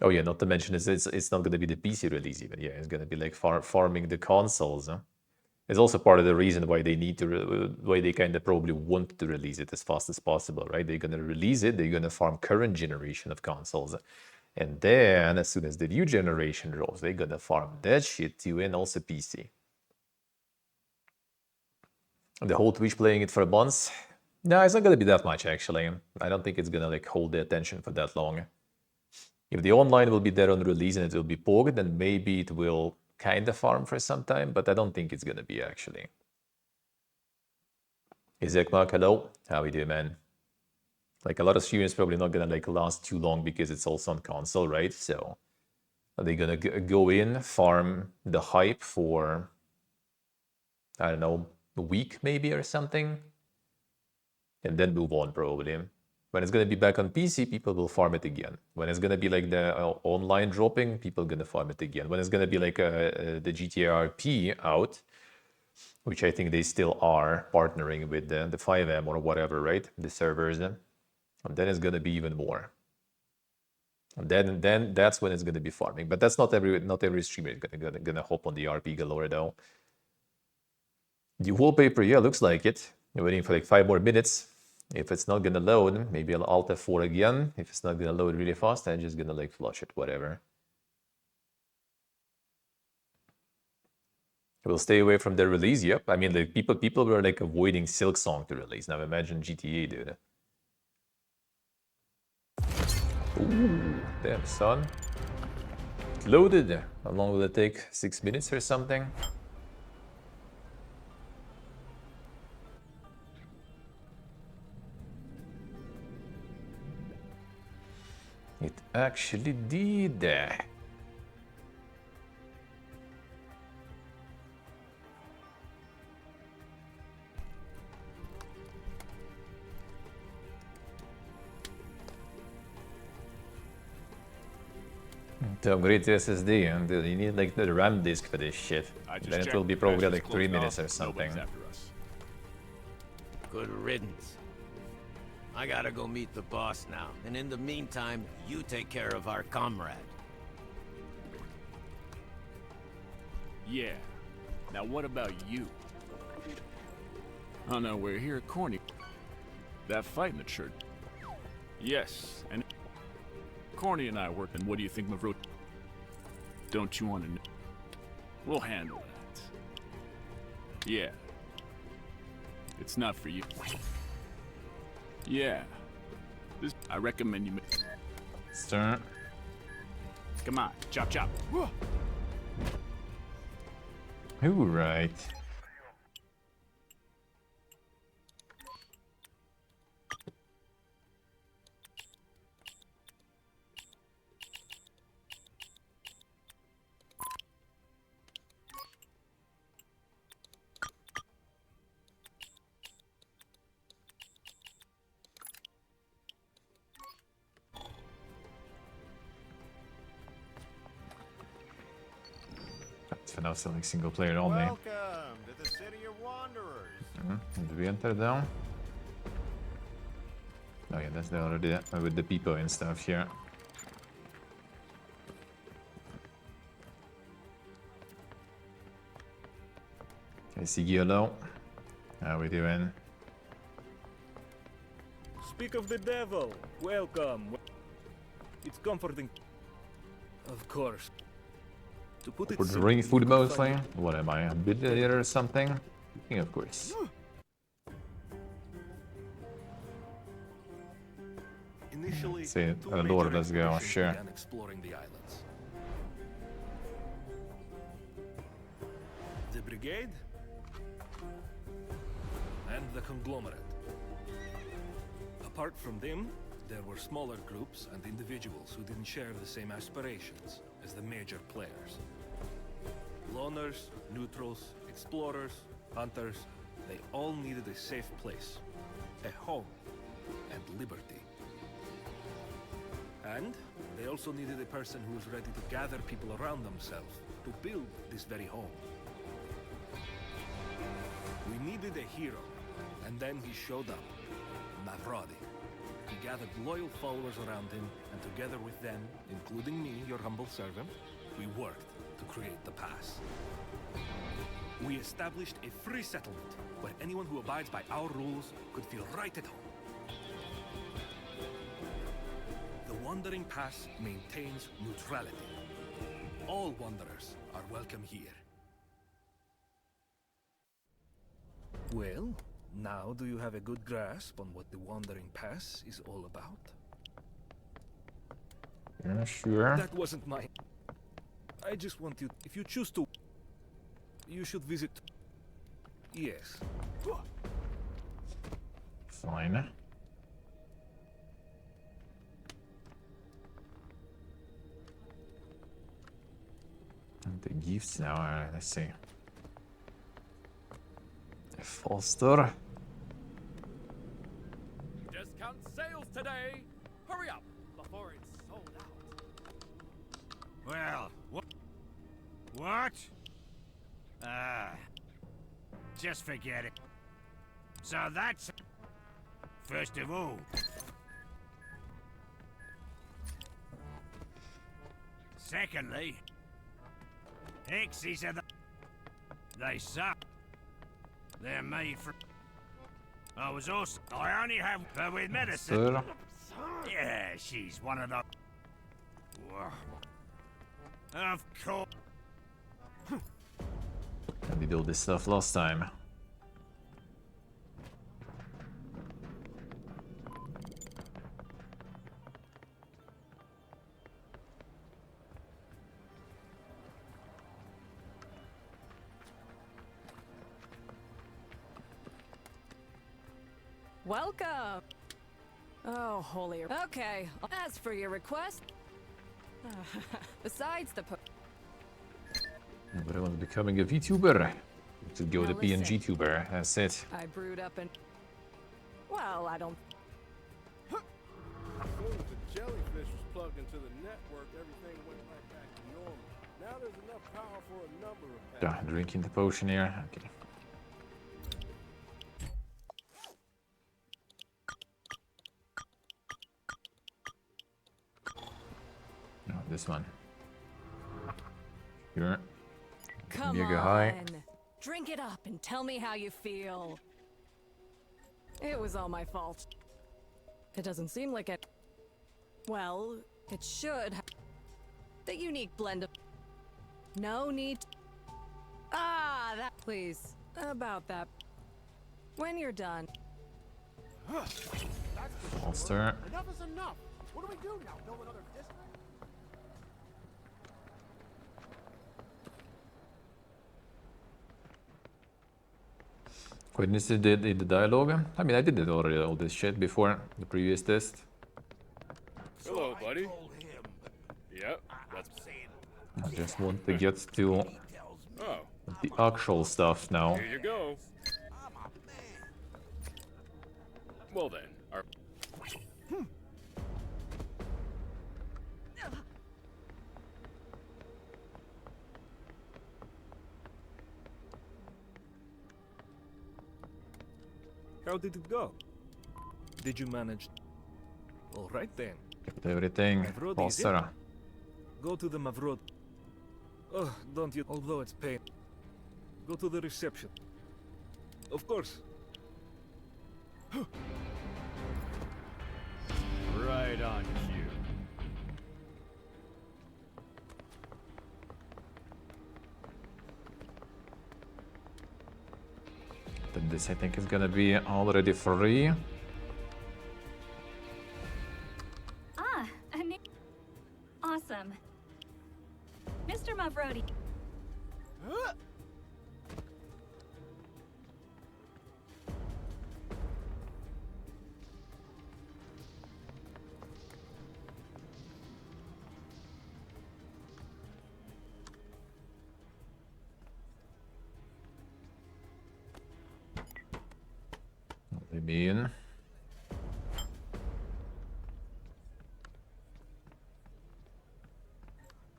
Oh yeah, not to mention it's not gonna be the PC release even. Yeah, it's gonna be like farming the consoles. Huh? It's also part of the reason why they need to why they kind of probably want to release it as fast as possible, right? They're gonna release it. They're gonna farm current generation of consoles, and then as soon as the new generation rolls, they're gonna farm that shit too, and also PC. The whole Twitch playing it for months. No, it's not gonna be that much actually. I don't think it's gonna like hold the attention for that long. If the online will be there on release and it will be pogged, then maybe it will kind of farm for some time, but I don't think it's gonna be actually. Isaac Mark, hello. How we doing, man? Like a lot of streamers probably not gonna like last too long because it's also on console, right? So are they gonna go in, farm the hype for, I don't know, a week maybe or something, and then move on probably. When it's gonna be back on PC, people will farm it again. When it's gonna be like the online dropping, people gonna farm it again. When it's gonna be like the GTRP out, which I think they still are partnering with the 5M or whatever, right? The servers, and then it's gonna be even more. And then that's when it's gonna be farming. But that's not every streamer is gonna hop on the RP galore though. The wallpaper, yeah, looks like it. You're waiting for like 5 more minutes. If it's not gonna load, maybe I'll Alt F4 again. If it's not gonna load really fast, I'm just gonna like flush it, whatever. We'll stay away from the release. Yep. I mean, the people were like avoiding Silksong to release. Now imagine GTA, dude. Ooh, damn, son. It loaded. How long will it take? 6 minutes or something? It actually did. To upgrade to SSD, and you need like the RAM disk for this shit. Then it will be probably like 3 minutes or something. Good riddance. I gotta go meet the boss now, and in the meantime, you take care of our comrade. Yeah. Now what about you? Oh no, we're here at Corny. That fight matured. Yes, and Corny and I work, and what do you think, Mavro? Don't you want to know? We'll handle that. Yeah. It's not for you. Yeah. I recommend you... Start. Come on, chop chop. All right. For now, selling single player only. Welcome to the city of wanderers. Did we enter down? Oh yeah, that's already with the people and stuff here. I see Giolo. How we doing? Speak of the devil. Welcome. It's comforting. Of course. To put it For the ring food mostly. What am I, a billionaire or something? Yeah, of course. Initially, See, Lord, let's go, sure. Exploring the islands. The brigade and the conglomerate. Apart from them, there were smaller groups and individuals who didn't share the same aspirations as the major players. Loners, neutrals, explorers, hunters, they all needed a safe place, a home, and liberty. And they also needed a person who was ready to gather people around themselves to build this very home. We needed a hero, and then he showed up, Mavrodi. He gathered loyal followers around him, and together with them, including me, your humble servant, we worked to create the pass. We established a free settlement, where anyone who abides by our rules could feel right at home. The Wandering Pass maintains neutrality. All wanderers are welcome here. Well, now do you have a good grasp on what the Wandering Pass is all about? Yeah, sure. That wasn't my... I just want you... If you choose to... You should visit... Yes. Fine. And the gifts now, let's see. Foster. Discount sales today! Hurry up before it's sold out. Well, what? Just forget it. So that's... First of all... Secondly... X's are the... They suck. They're made from... I was also. I only have her with medicine. Sir. Yeah, she's one of the. Of course. We did all this stuff last time. Welcome. Oh, holy. Okay. As for your request, besides the. Everyone's becoming a VTuber. To go to Now be a listen. GTuber. That's it. I brewed up and. Well, I don't. As soon as the jellyfish was plugged into the network, everything went right back to normal. Now there's enough power for a number of Yeah, drinking the potion here. Okay. No, this one. Here. Come You on. go high. Drink it up and tell me how you feel. It was all my fault. It doesn't seem like it. Well, it should. The unique blend of. No need. That. Please. About that. When you're done. Holster. Enough is enough. What do we do now? Build another district? Witness did the dialogue. I mean, I did it already, all this shit before the previous test. Hello, buddy. Yep, that's. I just want to get to Oh, the actual stuff now. here you go. Well then, our. How did it go? Did you manage? All right then. Everything. Mavrodi, is it? Holster. Go to the Mavrod. Oh, don't you? Although it's pain. Go to the reception. Of course. Right on cue. Then this I think is gonna be already free. Awesome. Mr. Mavrodi. Let me in.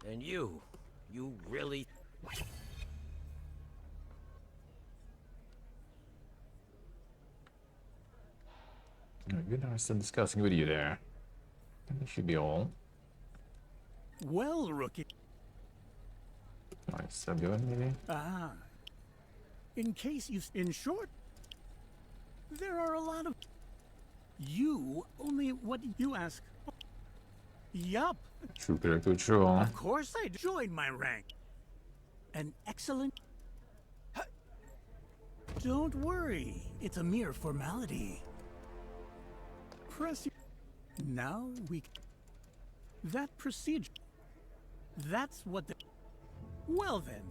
And you really... Good, I was still discussing with you there. That should be all. Well, rookie. Nice, so good, maybe. In case you... In short, there are a lot of... You only what you ask. Yup. True character, true. Of course I joined my rank. An excellent... Don't worry, it's a mere formality. Press... Now we... That procedure... That's what the... Well then.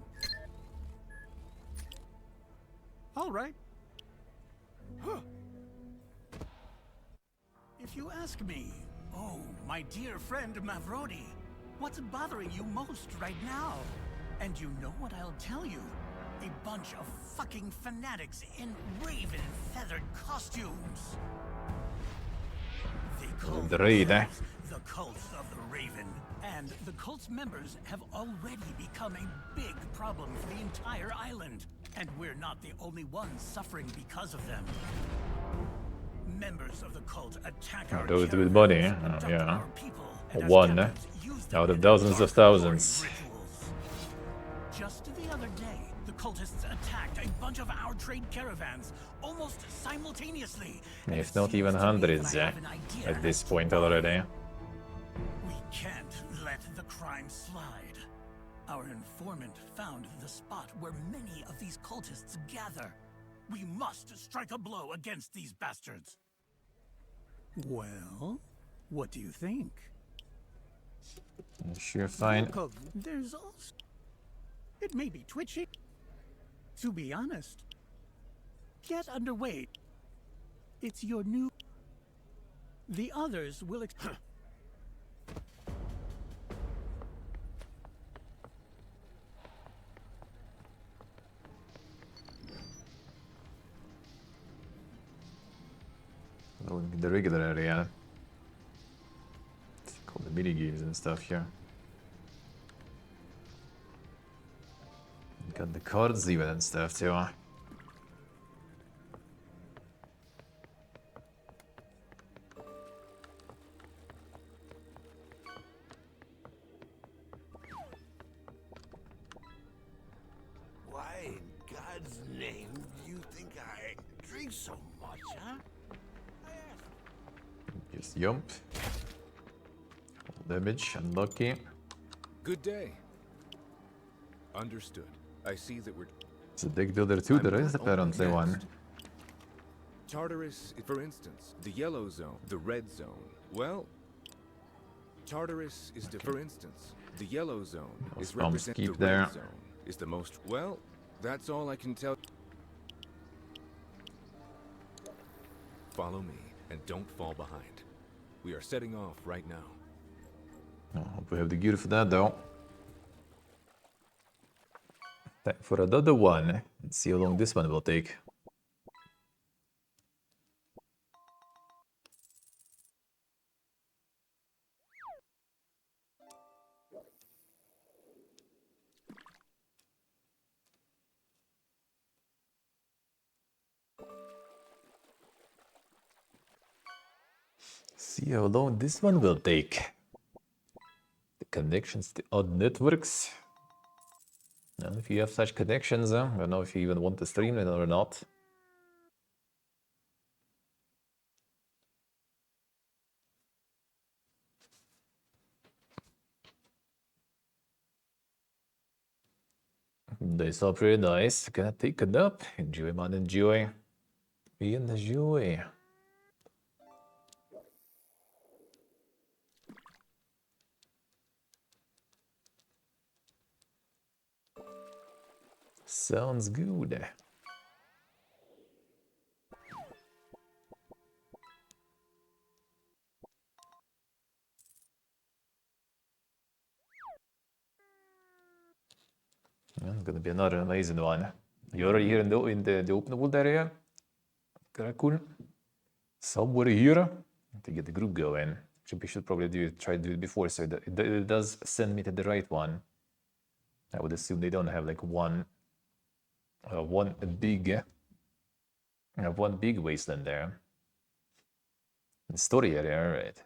All right. If you ask me, oh, my dear friend Mavrodi, what's bothering you most right now? And you know what I'll tell you? A bunch of fucking fanatics in raven feathered costumes. They call The raid, eh? themselves the Cults of the Raven. And the cult's members have already become a big problem for the entire island. And we're not the only ones suffering because of them. Members of the cult attack our Those with money, yeah. One out of dozens of thousands. Just the other day, the cultists attacked a bunch of our trade caravans almost simultaneously. If not even hundreds at this point already. We can't let the crime slide. Our informant found the spot where many of these cultists gather. We must strike a blow against these bastards. Well, what do you think? Sure, fine. Look of, there's also... It may be twitchy. To be honest, get underway. It's your new... The others will... The regular area. Call the mini games and stuff here. Got the cards even and stuff too. Why in God's name do you think I drink so much, huh? Just jump. Damage, unlucky. Good day. Understood. I see that we're... It's a deck builder too, there is apparently one. Tartarus, for instance, the yellow zone, the red zone. Well, Tartarus is for instance, the yellow zone is represent the red zone is the most well. That's all I can tell. Follow me and don't fall behind. We are setting off right now. Oh, hope we have the gear for that though. Time for another one. Let's see how long this one will take. See how long this one will take. The connections to odd networks. And if you have such connections, I don't know if you even want to stream it or not. They saw pretty nice. Gonna take it up. Enjoy, man, enjoy. Enjoy. Sounds good. Gonna be another amazing one. You're here in the open world area. Kinda cool. Somewhere here to get the group going. We should probably try to do it before, so that it does send me to the right one. I would assume they don't have like one big wasteland there. The story area, alright.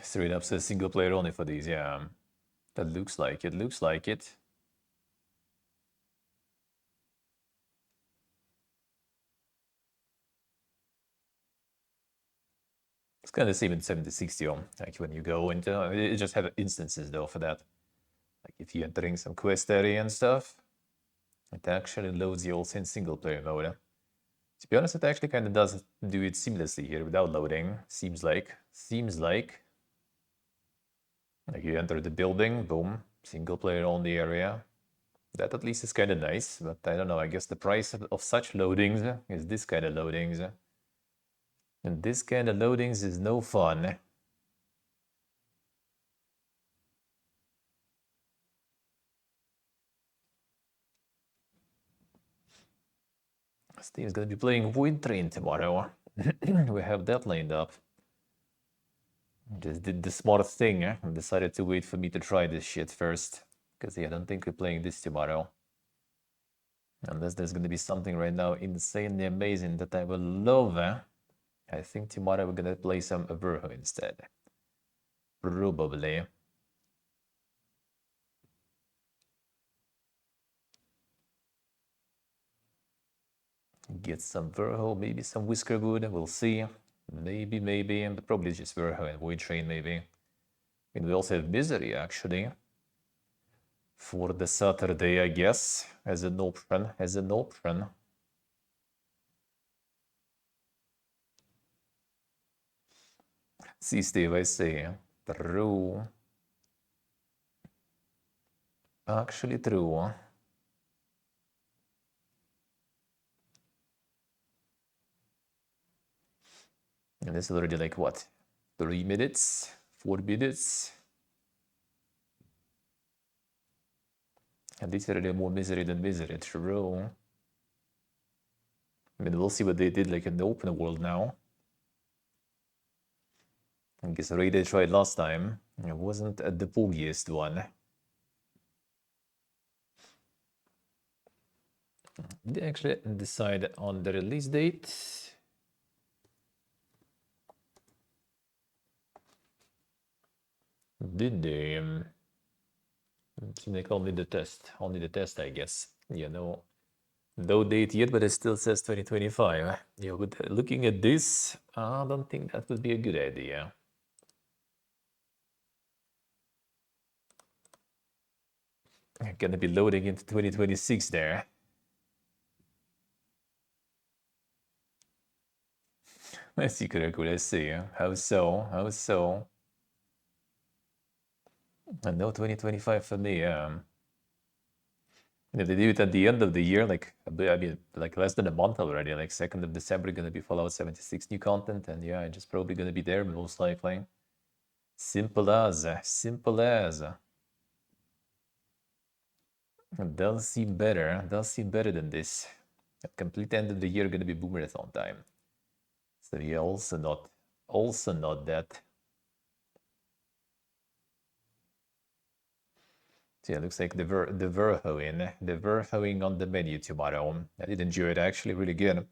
Straight up says single player only for these, yeah. That looks like it, looks like it. It's kind of the same in 7060, like when you go into, it just have instances though for that. Like if you're entering some quest area and stuff, it actually loads you also in single player mode. To be honest, it actually kind of does do it seamlessly here without loading, seems like. Like you enter the building, boom, single player only area. That at least is kind of nice, but I don't know, I guess the price of such loadings is this kind of loadings. And this kind of loadings is no fun. Steve's gonna be playing Void Train tomorrow. We have that lined up. Just did the smart thing, and decided to wait for me to try this shit first. Because yeah, I don't think we're playing this tomorrow. Unless there's gonna be something right now insanely amazing that I will love. I think tomorrow we're gonna play some Verho instead. Probably. Get some Verho, maybe some Whiskerwood, we'll see. Maybe, but probably just Verho and Void Train, maybe. I mean, we also have Misery, actually. For the Saturday, I guess, as an option, See, Steve, I see. True. Actually true. And this is already like what? 3 minutes? 4 minutes? And this is already more misery than misery, true. I mean, we'll see what they did like in the open world now. I guess already they tried last time. It wasn't the pogiest one. They actually decide on the release date. Did they? Like only the test, I guess. You know, no date yet, but it still says 2025. Yeah, but looking at this, I don't think that would be a good idea. Gonna be loading into 2026 there. Let's see, Kuroko, let's see. How so? How so? And no 2025 for me. And if they do it at the end of the year, like I mean, like less than a month already, like 2nd of December, gonna be Fallout 76 new content, and yeah, just probably gonna be there most likely. Simple as, simple as. It does seem better. Does seem better than this. At complete end of the year, gonna be Boomerthon time. So yeah, also not that. So yeah, looks like the Verhoing on the menu tomorrow. I did enjoy it, actually, really good.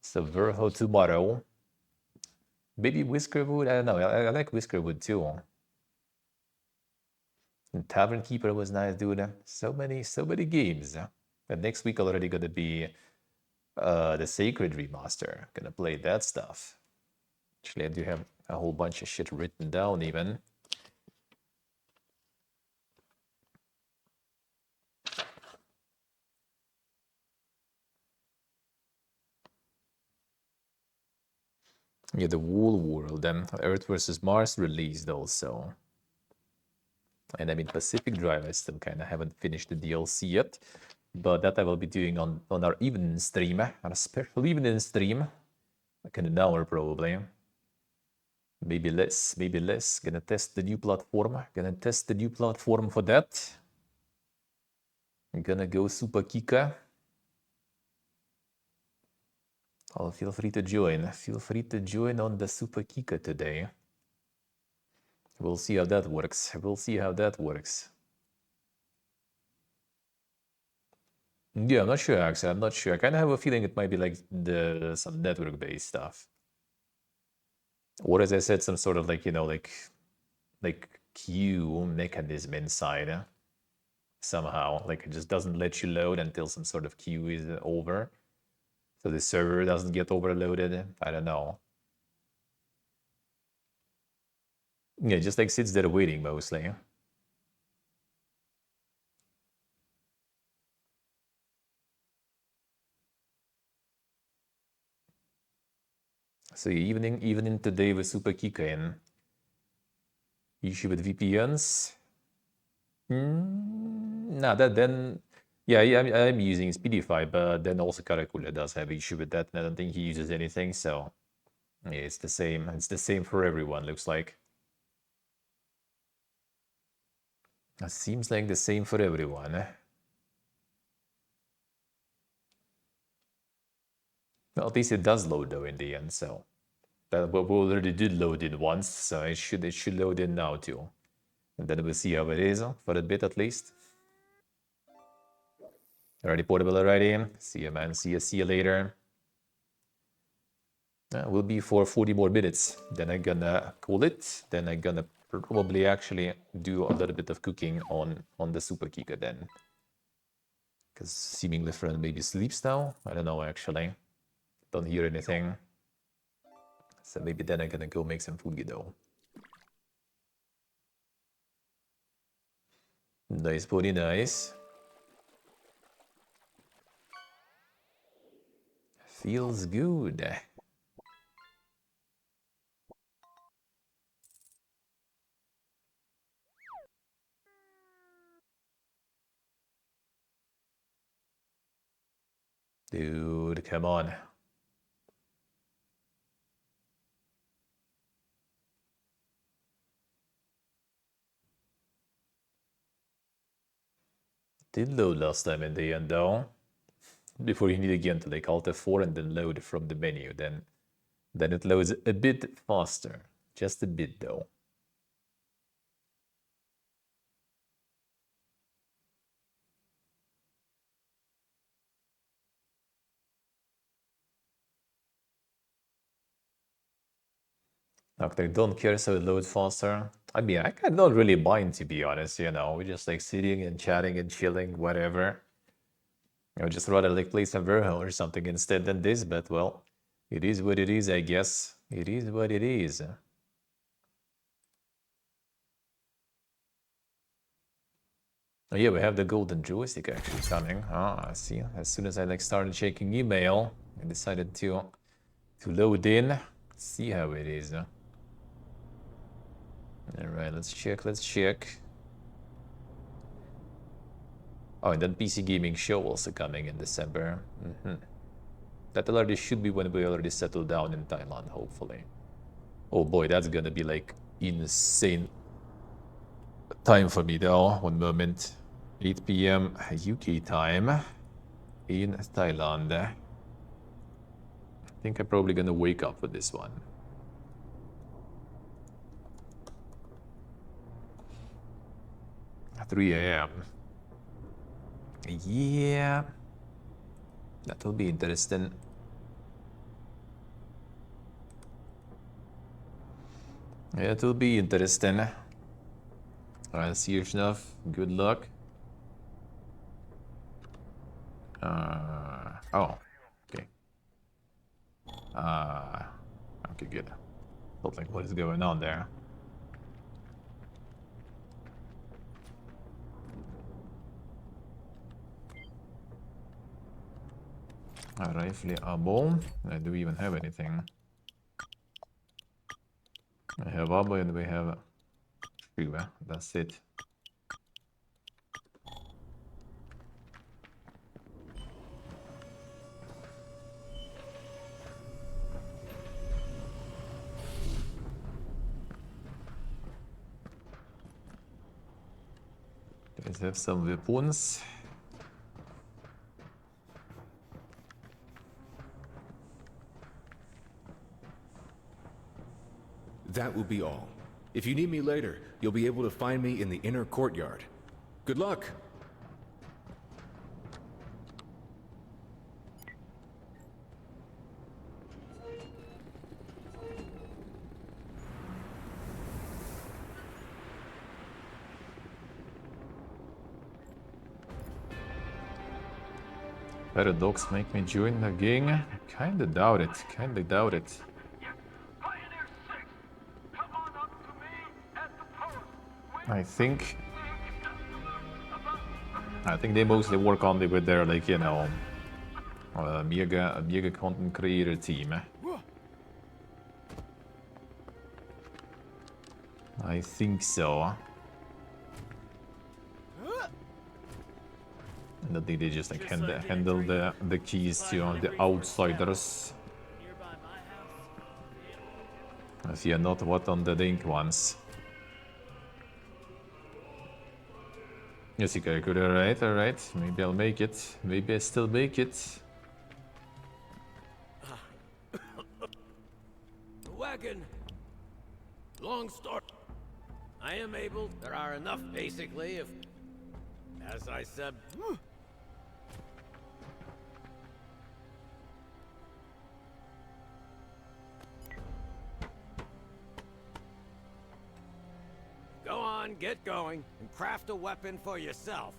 So Verho tomorrow. Maybe Whiskerwood, I don't know. I like Whiskerwood too. And Tavern Keeper was nice, dude. So many games. And next week already gonna be the Sacred Remaster. Gonna play that stuff. Actually, I do have a whole bunch of shit written down even. Yeah, the Wool World, then Earth vs. Mars released also. And I mean, Pacific Drive, I still kind of haven't finished the DLC yet. But that I will be doing on our evening stream, our special evening stream. Like in an hour probably. Maybe less. Gonna test the new platform. For that. I'm gonna go Super Kika. Oh, feel free to join. Feel free to join on the Super Kika today. We'll see how that works. Yeah, I'm not sure actually. I'm not sure. I kind of have a feeling it might be like some network-based stuff. Or as I said, some sort of like, you know, like queue mechanism inside. Somehow. Like it just doesn't let you load until some sort of queue is over. So the server doesn't get overloaded. I don't know. Yeah, just like sits there waiting mostly. So evening today with Super Kikain. Issue with VPNs. Nah, that then, yeah, I'm using Speedify, but then also Karakula does have issue with that, and I don't think he uses anything. So yeah, it's the same. It's the same for everyone. Looks like. It seems like the same for everyone. Well, at least it does load though in the end. So that we already did load in once, so it should load in now too. And then we'll see how it is for a bit at least. Already portable already. See you, man. See you later. Will be for 40 more minutes. Then I'm gonna call it. Then I'm gonna probably actually do a little bit of cooking on the Super Kika then. Because seemingly friend maybe sleeps now. I don't know actually. Don't hear anything. So maybe then I'm gonna go make some food though. Nice, pretty nice. Feels good. Dude, come on. Did load last time in the end though. Before you need again to like Alt F4 and then load from the menu. Then it loads a bit faster. Just a bit though. Okay, don't care so it loads faster. I mean, I cannot really mind to be honest, you know. We're just like sitting and chatting and chilling, whatever. I would just rather like play some Verho or something instead than this, but well, it is what it is, I guess. It is what it is. Oh yeah, we have the golden joystick actually coming. Ah, I see. As soon as I like started checking email, I decided to load in. See how it is. Alright, let's check. Oh, and then PC Gaming Show also coming in December. That already should be when we already settle down in Thailand, hopefully. Oh boy, that's gonna be like insane time for me though. 1 moment. 8 p.m. UK time in Thailand. I think I'm probably gonna wake up for this one. At 3 a.m. Yeah. That'll be interesting. Yeah, it'll be interesting. Alright, see you enough. Good luck. Oh, okay. Okay, good. Felt like what is going on there? Rifle ammo. Do we even have anything? I have ammo and we have Shiva. That's it. Let's have some weapons. That will be all. If you need me later, you'll be able to find me in the inner courtyard. Good luck! Paradox make me join the gang? Kinda doubt it. I think they mostly work only with their like, you know, mega content creator team. I think so. I don't think they just like handle the keys to the outsiders. I see not what on the Dink ones. Yes, you could. Alright. Maybe I'll make it. Maybe I still make it. The wagon. Long story. I am able. There are enough, basically, if... As I said... get going and craft a weapon for yourself.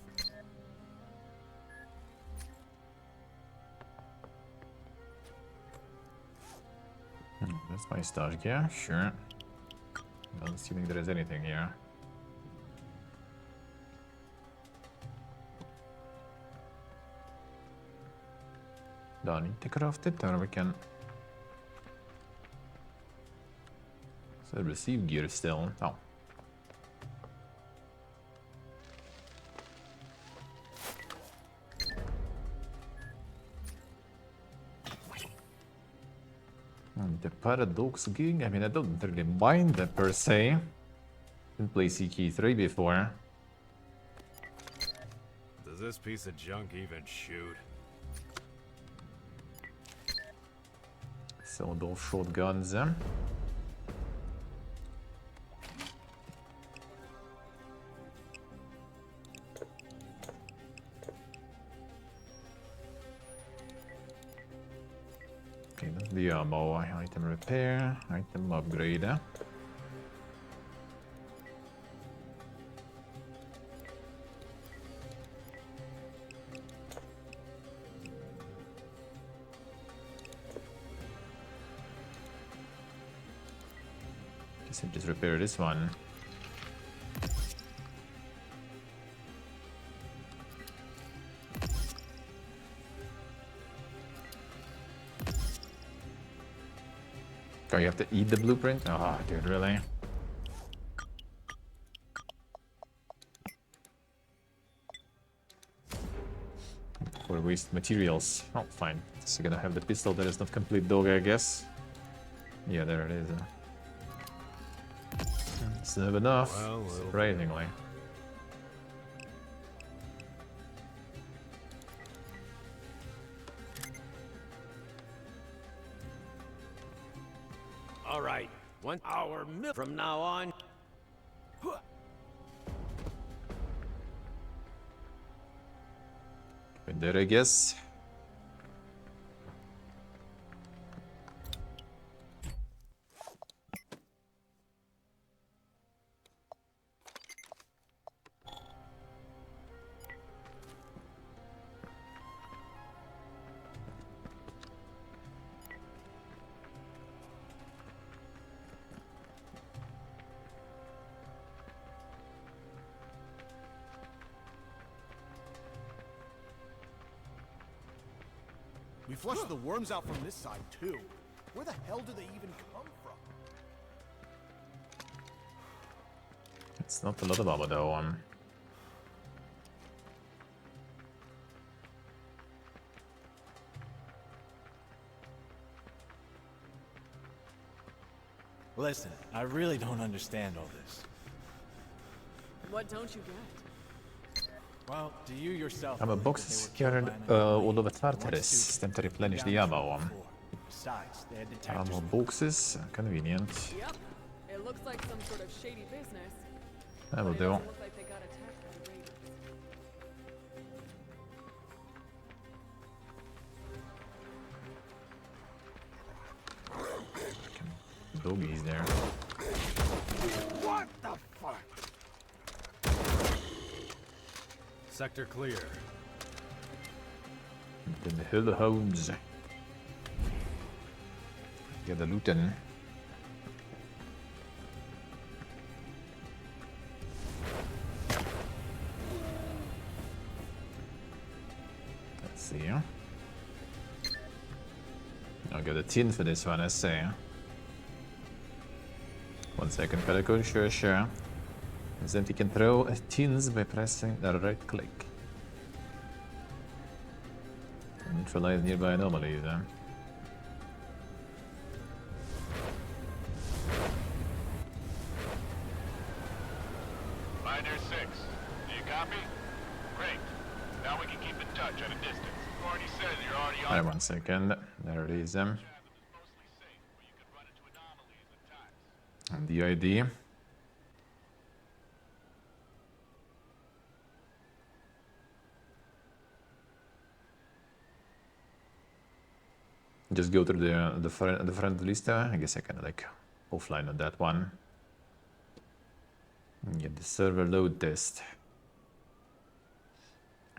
That's my start gear, sure. Not assuming there is anything here. Do I need to craft it, or we can... So receive gear still. Oh. The paradox gig, I mean, I don't really mind that per se. Didn't play CK3 before. Does this piece of junk even shoot? So those shotguns. Okay, that's the ammo. Item repair, item upgrade. Just repair this one. Oh, you have to eat the blueprint? Oh, dude, really? For waste materials. Oh, fine. So you're gonna have the pistol that is not complete dog, I guess. Yeah, there it is. Still have enough, surprisingly. All right, 1 hour from now on. Good there, I guess. We flushed the worms out from this side, too. Where the hell do they even come from? It's not a lot of ammo though. Listen, I really don't understand all this. What don't you get? Well, do you yourself Ammo boxes scattered all over Tartarus. Time to replenish the ammo. Besides, they had detectors. Ammo boxes, convenient. Yep. It looks like some sort of shady business. That will But it do. doesn't look like they got attacked by the raiders. Doggies there. What the fuck? Sector clear. Then the hellhounds. Get the looten. Let's see. I'll get a tin for this one, I say. 1 second, Pelican, sure. And then you can throw tins by pressing the right click. Neutralize nearby anomalies, huh? Pioneer 6, do you copy? Great. Now we can keep in touch at a distance. You already said you're already on. Alright, 1 second. There it is. And the ID. Just go through the friend list. I guess I can like offline on that one. Get the server load test.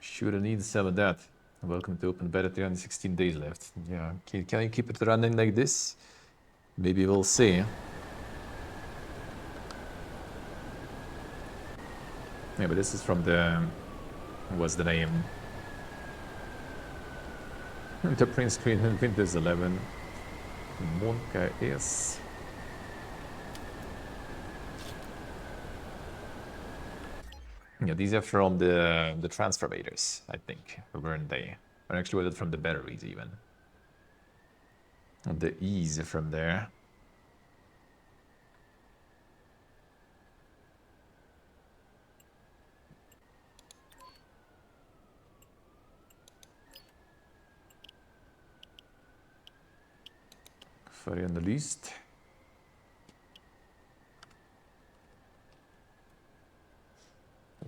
Sure need some of that. Welcome to open beta 316 days left. Yeah, can you keep it running like this? Maybe we'll see. Yeah, but this is from the... what's the name? The print screen in Windows 11. Monka is... Yeah, these are from the transformators, I think, weren't they? Or actually, was it from the batteries even? And the E's from there. Furry on the least.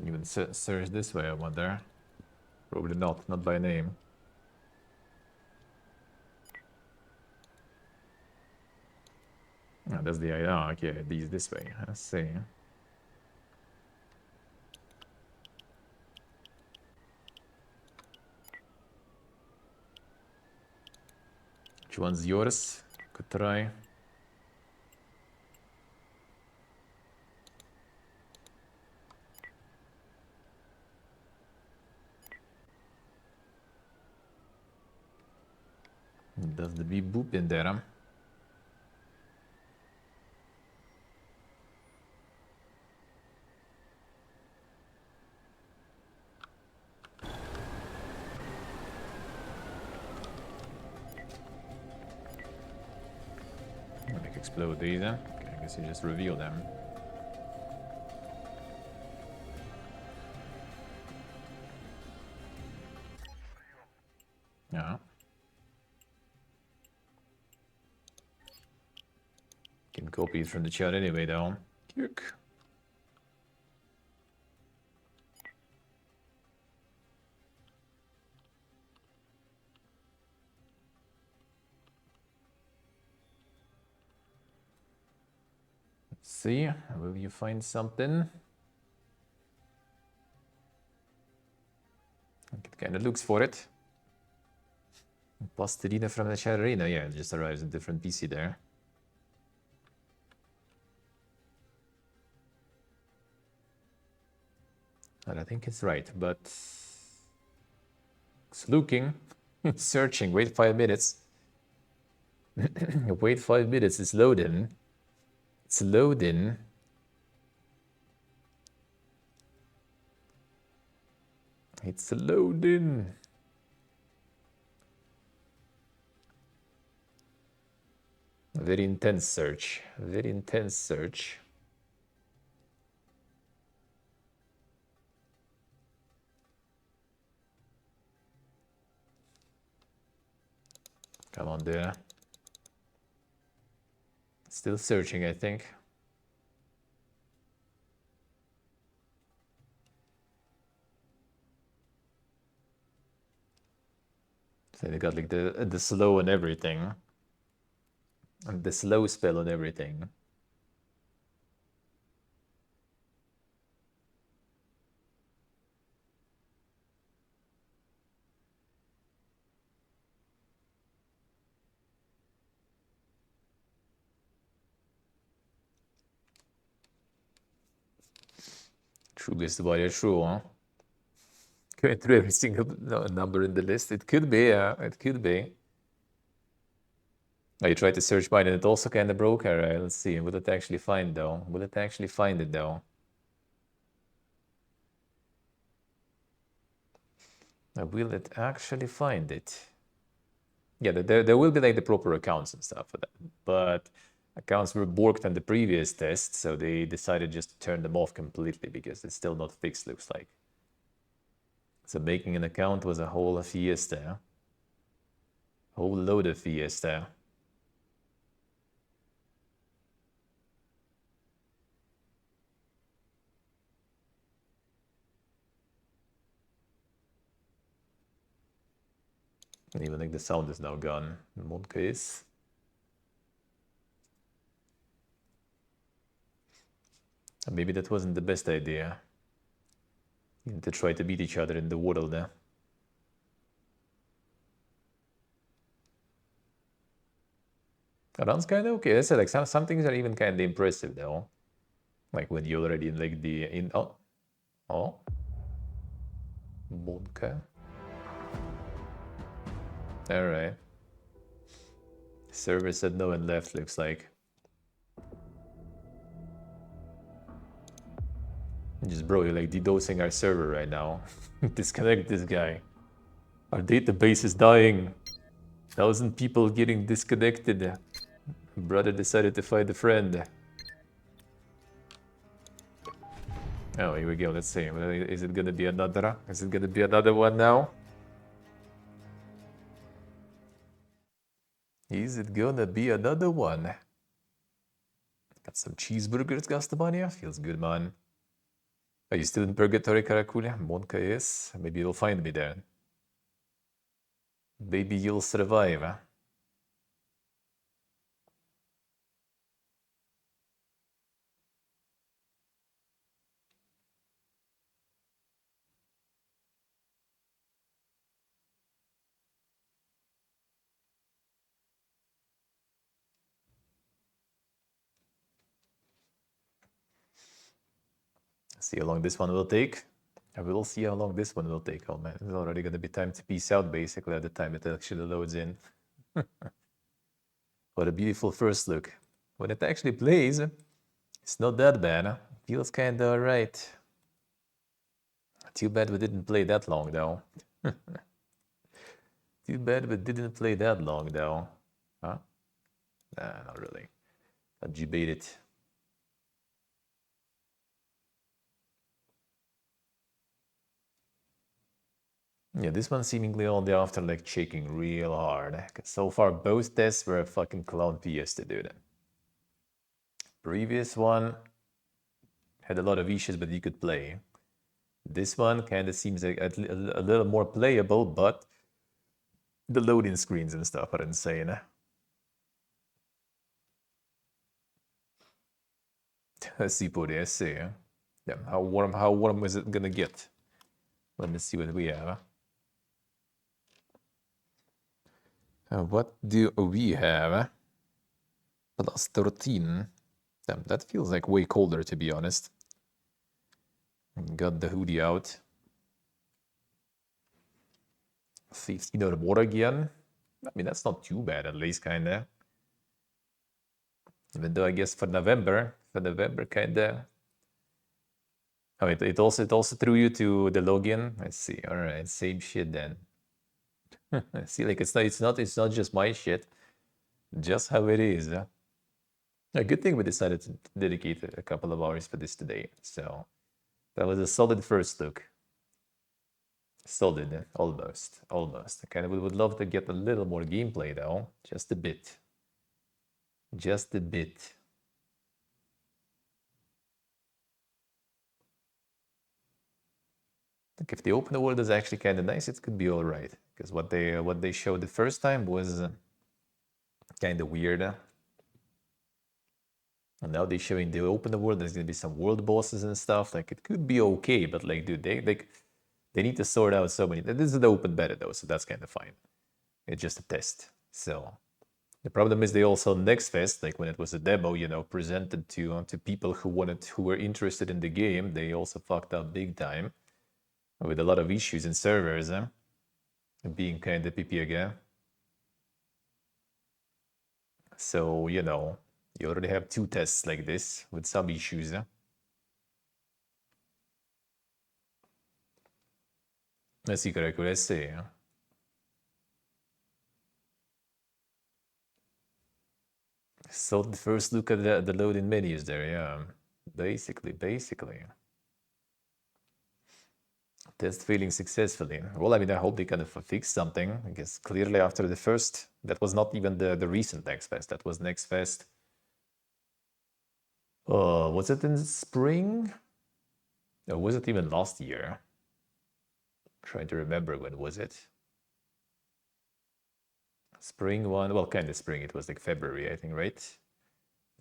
Even search this way, I wonder. Probably not by name. Oh, that's the idea. Oh, okay, these this way. I see. Which one's yours? Could try. Does the beep boop in there? Huh? Make explode these, huh? Okay, I guess you just reveal them. Yeah. Can copy it from the chat anyway, though. Cute. Let's see, will you find something? It kind of looks for it. Plastilina from the chat arena, yeah, it just arrives in different PC there. And I think it's right, but it's looking, it's searching. Wait 5 minutes. Wait 5 minutes. It's loading. It's loading. It's loading. Very intense search. Very intense search. Come on there. Still searching, I think. So they got like the slow and everything. And the slow spell and everything. True is the true, huh? Going through every single number in the list. It could be, yeah, it could be. Oh, you tried to search by and it also kind of broke. Alright, let's see. Will it actually find though? Will it actually find it though? Will it actually find it? Yeah, there will be like the proper accounts and stuff for that. But accounts were borked on the previous test, so they decided just to turn them off completely because it's still not fixed, looks like. So making an account was a whole fiesta. Whole load of fiesta. And even like the sound is now gone. In one case. Maybe that wasn't the best idea. To try to beat each other in the world. Runs kind of okay. I said like some things are even kind of impressive though. Like when you're already in like the oh Monka. All right. Server said no and left. Looks like. Just bro, you're like DDoSing our server right now. Disconnect this guy. Our database is dying. 1,000 people getting disconnected. Brother decided to fight a friend. Oh, here we go. Let's see. Is it gonna be another? Is it gonna be another one now? Is it gonna be another one? Got some cheeseburgers, Gastamania. Feels good, man. Are you still in Purgatory, Karakulia? Monka is. Maybe you'll find me there. Maybe you'll survive. Huh? See how long this one will take. I will see how long this one will take. Oh man, it's already gonna be time to peace out basically at the time it actually loads in. What a beautiful first look. When it actually plays, it's not that bad. Huh? Feels kinda alright. Too bad we didn't play that long though. Too bad we didn't play that long though. Huh? Nah, not really. But you bait it. Yeah, this one seemingly only after like checking real hard. Cause so far both tests were a fucking clown PS to do that. Previous one had a lot of issues, but you could play. This one kind of seems like a little more playable, but the loading screens and stuff are insane. Let's see, Puri, I see. Yeah, how warm is it gonna get? Let me see what we have. What do we have? Plus 13. Damn, that feels like way colder, to be honest. Got the hoodie out. 15 or more again. I mean, that's not too bad, at least, kinda. Even though I guess for November, kinda. Oh, it also threw you to the login. I see. All right, same shit then. See, like it's not just my shit. Just how it is. A good thing we decided to dedicate a couple of hours for this today. So that was a solid first look. Solid, almost. I kind of would love to get a little more gameplay though, just a bit. Just a bit. Like if the open world is actually kind of nice, it could be all right. Because what they showed the first time was kind of weird. And now they're showing the open world. There's gonna be some world bosses and stuff. Like it could be okay, but like, dude, they need to sort out so many. This is the open beta though, so that's kind of fine. It's just a test. So the problem is they also next fest, like when it was a demo, you know, presented to people who were interested in the game, they also fucked up big time with a lot of issues in servers, being kind of PP again. So you know, you already have 2 tests like this with some issues. Let's see, correctly. Let's see. So the first look at the loading menus there, yeah. Basically. Test failing successfully. Well, I mean, I hope they kind of fix something. I guess clearly after the first, that was not even the recent Next Fest. That was Next Fest. Was it in spring? Or was it even last year? Trying to remember when was it. Spring one, well, kind of spring. It was like February, I think, right?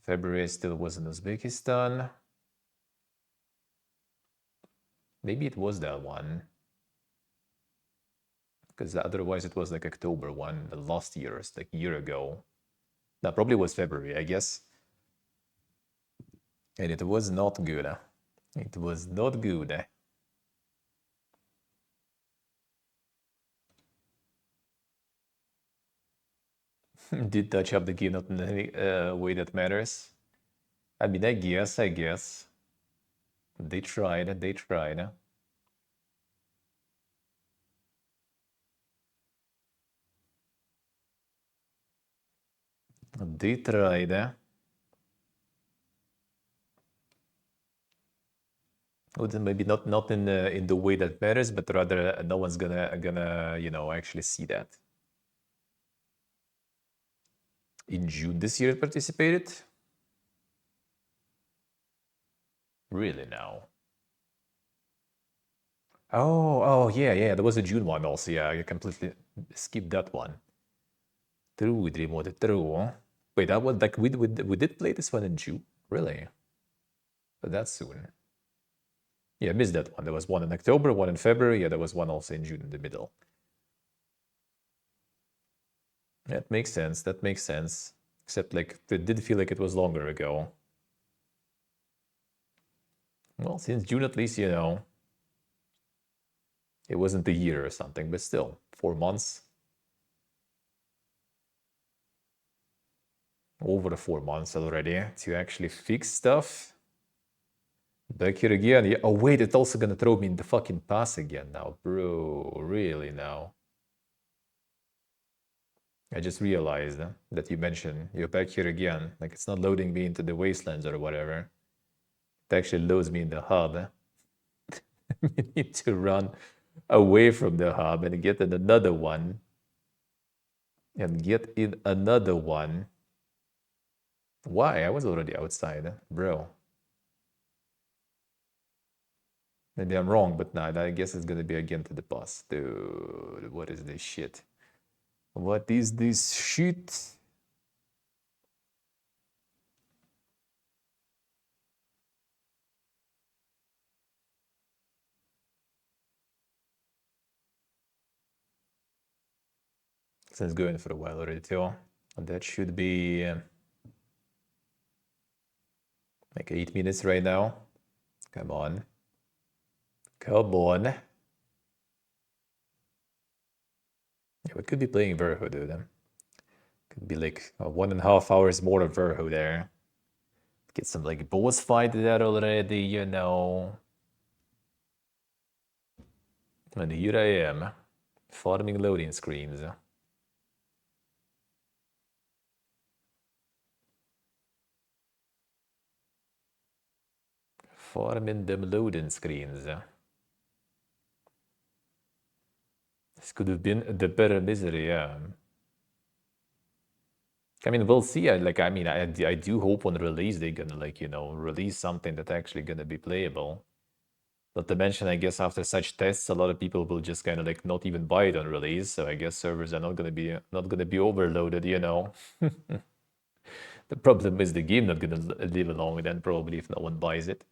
February still was in Uzbekistan. Maybe it was that one. Because otherwise it was like October one, the last year, like a year ago. That probably was February, I guess. And it was not good. It was not good. Did touch up the game not in any way that matters. I mean, I guess. They tried. They tried. Well, then maybe not in the way that matters, but rather no one's gonna you know actually see that. In June this year, it participated. Really now? Oh yeah. There was a June one also. Yeah, I completely skipped that one. True, Dream Mode, true. Wait, that was like we did play this one in June, really? But that's soon. Yeah, I missed that one. There was one in October, one in February. Yeah, there was one also in June in the middle. That makes sense. That makes sense. Except like it did feel like it was longer ago. Well, since June at least, you know, it wasn't a year or something, but still, 4 months. Over 4 months already to actually fix stuff. Back here again. Yeah. Oh wait, it's also gonna throw me in the fucking pass again now, bro. Really now? I just realized that you mentioned you're back here again. Like it's not loading me into the wastelands or whatever. It actually loads me in the hub. You need to run away from the hub and get in another one. And get in another one. Why? I was already outside, bro. Maybe I'm wrong, but nah, I guess it's gonna be again to the boss. Dude, what is this shit? What is this shit? Since going for a while already too. That should be like 8 minutes right now. Come on. Come on. Yeah, we could be playing Verho, dude. Could be like 1.5 hours more of Verho there. Get some like boss fight there already, you know. And here I am, farming loading screens. Farming them loading screens. This could have been the better misery, yeah. I mean, we'll see. I do hope on release they're gonna like, you know, release something that's actually gonna be playable. Not to mention, I guess after such tests, a lot of people will just kind of like not even buy it on release. So I guess servers are not gonna be overloaded, you know. The problem is the game not gonna live along then probably if no one buys it.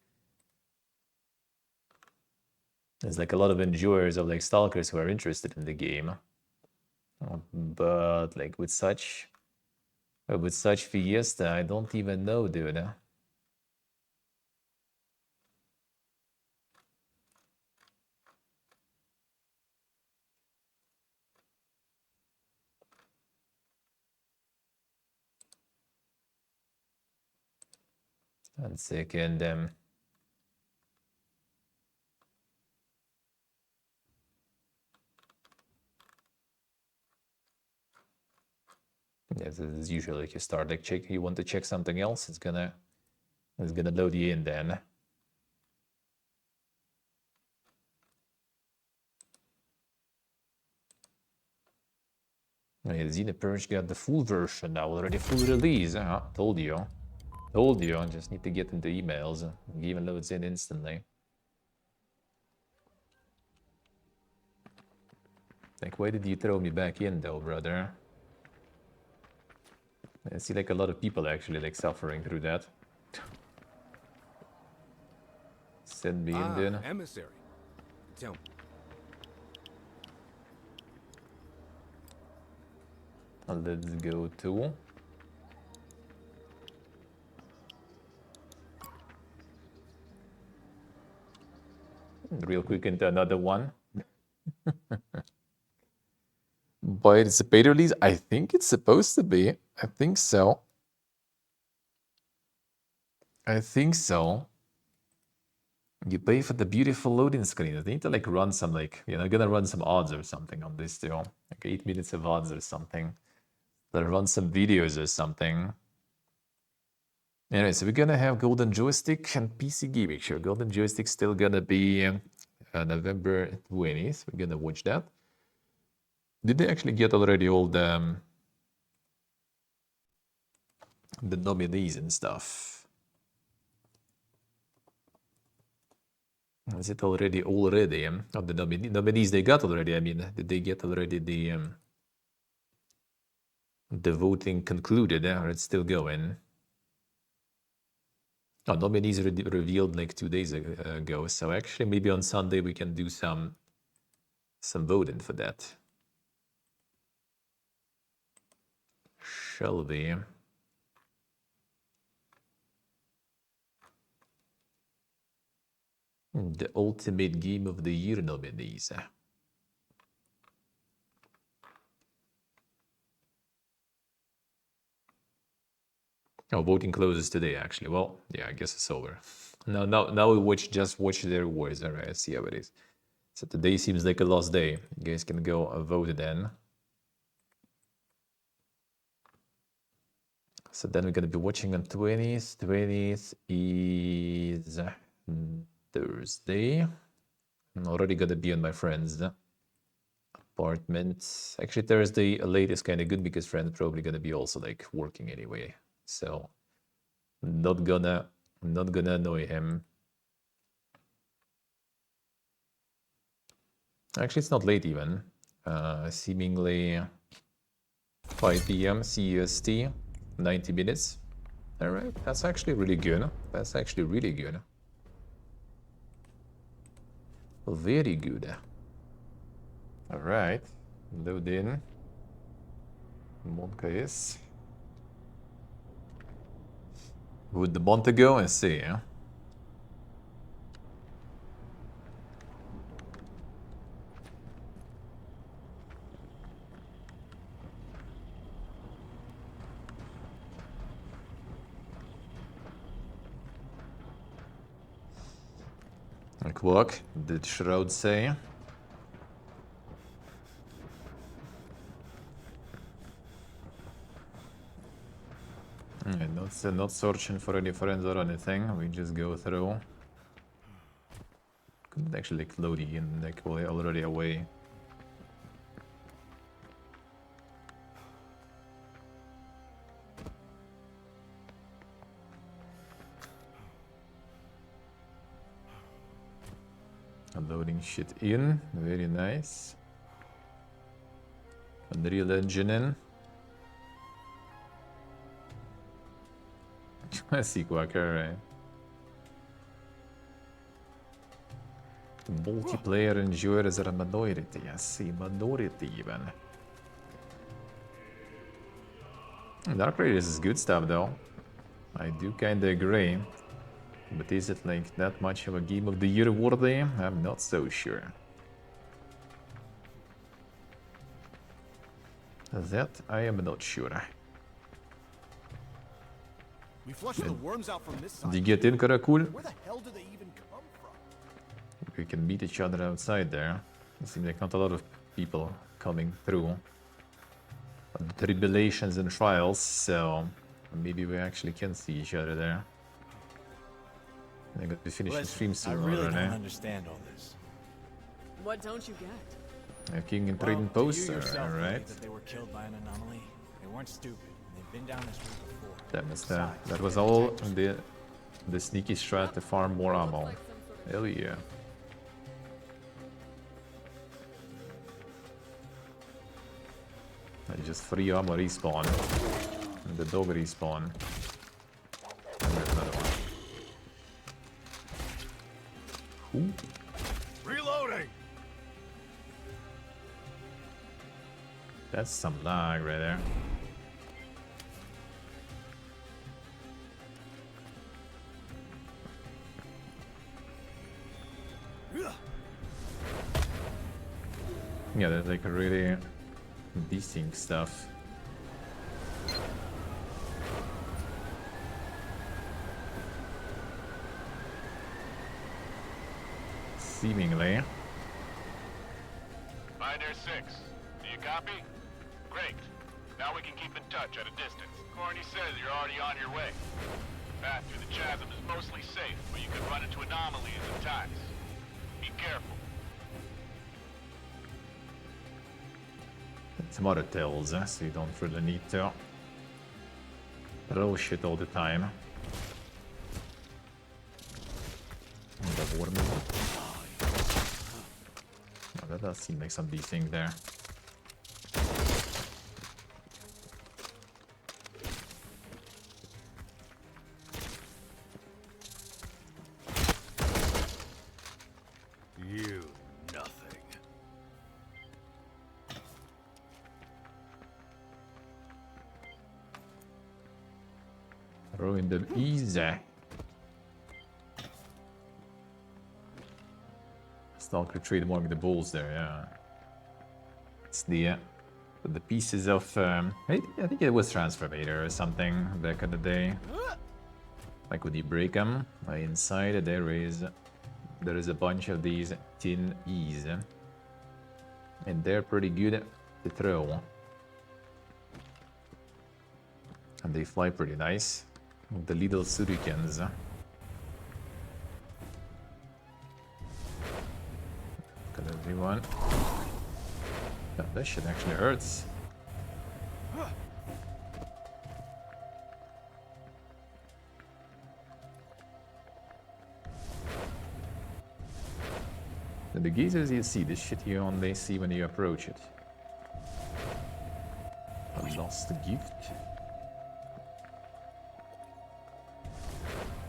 There's like a lot of enjoyers of like stalkers who are interested in the game, but like with such Fiesta, I don't even know, dude. 1 second. Yeah, this is usually like you start like check. You want to check something else, it's gonna load you in then. Oh, yeah, Xenopurge got the full version now, already full release. Told you. Told you. I just need to get into emails. The game loads in instantly. Like, why did you throw me back in though, brother? I see like a lot of people actually like suffering through that. Send me in then. Emissary. Tell me. Let's go to... real quick into another one. But it's a paid release? I think it's supposed to be. I think so. I think so. You pay for the beautiful loading screen. I need to like run some like, you know, gonna run some odds or something on this too. Like 8 minutes of odds or something. Then run some videos or something. Anyway, so we're gonna have Golden Joystick and PC Gaming Show. Golden Joystick still gonna be November 20th. We're gonna watch that. Did they actually get already all the nominees and stuff? Is it already of the nominees they got already? I mean, did they get already the voting concluded, or it's still going? Oh, nominees revealed like 2 days ago. So actually, maybe on Sunday we can do some voting for that. Shall we? The Ultimate Game of the Year nominees. Oh, voting closes today, actually. Well, yeah, I guess it's over. Now we just watch the rewards. All right, see how it is. So today seems like a lost day. You guys can go vote then. So then we're gonna be watching on 20th. 20th is Thursday. I'm already gonna be on my friend's apartment. Actually, Thursday late is kind of good because friend's probably gonna be also like working anyway. So not gonna annoy him. Actually, it's not late even. Seemingly 5 p.m. CEST, 90 minutes. All right, that's actually really good. That's actually really good. Very good. All right, load in. Monka is. Would the Monte go and see? Yeah? Like what did Shroud say? Yeah, not searching for any friends or anything. We just go through. Couldn't actually like load in, like already away. Loading shit in, very nice. Unreal Engine in. Sequacker, right? Multiplayer enjoyers are a minority, yes, a minority even. Dark Raiders is good stuff though. I do kinda agree. But is it like that much of a Game of the Year worthy? I'm not so sure. That I am not sure. We flushed the worms out from this side. Did you get in, Karakul? Where the hell do they even come from? We can meet each other outside there. It seems like not a lot of people coming through. Tribulations and trials, so maybe we actually can see each other there. I'm going to finish the stream soon. I really don't understand all this. What don't you get? A king in trading post, alright. That they were killed by an anomaly. They weren't stupid. They've been down this route before. That was all the sneaky strat to farm more ammo. Hell yeah. I just free ammo respawn. And the dog respawn. And there's another one. Ooh. Reloading! That's some lag right there. Yeah, that's like really desync stuff. Seemingly. Binder 6, do you copy? Great. Now we can keep in touch at a distance. Corny says you're already on your way. Path through the chasm is mostly safe, but you could run into anomalies at times. Be careful. Some other tells, so you don't really need to throw shit all the time. The water oh, that does seem like some desync there. You nothing. Throwing them easy. Stalker trade among the bulls there, yeah. It's the pieces of I think it was Transformator or something back in the day. Like when you break them, inside there is a bunch of these tin E's, and they're pretty good to throw, and they fly pretty nice with the little shurikens. Got everyone. Oh, that shit actually hurts. And the geezers you see, this shit you only see when you approach it. A lost gift?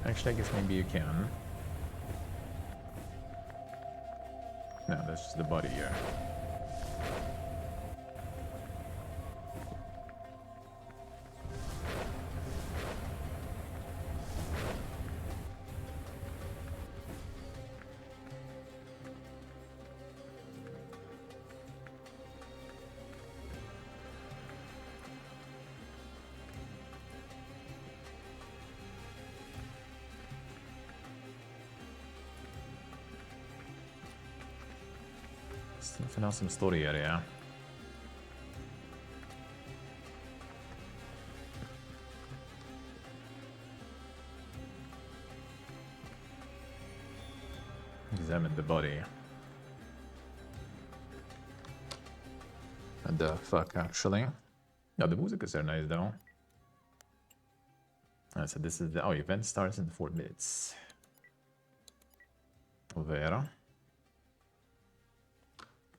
Actually, I guess maybe you can. No, that's just the body here. Something else, some story area. Examine the body. And the fuck, actually. No, the music is very nice though. So this is the event starts in 4 minutes. Vera.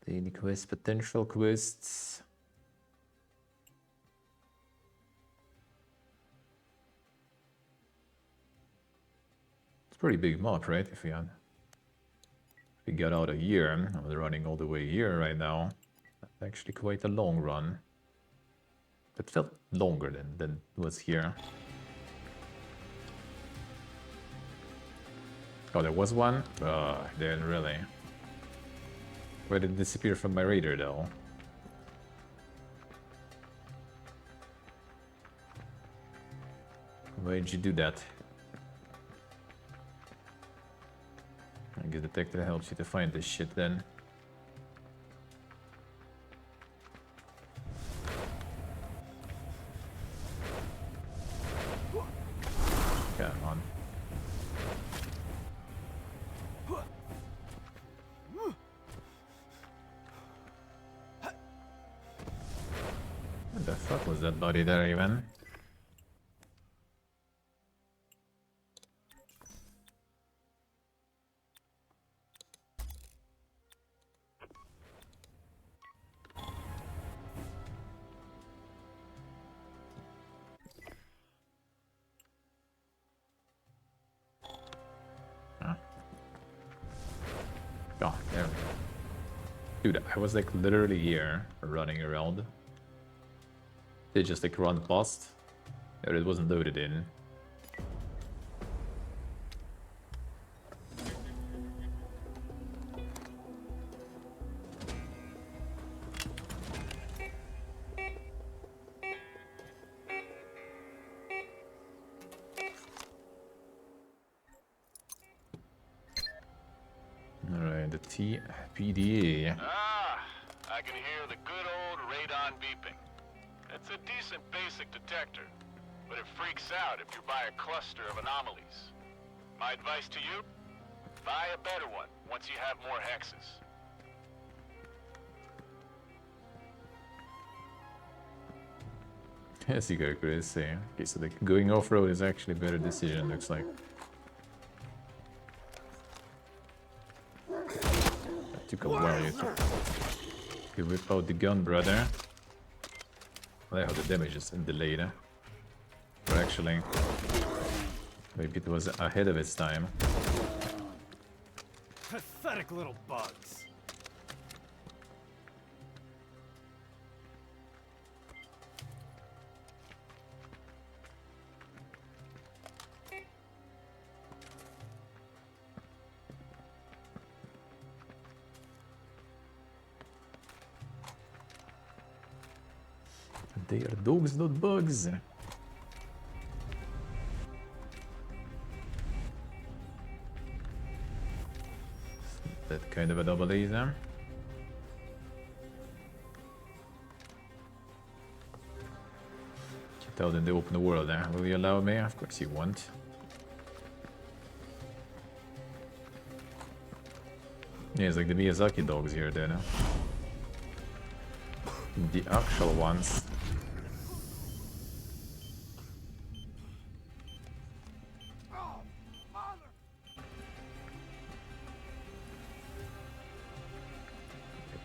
Daily quest, potential quests. It's a pretty big map, right? If we got out a year, I'm running all the way here right now. That's actually quite a long run. It felt longer than was here. Oh, there was one? Didn't really. Where did it disappear from my radar, though? Why did you do that? I guess the detector helps you to find this shit then. Come on. What the fuck was that body there even? Oh, there we go. Dude, I was like literally here running around Did just like run past? Or it wasn't loaded in. Alright, the TPD. Ah, I can hear the good old radon beeping. It's a decent basic detector, but it freaks out if you're by a cluster of anomalies. My advice to you? Buy a better one once you have more hexes. Yes, you go, Chris. Yeah. Okay, so the going off-road is actually a better decision, looks like. That took a while to whip out the gun, brother. I like how the damage is delayed, eh? But actually, maybe it was ahead of its time. Pathetic little bugs. They are dogs, not bugs. That kind of anomalies, huh? Get out in the open world, eh? Will you allow me? Of course you won't. Yeah, it's like the Miyazaki dogs here, then. Huh? The actual ones.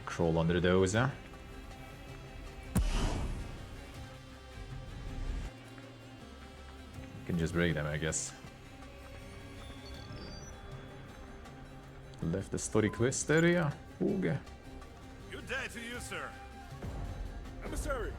Crawl under those, huh? You can just break them, I guess. Left the story quest area. Ooga. Good day to you, sir. Emissary.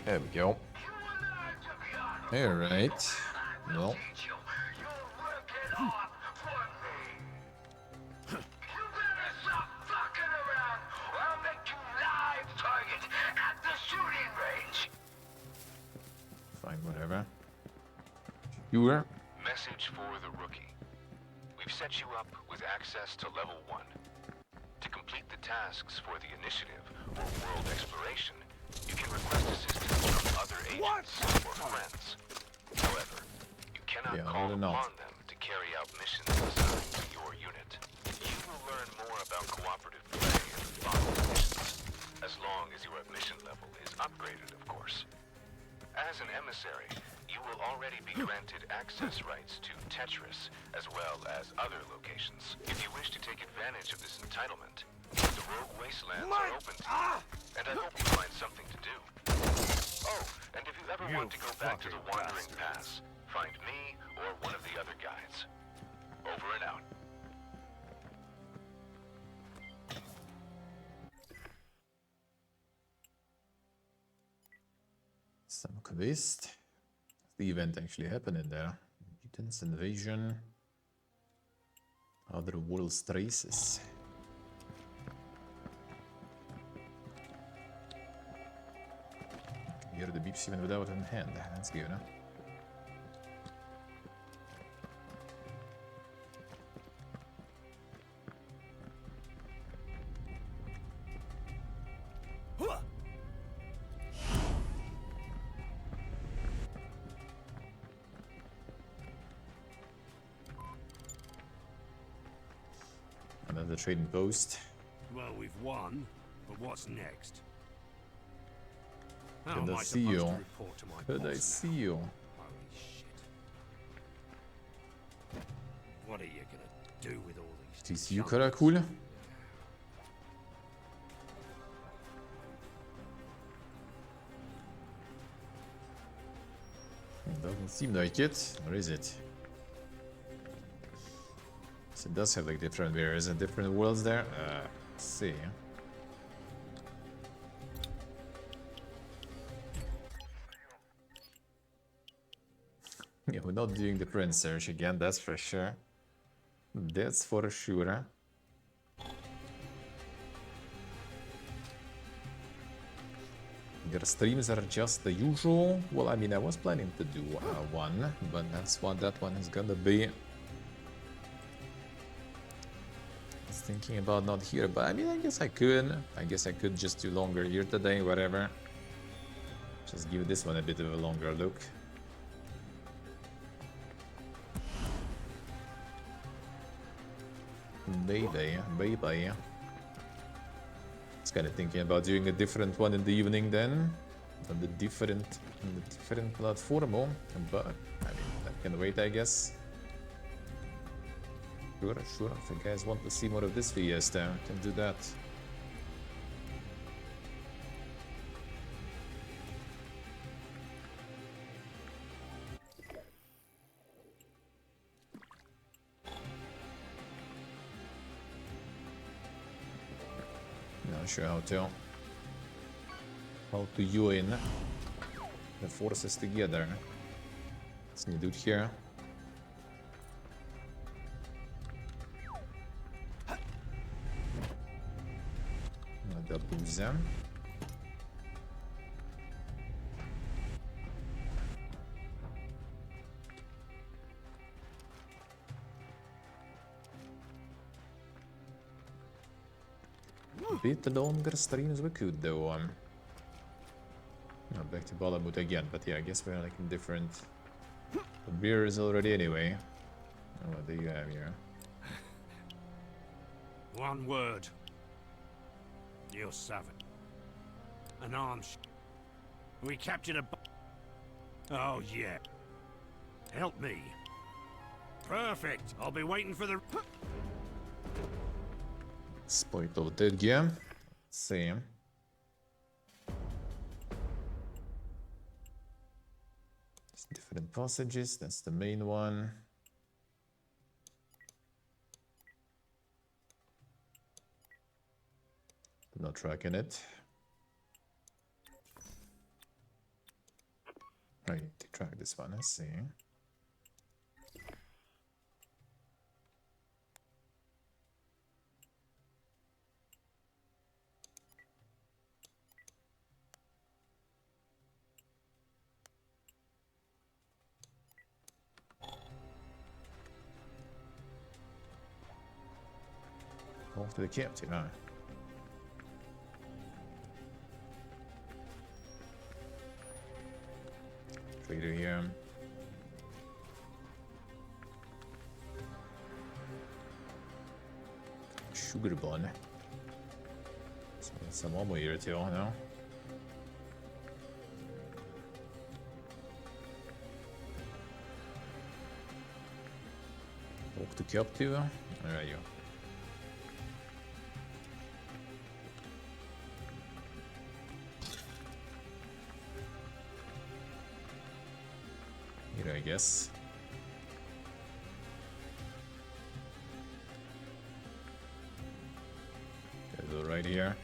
There we go. Alright. Well. Fine, whatever. You were? Message for the rookie. We've set you up with access to level 1. To complete the tasks for the initiative or world exploration, you can request assistance from other agents or friends. However, you cannot call upon them to carry out missions assigned to your unit. You will learn more about cooperative play in the following missions, as long as your mission level is upgraded, of course. As an emissary, you will already be granted access rights to Tetris, as well as other locations. If you wish to take advantage of this entitlement, the Rogue Wastelands are open to you, and I hope you find something to do. Oh, and if you ever want to go back to the Wandering Pass, find me or one of the other guides. Over and out. Some quest. The event actually happening there. Mutants, invasion. Other world's traces. Hear the beeps even without a hand. That's good, huh? Another trading post. Well, we've won, but what's next? How Could am I I see supposed you? to report to my Could I boss see now? you? Holy shit. What are you gonna do with all these TCU kadar cool. It doesn't seem like it, or is it? So it does have like different areas and different worlds there. Let's see. Yeah, we're not doing the print search again, that's for sure. That's for sure. Their streams are just the usual. Well, I mean, I was planning to do one, but that's what that one is gonna be. I was thinking about not here, but I mean, I guess I could. I guess I could just do longer here today, whatever. Just give this one a bit of a longer look. Baby. It's kind of thinking about doing a different one in the evening then, on the different platform, but I mean that can wait, I guess. Sure. If you guys want to see more of this fiesta, I can do that. Not sure how to join the forces together. What's new dude here? Надо бузя. Bit longer streams we could though. No, back to Balamut again, but yeah, I guess we're like in different beers already anyway. Oh, what do you have here? One word. You're savage. An arms. We captured a. Oh yeah. Help me. Perfect. I'll be waiting for the. Spoiled of dead game. Let's see. There's different passages, that's the main one. Not tracking it. I need to track this one, let's see. Off to the captain, huh? Trader here. Sugar bun. Some ammo here too, no? Walk to cap too. There you go. Here, I guess. Go right here.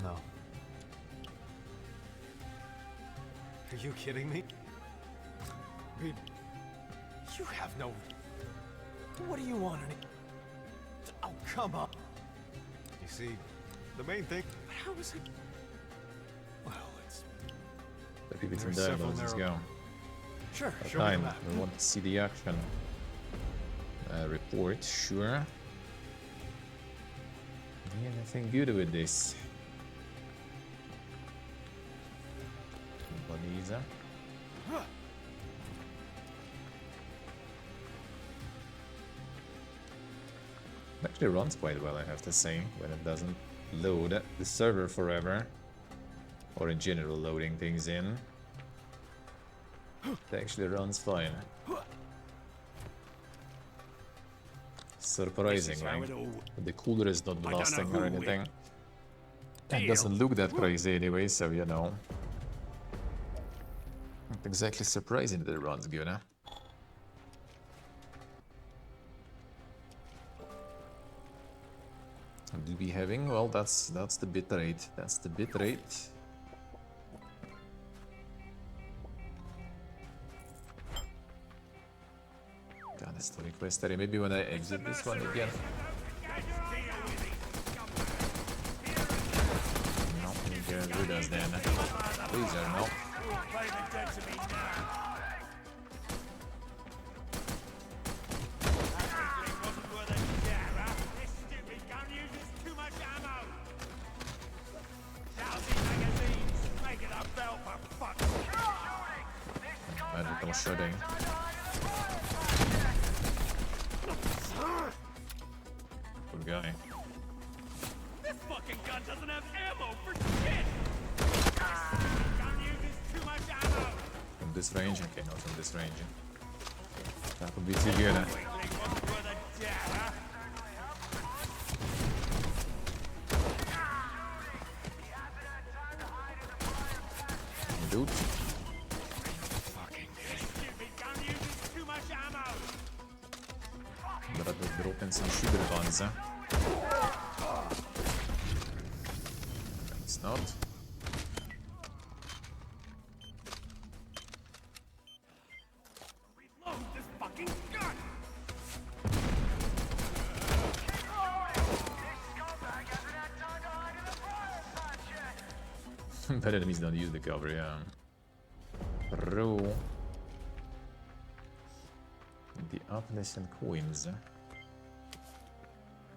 No. Are you kidding me? You have no... What do you want? Oh, come on. You see, the main thing... How is it... Well, it's... The people from there, let's go. Sure, What show me the time? map. We want to see the action. Report, sure. Anything good with this? Bonisa. It actually runs quite well, I have to say, when it doesn't load the server forever. Or in general, loading things in. It actually runs fine. Surprisingly. The cooler is not blasting or anything. It doesn't look that crazy anyway, so you know. Not exactly surprising that it runs good, huh? Do we having? Well, that's the bitrate. That's the bitrate. God, it's the request area. Maybe when I exit this one again. No, who does then? Please, no. Magical shooting. Good guy. This fucking gun doesn't have ammo for shit! Gun uses too much ammo! From this range? Okay, not from this range. That would be too good, huh? Dude. But we're dropping some sugar bombs, huh? It's not. Reload this fucking gun! But enemies don't use the cover, yeah. Throw the apples and coins.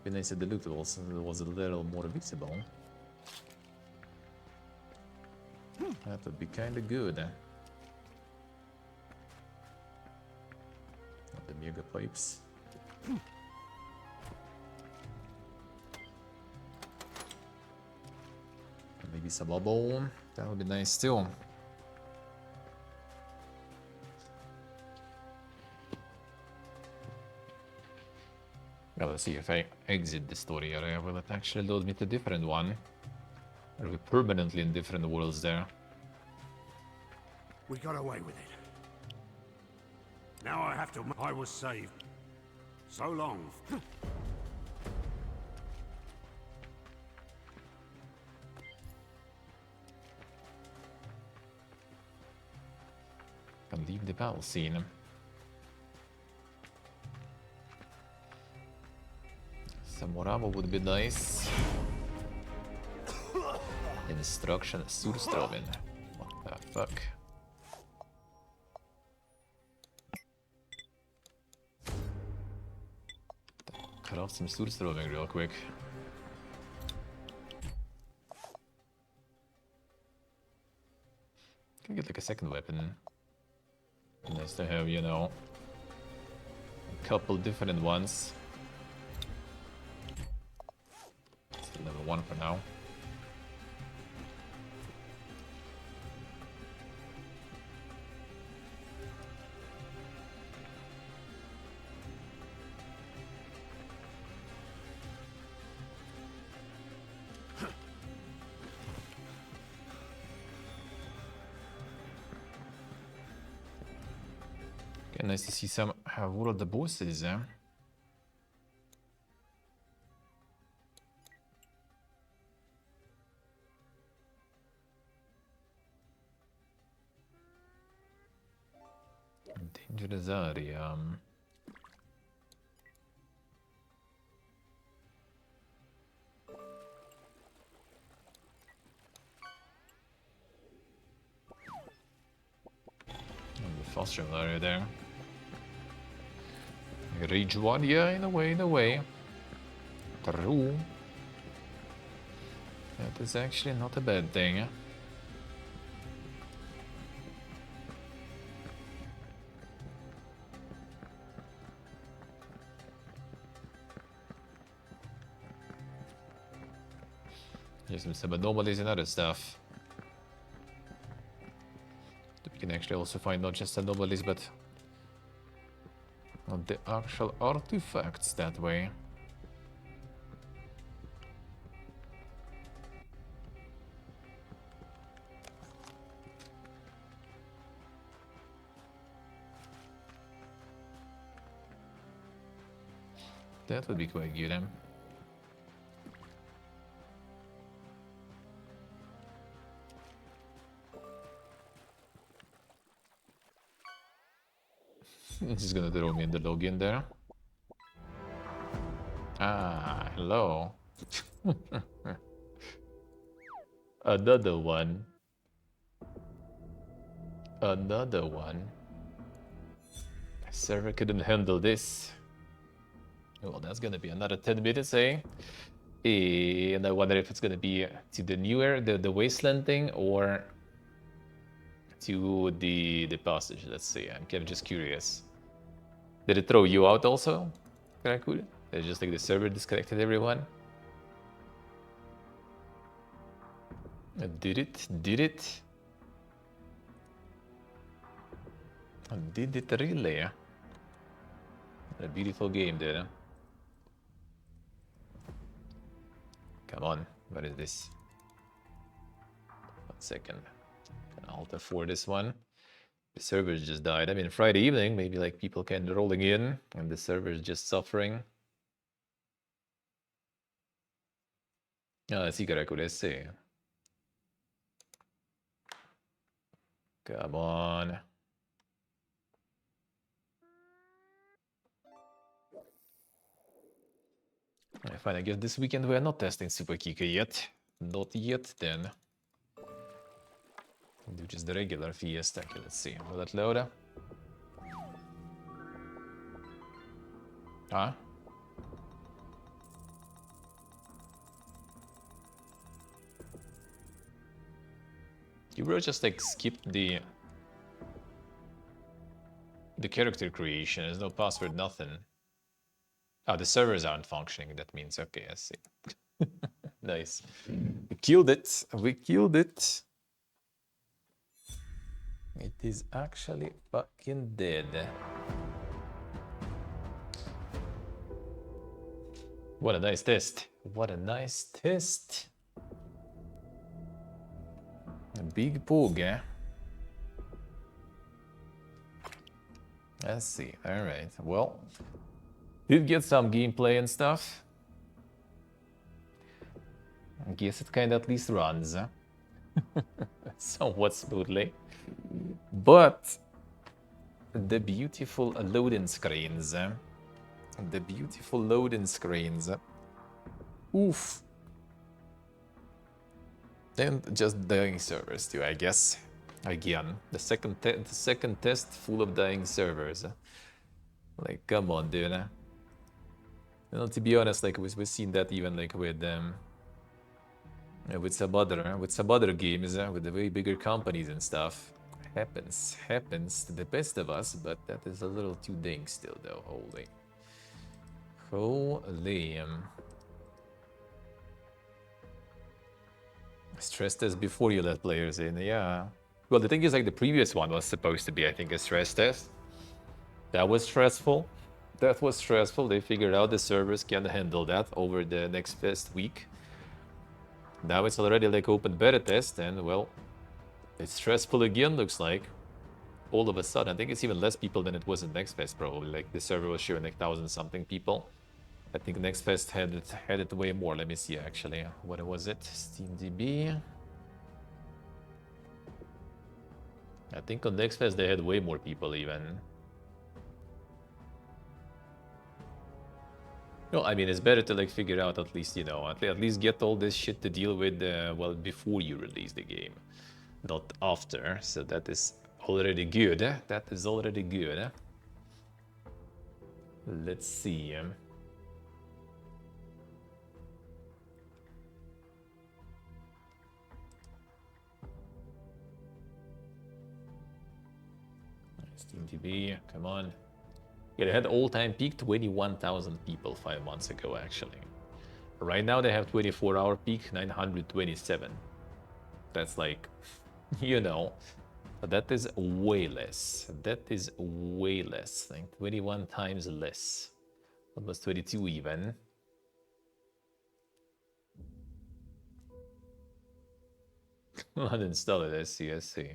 Be nice if the loot was a little more visible. That would be kinda good. The mega pipes. Maybe some bubble. That would be nice too. Well, let's see if I exit the story area, will it actually load me to a different one? Are we permanently in different worlds there? We got away with it. Now I have to... I was saved. So long. Can leave the battle scene. Some more ammo would be nice. Instruction Surströmen. What the fuck? Cut off some Surströmen real quick. Can get like a second weapon. Nice to have, you know, a couple different ones. Still level 1 for now. Okay, nice to see some have all of the bosses, eh? Dangerous area. The fast travel area there. Rage 1, yeah, in a way. True. That is actually not a bad thing. Just some anomalies and other stuff. We can actually also find not just anomalies, but on the actual artifacts that way. That would be quite good, huh? It's just gonna throw me in the login there. Ah, hello. Another one. Another one. Server couldn't handle this. Well, that's gonna be another 10 minutes, eh? And I wonder if it's gonna be to the newer, the wasteland thing, or to the passage. Let's see. I'm kind of just curious. Did it throw you out also, Karakud? Did it just like the server disconnected everyone? Did it? Did it? Did it really? A beautiful game there. Huh? Come on, what is this? 1 second. Can alter for this one. The servers just died. I mean, Friday evening, maybe like people kind of rolling in, and the server's just suffering. Ah, sì, Karaku, let's see. Come on. Fine, I guess this weekend we are not testing Super Kika yet. Not yet, then. Do just the regular Fiesta. Okay, let's see. Will that load? Huh? You bro just like skipped the character creation. There's no password, nothing. Oh, the servers aren't functioning. That means okay, I see. Nice. We killed it. We killed it. It is actually fucking dead. What a nice test. What a nice test. A big pug, eh? Let's see. Alright. Well, did get some gameplay and stuff. I guess it kind of at least runs. Somewhat smoothly. But the beautiful loading screens. The beautiful loading screens. Oof. And just dying servers too, I guess. Again, the second test full of dying servers. Like, come on, dude. You know, to be honest, like we've seen that even like with some other games, with the way bigger companies and stuff. Happens to the best of us, but that is a little too dang still, though. Holy. Stress test before you let players in, yeah. Well, the thing is, like, the previous one was supposed to be, I think, a stress test. That was stressful. That was stressful. They figured out the servers can handle that over the next fest week. Now it's already like open beta test, and well, it's stressful again, looks like. All of a sudden, I think it's even less people than it was in Next Fest, probably. Like, the server was showing like 1,000-something people. I think Next Fest had it way more. Let me see, actually. What was it? SteamDB. I think on Next Fest they had way more people, even. No, I mean, it's better to like figure out at least, you know, at least get all this shit to deal with, well, before you release the game, not after. So that is already good. That is already good. Let's see. SteamDB, come on. Yeah, they had all-time peak 21,000 people 5 months ago, actually. Right now they have 24-hour peak, 927. That's like, you know, that is way less. That is way less, like 21 times less. Almost 22 even. Uninstall it, I see.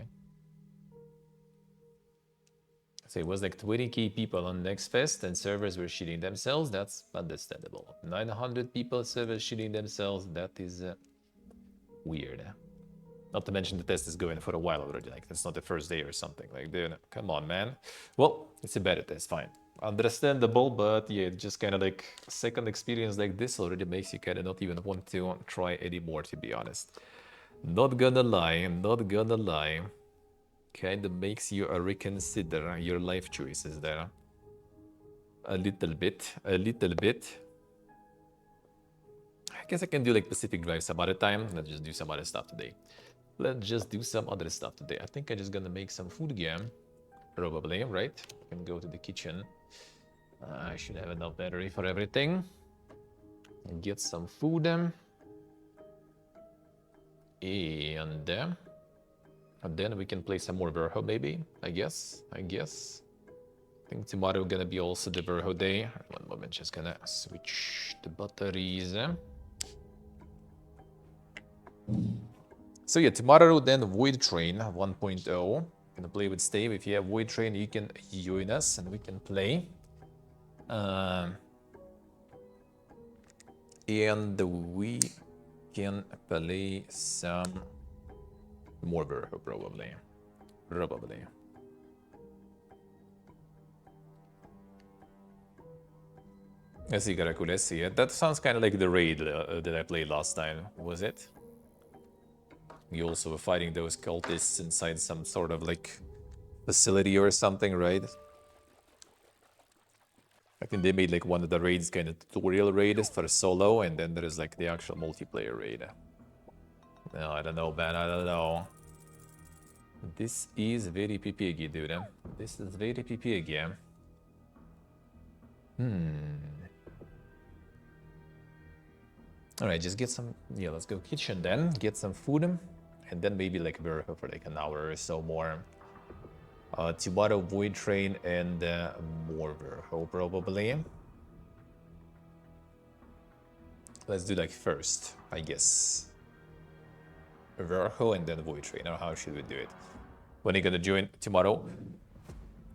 So it was like 20k people on NextFest and servers were shooting themselves. That's understandable. 900 people, servers shooting themselves. That is weird. Not to mention the test is going for a while already. Like, it's not the first day or something. Like, dude, come on, man. Well, it's a beta test, fine. Understandable, but yeah, just kind of like second experience like this already makes you kind of not even want to try anymore, to be honest. Not gonna lie, not gonna lie. Kind of makes you reconsider your life choices there. A little bit, a little bit. I guess I can do like Pacific Drive some other time. Let's just do some other stuff today. Let's just do some other stuff today. I think I'm just gonna make some food again. Probably, right? I can go to the kitchen. I should have enough battery for everything. And get some food. And then we can play some more Verho, maybe. I guess. I think tomorrow gonna be also the Verho day. One moment, just gonna switch the batteries. So yeah, tomorrow then Void Train 1.0. Gonna play with Stave. If you have Void Train, you can join us and we can play. And we can play some more Verho, probably. I see, Karakul, I see it. That sounds kind of like the raid that I played last time, was it? You also were fighting those cultists inside some sort of like facility or something, right? I think they made like one of the raids kind of tutorial raid for solo, and then there is like the actual multiplayer raid. No, I don't know, man, I don't know. This is very PPG, dude. This is very PPG. Alright, just get some... Yeah, let's go kitchen then. Get some food. And then maybe like Verho for like an hour or so more. Tomorrow Void Train and more Verho probably. Let's do like first, I guess. Verho and then Void Train. Or how should we do it? When are you gonna join tomorrow?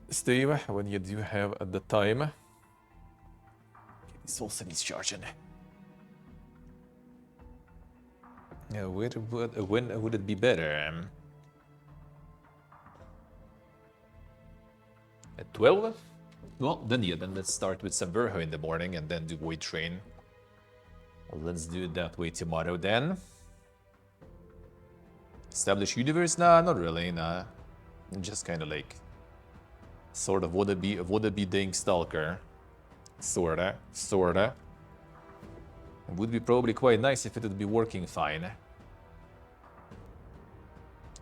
Steve, when you do have the time. Okay, this also needs charging. Yeah, when would it be better? At 12? Well, then yeah, then let's start with some Verho in the morning and then do Void Train. Let's do it that way tomorrow then. Establish universe? Nah, not really, nah. Just kind of like... Sort of wannabe Ding Stalker. Sorta. It would be probably quite nice if it would be working fine.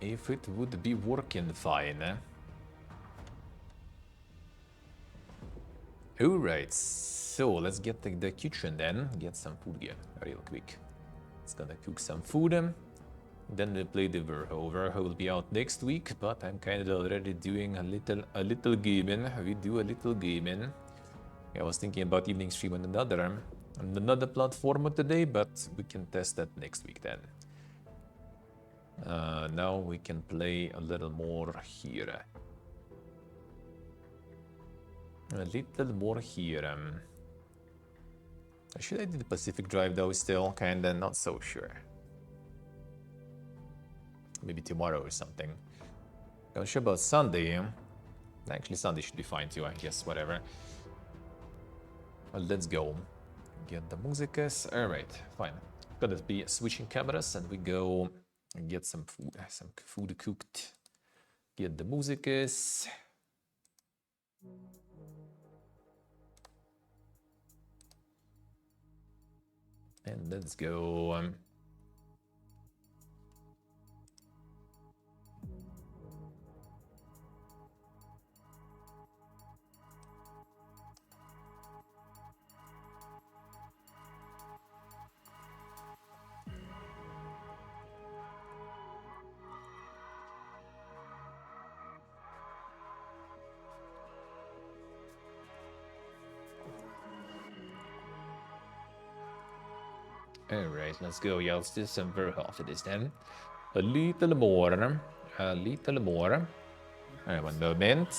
If it would be working fine. Alright, so let's get the kitchen then. Get some food here, real quick. It's gonna cook some food. Then we'll play the Verho. Verho will be out next week, but I'm kind of already doing a little gaming. We do a little gaming. I was thinking about evening stream on another platform today, but we can test that next week then. Now we can play a little more here. A little more here. Should I do the Pacific Drive though still? Kinda not so sure. Maybe tomorrow or something. Not sure about Sunday. Actually, Sunday should be fine too, I guess, whatever. Well, let's go. Get the musicas. Alright, fine. Gonna be switching cameras and we go and get some food cooked. Get the musicas. And let's go. Alright, let's go. Yeah, let's do some very after this then. A little more. A little more. Alright, one moment.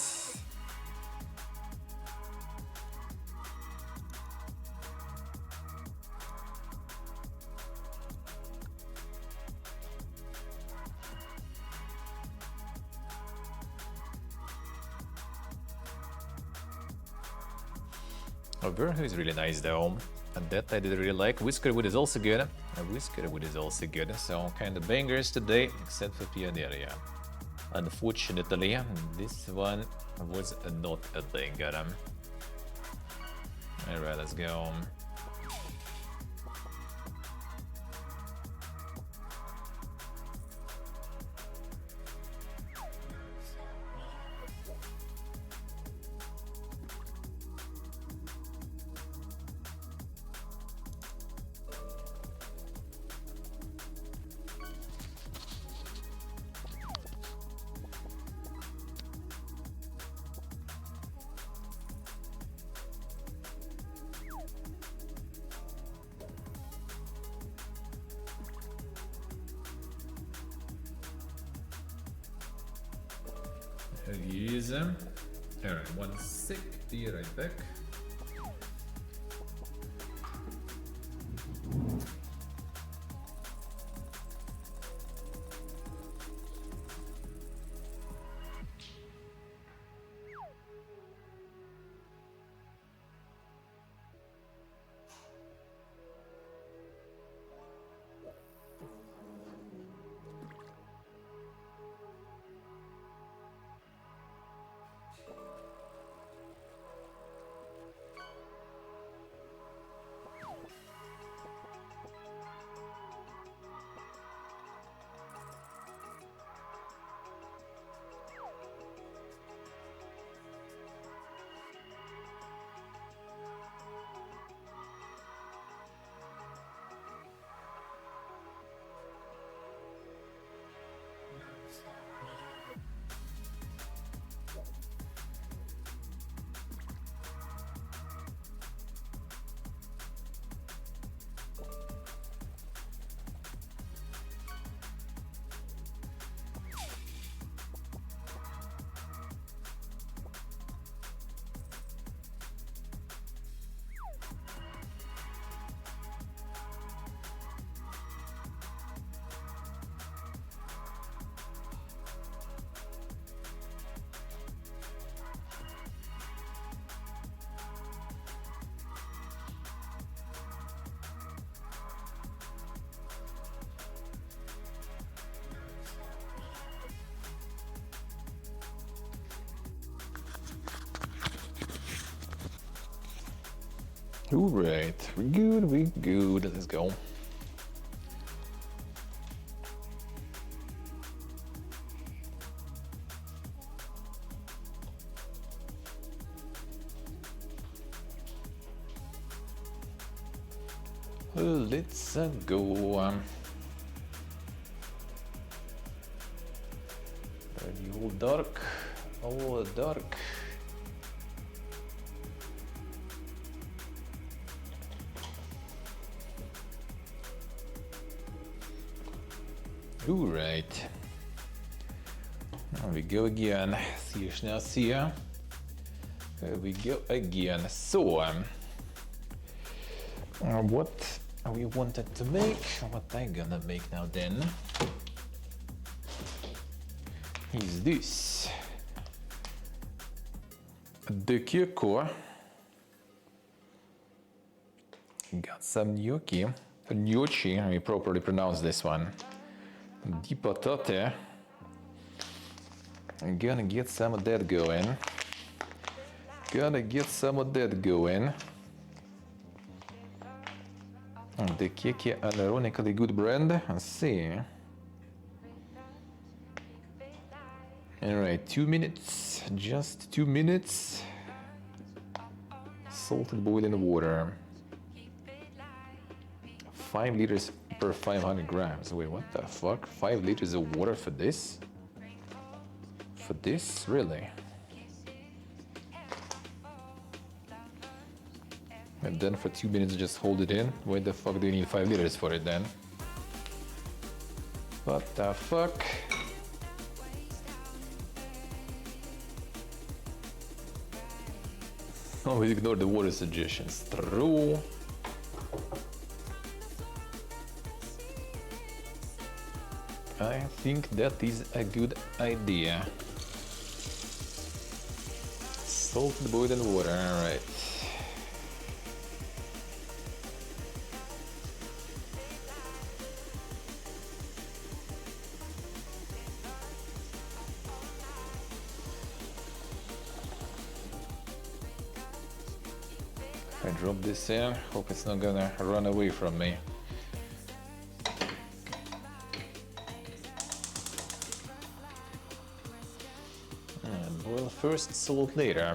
Overhu is really nice though. And that I did really like. Whiskerwood is also good. Whiskerwood is also good. So kind of bangers today, except for Pioneer, yeah. Unfortunately, this one was not a banger. Alright, let's go. Use them. Alright, 1 sec, be right back. Alright, we're good, let's go. Let's go. All dark, all dark. Alright. Here we go again. Here we go again. So, what we wanted to make, what I gonna make now then, is this. The Kyoko. Got some gnocchi. Gnocchi, I properly pronounce this one. Di patate. I'm gonna get some of that going. The cake, an ironically good brand. Let's see. Alright, 2 minutes. Just 2 minutes. Salted boiling water. 5 liters per 500 grams. Wait, what the fuck? 5 liters of water for this? For this? Really? And then for 2 minutes just hold it in. Why the fuck do you need 5 liters for it then? What the fuck? Always ignore the water suggestions. True. I think that is a good idea. Salted boiling water, alright. I drop this in, hope it's not gonna run away from me. And boil first, salt later.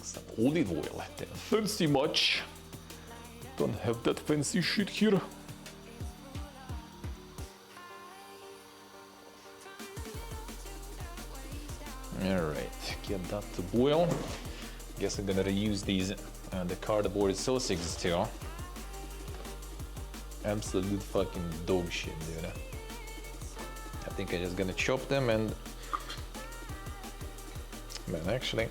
Some olive oil, then fancy much. Don't have that fancy shit here. Alright, get that to boil. Guess I'm gonna reuse these, the cardboard sausages too. Absolute fucking dog shit, dude. I think I'm just gonna chop them and... Man, actually...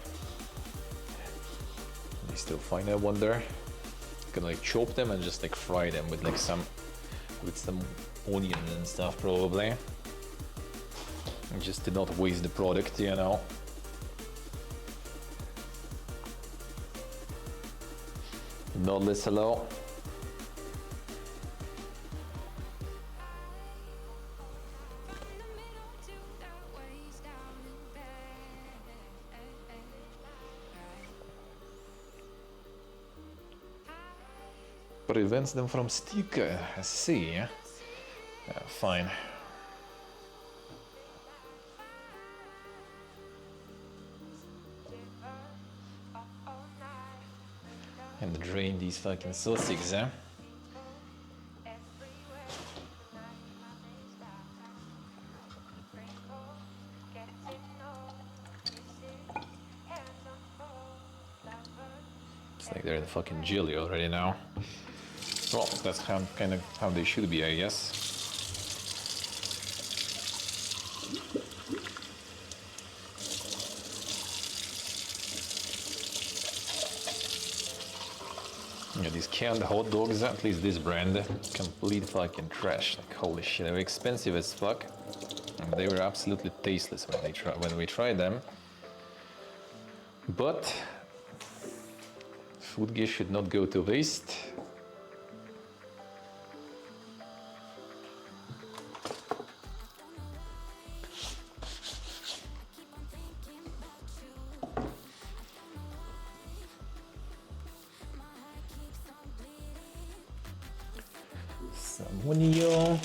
They still fine, I wonder. Gonna like chop them and just like fry them with like some onions and stuff probably. Just to not waste the product, you know. Not less hello. Prevents them from stick, I see. Yeah, fine. And drain these fucking sausages, eh? It's like they're in fucking jelly already now. Well, that's kind of how they should be, I guess. Yeah, these canned hot dogs, at least this brand, complete fucking trash. Like, holy shit, they were expensive as fuck. And they were absolutely tasteless when we tried them. But food gear should not go to waste. Onion.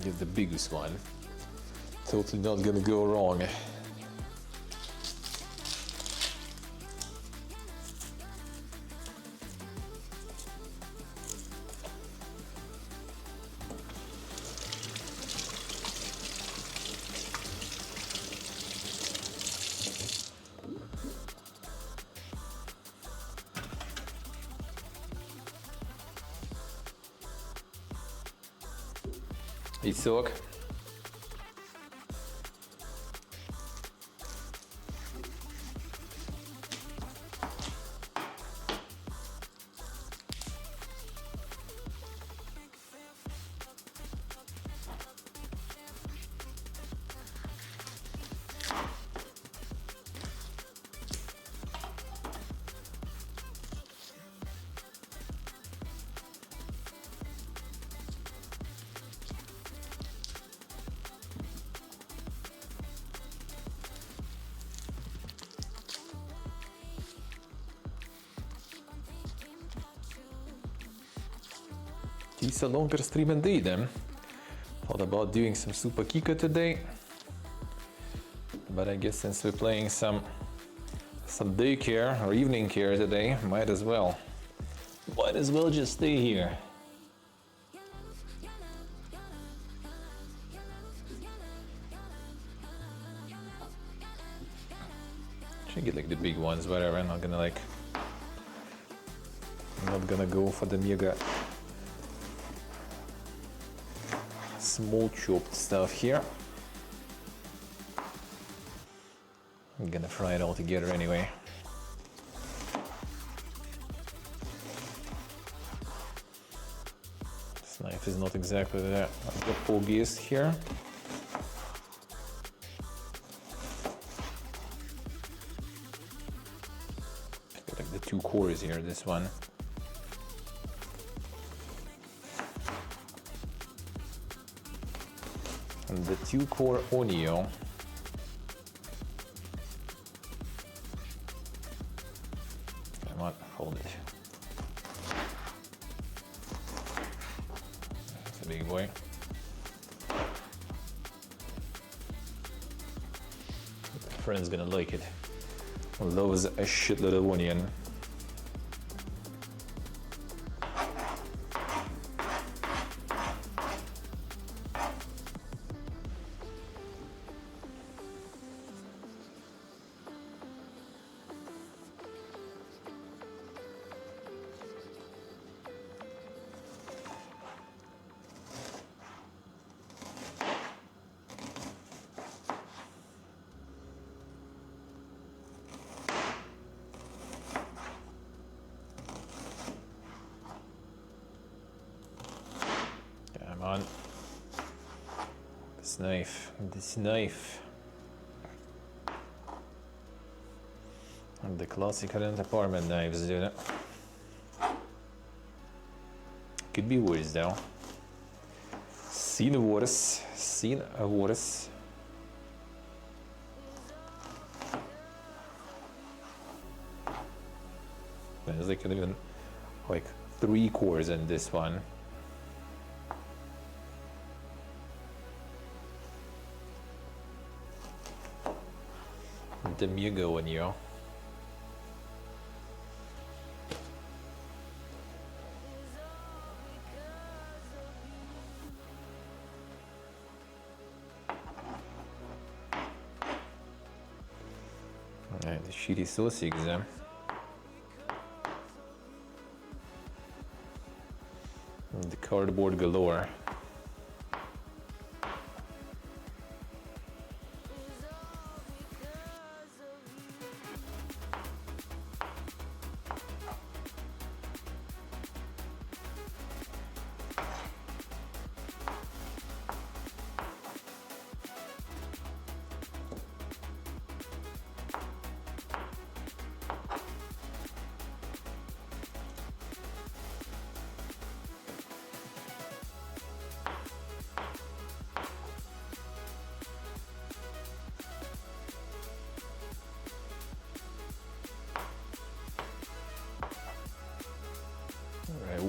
Get the biggest one. Totally not gonna go wrong. Iszok. It's a longer stream indeed then. Thought about doing some Super Kika today. But I guess since we're playing some daycare or evening care today, might as well. Might as well just stay here. Should get like the big ones, whatever. I'm not gonna like. I'm not gonna go for the mega small chopped stuff here. I'm gonna fry it all together anyway. This knife is not exactly the foggiest here. Like the two cores here, this one. And the 2-core Onio. Come on, hold it. That's a big boy. My friend's gonna like it. Loves a shitload of onion. Come on. This knife. And the classic current apartment knives, dude. Could be worse though. Seen worse. There's like even like 3 cores in this one. The Mugo one, yo. Alright, the shitty sausage exam. And the cardboard galore.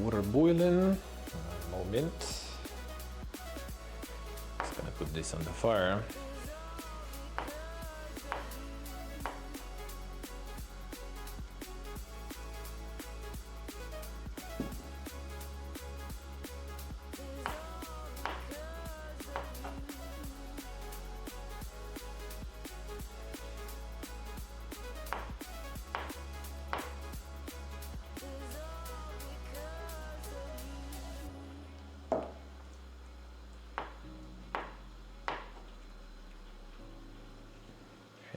Water boiling. Moment. Just gonna put this on the fire.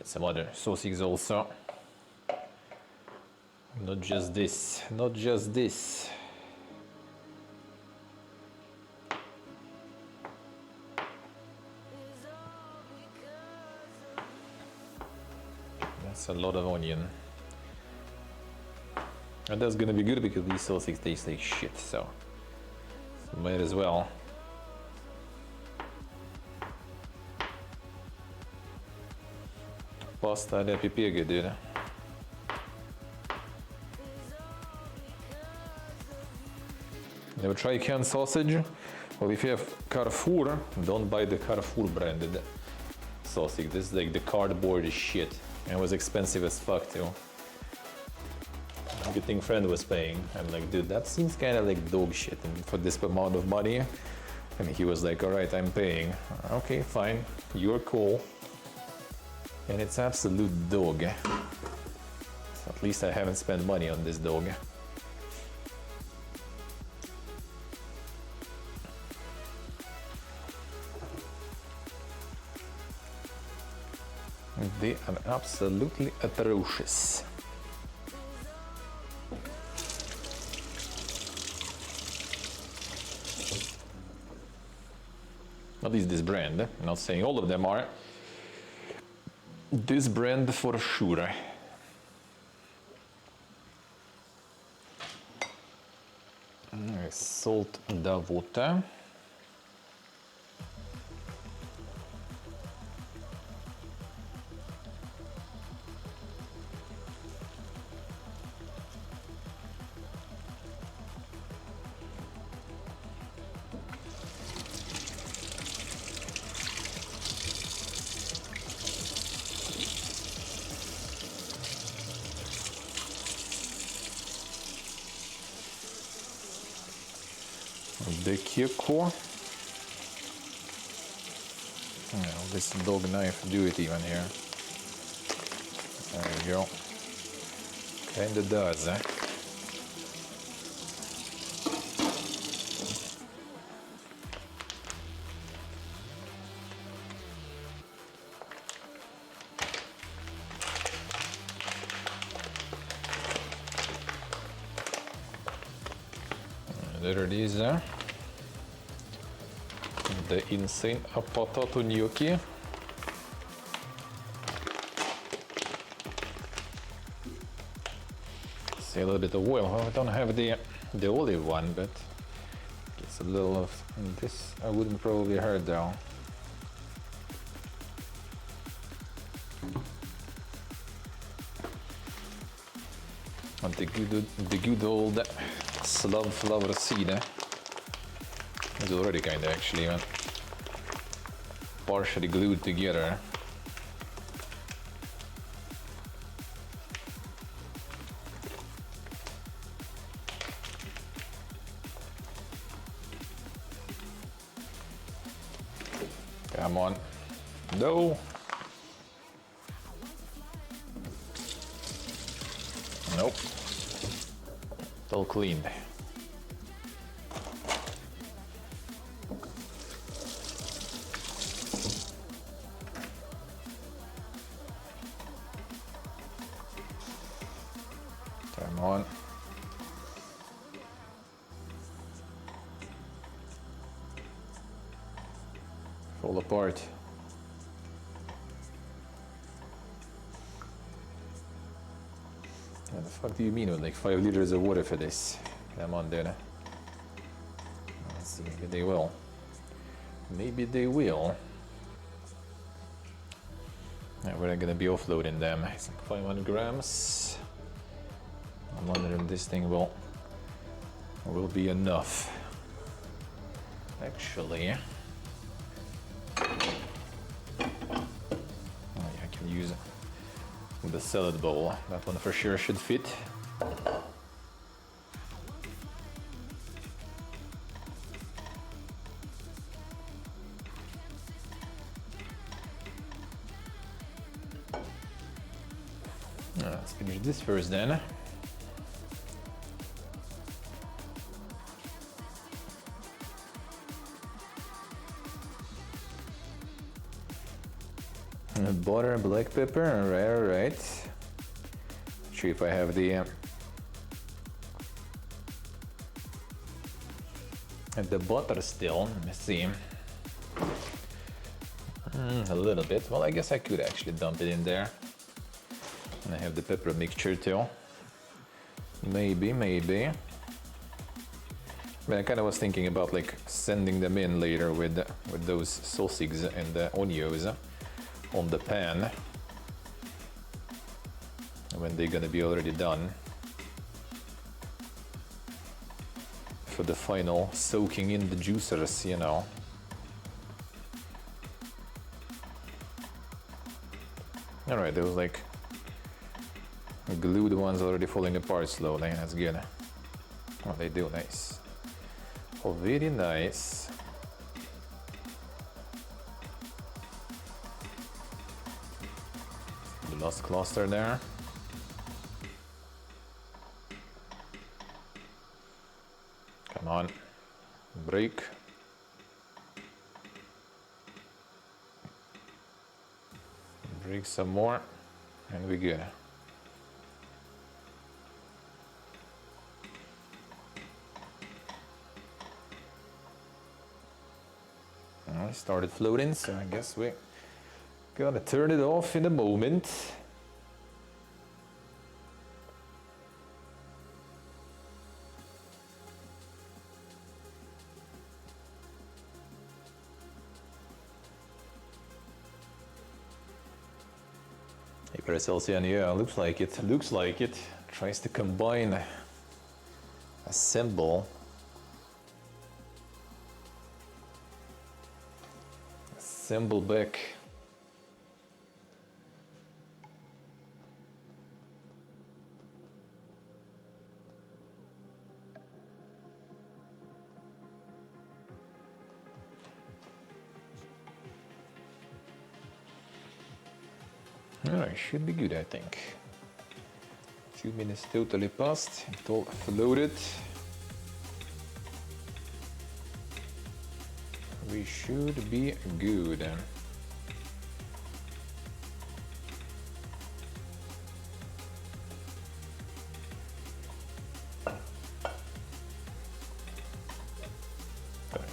Some other sausages also. Not just this, not just this. That's a lot of onion. And that's gonna be good because these sausages taste like shit, so might as well. Pasta alla pipega, dude. Never try canned sausage? Well, if you have Carrefour, don't buy the Carrefour branded sausage. This is like the cardboard shit. And it was expensive as fuck too. good thing friend was paying. I'm like, dude, that seems kind of like dog shit and for this amount of money. And he was like, all right, I'm paying. Okay, fine, you're cool. And it's absolute dog. So at least I haven't spent money on this dog. They are absolutely atrocious. At least this brand, I'm not saying all of them are. This brand for sure. Salt Davota. The Kyoko. Well, this dog knife do it even here. There you go. Kinda does, eh? There it is, the insane potato gnocchi. See a little bit of oil. Well, I don't have the olive one, but it's a little of this. I wouldn't probably hurt though. And the good old Slav flower seed is already kind of actually partially glued together. Come on. No. Nope. It's all cleaned. Come on. Fall apart. What the fuck do you mean with like 5 liters of water for this? Come on, dude. Let's see, maybe they will. Maybe they will. Yeah, we're gonna be offloading them. It's like 500 grams. I'm wondering if this thing will be enough. Actually, oh yeah, I can use the salad bowl. That one for sure should fit. Let's finish this first then. Butter, black pepper, alright. Not sure if I have the butter still. Let me see. A little bit. Well, I guess I could actually dump it in there. And I have the pepper mixture too. Maybe. I mean, I kind of was thinking about like sending them in later with those sausages and the onions on the pan when they're gonna be already done for the final soaking in the juicers, you know. All right, there was like Glued ones already falling apart slowly. That's good. Oh, they do. Nice. Oh, very nice. The last cluster there. Come on. Break. Break some more. And we're good. It started floating, so I guess we gotta turn it off in a moment. Hey, Paracelsian, yeah, looks like it. Looks like it. Tries to combine a symbol. Symbol back. Alright, should be good, I think. 2 minutes totally passed. It all floated. We should be good.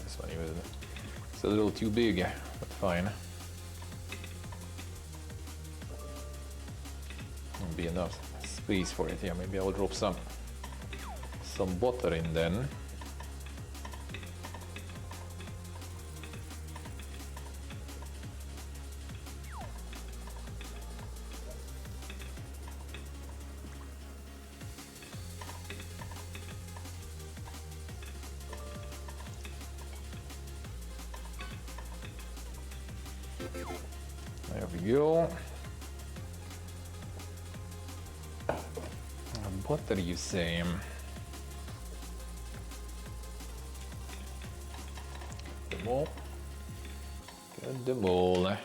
This one was it's a little too big, but fine. Won't be enough space for it. Yeah, maybe I'll drop some butter in then. There we go. Butter, you say? The mole. Get the mole.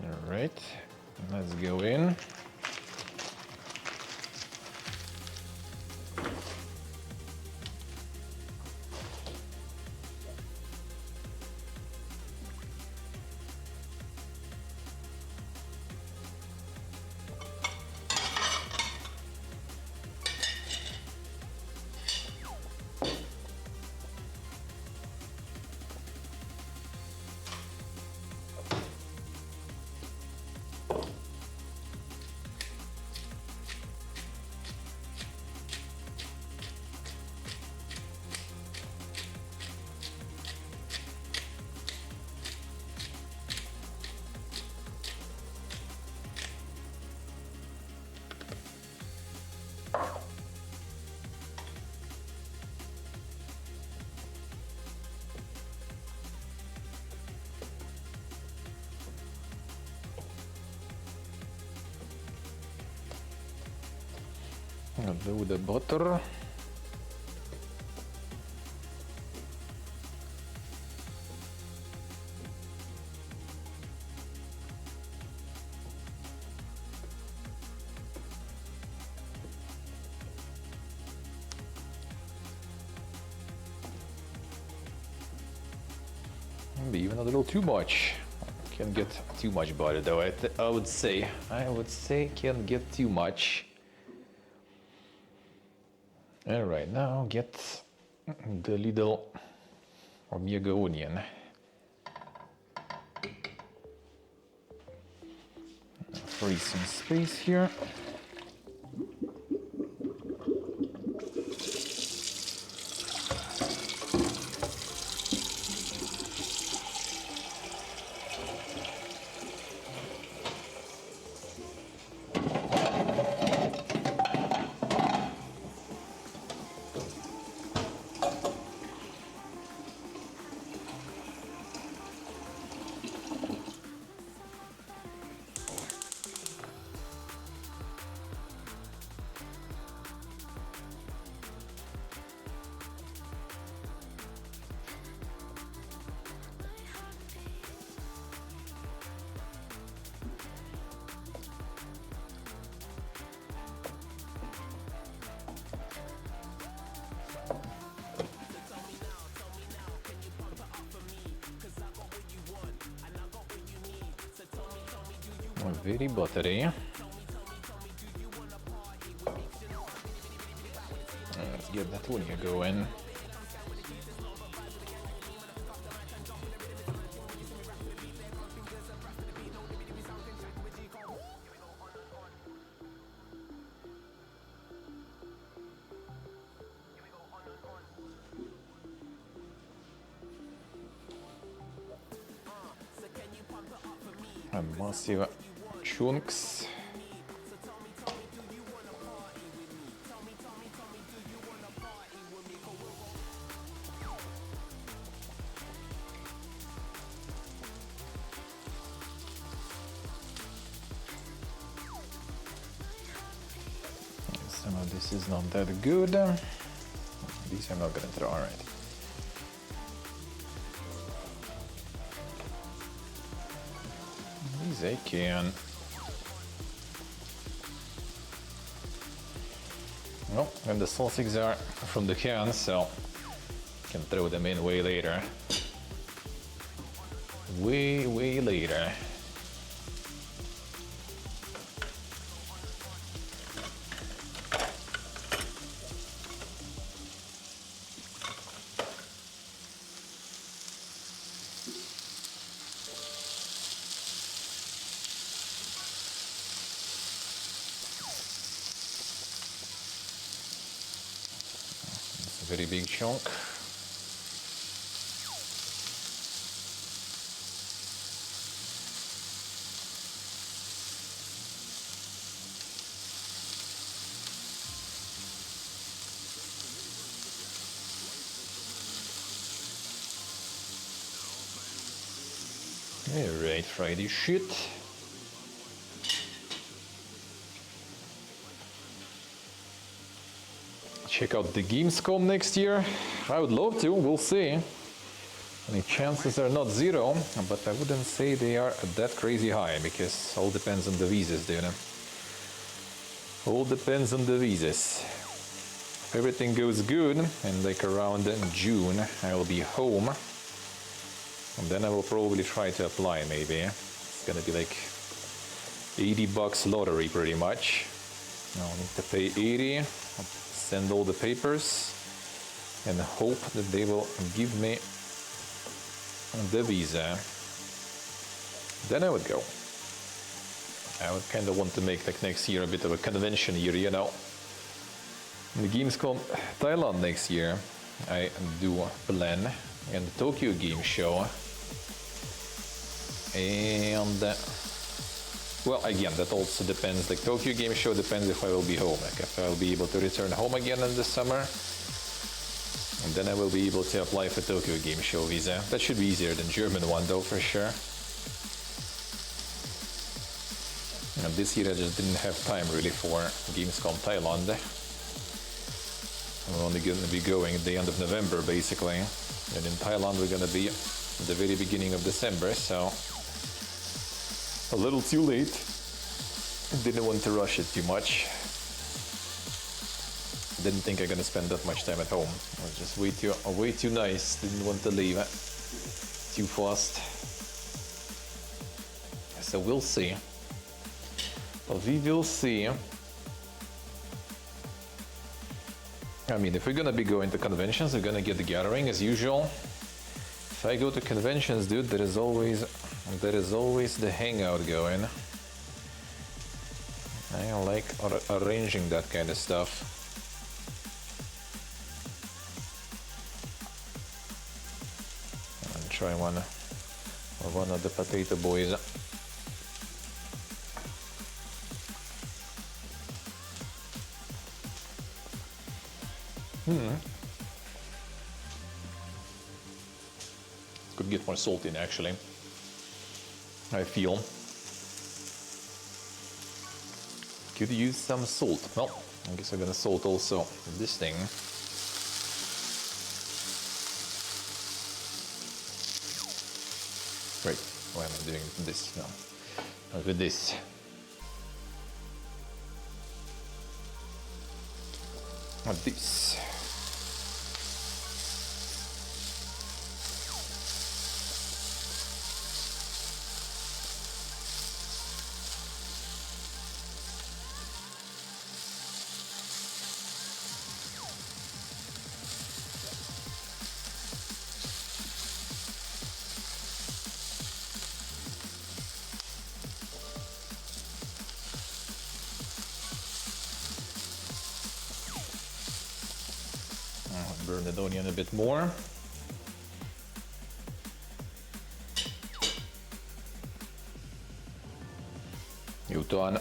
All right, let's go in. I'll do the butter. Maybe even a little too much. Can get too much butter though. I would say can get too much. All right, now get the little omega onion. free some space here. Very buttery. Let's get that one here going. And massive chunks. Some of this is not that good. These I'm not gonna throw, alright. These I can. Oh, and the sausages are from the can, so can throw them in way later. Way later. Very big chunk. Alright, fry this shit. Check out the Gamescom next year. I would love to, we'll see. The chances are not zero, but I wouldn't say they are that crazy high, because all depends on the visas, dude. All depends on the visas. If everything goes good, and like around June, I will be home. And then I will probably try to apply, maybe. It's gonna be like $80 lottery, pretty much. I'll need to pay 80. Send all the papers and hope that they will give me the visa. Then I would go. I would kind of want to make like next year a bit of a convention year, you know. The Gamescom Thailand next year, I do plan, and the Tokyo Game Show. And well, again, that also depends. Like Tokyo Game Show depends if I will be home. Like if I will be able to return home again in the summer, and then I will be able to apply for Tokyo Game Show visa. That should be easier than German one, though, for sure. And this year I just didn't have time really for Gamescom Thailand. I'm only going to be going at the end of November, basically. And in Thailand we're going to be at the very beginning of December, so a little too late. Didn't want to rush it too much. Didn't think I'm gonna spend that much time at home. I was just way too nice. Didn't want to leave too fast. So we'll see. We will see. I mean, if we're gonna be going to conventions, we're gonna get the gathering as usual. If I go to conventions, dude, there is always the hangout going. I like arranging that kind of stuff. I'll try one of the potato boys. Could get more salt in actually, I feel. Could use some salt. Well, I guess I'm gonna salt also this thing. Wait, why am I doing this now? Not with this. Not this. Burn the onion a bit more. Juutaan.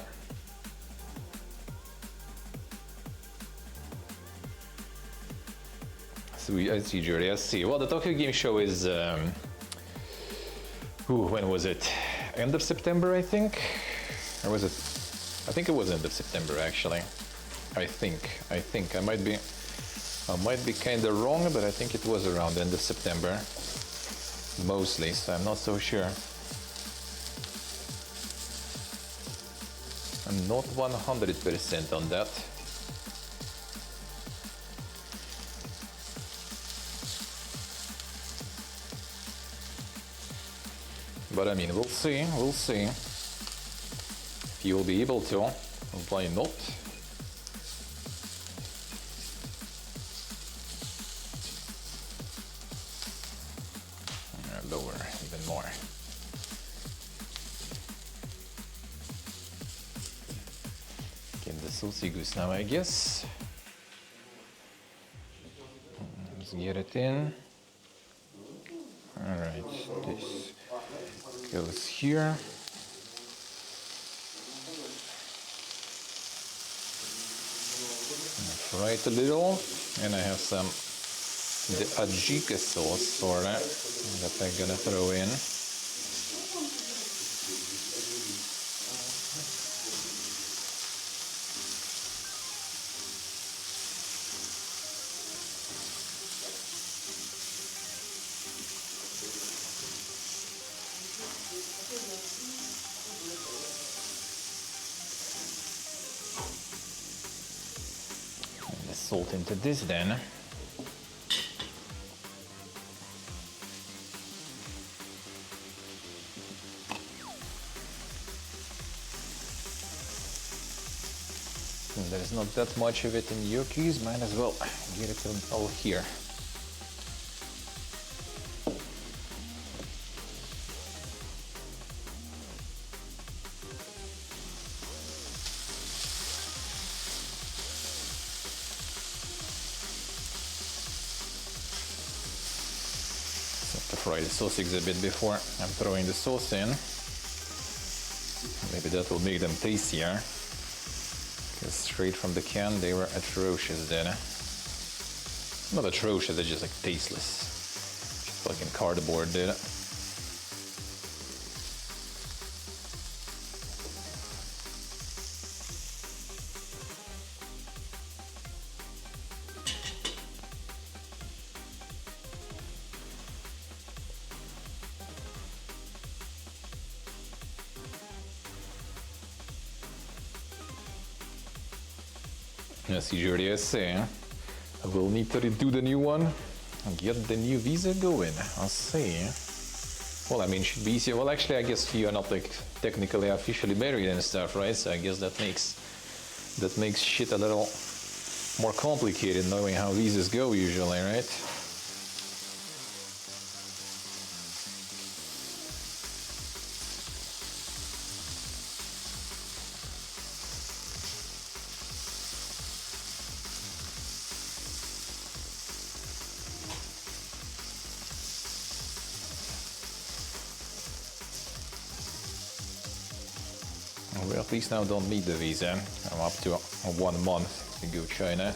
So I see, Jury, I see. Well, the Tokyo Game Show is, when was it? End of September, I think? Or was it? I think it was end of September, actually. I think. I might be kind of wrong, but I think it was around end of September, mostly, so I'm not so sure. I'm not 100% on that. But I mean, we'll see. If you'll be able to, why not? Lower, even more. Get the saucy goose now, I guess. Let's get it in. Alright, this goes here. Fry it a little, and I have some the ajika sauce sort of that I'm gonna throw in. And the salt into this then. There's not that much of it in gnocchis, might as well get it all here. So have to fry the sausages a bit before I'm throwing the sauce in. Maybe that will make them tastier. Because straight from the can, they were atrocious then. Not atrocious, they're just like tasteless. Just fucking cardboard, dude. As you already say, I will need to redo the new one and get the new visa going. I'll see. Well, I mean, should be easier. Well, actually, I guess you're not like technically officially married and stuff, right? So I guess that makes shit a little more complicated, knowing how visas go usually, right? Well, at least now don't need the visa. I'm up to 1 month to go China.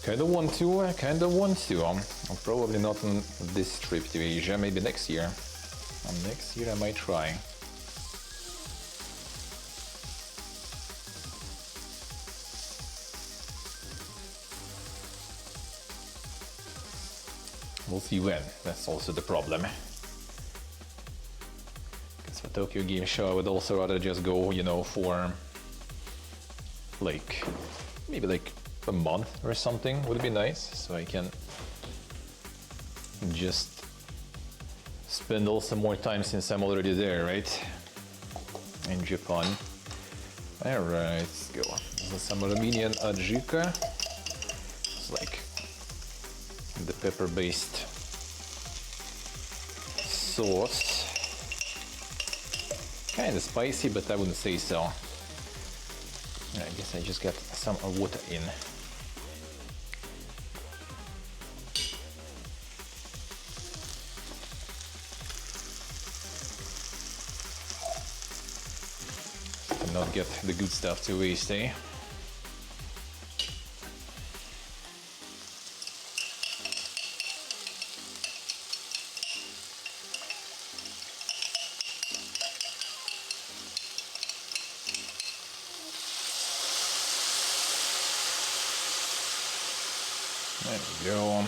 Kinda want to. I'm probably not on this trip to Asia, maybe next year. Next year I might try. We'll see when, that's also the problem. Because for Tokyo Game Show I would also rather just go, you know, for like, maybe like a month or something would be nice, so I can just spend also more time since I'm already there, right? In Japan. Alright, let's go. This is some Armenian adjika. It's like the pepper-based sauce. Kinda spicy, but I wouldn't say so. I guess I just got some water in. To not get the good stuff to waste, eh? There we go.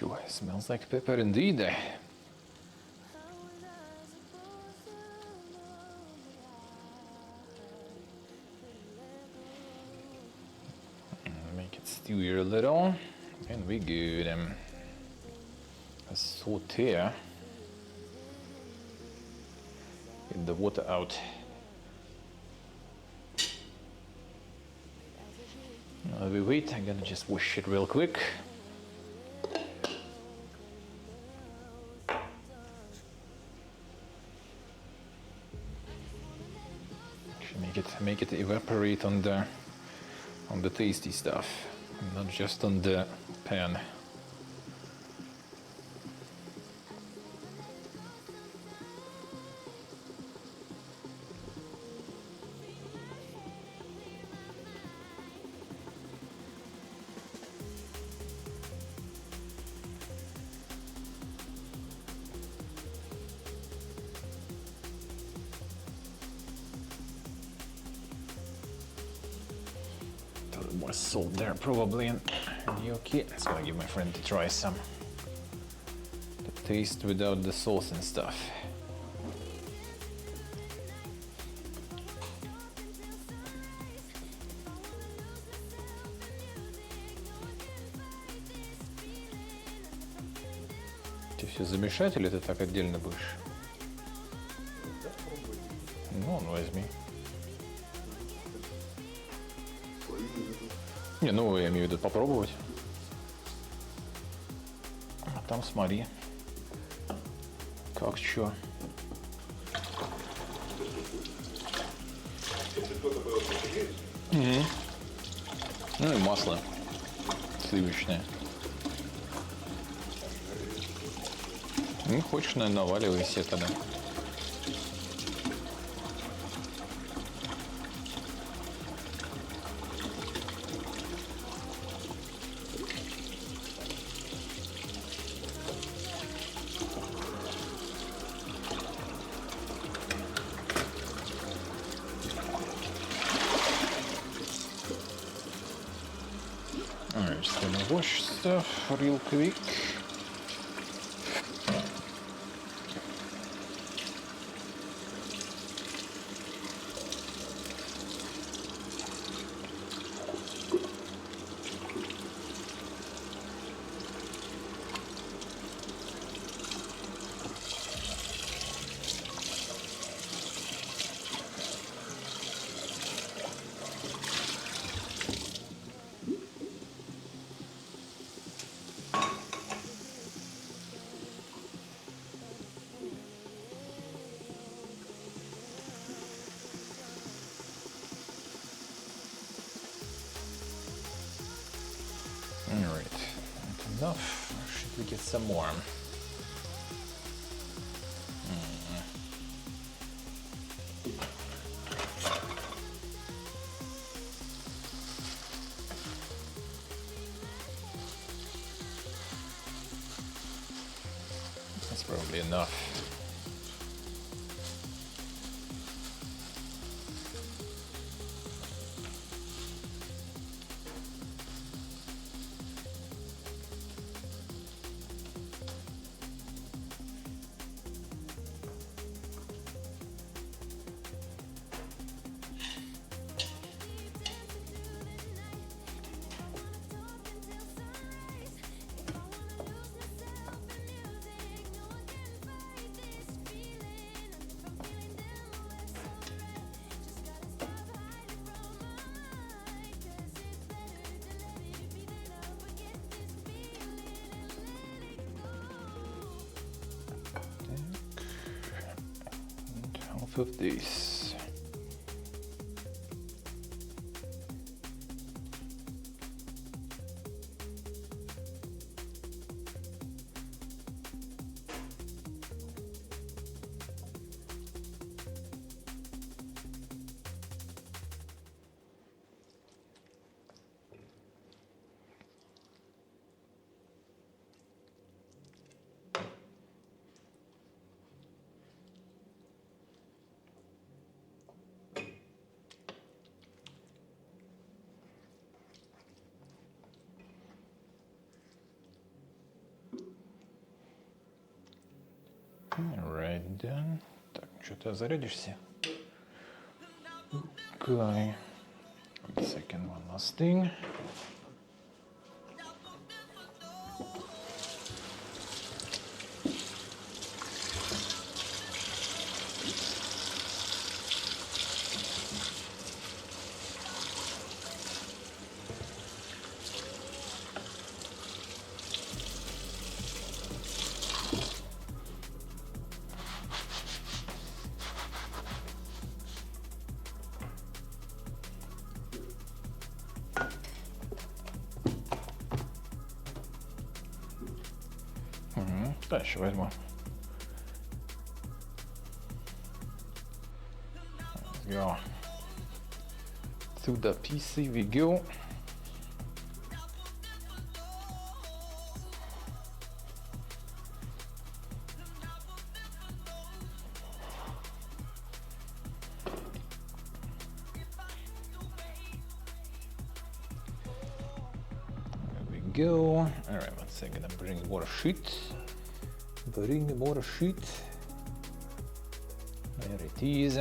Ooh, it smells like pepper indeed. Make it stew here a little, and we good. A saute. Get the water out. While we wait, I'm gonna just wash it real quick. Make it evaporate on the tasty stuff, not just on the pan. More salt there probably, and gnocchi. It's gonna give my friend to try some. The taste without the sauce and stuff. Ты все замешать или ты так отдельно будешь? Ну, возьми. Не, ну я имею в виду попробовать. А там смотри. Как чё. Угу. Ну и масло сливочное. Ну, хочешь, наверное, наваливай себе тогда. Alright, just gonna wash stuff real quick. enough? Or should we get some more? That's probably enough. Half of this. Right done. Так, что-то зарядишься? Okay. Second one last thing. Дальше возьму. Let's go. To the PC we go. There we go. All right, 1 second. I'm bringing more sheet. Bring more sheet. There it is.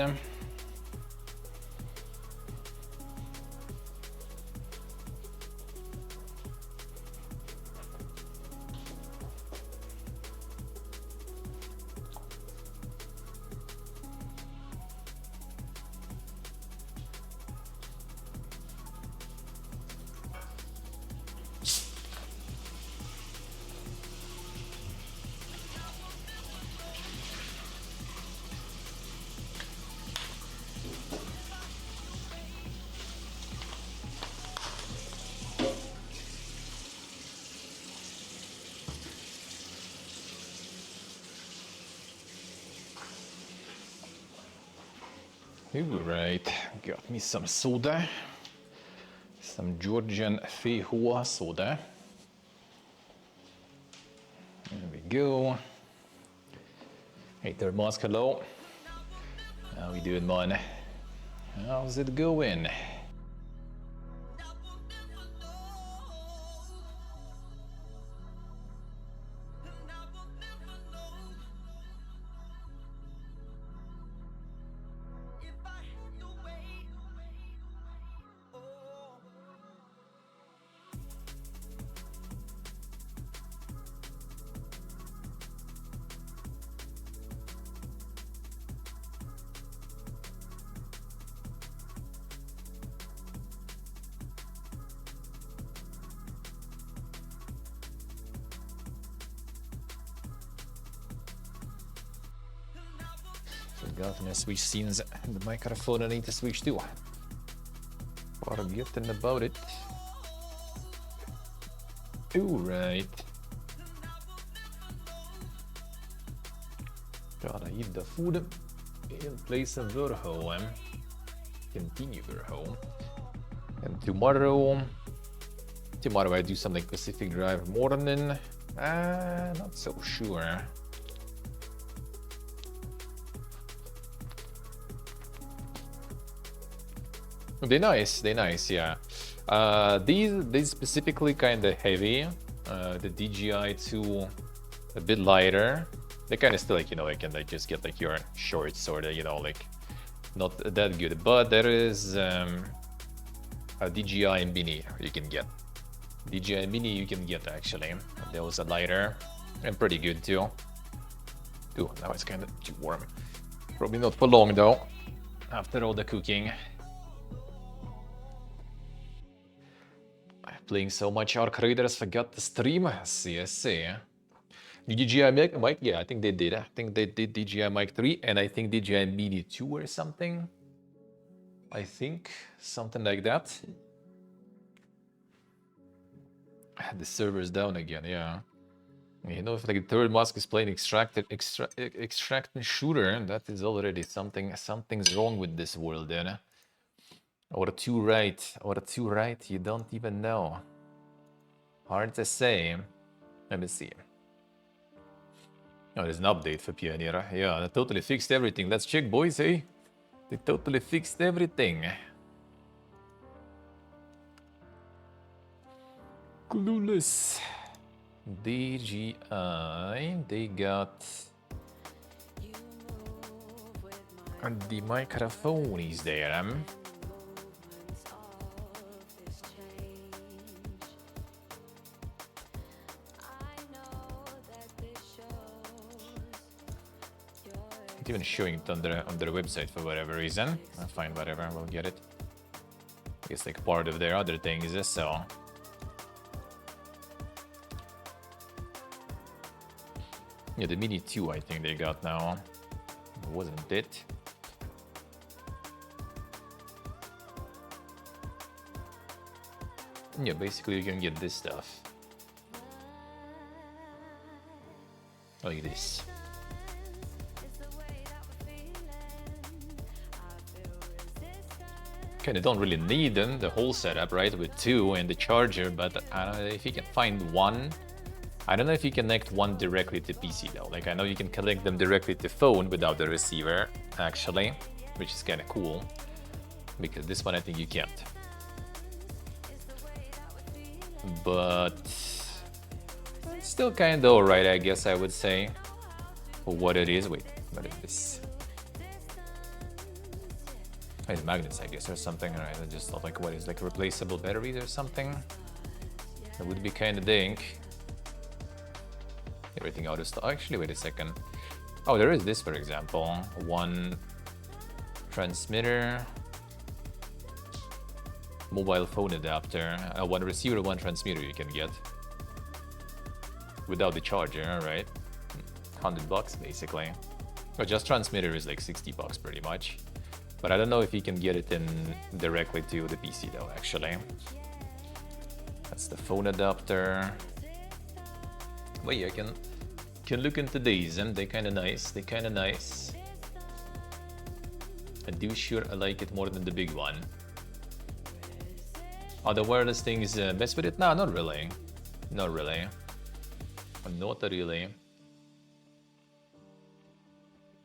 Right, got me some soda, some Georgian Feijoa soda. There we go. Hey there, Musk, hello. How we doing, man? How's it going? Forgotten to switch scenes and the microphone I need to switch too. Forgetting about it. Alright. Gotta eat the food and play some Verho. Continue Verho. And tomorrow I do something Pacific Drive morning. Not so sure. They're nice, yeah. These specifically kind of heavy. The DJI 2 a bit lighter. They kind of still like, you know, like, can like just get like your shorts sort of, you know, like not that good. But there is a DJI Mini you can get. DJI Mini you can get actually. Those are lighter and pretty good too. Ooh, now it's kind of too warm. Probably not for long though. After all the cooking. Playing so much Ark Raiders, forgot the stream. CSC. DJI mic, yeah, I think they did. I think they did DJI mic 3 and I think DJI Mini 2 or something. I think something like that. The server's down again, yeah. You know, if like the third mask is playing extract and shooter, that is already something's wrong with this world then. Or two right, you don't even know. Hard to say. Let me see. Oh, there's an update for Pioneer. Yeah, they totally fixed everything. Let's check, boys, hey? They totally fixed everything. Clueless. DJI, they got... And the microphone is there. Even showing it on their website for whatever reason. Fine, whatever, we'll get it. It's like part of their other things, so. Yeah, the Mini 2 I think they got now. Wasn't it? Yeah, basically you can get this stuff. Like this. Kinda don't really need them, the whole setup, right? With 2 and the charger, but I don't know if you can find one. I don't know if you connect one directly to PC though. Like I know you can connect them directly to phone without the receiver, actually, which is kinda cool. Because this one I think you can't. But it's still kinda alright, I guess I would say. For what it is. Wait, what is this? It's magnets, I guess, or something. Alright, I just thought like what is like replaceable batteries or something. That would be kind of dink. Everything out of stock. Actually, wait a second. Oh, there is this, for example. One transmitter, mobile phone adapter, one receiver, one transmitter you can get without the charger. Alright, $100 basically. But just transmitter is like $60 pretty much. But I don't know if you can get it in directly to the PC though, actually. That's the phone adapter. But yeah, I can look into these and they're kinda nice. I do sure I like it more than the big one. Are the wireless things mess with it? No, not really. Not really. Not really.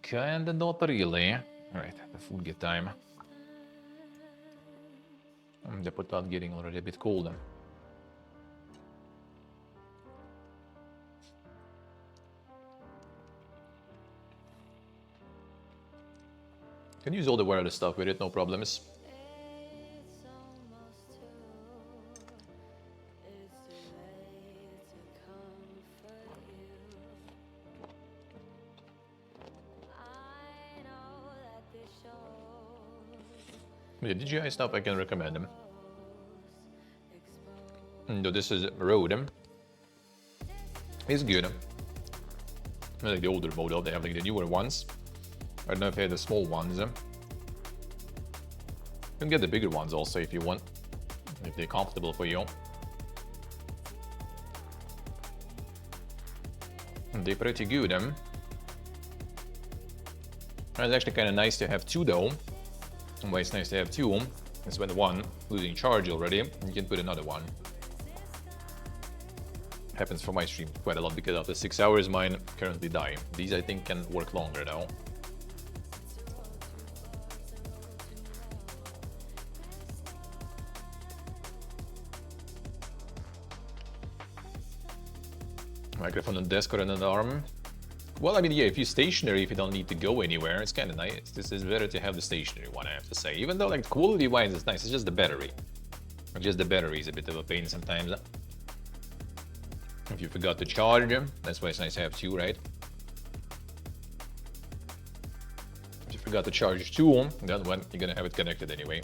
Kinda not really. Alright, the food get time. The potato getting already a bit cold. Can use all the wireless stuff with it, no problems. The DJI stuff I can recommend them. No, this is Rode. It's good. I like the older model, they have like the newer ones. I don't know if they have the small ones. You can get the bigger ones also if you want, if they're comfortable for you. They're pretty good. It's actually kind of nice to have two though. And why it's nice to have two is when one losing charge already, you can put another one. Happens for my stream quite a lot because after 6 hours mine currently die. These I think can work longer though. Microphone on desk or on an arm. Well, I mean, yeah, if you're stationary, if you don't need to go anywhere, it's kind of nice. This is better to have the stationary one, I have to say. Even though, like, quality-wise, it's nice. It's just the battery. Just the battery is a bit of a pain sometimes. If you forgot to charge them, that's why it's nice to have two, right? If you forgot to charge two, then when you're gonna have it connected anyway.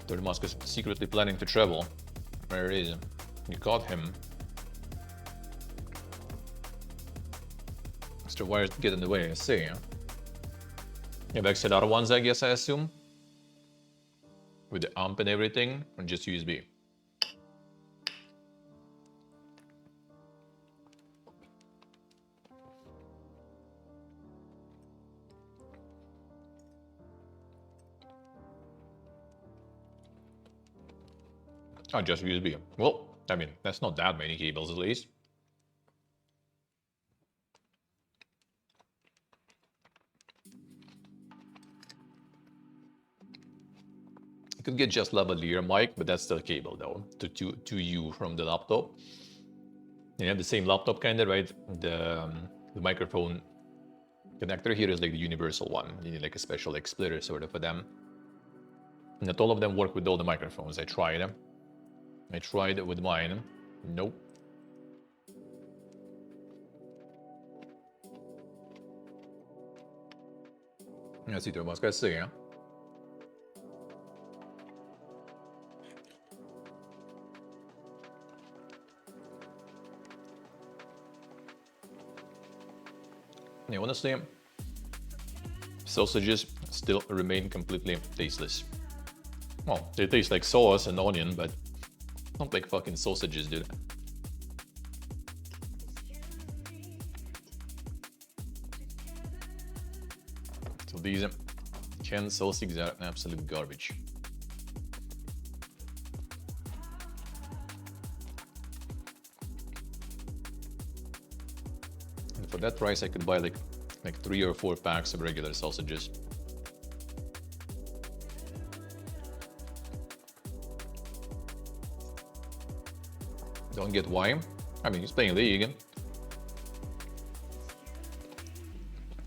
Elon Musk is secretly planning to travel. Where is he? You caught him. Extra wires to get in the way, I see. You have XLR ones, I guess, I assume? With the amp and everything, or just USB? Oh, just USB. Well, I mean, that's not that many cables at least. You could get just lavalier mic, but that's still cable though, to you from the laptop. You have the same laptop kind of, right? The microphone connector here is like the universal one. You need like a special like splitter sort of for them. Not all of them work with all the microphones. I tried them. I tried it with mine. Nope. Jag sitter och bara ska se. Yeah, honestly, sausages still remain completely tasteless. Well, they taste like sauce and onion, but not like fucking sausages, dude. So these canned sausages are absolute garbage. And for that price, I could buy like 3 or 4 packs of regular sausages. Don't get why. I mean, he's playing League.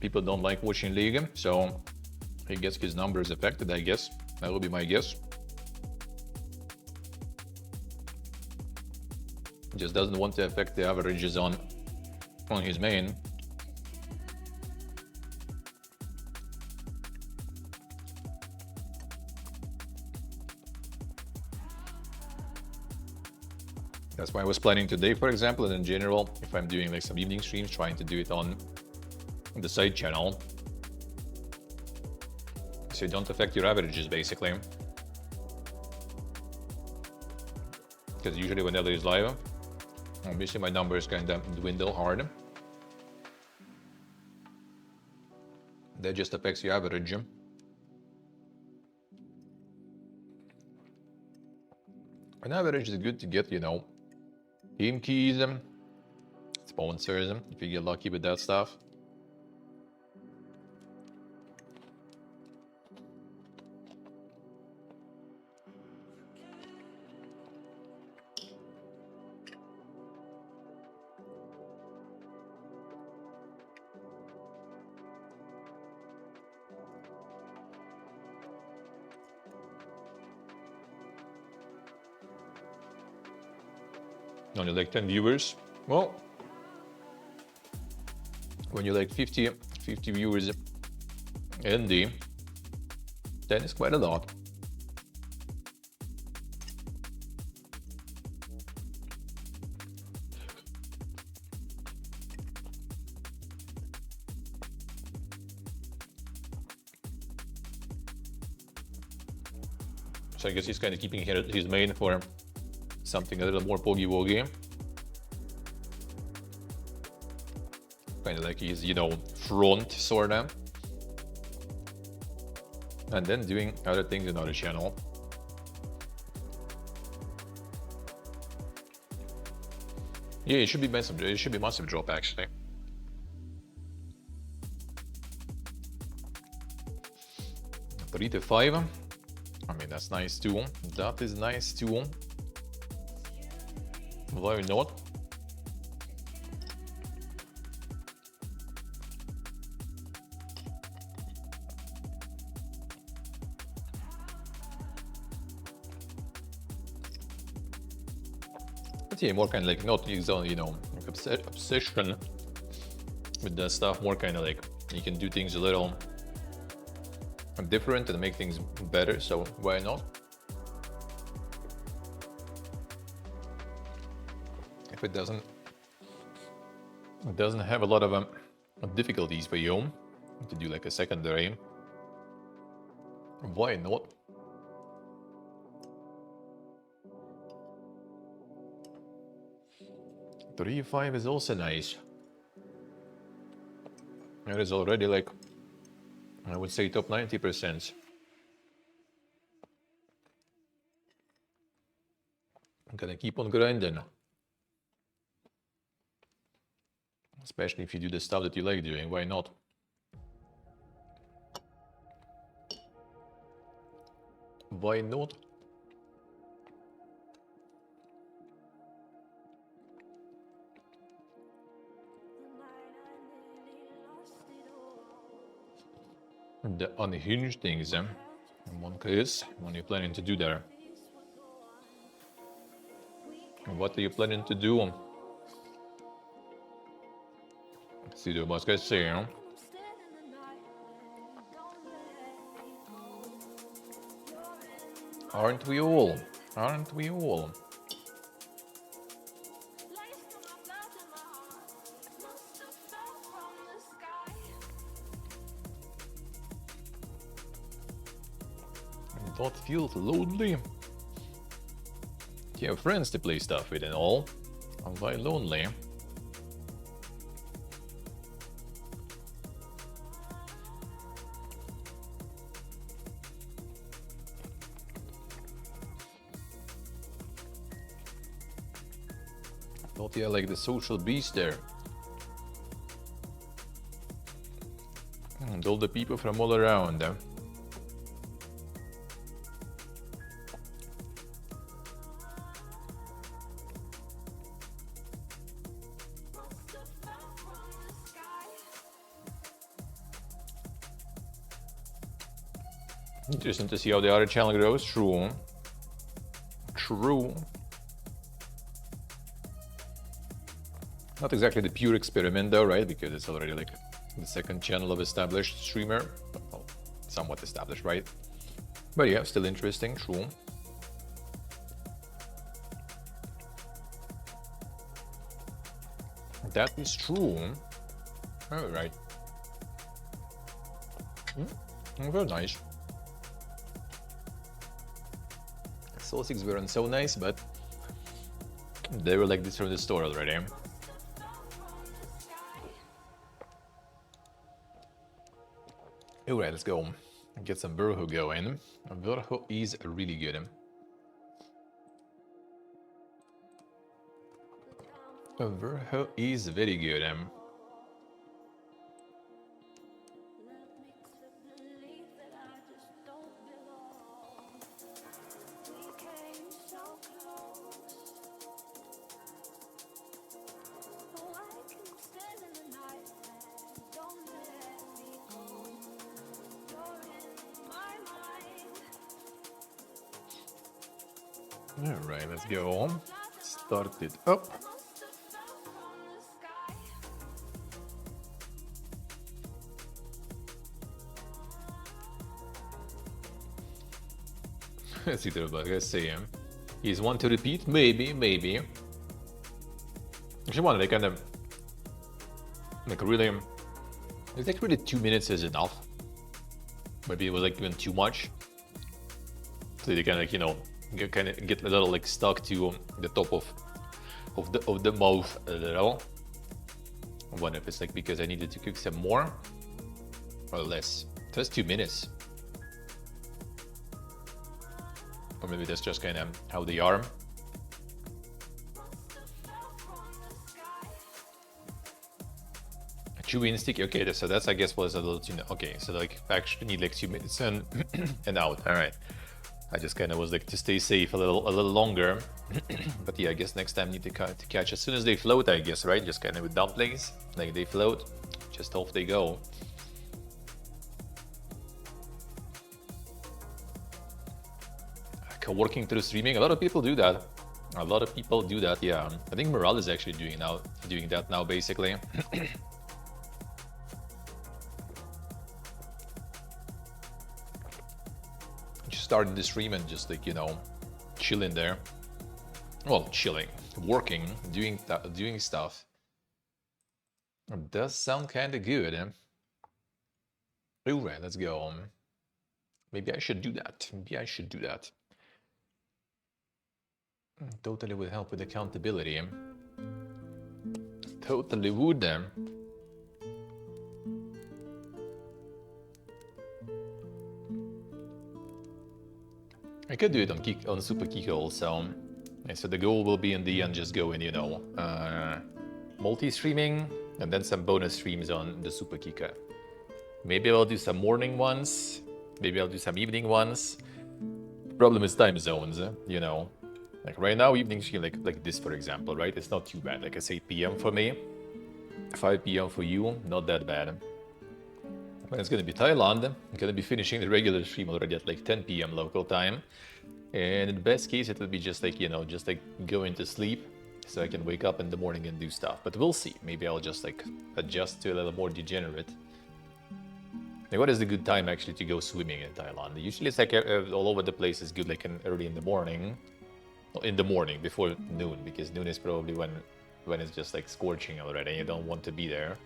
People don't like watching League, so he gets his numbers affected, I guess. That would be my guess. Just doesn't want to affect the averages on his main. That's why I was planning today, for example, and in general, if I'm doing like some evening streams, trying to do it on the side channel. So you don't affect your averages, basically. Because usually whenever it's live, obviously my numbers kind of dwindle hard. That just affects your average. An average is good to get, you know, team keys, sponsors, if you get lucky with that stuff. Only like 10 viewers. Well, when you're like 50 viewers ND, 10 is quite a lot. So I guess he's kind of keeping his main for something a little more boogie-woogie. Kind of like he's, you know, front, sorta. And then doing other things in other channel. Yeah, it should be massive. It should be massive drop actually. Three to 5. I mean, that's nice too. That is nice too. Why not? But yeah, more kind of like not his own, you know, like obsession with that stuff. More kind of like you can do things a little different and make things better. So why not? If it doesn't have a lot of difficulties for you to do like a secondary, why not? Three 5 is also nice. It is already like, I would say, top 90%. I'm gonna keep on grinding. Especially if you do the stuff that you like doing, why not? Why not? The unhinged things, in one case, what are you planning to do there? What are you planning to do? See the boss guys say, huh? Aren't we all? Aren't we all? Don't feel lonely. You have friends to play stuff with and all. Why lonely? Thought you had like the social beast there. And all the people from all around. Interesting to see how the other channel grows. True. True. Not exactly the pure experiment though, right? Because it's already like the second channel of established streamer. Well, somewhat established, right? But yeah, still interesting. True. That is true. Alright. Very nice. Soul 6 weren't so nice, but they were like this from the store already. Alright, let's go. Get some Verho going. Verho is really good. Verho is very good. Alright, let's go. Start it up. Let's see what I say him. He's one to repeat? Maybe, maybe. Actually, one, like kind of like really, it's like really 2 minutes is enough. Maybe it was like even too much. So they kind of like, you know, kind of get a little like stuck to the top of the mouth a little. I wonder if it's like because I needed to cook some more or less. That's 2 minutes. Or maybe that's just kind of how they are. Chewy and sticky. Okay, so that's I guess was a little too. Okay, so like I actually need like 2 minutes and and out. All right. I just kind of was like to stay safe a little longer. But yeah, I guess next time need to catch as soon as they float. I guess, right? Just kind of with dumplings, like they float, just off they go. Working through streaming, a lot of people do that. A lot of people do that. Yeah, I think Morale is actually doing that now, basically. Just started the stream and just like, you know, chilling there. Well, chilling, working, doing stuff. It does sound kind of good. Alright, let's go. Maybe I should do that. Maybe I should do that. Totally would help with accountability. Totally would. I could do it on Super Kiko also. And so the goal will be in the end just go in, you know, multi-streaming and then some bonus streams on the Super Kika. Maybe I'll do some morning ones. Maybe I'll do some evening ones. The problem is time zones, you know. Like right now, evenings feel like this, for example, right? It's not too bad. Like it's 8 p.m. for me, 5 p.m. for you, not that bad. When it's gonna be Thailand, I'm gonna be finishing the regular stream already at like 10 p.m. local time. And in the best case, it'll be just like, you know, just like going to sleep so I can wake up in the morning and do stuff. But we'll see. Maybe I'll just like adjust to a little more degenerate. Like, what is the good time actually to go swimming in Thailand? Usually it's like all over the place is good, like early in the morning. In the morning before noon, because noon is probably when it's just like scorching already and you don't want to be there.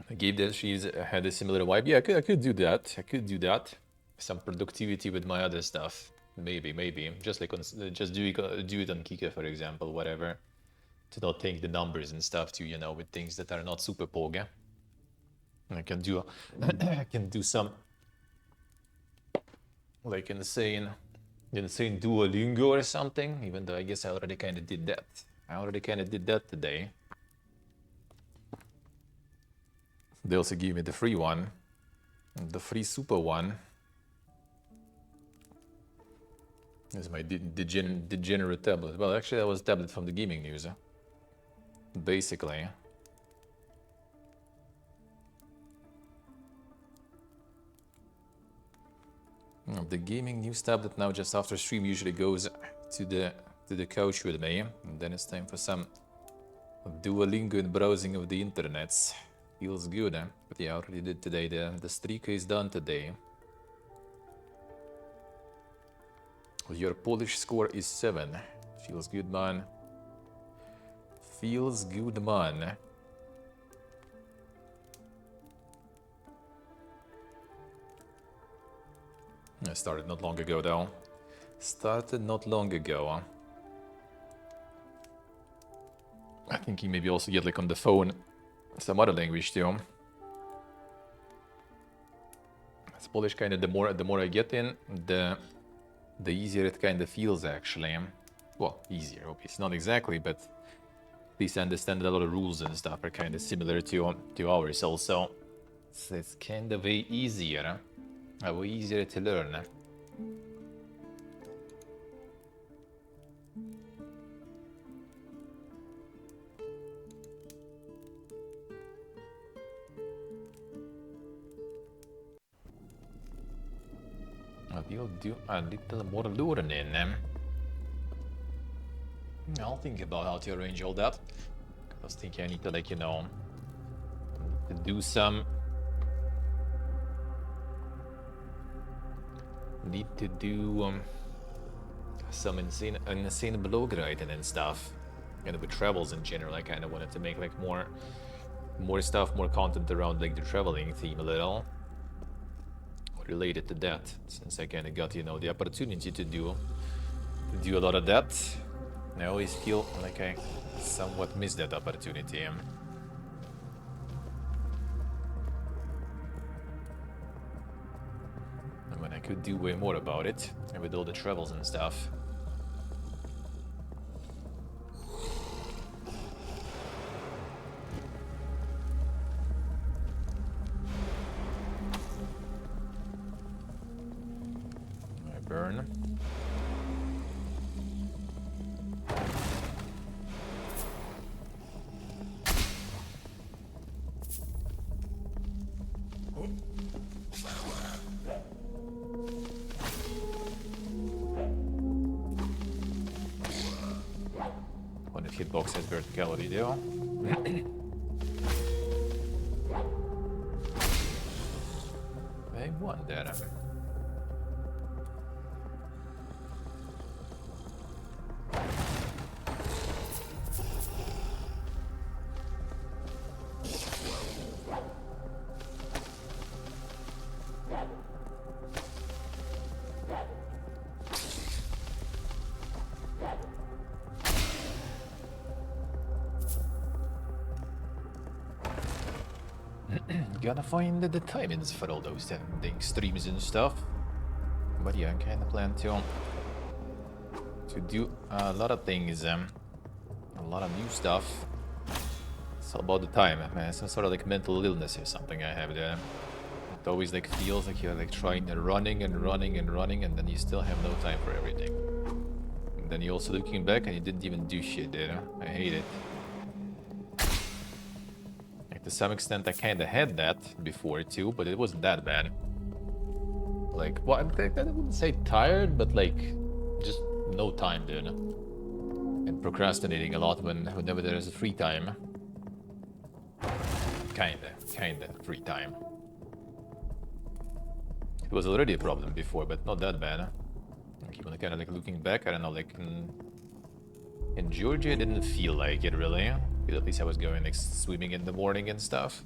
I gave that she's had a similar vibe. Yeah, I could do that. I could do that. Some productivity with my other stuff. Maybe. Just like just do it on Kika, for example, whatever. To not take the numbers and stuff to, you know, with things that are not super poga. I can do I can do some like insane Duolingo or something, even though I guess I already kind of did that. Today. They also gave me the free one, the free super one. This is my degenerate tablet. Well, actually that was a tablet from the gaming news, basically. The gaming news tablet now just after stream usually goes to the couch with me, and then it's time for some Duolingo and browsing of the internets. Feels good, eh? But yeah, I already did today. The streak is done today. Your Polish score is 7. Feels good, man. Feels good, man. I started not long ago, though. I think he maybe also get like on the phone some other language too. It's Polish kind of the more I get in, the easier it kind of feels actually. Well, easier, obviously not exactly, but at least I understand that a lot of rules and stuff are kind of similar to ours also. So it's kind of way easier. Way easier to learn. We'll do a little more learning. I'll think about how to arrange all that. I was thinking I need to, like, you know, to do some. Need to do some insane blog writing and stuff. And with travels in general, I kind of wanted to make like more stuff, more content around like the traveling theme a little. Or related to that, since I kind of got, you know, the opportunity to do a lot of that. I always feel like I somewhat miss that opportunity. And when I could do way more about it, and with all the travels and stuff. I burn. One of hitbox has verticality though. I wonder. Gotta find the timings for all those ending streams and stuff. But yeah, I kinda plan to do a lot of things, a lot of new stuff. It's all about the time, man. Some sort of like mental illness or something I have there. It always like feels like you're like trying and running and running and running, and then you still have no time for everything. And then you're also looking back and you didn't even do shit, you know? I hate it. To some extent, I kinda had that before too, but it wasn't that bad. Like, well, I wouldn't say tired, but like, just no time, dude. And procrastinating a lot whenever there is a free time. Kinda free time. It was already a problem before, but not that bad. Like, even kind of like looking back, I don't know, like in Georgia, it didn't feel like it really. At least I was going like swimming in the morning and stuff.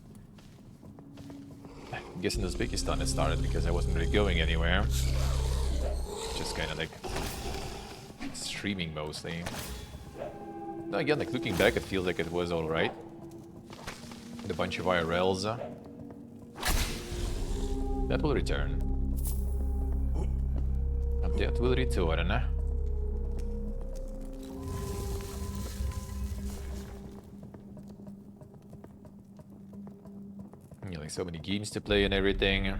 I guess in Uzbekistan it started because I wasn't really going anywhere. Just kind of like streaming mostly. No, again, like looking back, it feels like it was alright. With a bunch of IRLs. That will return. That will return. Yeah, like so many games to play and everything.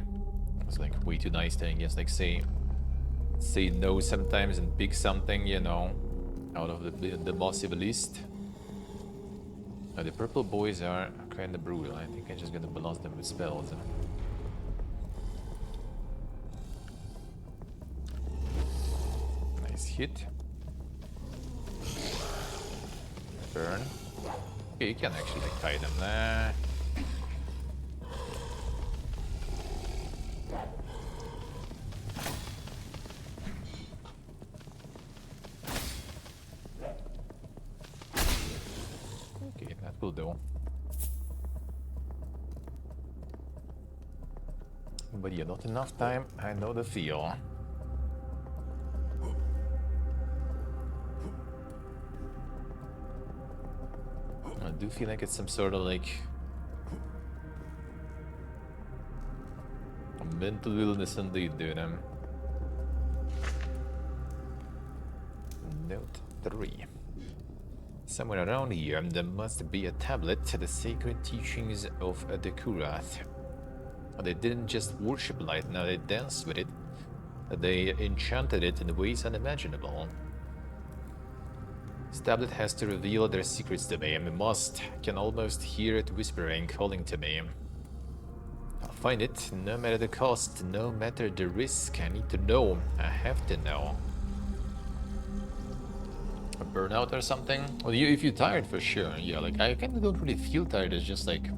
It's like way too nice to, I guess, like say no sometimes and pick something, you know, out of the possible list. The purple boys are kinda brutal. I think I'm just gonna balance them with spells. Nice hit. Burn. Okay, you can actually like tie them there. Okay, that will do. But yeah, not enough time. I know the feel. I do feel like it's some sort of like a mental illness indeed, dude. Note 3. Somewhere around here, there must be a tablet to the sacred teachings of the Kurath. They didn't just worship light, now they danced with it. They enchanted it in ways unimaginable. This tablet has to reveal their secrets to me, and can almost hear it whispering, calling to me. I'll find it, no matter the cost, no matter the risk. I need to know. I have to know. A burnout or something? Well, if you're tired, for sure. Yeah, like, I kind of don't really feel tired. It's just like...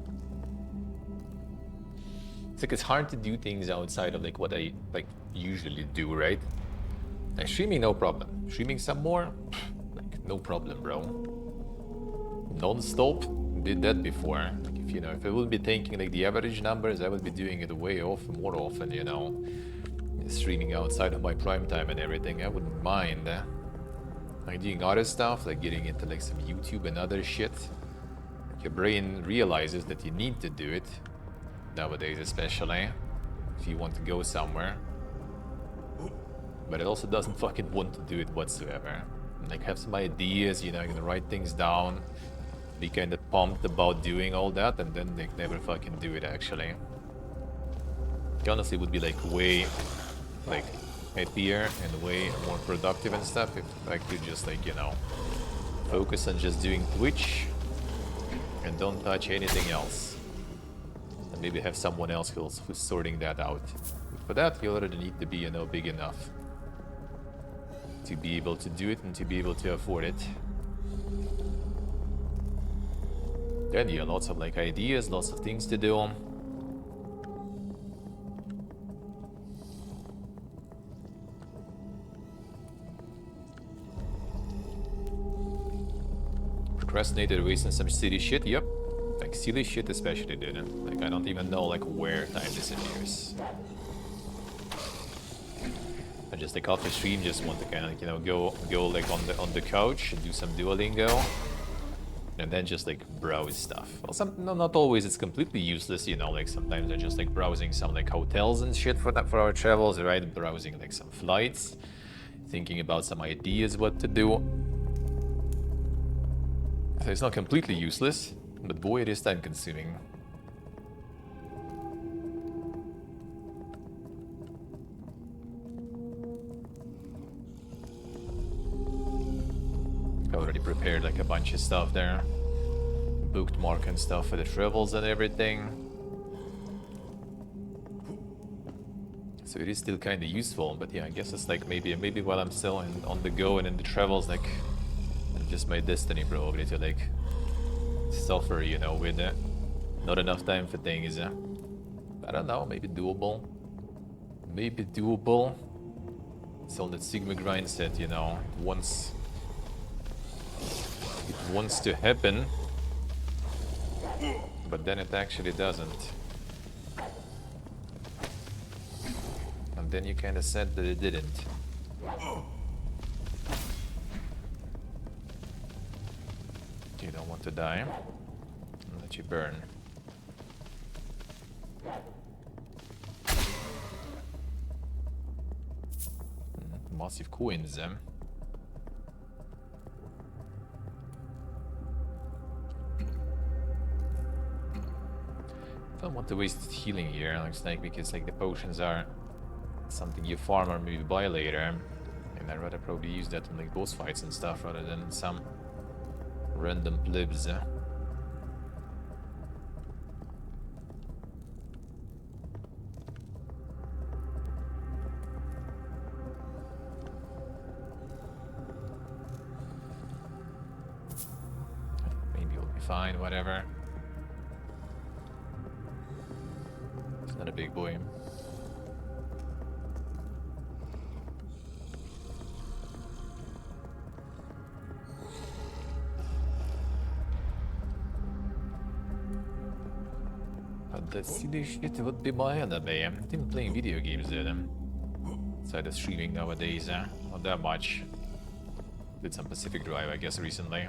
it's hard to do things outside of, like, what I, like, usually do, right? Like, streaming, no problem. Streaming some more? Like, no problem, bro. Non-stop? Did that before. Like, if you know, if I wouldn't be taking like the average numbers, I would be doing it way more often, you know. Streaming outside of my prime time and everything, I wouldn't mind. Like doing other stuff, like getting into like some YouTube and other shit. Your brain realizes that you need to do it, nowadays especially, if you want to go somewhere. But it also doesn't fucking want to do it whatsoever. Like have some ideas, you know, you can write things down, be kind of pumped about doing all that, and then like never fucking do it actually. Honestly, would be like way like happier and way more productive and stuff if I could just like, you know, focus on just doing Twitch and don't touch anything else. And maybe have someone else who's sorting that out. But for that, you already need to be, you know, big enough to be able to do it and to be able to afford it. Then yeah, lots of like ideas, lots of things to do. Procrastinated wasting some silly shit, yep. Like silly shit especially, dude. Like I don't even know like where time disappears. I just like after stream just want to kind of like, you know, go like on the couch and do some Duolingo. And then just like browse stuff. Well, no, not always it's completely useless, you know, like sometimes I'm just like browsing some like hotels and shit for our travels, right? Browsing like some flights, thinking about some ideas what to do. So it's not completely useless, but boy, it is time consuming. I already prepared like a bunch of stuff there. Bookmark and stuff for the travels and everything. So it is still kind of useful, but yeah, I guess it's like maybe while I'm still on the go and in the travels, like just my destiny probably to like suffer, you know, with not enough time for things. I don't know, maybe doable. Maybe doable. It's all that Sigma grind said, you know, it wants to happen, but then it actually doesn't. And then you kind of said that it didn't. You don't want to die. I'll let you burn. Massive coins, Don't want to waste healing here, looks like, because like the potions are something you farm or maybe buy later, and I'd rather probably use that in like boss fights and stuff rather than some random plebs. Maybe you'll be fine, whatever. It's not a big boy. But the silly shit would be my enemy. I've been playing video games with them. Outside of streaming nowadays, not that much. Did some Pacific Drive, I guess, recently.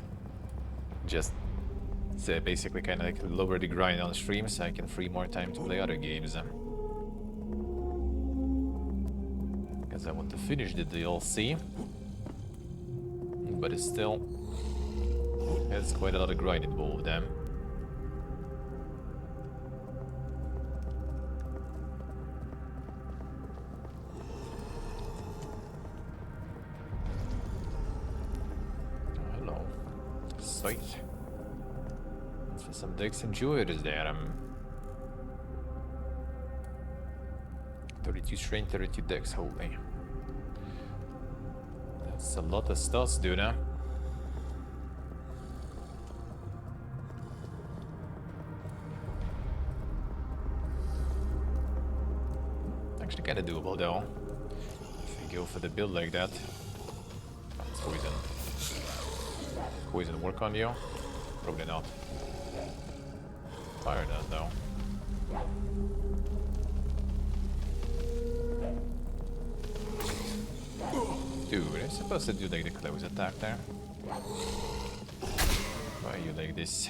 Just basically kind of like lower the grind on stream so I can free more time to play other games. Because I want to finish the DLC. But it still has quite a lot of grind involved. Sight. For some decks enjoyers there. 32 strength, 32 decks, holy. That's a lot of stats, dude. Actually kinda doable though. If you go for the build like that. It's poison. Poison work on you? Probably not. fire does, though. Dude, I'm supposed to do like the close attack there. Why are you like this?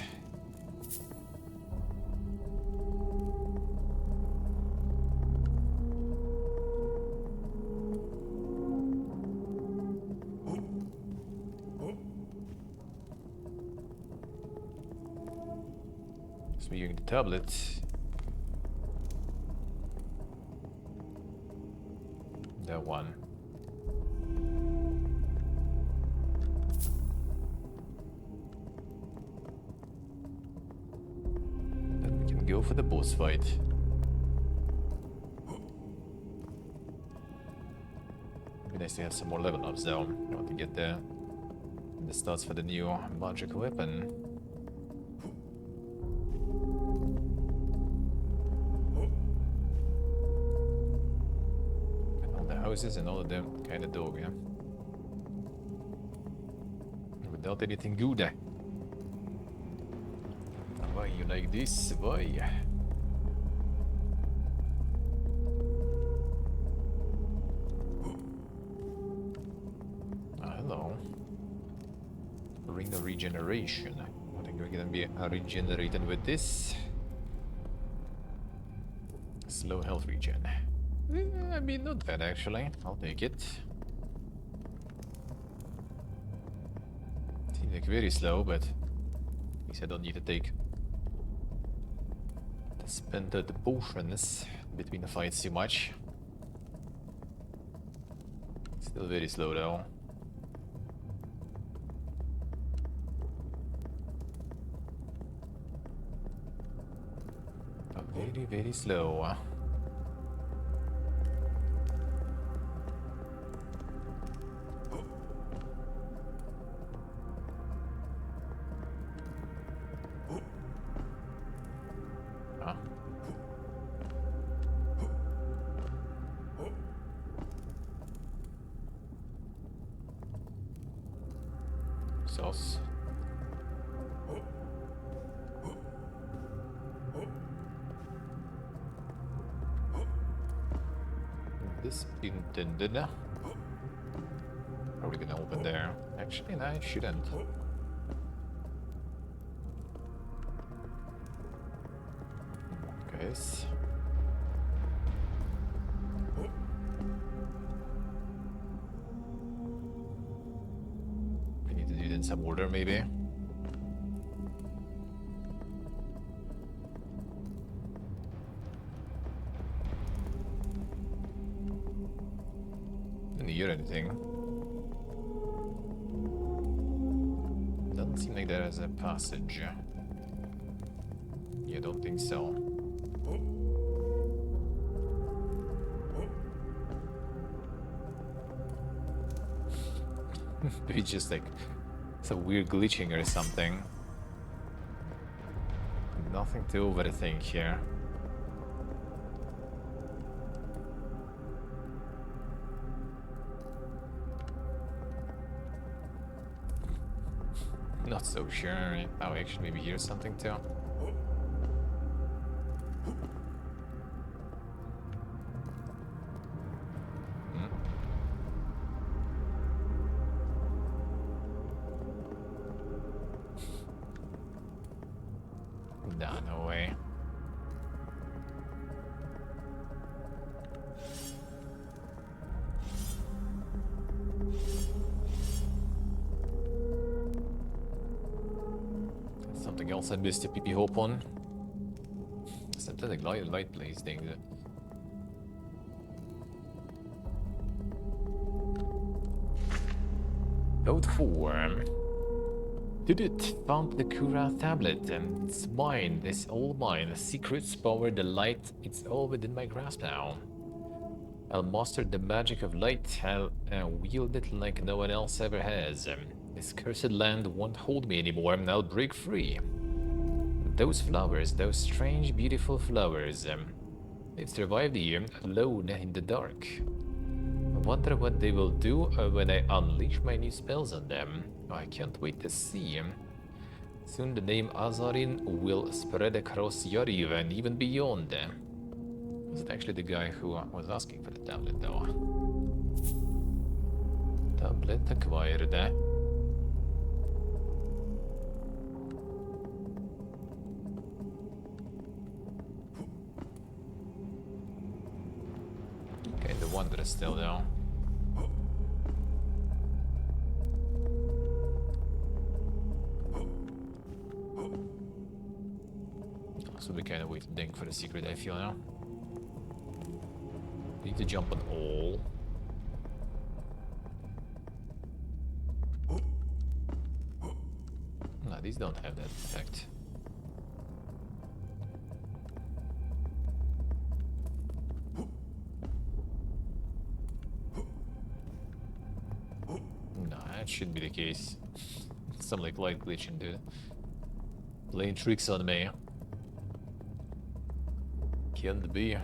Speaking the tablet. That one. Then we can go for the boss fight. It'd be nice to have some more level ups though. I want to get the stats for the new magical weapon. And all of them kind of dog, yeah. Without anything good. Why you like this? Why? Hello. Ring of regeneration. I think we're gonna be regenerated with this. Slow health regen. I mean, not bad actually. I'll take it. Seems like very slow, but at least I don't need to spend the potions between the fights too much. Still very slow though. Very, very slow. Sauce. This intended. Are we gonna open there? Actually, no, I shouldn't. Okay. We need to do it in some order, maybe. Didn't hear anything. Doesn't seem like there is a passage. You don't think so? Maybe just like some weird glitching or something. Nothing to overthink here. Not so sure. Oh, actually, maybe here's something too. Nah, no way. Something else I missed a PP hope on. Something like light blaze thing. Note 4. Did it? Found the Kura tablet, and it's mine. It's all mine. The secrets, power, the light. It's all within my grasp now. I'll master the magic of light. I'll wield it like no one else ever has. This cursed land won't hold me anymore, and I'll break free. Those flowers, those strange, beautiful flowers. They've survived here, alone in the dark. I wonder what they will do when I unleash my new spells on them. I can't wait to see. Soon the name Azarin will spread across Yariv and even beyond. Was it actually the guy who was asking for the tablet though? Tablet acquired. Okay, the wonder is still though. So we kind of wait to dink for the secret, I feel now. Need to jump on all. No, these don't have that effect. No, that should be the case. Some like light glitching, dude. Playing tricks on me. Can't be.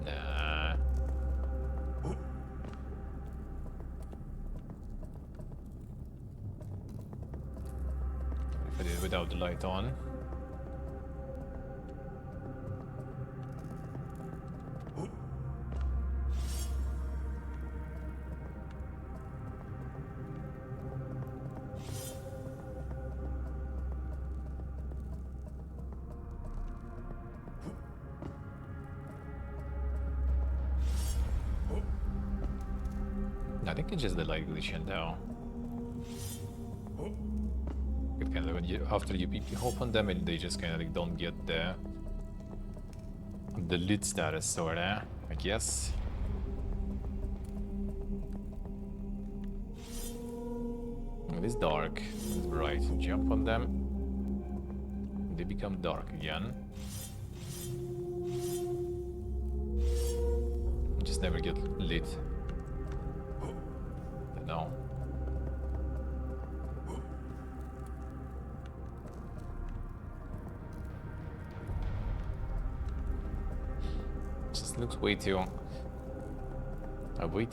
Nah. If I did it without the light on. I think it's just the light glitching though. It kind of when you after you hop on them, and they just kind of like don't get the lit status sorta, I guess. It is dark. It's bright. Jump on them. They become dark again. Just never get lit. No. Just looks way too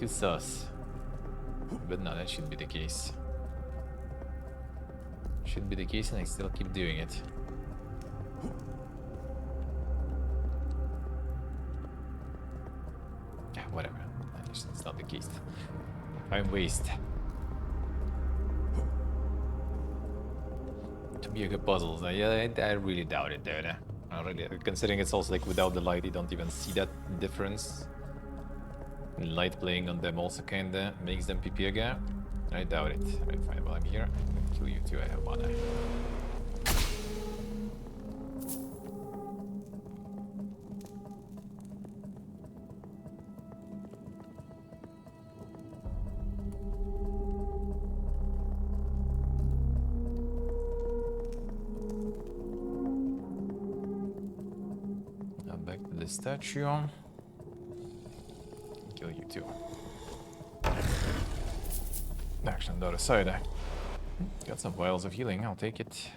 sus. But no, that should be the case. Should be the case, and I still keep doing it. Yeah, whatever. It's not the case. Time waste. To be a good puzzles. Yeah, I really doubt it, dude. Really, considering it's also like without the light, you don't even see that difference. Light playing on them also kinda makes them PP again. I doubt it. Alright, fine. While I'm here, I'm gonna kill you too. I have mana. Back to the statue. Kill you too. Actually, on the other side, got some vials of healing. I'll take it.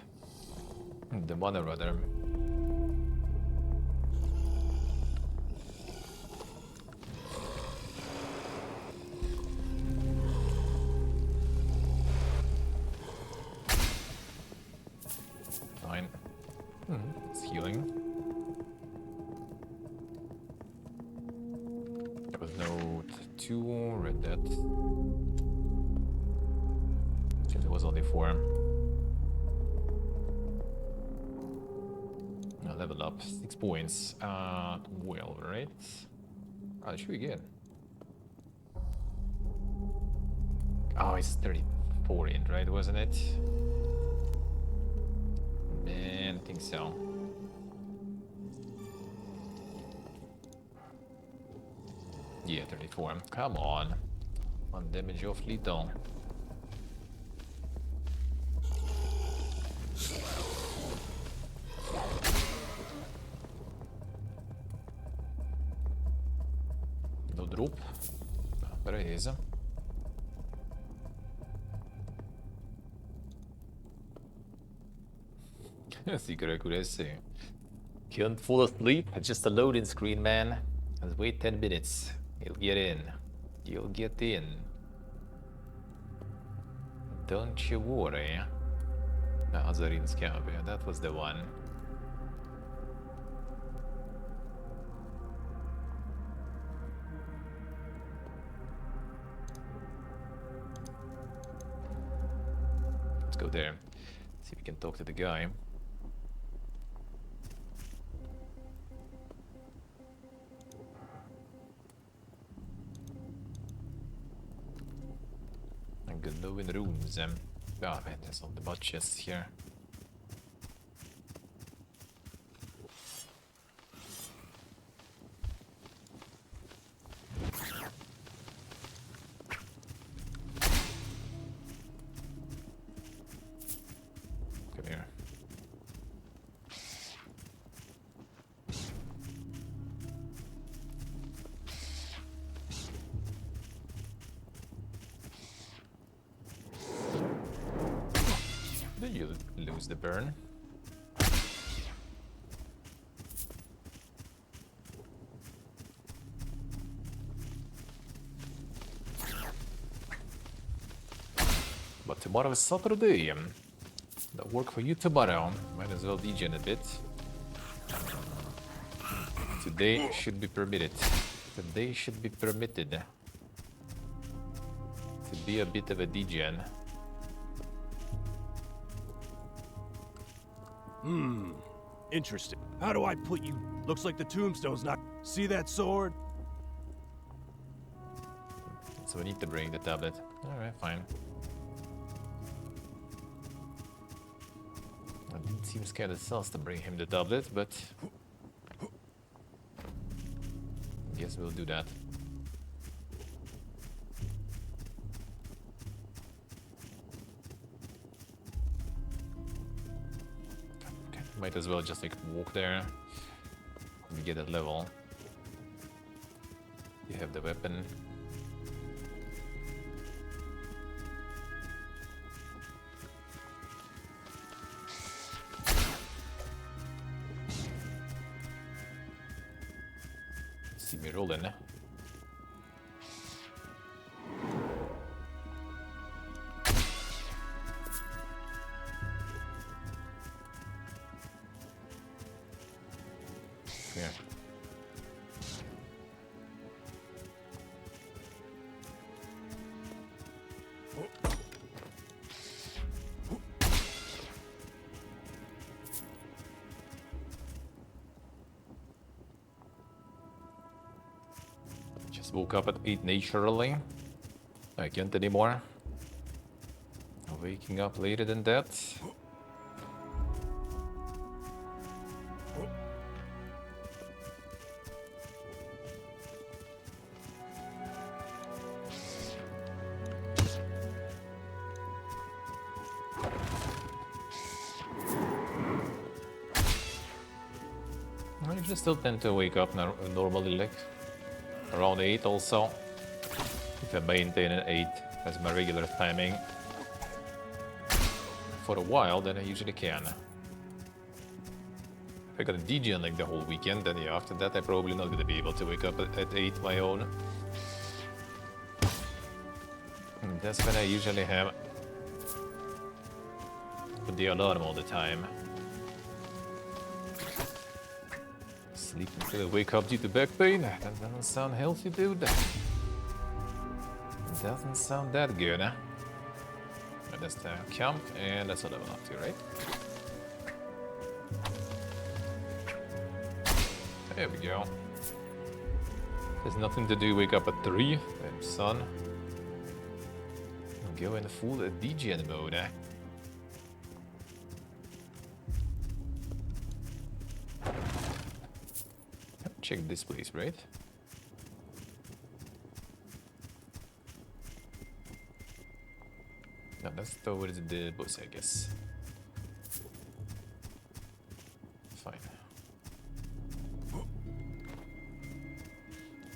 The mana rather. Fine. It's healing. There was no tattoo, read that. It was only 4. Level up 6 points. 12, right? Oh, that should be good. Oh, it's 34 in, right? Wasn't it? Man, I think so. Yeah, 34. Come on. 1 damage off lethal. No drop. There it is. Secret accuracy. Can't fall asleep. Just a loading screen, man. Let's wait 10 minutes. You'll get in. You'll get in. Don't you worry. No, Azarin's camp. Yeah, that was the one. Let's go there. See if we can talk to the guy. And glowing runes. Ja, there's all the butt chests here. Come here. Then you lose the burn. But tomorrow is Saturday. That work for you tomorrow. Might as well degen a bit. Today should be permitted. Today should be permitted to be a bit of a degen. Interesting. How do I put you? Looks like the tombstone's not. See that sword? So we need to bring the tablet. Alright, fine. It seems kind of sus to bring him the tablet, but guess we'll do that. Okay, might as well just like walk there and get that level. You have the weapon. See me rolling. Yeah. Just woke up at 8 naturally. I can't anymore. Waking up later than that. I usually still tend to wake up normally, like around 8 also. If I maintain an 8 as my regular timing for a while, then I usually can. If I got a DJ like the whole weekend, then yeah, after that I'm probably not gonna be able to wake up at 8 my own. And that's when I usually have put the alarm all the time. Sleep until I wake up due to back pain. That doesn't sound healthy, dude. It doesn't sound that good, huh? But that's the camp, and that's a level up to, right? There we go. There's nothing to do, wake up at 3. Damn son. Go in full DGN mode, eh? Check this place, right? No, that's towards the boss, I guess. Fine.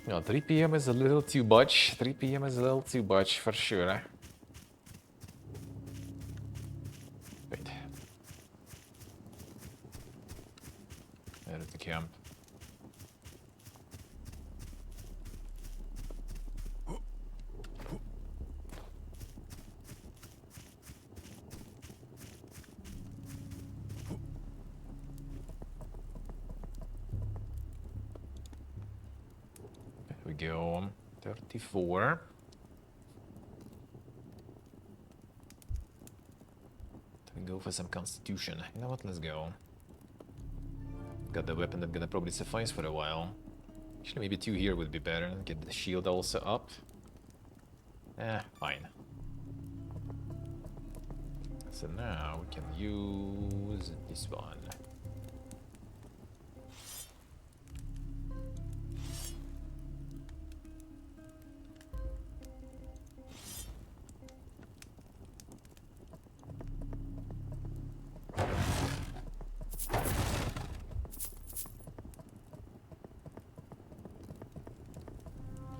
No, 3 PM is a little too much. 3 PM is a little too much for sure. Eh? Wait. go. 34. We go for some constitution. You know what, let's go. Got the weapon that's gonna probably suffice for a while. Actually, maybe 2 here would be better. Get the shield also up. Fine. So now we can use this one.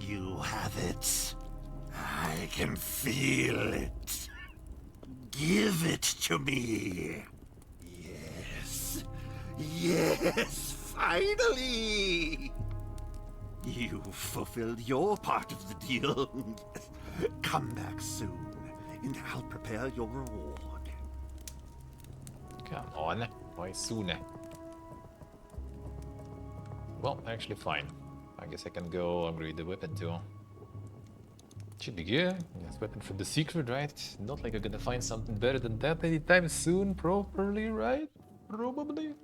You have it. I can feel it. Give it to me. Yes. Yes, finally! You've fulfilled your part of the deal. Come back soon, and I'll prepare your reward. Come on, why soon? Well, actually fine. I guess I can go upgrade the weapon too. Should be good. Yes, weapon from the secret, right? Not like I'm gonna find something better than that anytime soon, properly, right? Probably.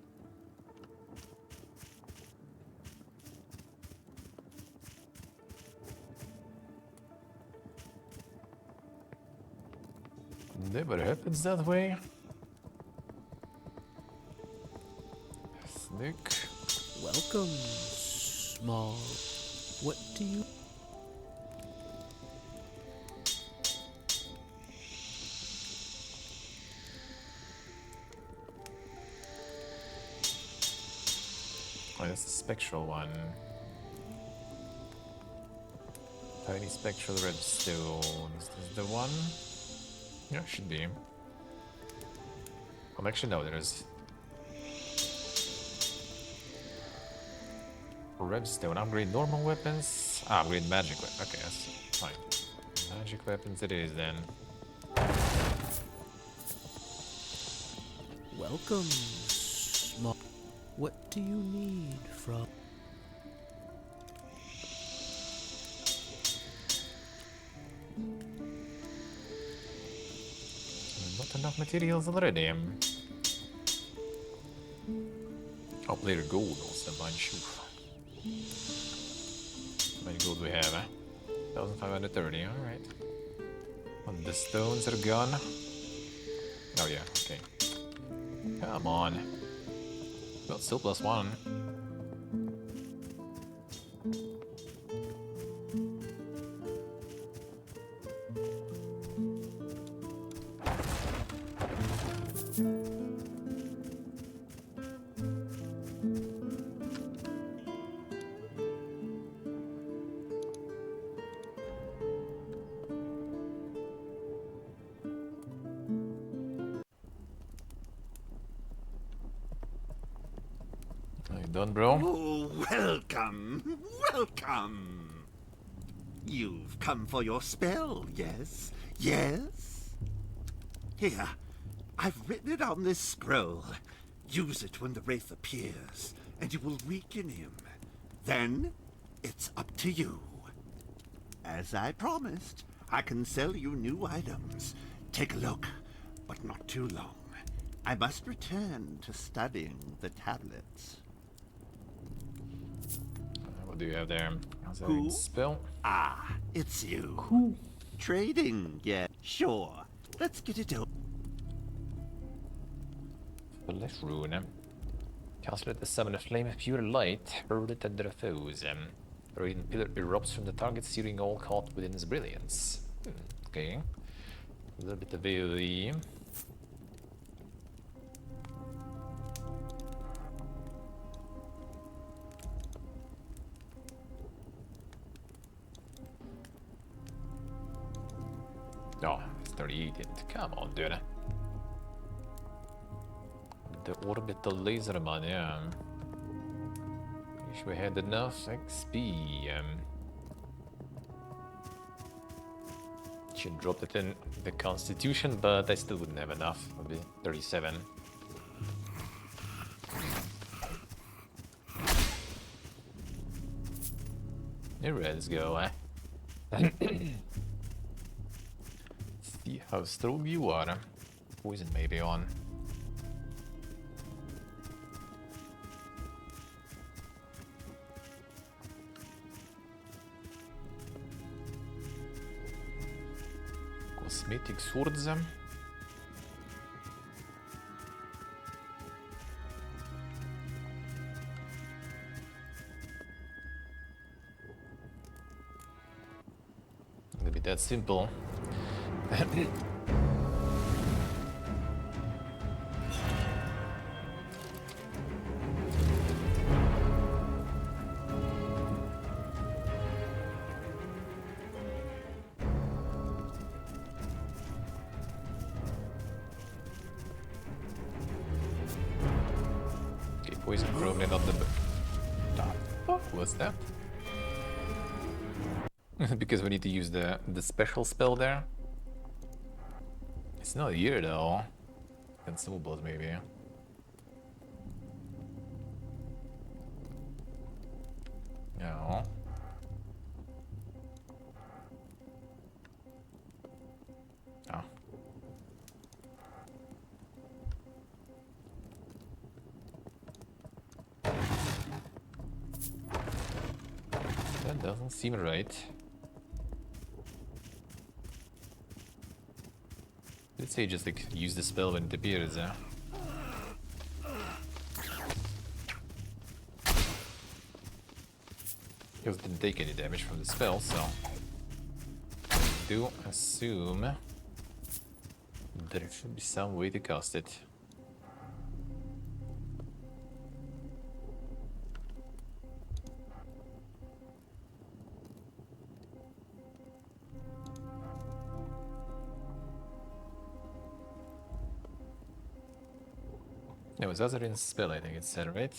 Never happens that way. Sneak. Welcome, small. What do you... Oh, that's the spectral one. Tiny spectral redstone. Is this the one? Yeah, should be. Actually, no, there's redstone. Upgrade normal weapons. Upgrade magic weapons. Okay, that's fine. Magic weapons it is then. Welcome, small. What do you need from... Not enough materials already. Oh, later gold also, mine shoe. How many gold we have, 1530, alright. And the stones are gone. Oh yeah, okay. Come on. Well, still +1. Are you done, bro? Oh, welcome, welcome. You've come for your spell, yes? Yes? Here, I've written it on this scroll. Use it when the Wraith appears, and you will weaken him. Then, it's up to you. As I promised, I can sell you new items. Take a look, but not too long. I must return to studying the tablets. What do you have there? How's that Who? spell? Ah, it's you. Who? Trading, yeah, sure. Let's get it over. Left rune. Castle at the summon a flame of pure light, hurl it at their foes. The radiant pillar erupts from the target, searing all caught within its brilliance. Okay. A little bit of AoE. Oh, it's 38. Come on, dude. The orbital laser man, yeah. Wish we had enough XP. Should drop it in the Constitution, but I still wouldn't have enough. Would be 37. Alright, let's go. See how strong you are. Poison maybe on. Cosmetic swords. It'll be that simple. Okay, poison probably not the what's that? Because we need to use the special spell there. It's not here though. Consumables maybe. No. Oh. That doesn't seem right. Let's say just like use the spell when it appears. Because it didn't take any damage from the spell, so I do assume there should be some way to cast it. It was Azarin's spell, I think it said, right?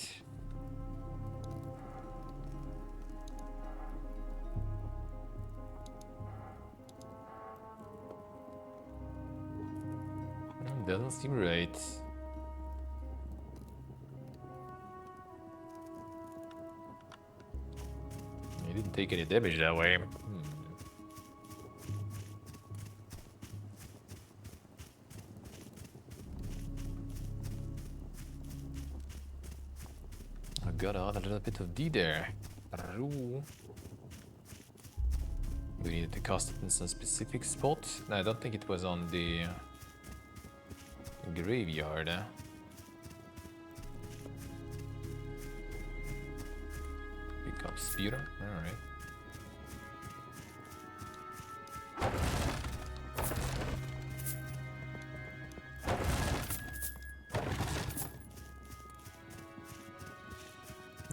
Doesn't seem right. He didn't take any damage that way. I got out a little bit of D there. Do we need to cast it in some specific spot? No, I don't think it was on the graveyard. Pick up spear. Alright.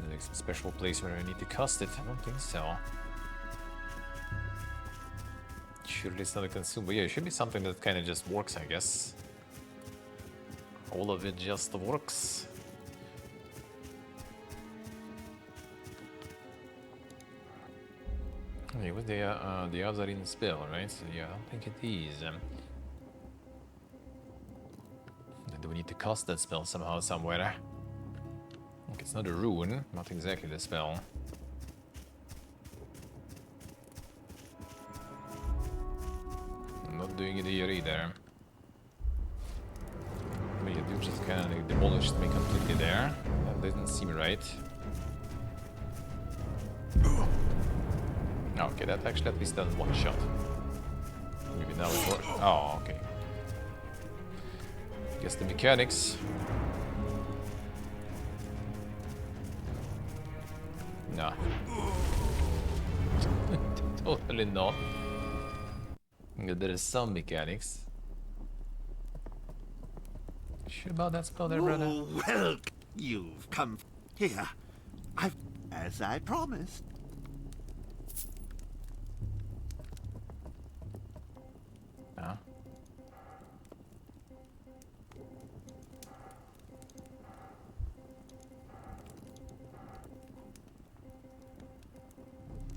There's some special place where I need to cast it. I don't think so. Surely it's not a consume, but yeah, it should be something that kind of just works, I guess. All of it just works. Okay, with the Azarin spell, right? So yeah, I don't think it is. Do we need to cast that spell somehow, somewhere? Okay, it's not a rune, not exactly the spell. I'm not doing it here either. But you do just kind of like demolished me completely there. That doesn't seem right. Okay, that actually at least done one shot. Maybe now it works. Oh, okay. Guess the mechanics. No. Totally not. There is some mechanics. Sure about that spell there, brother? Oh, well, you've come here. I've, as I promised. Ah.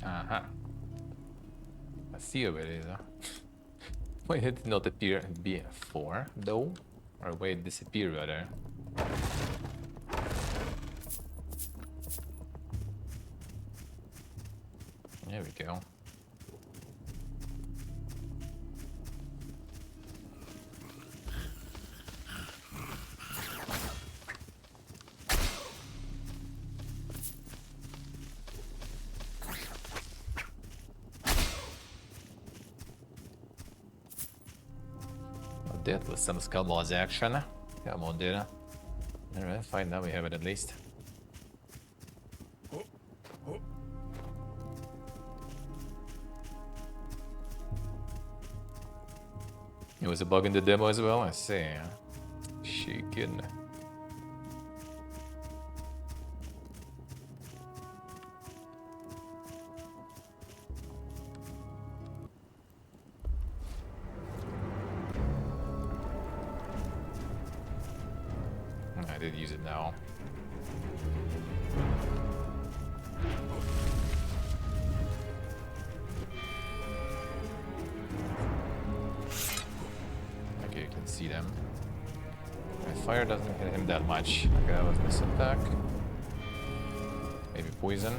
Aha. I see where it is. Why did it not appear before, though? Or why it disappeared rather? There we go. That was some Skullballs action. Come on, dude. Alright, fine, now we have it at least. It was a bug in the demo as well, I see. Chicken. I did use it now. Okay, you can see them. My fire doesn't hit him that much. Okay, that was this attack. Maybe poison.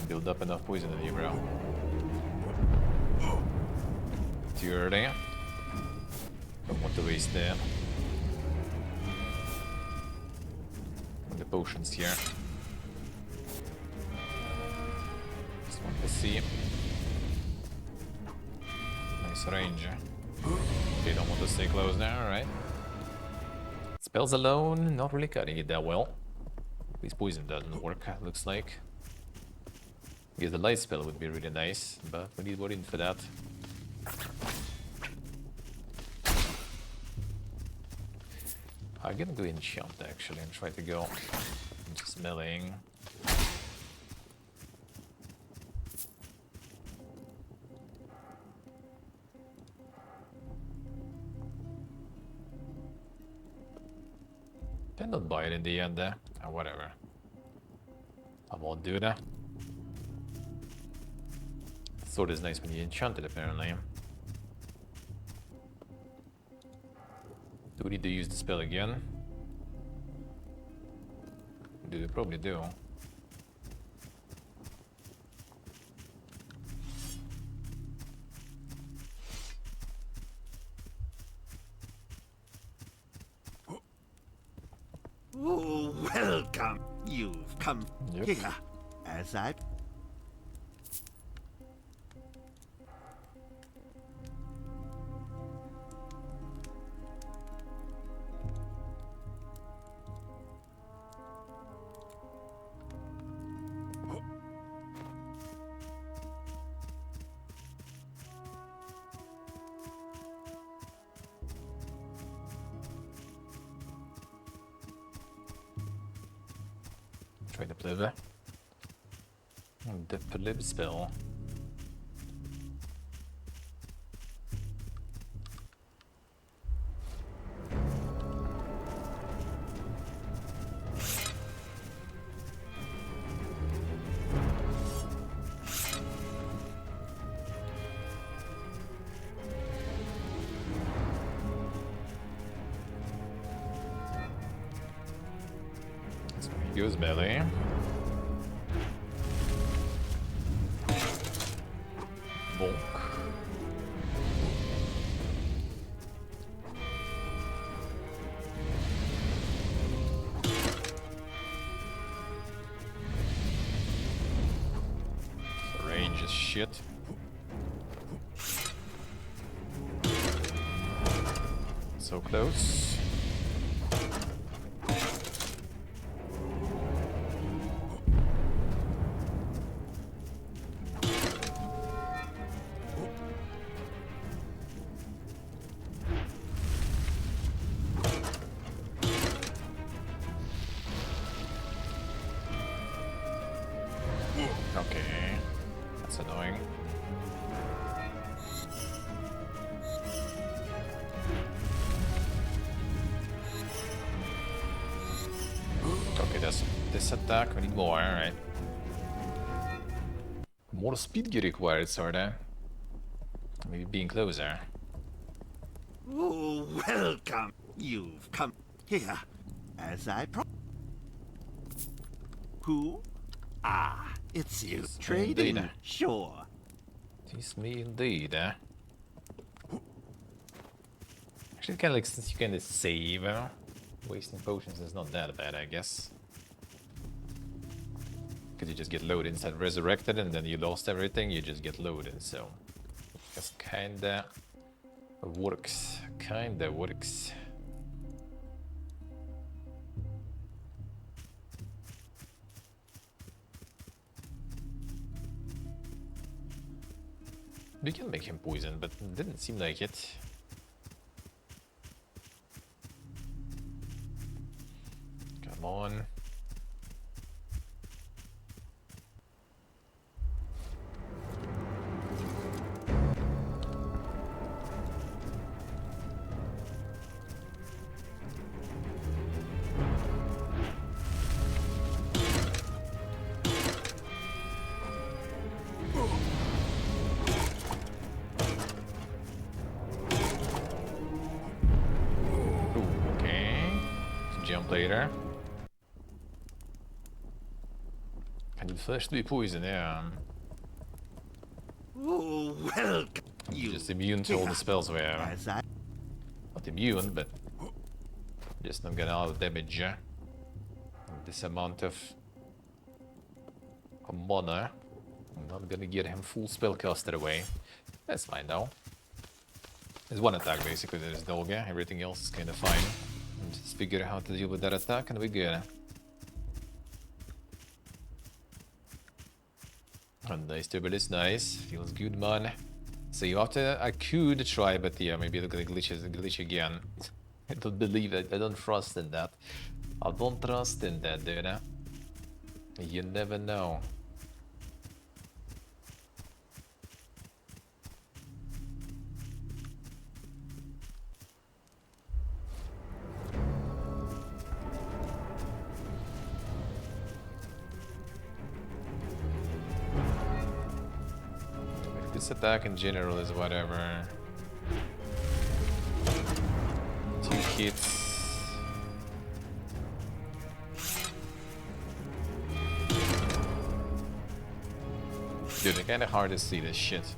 Build up enough poison in you, bro. Dirty. Don't want to waste the potions here. Just want to see. Nice range. Okay, don't want to stay close now, alright. Spells alone, not really cutting it that well. At least poison doesn't work, looks like. I guess the light spell would be really nice, but we need Odin for that. I'm gonna go enchant actually and try to go into smelling. Did not buy it in the end there. Whatever. I won't do that. Sword is nice when you enchant it, apparently. Do we need to use the spell again? Do we probably do? Oh, welcome. You've come here as I... Try the plib. The plib spell. Goes melee. Bonk. The range is shit. So close. Okay, that's annoying. Okay, that's this attack. We need more, alright. More speed gear required, sorta. Maybe being closer. Oh, welcome. You've come here, as I Who? Ah, it's you. Trading, indeed. sure. It's me indeed, eh? Actually, kind of like since you can save, wasting potions is not that bad, I guess. Because you just get loaded instead of resurrected, and then you lost everything, you just get loaded, so... That's kinda... works. Kinda works. We can make him poison, but it didn't seem like it. Come on. Ooh, okay. Jump later. Can you first be poison? Yeah. Oh, welcome. You're just immune to all the spells we have. Not immune, but just not gonna all damage. This amount of mana. I'm not gonna get him full spellcaster away. That's fine though. There's one attack basically, there's Dolga. Everything else is kind of fine. And just figure out how to deal with that attack and we're good. And nice turbo is nice. Feels good, man. So you after I could try, but yeah, maybe it'll glitch again. I don't believe it. I don't trust in that. I don't trust in that, dude. You never know. This attack in general is whatever. 2 hits. Dude, it's kinda hard to see this shit.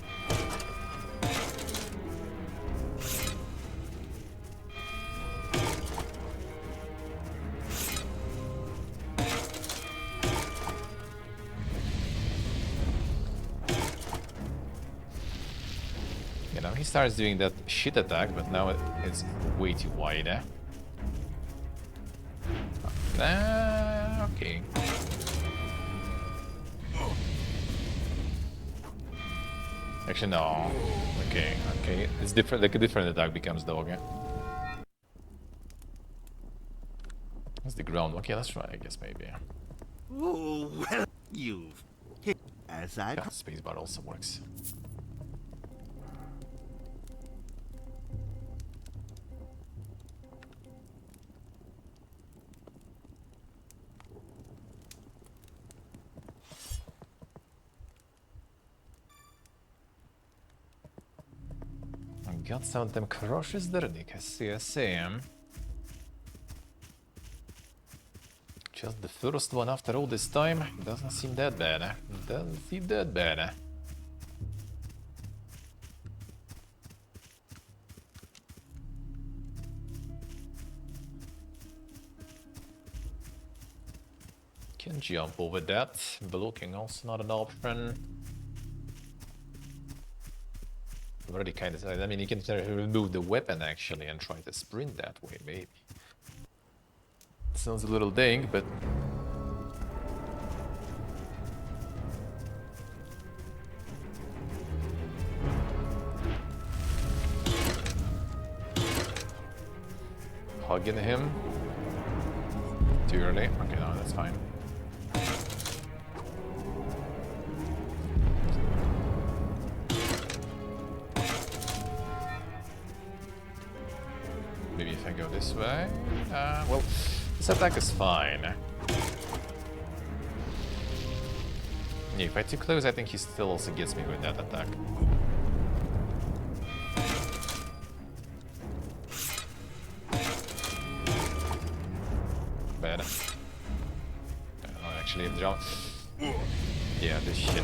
You know, he starts doing that shit attack, but now it's way too wide, eh? Okay. Actually, no. Okay, okay. It's different, like a different attack becomes dog, eh? It's the ground. Okay, let's try, I guess, maybe. Oh, well, you've hit as I... Yeah, spacebar also works. Got some of them crushes there, Nick. I see him. Just the first one after all this time. Doesn't seem that bad, eh? Doesn't seem that bad, eh? Can jump over that. Blocking also not an option. Already kind of, I mean, you can remove the weapon actually and try to sprint that way, maybe. Sounds a little dang, but hugging him too early. Okay, no, that's fine. Maybe if I go this way. Well, this attack is fine. Yeah, if I too close, I think he still also gets me with that attack. Bad. Actually, drop. Yeah, this shit.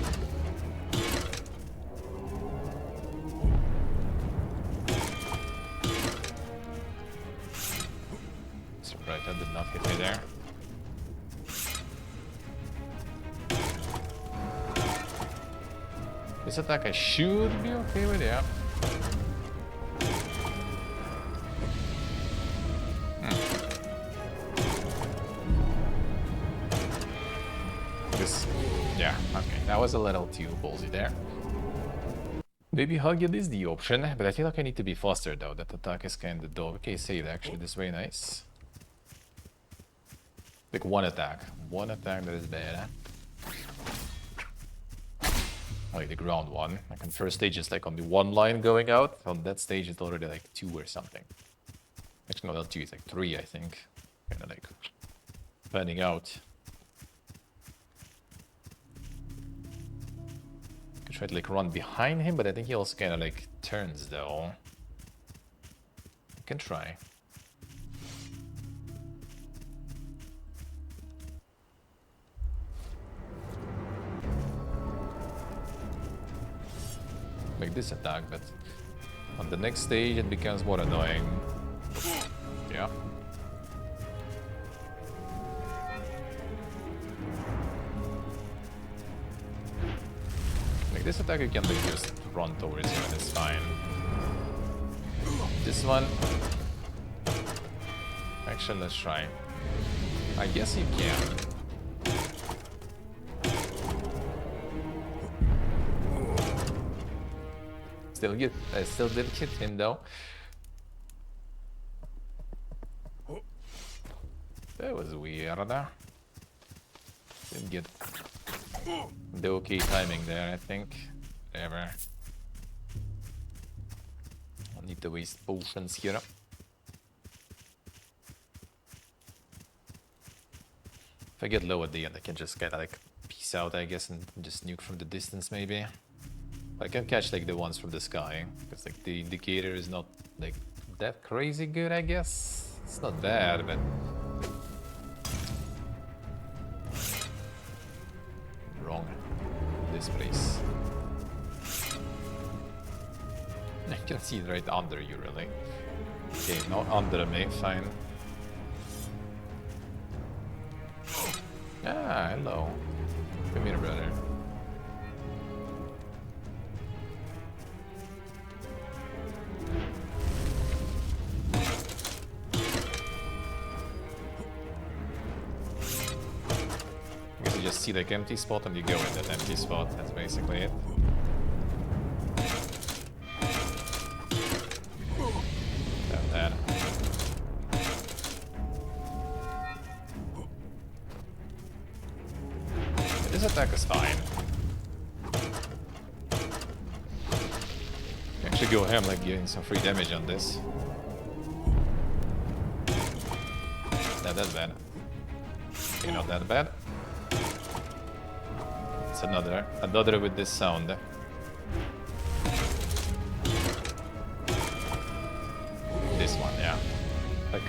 Right, that did not hit me there. This attack I should be okay with, yeah. This, yeah, okay, that was a little too ballsy there. Maybe hug it is the option, but I feel like I need to be faster though. That attack is kind of dull. Okay, saved actually, this is very nice. Like one attack that is bad. Like the ground one. Like on first stage it's like on the one line going out. On that stage it's already like 2 or something. Actually no, not 2, it's like 3 I think. Kinda like panning out. Could try to like run behind him, but I think he also kinda like turns though. I can try. Like this attack, but on the next stage it becomes more annoying. Yeah. Like this attack you can like just run towards him and it's fine. This one... Actually, let's try. I guess you can. Still did hit him though. That was weird. Didn't get the okay timing there, I think. Whatever. I'll need to waste potions here. If I get low at the end, I can just get like peace out, I guess, and just nuke from the distance maybe. I can catch like the ones from the sky, because like the indicator is not like that crazy good, I guess. It's not bad, but wrong. This place. I can see it right under you, really. Okay, not under me, fine. Ah, hello. Come here, brother. You just see like empty spot and you go in that empty spot. That's basically it. That. This attack is fine. Actually go ham like getting some free damage on this. Not that bad. Okay, not that bad. It's another with this sound. This one, yeah. Like,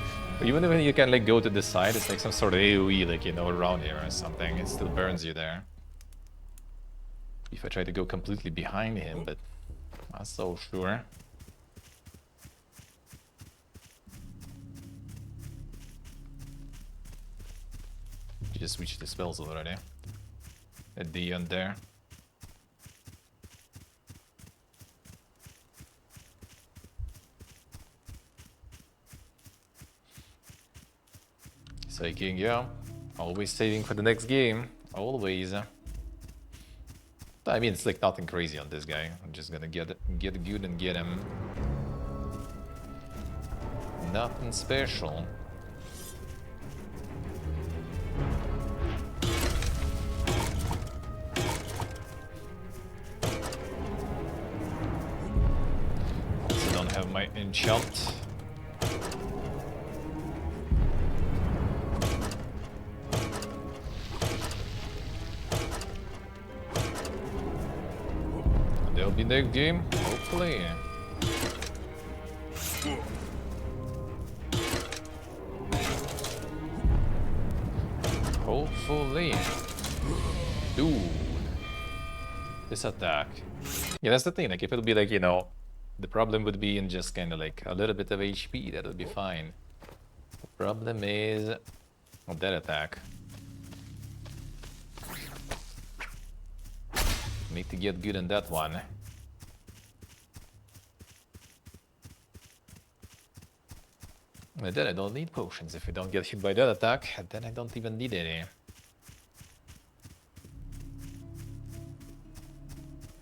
even when you can like go to the side, it's like some sort of AoE, like, you know, around here or something. It still burns you there. If I try to go completely behind him, but not so sure. You just switched the spells already. At the end there. Psyching, yeah. Always saving for the next game. Always. I mean, it's like nothing crazy on this guy. I'm just gonna get good and get him. Nothing special. Also don't have my enchant. there'll be next game, hopefully. Hopefully. Dude. This attack. Yeah, that's the thing. Like, if it'll be like, you know, the problem would be in just kind of like a little bit of HP, that would be fine. The problem is that attack. Need to get good on that one. And then I don't need potions. If I don't get hit by that attack, then I don't even need any.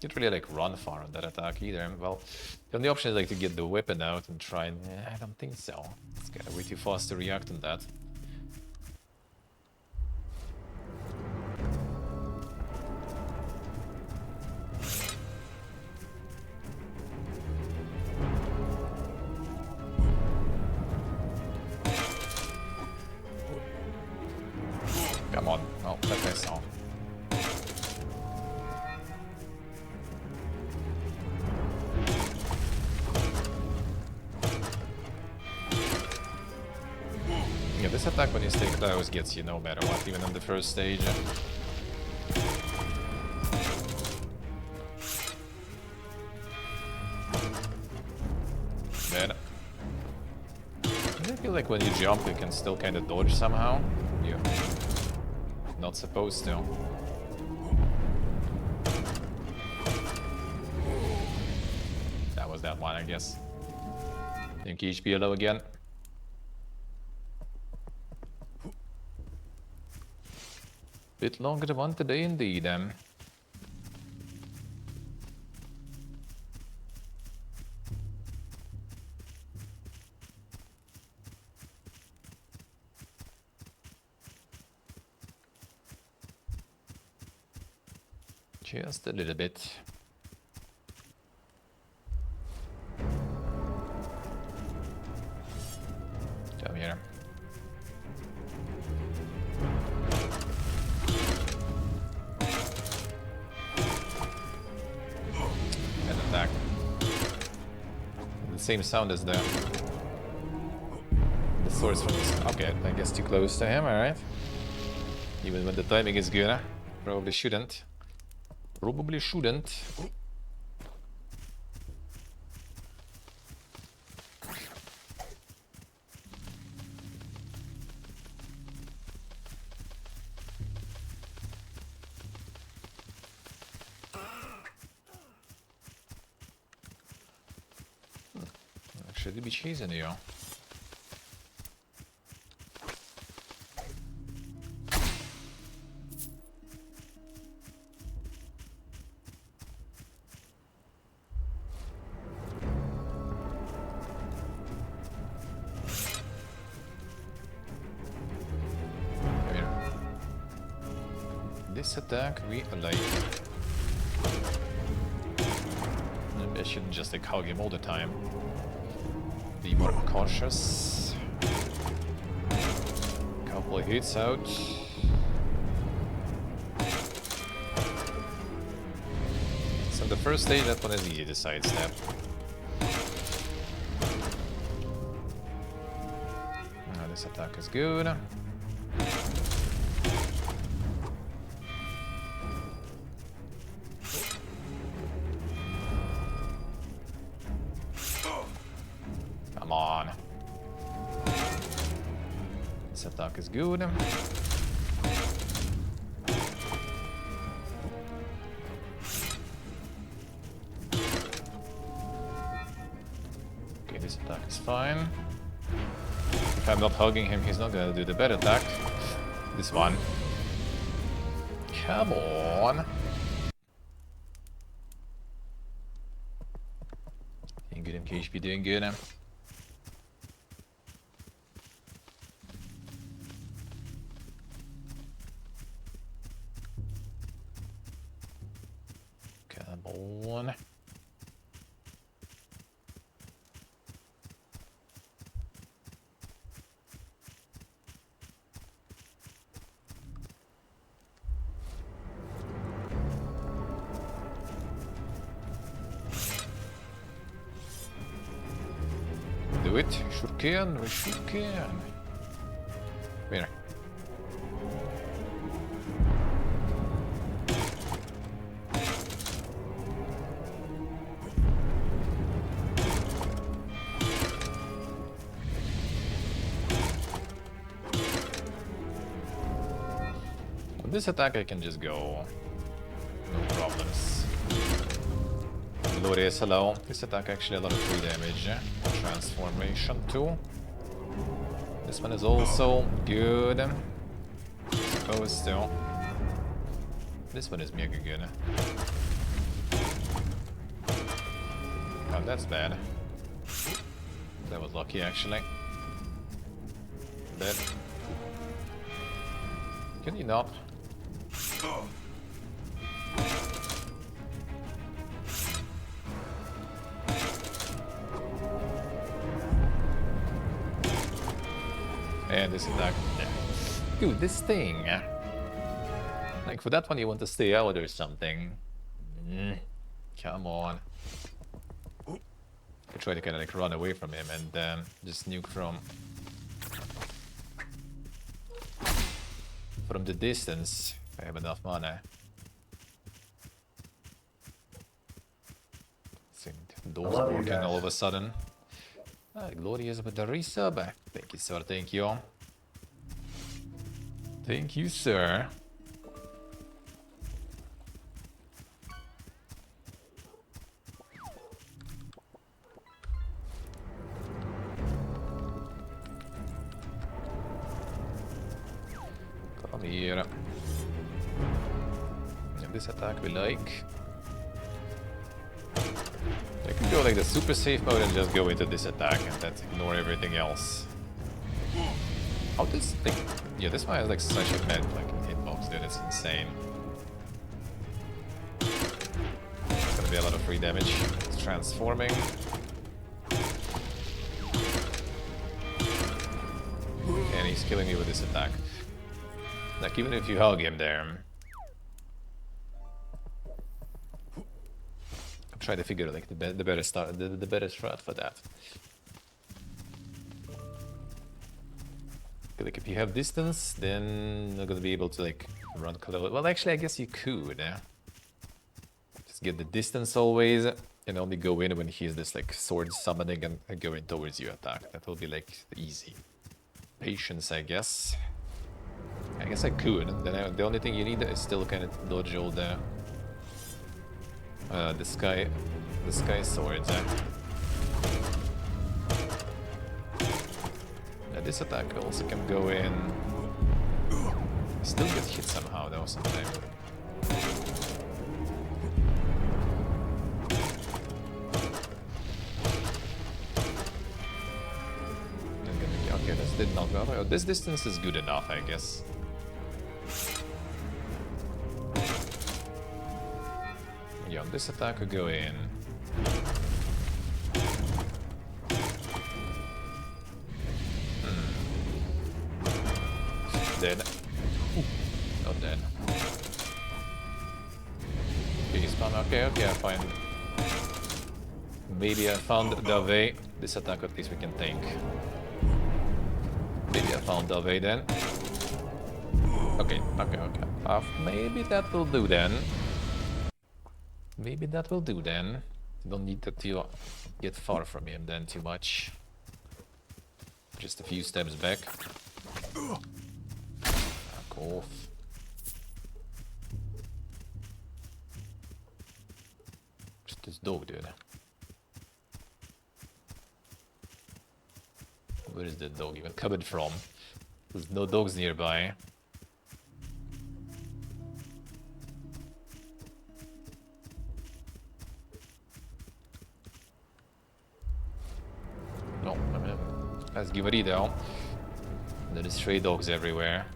Can't really like run far on that attack either. Well, the only option is like to get the weapon out and try and... I don't think so. It's kind of way too fast to react on that. Come on. Oh, that I saw. Yeah, this attack when you stay close gets you no matter what, even in the first stage. Man. I feel like when you jump you can still kind of dodge somehow. You're not supposed to. That was that one, I guess. Think HP low again. Bit longer one today indeed. Just a little bit. Come here. Attack. The same sound as the source from this. Okay, I guess too close to him, alright. Even when the timing is good, probably shouldn't. Probably shouldn't. Should be chasing you. This attack we like. Maybe I shouldn't just like hug him all the time. Be more cautious. Couple of hits out. So the first stage, that one is easy to sidestep. This attack is good. Come on. This attack is good. Okay, this attack is fine. If I'm not hugging him, he's not gonna do the bad attack. This one. Come on. Doing good, MKHP doing good. Come on. it. We sure can. We sure can. Here. With this attack I can just go. No problems. Glorious, hello. This attack actually a lot of free damage. Transformation too. This one is also good. Supposed to. This one is mega good. Oh, that's bad. That was lucky actually. Dead. Can you not? And this attack. Dude, this thing. Like for that one you want to stay out or something. Come on. I try to kind of like run away from him and just nuke from the distance. If I have enough mana. Think those working all of a sudden. Glorious with the resub. Thank you, sir. Thank you. Thank you, sir. Come here. And this attack we like. I can go like the super safe mode and just go into this attack and then ignore everything else. How this thing... Yeah, this one has like such a bad fucking hitbox, dude, it's insane. It's gonna be a lot of free damage. It's transforming. And he's killing me with this attack. Like even if you hug him there... Try to figure like the better strat for that. Like if you have distance, then you're gonna be able to like run close. Well, actually, I guess you could. Just get the distance always, and only go in when he's this like sword summoning and going towards you attack. That will be like easy. Patience, I guess. I guess I could. Then the only thing you need is still kind of dodge all the sky swords. Yeah, this attack also can go in. Still get hit somehow though sometimes. Okay, this did not go. Oh, this distance is good enough, I guess. Yeah, this attack could go in. Dead. Ooh, not dead. Big spawn. Okay, I find. Maybe I found the way. This attack at least we can tank. Maybe I found the way then. Okay. Maybe that will do then. Maybe that will do then. Don't need to get far from him then too much. Just a few steps back. Back off. Just this dog, dude. Where is the dog even coming from? There's no dogs nearby. No, I mean, let's give it a though. There is stray dogs everywhere.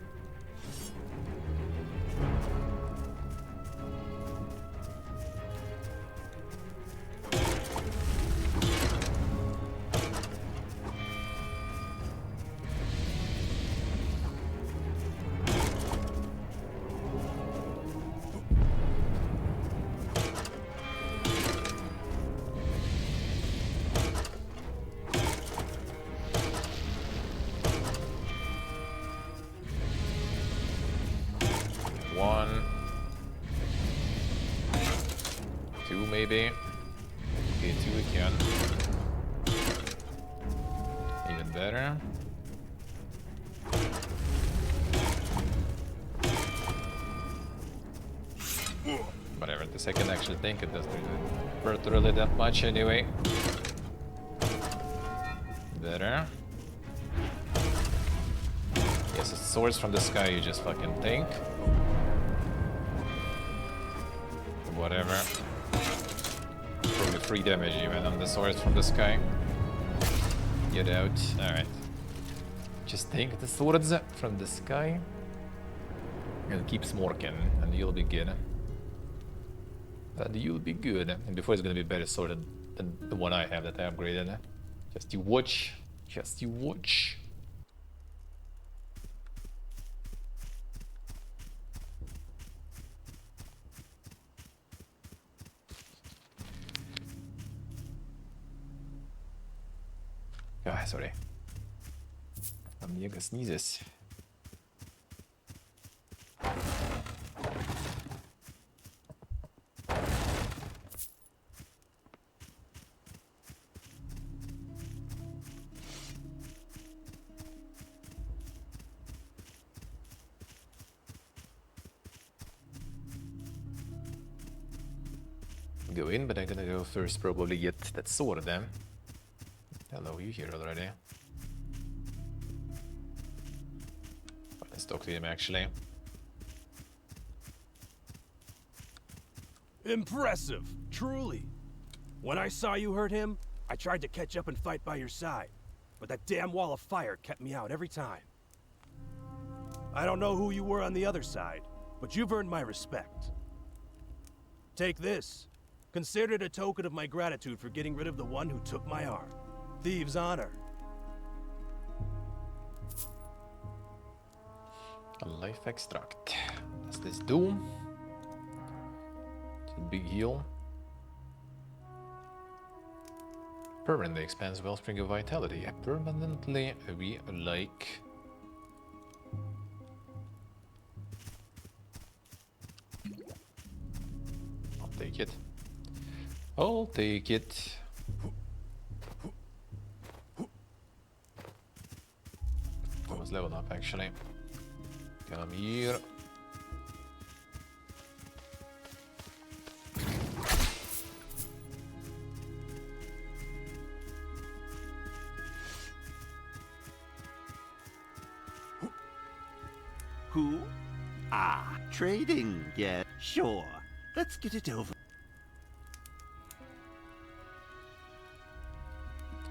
2 maybe. Okay, 2 again. Even better. Whatever, the second actually think it doesn't hurt really that much anyway. Better. Yes, it's swords from the sky, you just fucking think. Whatever. Probably 3 damage even on the swords from the sky. Get out. Alright. Just take the swords from the sky and keep smoking, and you'll be good. And you'll be good. And before it's gonna be better sword than the one I have that I upgraded. Just you watch. Just you watch. Ah, sorry. Mam mega sneezes. Go in, but I'm gonna go first probably get that sword then. Hello, you here already? Let's talk to him actually. Impressive, truly. When I saw you hurt him, I tried to catch up and fight by your side, but that damn wall of fire kept me out every time. I don't know who you were on the other side, but you've earned my respect. Take this. Consider it a token of my gratitude for getting rid of the one who took my arm. Thieves' honor. A life extract. What's this do? It's a big heal. Permanently expands Wellspring of Vitality. Permanently we like. I'll take it. I'll take it. I was level up actually. Come here. Who? Ah, trading. Yeah, sure. Let's get it over.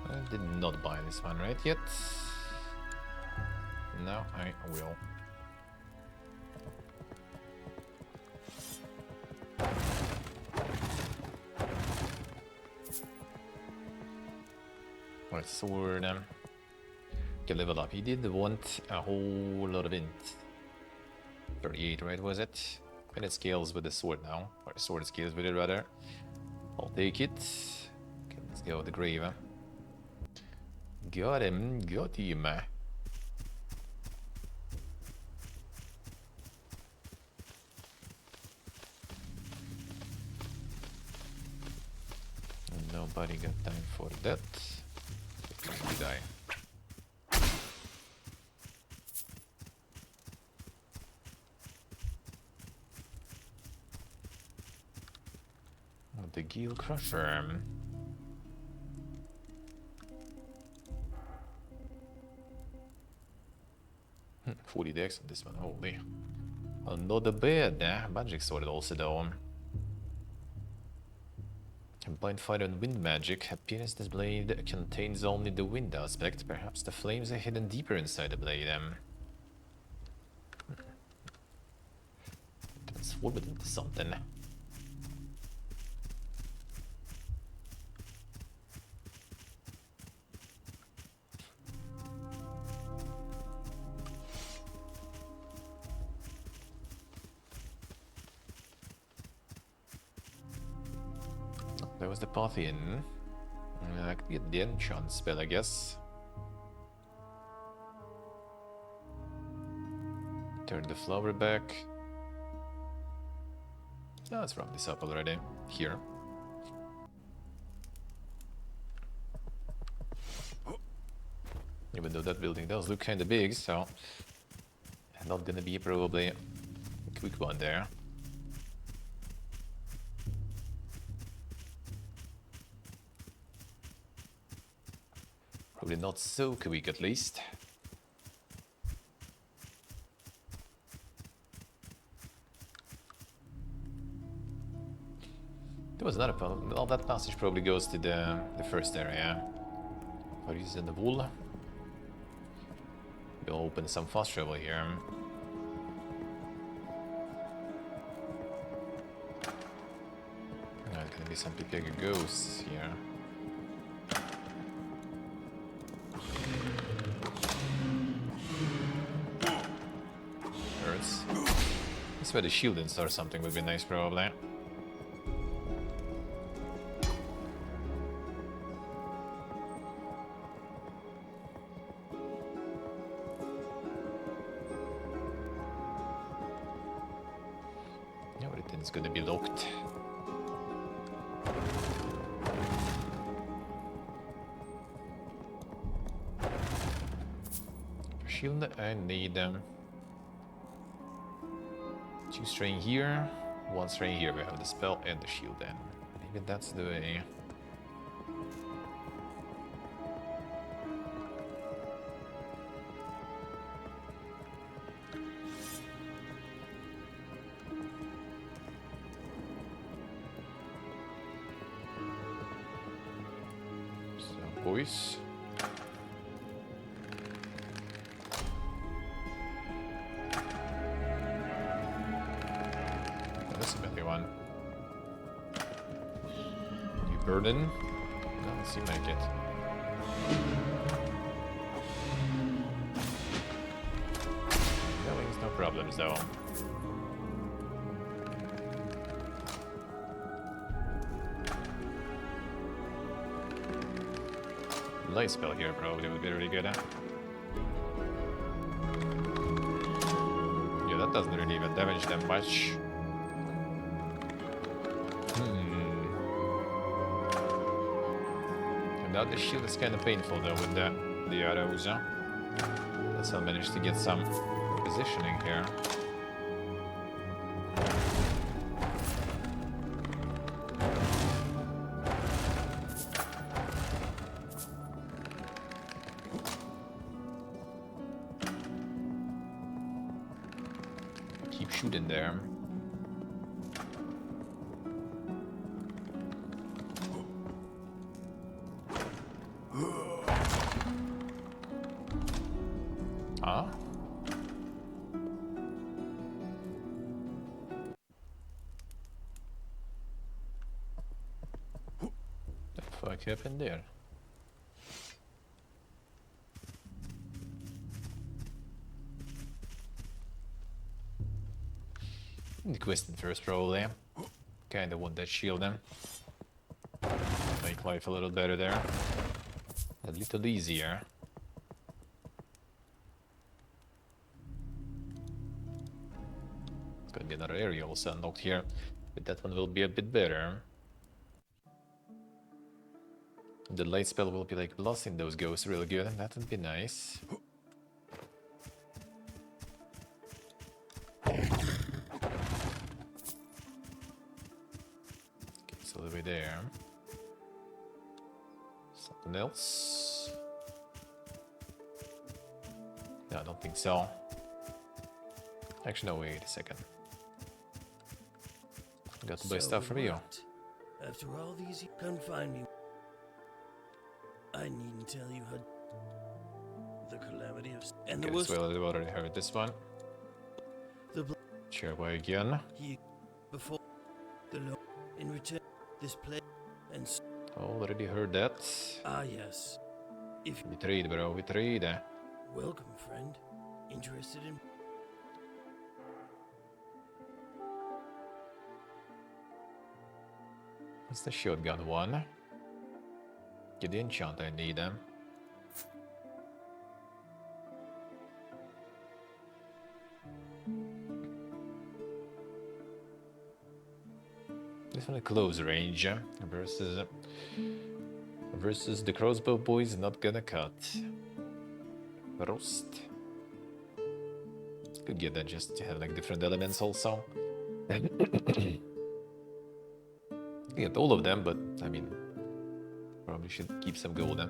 I did not buy this one right yet. Now I will. Right, sword. Can level up. He did want a whole lot of int. 38, right, was it? And it scales with the sword now. Or the sword scales with it, rather. I'll take it. Okay, let's go with the grave. Got him, got him. Nobody got time for that. We die. The Geel Crusher. 40 dex on this one, holy. Another bad, magic sword also though. Combined fire and wind magic. Happiness this blade contains only the wind aspect. Perhaps the flames are hidden deeper inside the blade. Transform it into something. That was the path in. I could get the enchant spell, I guess. Turn the flower back. Let's wrap this up already. Here. Even though that building does look kinda big, so... Not gonna be probably a quick one there. Probably not so quick at least. There was another one. Well, that passage probably goes to the first area. Or is it the wall? We'll open some fast travel here. There's gonna be some bigger ghosts here. Hurts. This where the shield install or something would be nice, probably. Everything's gonna be locked. Shield, I need 2 strain here, 1 strain here. We have the spell and the shield then. Maybe that's the way. So, boys. Burden? Doesn't seem like it. No problems though. Light spell here probably would be really good, huh? Yeah, that doesn't really even damage them much. Now the shield is kind of painful though with the arrows. That's how I managed to get some positioning here. Keep shooting there. What happened there? The question first, probably. Kinda want that shield then. Make life a little better there. A little easier. It's gonna be another area also unlocked here, but that one will be a bit better. The light spell will be like blasting those ghosts really good, and that would be nice. Okay, it's all the way there. Something else? No, I don't think so. Actually, no, wait a second. Got to buy stuff from you. After all these, you couldn't find me. I needn't tell you how the calamity of and Okay, so we already heard this one. Share by again. He before the law in return this place and already heard that. Ah yes. If we trade, bro, we trade. Welcome, friend. Interested in What's the shotgun one? Get the enchant I need them. This one a close range versus the crossbow boys not gonna cut. Frost. Could get that just to have like different elements also. Get all of them, but I mean, probably should keep some gold then.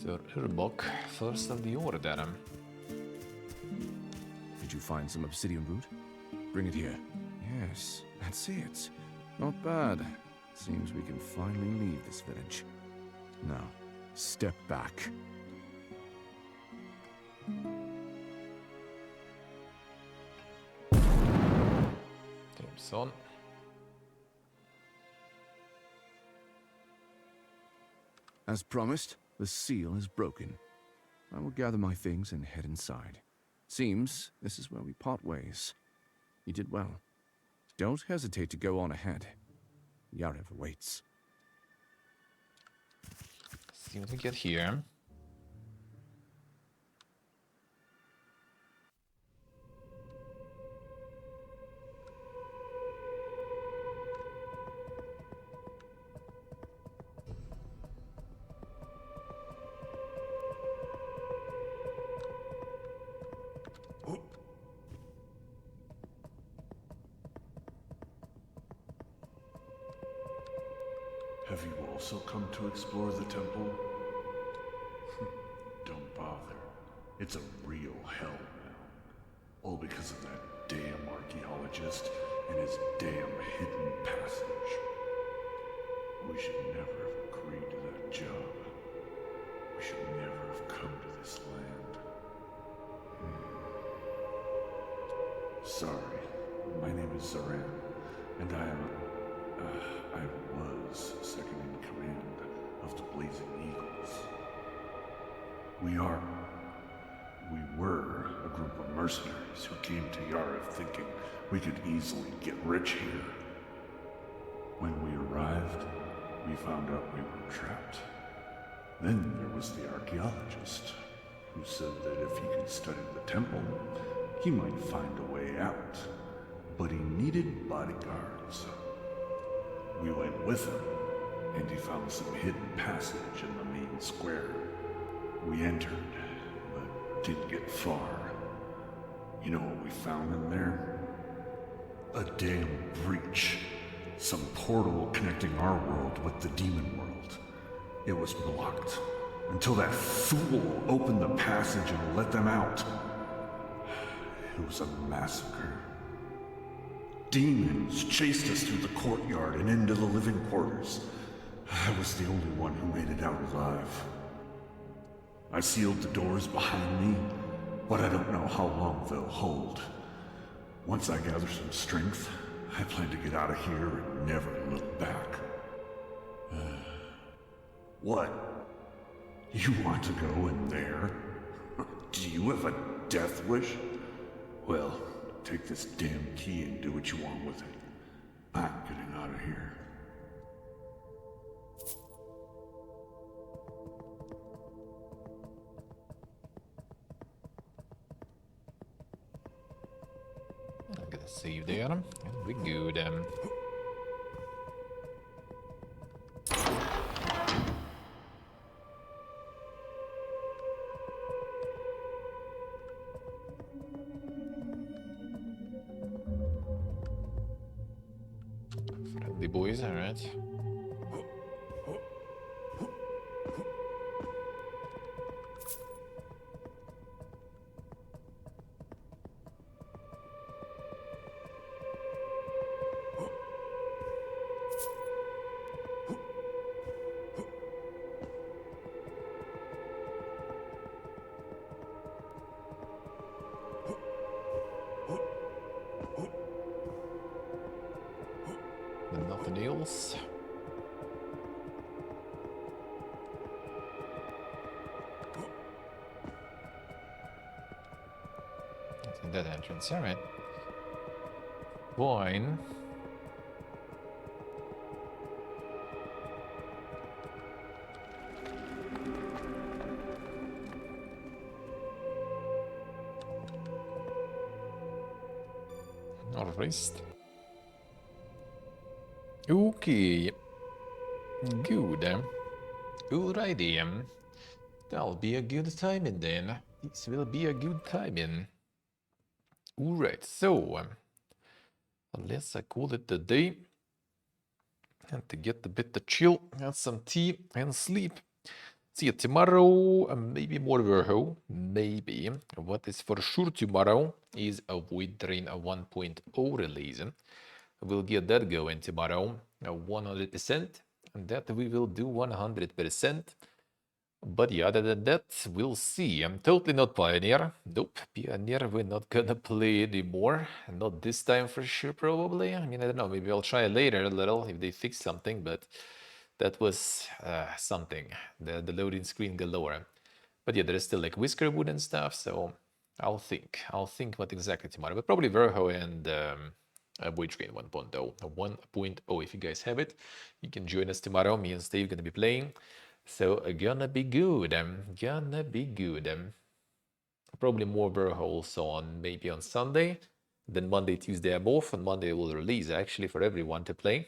Sir Urbok, first of the order. Did you find some obsidian root? Bring it here. Yes, that's it. Not bad. Seems we can finally leave this village. Now, step back. Timson. As promised, the seal is broken. I will gather my things and head inside. Seems this is where we part ways. You did well. Don't hesitate to go on ahead. Yarev awaits. See what we get here. Have you also come to explore the temple? Don't bother. It's a real hell now. All because of that damn archaeologist and his damn hidden passage. We should never have agreed to that job. We should never have come to this land. Sorry. My name is Zoran, and I was second in command of the Blazing Eagles. We were a group of mercenaries who came to Yarev thinking we could easily get rich here. When we arrived, we found out we were trapped. Then there was the archaeologist, who said that if he could study the temple, he might find a way out. But he needed bodyguards. We went with him, and he found some hidden passage in the main square. We entered, but didn't get far. You know what we found in there? A damn breach. Some portal connecting our world with the demon world. It was blocked, until that fool opened the passage and let them out. It was a massacre. Demons chased us through the courtyard and into the living quarters. I was the only one who made it out alive. I sealed the doors behind me, but I don't know how long they'll hold. Once I gather some strength, I plan to get out of here and never look back. What? You want to go in there? Do you have a death wish? Well, take this damn key and do what you want with it. I'm getting out of here. I'm gonna save there, and we good. Friendly boys, alright. else. That's in that entrance, alright. Fine. Alright. Okay. Good. Alrighty. That'll be a good timing then. This will be a good timing. Alright, so let's call it a day. And to get a bit of chill, have some tea and sleep. See you tomorrow, maybe more Verho, maybe. What is for sure tomorrow is a Void Drain 1.0 release. We'll get that going tomorrow, 100%, and that we will do 100%. But yeah, other than that, we'll see. I'm totally not Pioneer. Nope, Pioneer we're not gonna play anymore. Not this time for sure, probably. I mean, I don't know, maybe I'll try later a little if they fix something, but that was something. The loading screen galore. But yeah, there is still like Whiskerwood and stuff, so I'll think what exactly tomorrow. But probably Verho and Void Train 1.0. 1.0, if you guys have it. You can join us tomorrow. Me and Steve gonna be playing. So gonna be good. Gonna be good. Probably more Verho also on maybe on Sunday. Then Monday, Tuesday I'm off. On Monday we'll release actually for everyone to play.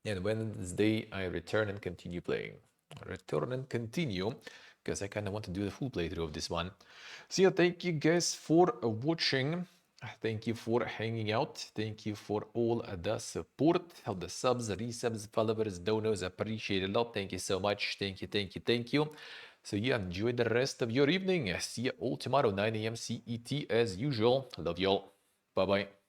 And Wednesday I return and continue playing. Return and continue, because I kind of want to do the full playthrough of this one. So yeah, thank you guys for watching. Thank you for hanging out. Thank you for all the support, all the subs, resubs, followers, donos. Appreciate it a lot. Thank you so much. Thank you, thank you, thank you. So yeah, enjoy the rest of your evening. See you all tomorrow, 9 a.m. CET as usual. Love y'all. Bye-bye.